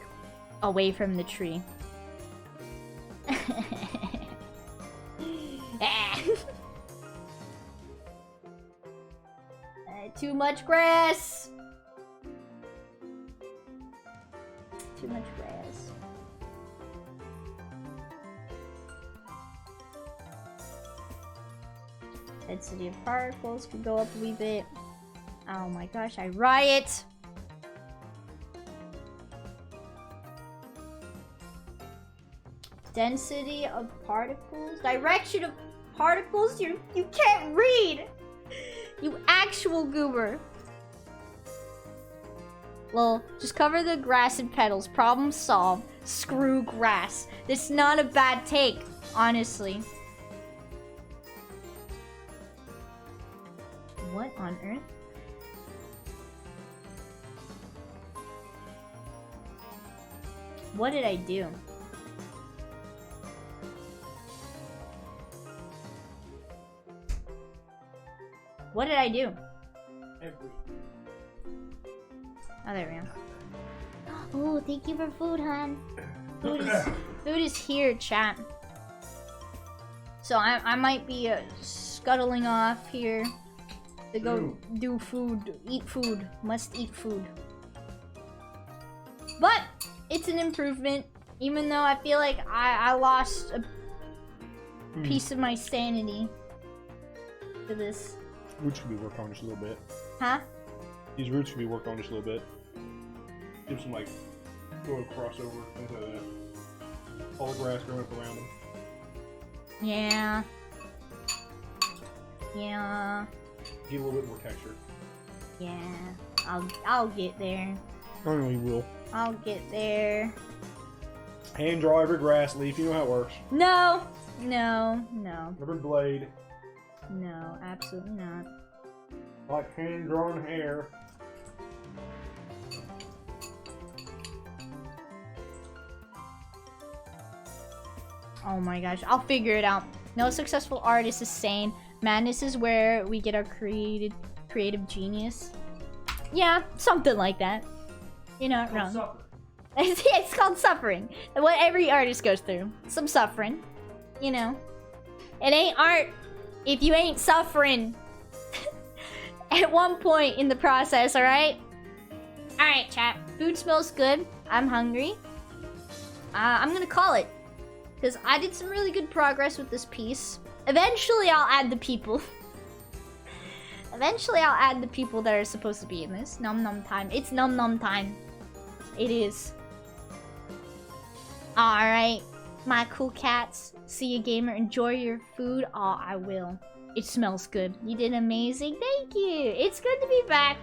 away from the tree. Too much grass! Too much grass. Density of particles could go up a wee bit. Oh my gosh, I riot! Density of particles? Direction of particles? You can't read! You actual goober. Lol, just cover the grass and petals. Problem solved. Screw grass. This is not a bad take, honestly. What on earth? What did I do? What did I do? Oh, there we go. Oh, thank you for food, hon. Food is here, chat. So I might be scuttling off here to go do food, eat food, must eat food. But it's an improvement, even though I feel like I lost a piece of my sanity to this. Roots should be worked on just a little bit. Huh? These roots should be worked on just a little bit. Give some like little crossover, things like that. All the grass growing up around them. Yeah. Yeah. Get a little bit more texture. Yeah. I'll get there. I know you will. I'll get there. Hand draw every grass leaf. You know how it works. No. No. No. Every blade. No. Absolutely not. Like hand drawn hair. Oh my gosh, I'll figure it out. No successful artist is sane. Madness is where we get our creative genius. Yeah, something like that. You're not wrong. It's called suffering. What every artist goes through. Some suffering. You know. It ain't art if you ain't suffering. At one point in the process, alright? Alright, chat. Food smells good. I'm hungry. I'm gonna call it. Because I did some really good progress with this piece. Eventually, I'll add the people. Eventually, I'll add the people that are supposed to be in this. Num num time. It's num num time. It is. Alright, my cool cats. See you, gamer. Enjoy your food. Oh, I will. It smells good. You did amazing. Thank you. It's good to be back.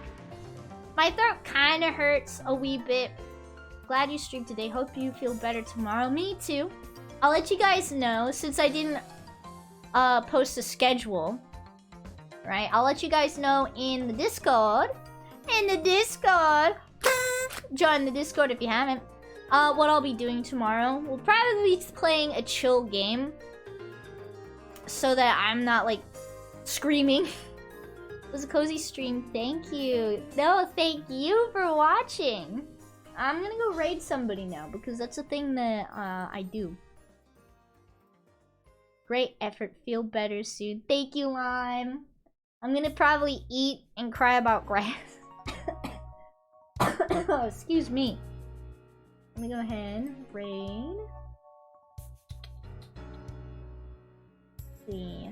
My throat kind of hurts a wee bit. Glad you streamed today. Hope you feel better tomorrow. Me too. I'll let you guys know, since I didn't post a schedule, right? I'll let you guys know in the Discord. In the Discord. Join the Discord if you haven't. What I'll be doing tomorrow. We'll probably be playing a chill game. So that I'm not, like, screaming. It was a cozy stream. Thank you. No, thank you for watching. I'm gonna go raid somebody now, because that's a thing that I do. Great effort. Feel better soon. Thank you, Lime. I'm gonna probably eat and cry about grass. Oh, excuse me. Let me go ahead. Raid. Let's see.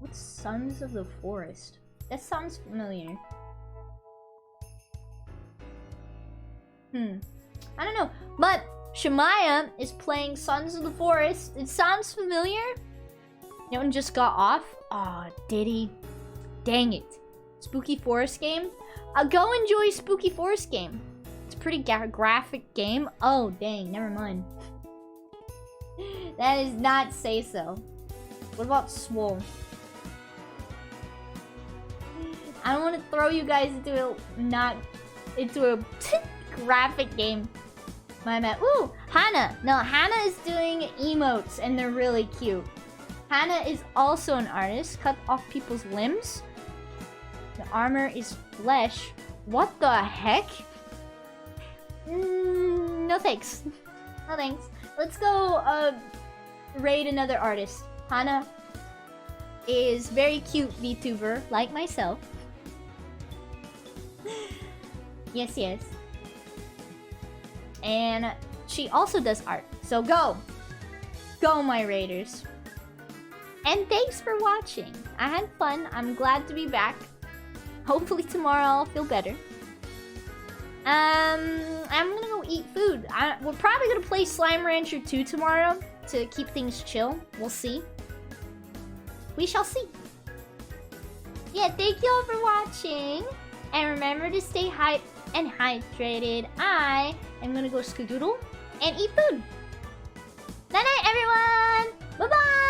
What's Sons of the Forest? That sounds familiar. I don't know. But Shemaya is playing Sons of the Forest. It sounds familiar. No one just got off. Aw, did he? Dang it. Spooky Forest game? I'll go enjoy Spooky Forest game. It's a pretty graphic game. Oh, dang. Never mind. That is not say so. What about Swole? I don't want to throw you guys into a graphic game. My man. Ooh, Hannah. No, Hannah is doing emotes and they're really cute. Hannah is also an artist. Cut off people's limbs. The armor is flesh. What the heck? No thanks. No thanks. Let's go raid another artist. Hannah is very cute VTuber, like myself. Yes, yes. And she also does art. So go! Go, my raiders. And thanks for watching. I had fun. I'm glad to be back. Hopefully tomorrow I'll feel better. I'm gonna go eat food. We're probably gonna play Slime Rancher 2 tomorrow to keep things chill. We'll see. We shall see. Yeah, thank you all for watching. And remember to stay hyped and hydrated. I am gonna go skedoodle and eat food. Night night, everyone. Bye bye.